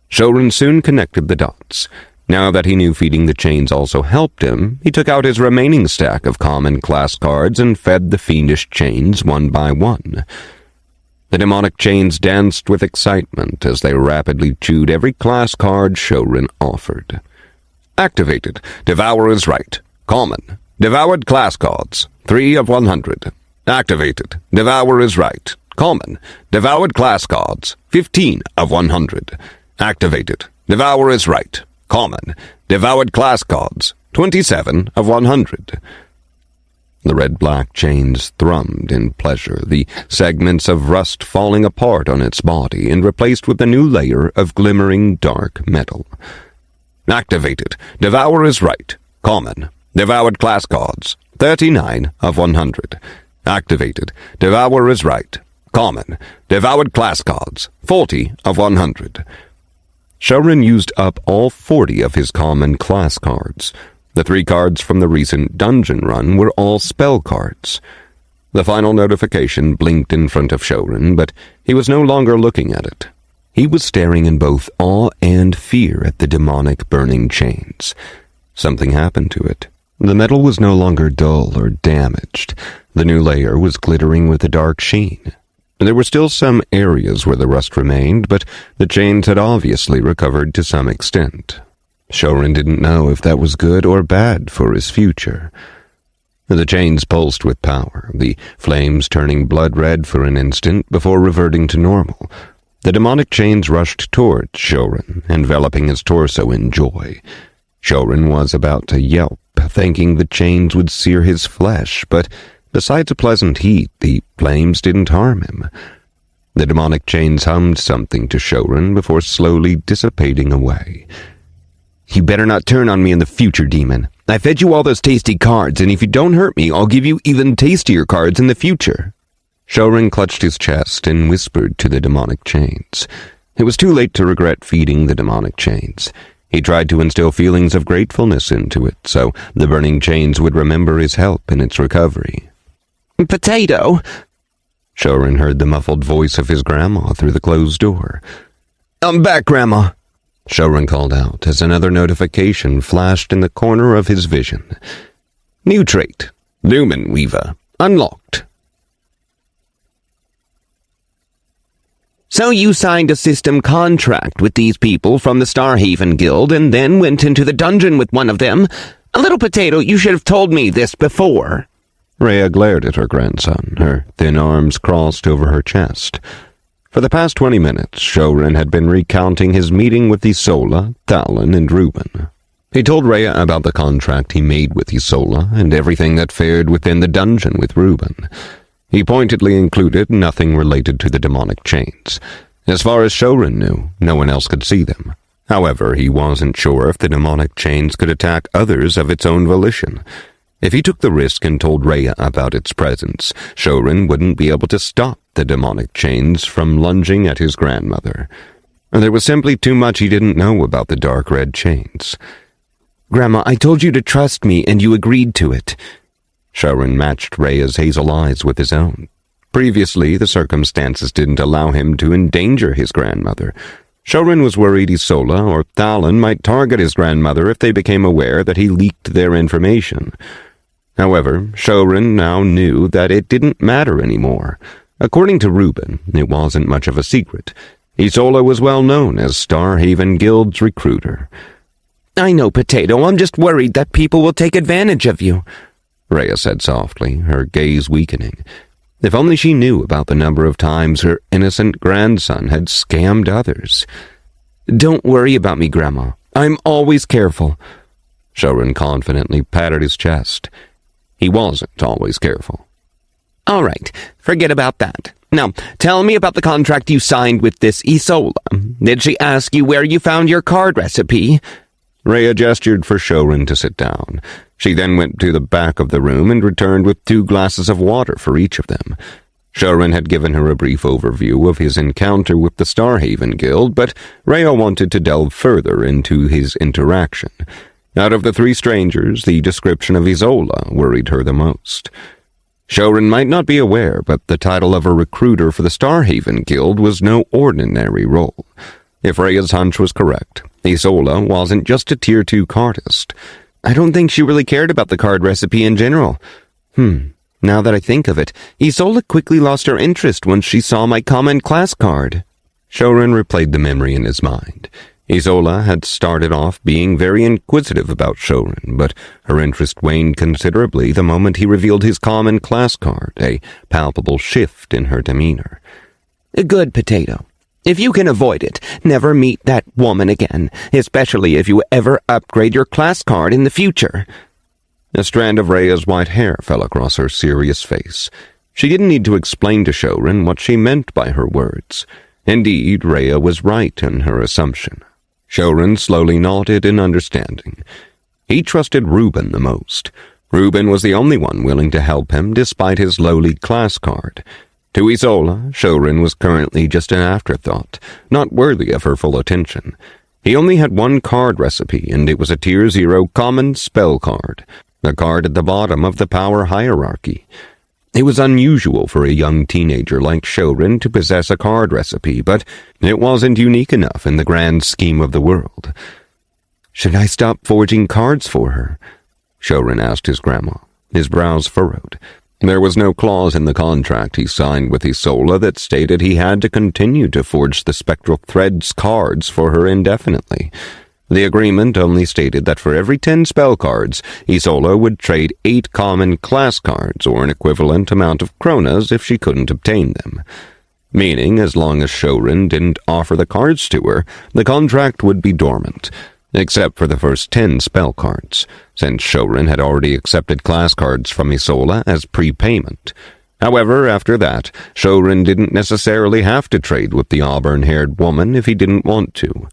Speaker 2: Shouren soon connected the dots. Now that he knew feeding the chains also helped him, he took out his remaining stack of common class cards and fed the fiendish chains one by one. The demonic chains danced with excitement as they rapidly chewed every class card Shouren offered. Activated. Devour is right. Common. Devoured class cards. 3 of 100. Activated. Devour is right. Common. Devoured class cards. 15 of 100. Activated. Devour is right. Common. Devoured class cards. 27 of 100. The red-black chains thrummed in pleasure, the segments of rust falling apart on its body and replaced with a new layer of glimmering dark metal. Activated. Devour is right. Common. Devoured class cards. 39 of 100. Activated. Devour is right. Common. Devoured class cards. 40 of 100. Shouren used up all 40 of his common class cards. The 3 cards from the recent dungeon run were all spell cards. The final notification blinked in front of Shouren, but he was no longer looking at it. He was staring in both awe and fear at the demonic burning chains. Something happened to it. The metal was no longer dull or damaged. The new layer was glittering with a dark sheen. There were still some areas where the rust remained, but the chains had obviously recovered to some extent. Shouren didn't know if that was good or bad for his future. The chains pulsed with power, the flames turning blood red for an instant before reverting to normal. The demonic chains rushed towards Shouren, enveloping his torso in joy. Shouren was about to yelp, thinking the chains would sear his flesh, but besides a pleasant heat, the flames didn't harm him. The demonic chains hummed something to Shouren before slowly dissipating away. "You better not turn on me in the future, demon. I fed you all those tasty cards, and if you don't hurt me, I'll give you even tastier cards in the future." Shouren clutched his chest and whispered to the demonic chains. It was too late to regret feeding the demonic chains. He tried to instill feelings of gratefulness into it, so the burning chains would remember his help in its recovery. "Potato!" Shouren heard the muffled voice of his grandma through the closed door. "I'm back, Grandma," Shouren called out as another notification flashed in the corner of his vision. "New trait, Lumen Weaver, unlocked." "So you signed a system contract with these people from the Starhaven Guild and then went into the dungeon with one of them? A little potato, you should have told me this before." Rhea glared at her grandson, her thin arms crossed over her chest. For the past 20 minutes, Shouren had been recounting his meeting with Isola, Talon, and Reuben. He told Rhea about the contract he made with Isola and everything that fared within the dungeon with Reuben. He pointedly included nothing related to the demonic chains. As far as Shouren knew, no one else could see them. However, he wasn't sure if the demonic chains could attack others of its own volition. If he took the risk and told Rhea about its presence, Shouren wouldn't be able to stop the demonic chains from lunging at his grandmother. There was simply too much he didn't know about the dark red chains. "Grandma, I told you to trust me, and you agreed to it." Shouren matched Rhea's hazel eyes with his own. Previously, the circumstances didn't allow him to endanger his grandmother. Shouren was worried Isola or Talon might target his grandmother if they became aware that he leaked their information. However, Shouren now knew that it didn't matter anymore. According to Reuben, it wasn't much of a secret. Isola was well known as Starhaven Guild's recruiter. "I know, Potato, I'm just worried that people will take advantage of you," Rhea said softly, her gaze weakening. If only she knew about the number of times her innocent grandson had scammed others. "Don't worry about me, Grandma. I'm always careful." Shouren confidently patted his chest. He wasn't always careful. "All right, forget about that. Now, tell me about the contract you signed with this Isola. Did she ask you where you found your card recipe?" Rhea gestured for Shouren to sit down. She then went to the back of the room and returned with 2 glasses of water for each of them. Shouren had given her a brief overview of his encounter with the Starhaven Guild, but Rhea wanted to delve further into his interaction. Out of the 3 strangers, the description of Isola worried her the most. Shouren might not be aware, but the title of a recruiter for the Starhaven Guild was no ordinary role. If Rhea's hunch was correct, Isola wasn't just a Tier 2 cardist. I don't think she really cared about the card recipe in general. Now that I think of it, Isola quickly lost her interest once she saw my common class card. Shouren replayed the memory in his mind. Isola had started off being very inquisitive about Shouren, but her interest waned considerably the moment he revealed his common class card, a palpable shift in her demeanor. "Good, Potato. If you can avoid it, never meet that woman again, especially if you ever upgrade your class card in the future." A strand of Rhea's white hair fell across her serious face. She didn't need to explain to Shouren what she meant by her words. Indeed, Rhea was right in her assumption. Shouren slowly nodded in understanding. He trusted Reuben the most. Reuben was the only one willing to help him despite his lowly class card. To Isola, Shouren was currently just an afterthought, not worthy of her full attention. He only had 1 card recipe, and it was a Tier 0 common spell card, a card at the bottom of the power hierarchy. It was unusual for a young teenager like Shouren to possess a card recipe, but it wasn't unique enough in the grand scheme of the world. "Should I stop forging cards for her?" Shouren asked his grandma, his brows furrowed. There was no clause in the contract he signed with Isola that stated he had to continue to forge the spectral threads cards for her indefinitely. The agreement only stated that for every 10 spell cards, Isola would trade 8 common class cards or an equivalent amount of kronas if she couldn't obtain them. Meaning, as long as Shouren didn't offer the cards to her, the contract would be dormant, except for the first 10 spell cards, since Shouren had already accepted class cards from Isola as prepayment. However, after that, Shouren didn't necessarily have to trade with the auburn-haired woman if he didn't want to.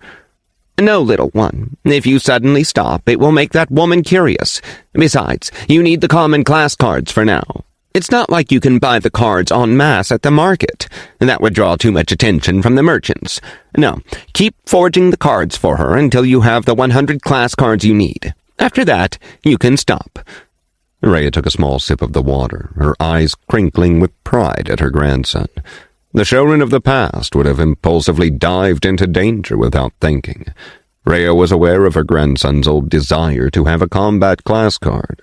Speaker 2: "No, little one. If you suddenly stop, it will make that woman curious. Besides, you need the common class cards for now. It's not like you can buy the cards en masse at the market. That would draw too much attention from the merchants. No, keep forging the cards for her until you have the 100 class cards you need. After that, you can stop." Rhea took a small sip of the water, her eyes crinkling with pride at her grandson. The Shouren of the past would have impulsively dived into danger without thinking. Rhea was aware of her grandson's old desire to have a combat class card.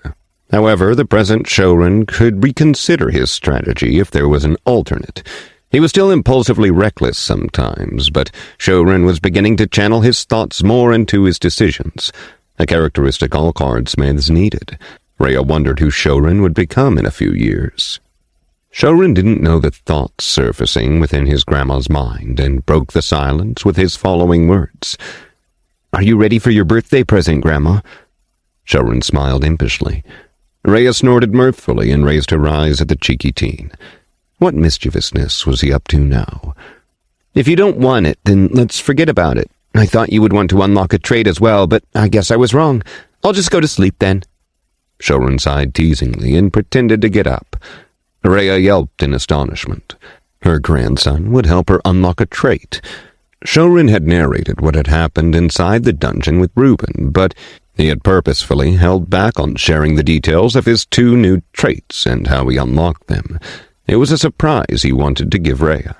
Speaker 2: However, the present Shouren could reconsider his strategy if there was an alternate. He was still impulsively reckless sometimes, but Shouren was beginning to channel his thoughts more into his decisions, a characteristic all cardsmiths needed. Rhea wondered who Shouren would become in a few years. Shouren didn't know the thoughts surfacing within his grandma's mind and broke the silence with his following words. "Are you ready for your birthday present, Grandma?" Shouren smiled impishly. Rhea snorted mirthfully and raised her eyes at the cheeky teen. What mischievousness was he up to now? "If you don't want it, then let's forget about it. I thought you would want to unlock a trait as well, but I guess I was wrong. I'll just go to sleep then." Shouren sighed teasingly and pretended to get up. Rhea yelped in astonishment. Her grandson would help her unlock a trait. Shouren had narrated what had happened inside the dungeon with Reuben, but he had purposefully held back on sharing the details of his 2 new traits and how he unlocked them. It was a surprise he wanted to give Rhea.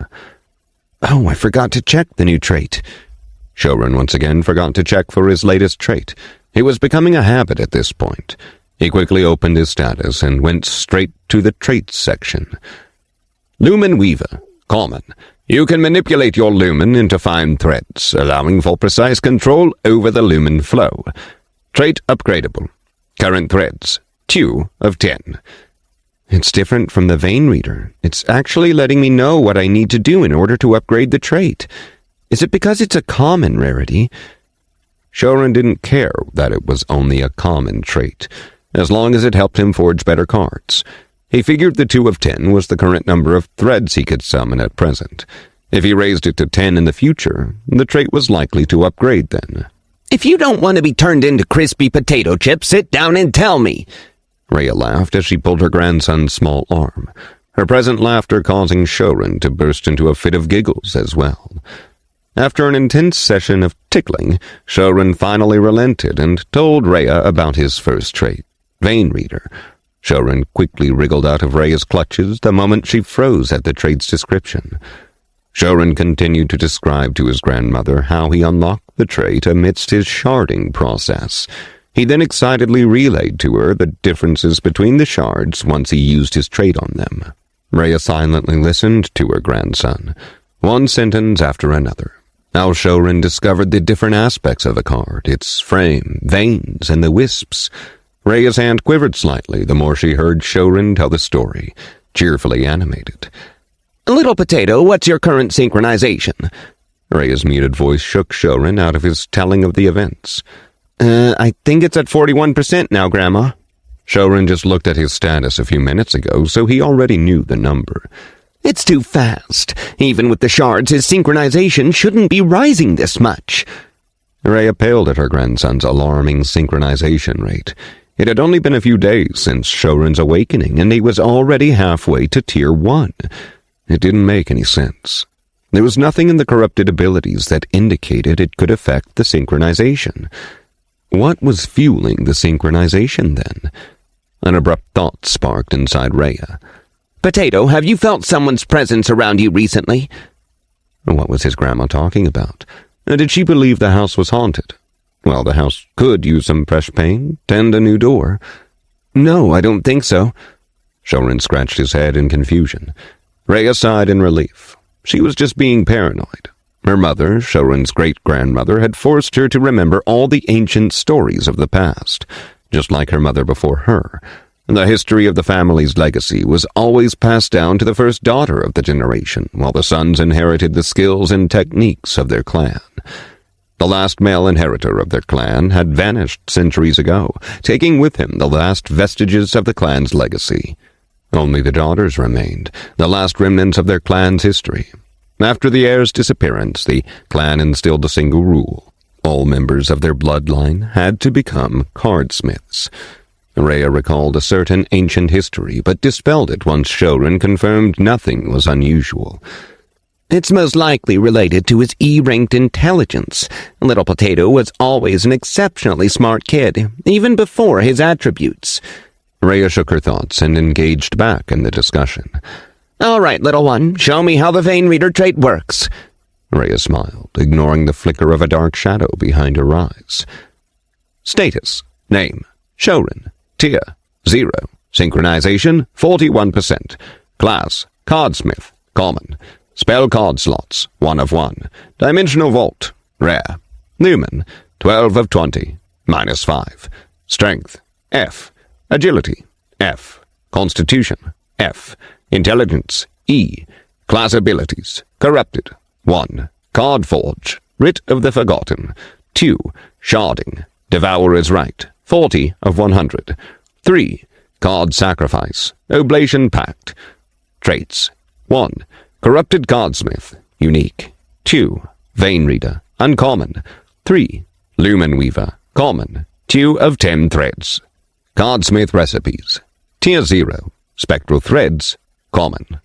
Speaker 2: "Oh, I forgot to check the new trait." Shouren once again forgot to check for his latest trait. It was becoming a habit at this point. He quickly opened his status and went straight to the traits section. Lumen Weaver, common. You can manipulate your lumen into fine threads, allowing for precise control over the lumen flow. Trait upgradable. Current threads, 2 of 10. It's different from the vein reader. It's actually letting me know what I need to do in order to upgrade the trait. Is it because it's a common rarity? Shouren didn't care that it was only a common trait, as long as it helped him forge better cards. He figured the 2 of 10 was the current number of threads he could summon at present. If he raised it to 10 in the future, the trait was likely to upgrade then.
Speaker 5: "If you don't want to be turned into crispy potato chips, sit down and tell me."
Speaker 2: Rhea laughed as she pulled her grandson's small arm, her present laughter causing Shouren to burst into a fit of giggles as well. After an intense session of tickling, Shouren finally relented and told Rhea about his first trait, Vein Reader. Shouren quickly wriggled out of Rhea's clutches the moment she froze at the trait's description. Shouren continued to describe to his grandmother how he unlocked the trait amidst his sharding process. He then excitedly relayed to her the differences between the shards once he used his trait on them. Rhea silently listened to her grandson, one sentence after another. How Shouren discovered the different aspects of a card, its frame, veins, and the wisps. Rhea's hand quivered slightly the more she heard Shouren tell the story, cheerfully animated.
Speaker 5: "Little Potato, what's your current synchronization?"
Speaker 2: Rhea's muted voice shook Shouren out of his telling of the events.
Speaker 5: I think it's at 41% now, Grandma."
Speaker 2: Shouren just looked at his status a few minutes ago, so he already knew the number.
Speaker 5: "It's too fast. Even with the shards, his synchronization shouldn't be rising this much."
Speaker 2: Rhea paled at her grandson's alarming synchronization rate. It had only been a few days since Shouren's awakening, and he was already halfway to Tier 1. It didn't make any sense. There was nothing in the corrupted abilities that indicated it could affect the synchronization. What was fueling the synchronization, then? An abrupt thought sparked inside Rhea.
Speaker 5: Potato, have you felt someone's presence around you recently?
Speaker 2: What was his grandma talking about? Did she believe the house was haunted? Well, the house could use some fresh paint and a new door.
Speaker 5: No, I don't think so.
Speaker 2: Shouren scratched his head in confusion. Rhea sighed in relief. She was just being paranoid. Her mother, Shouren's great-grandmother, had forced her to remember all the ancient stories of the past, just like her mother before her. The history of the family's legacy was always passed down to the first daughter of the generation, while the sons inherited the skills and techniques of their clan. The last male inheritor of their clan had vanished centuries ago, taking with him the last vestiges of the clan's legacy. Only the daughters remained, the last remnants of their clan's history. After the heir's disappearance, the clan instilled a single rule. All members of their bloodline had to become cardsmiths. Rhea recalled a certain ancient history, but dispelled it once Shouren confirmed nothing was unusual.
Speaker 5: It's most likely related to his E-ranked intelligence. Little Potato was always an exceptionally smart kid, even before his attributes.
Speaker 2: Rhea shook her thoughts and engaged back in the discussion.
Speaker 5: All right, little one, show me how the vein reader trait works.
Speaker 2: Rhea smiled, ignoring the flicker of a dark shadow behind her eyes. Status. Name. Shouren. Tier. 0. Synchronization. 41%. Class. Cardsmith. Common. Spell card slots. 1 of 1. Dimensional Vault. Rare. Newman. 12 of 20. -5. Strength. F. Agility. F. Constitution. F. Intelligence. E. Class abilities. Corrupted. 1. Card Forge. Writ of the Forgotten. 2. Sharding. Devourer's Right. 40 of 100. 3. Card Sacrifice. Oblation Pact. Traits. 1. Corrupted Cardsmith. Unique. 2. Vein Reader. Uncommon. 3. Lumen Weaver. Common. 2 of 10 threads. Cardsmith Recipes. Tier 0. Spectral Threads. Common.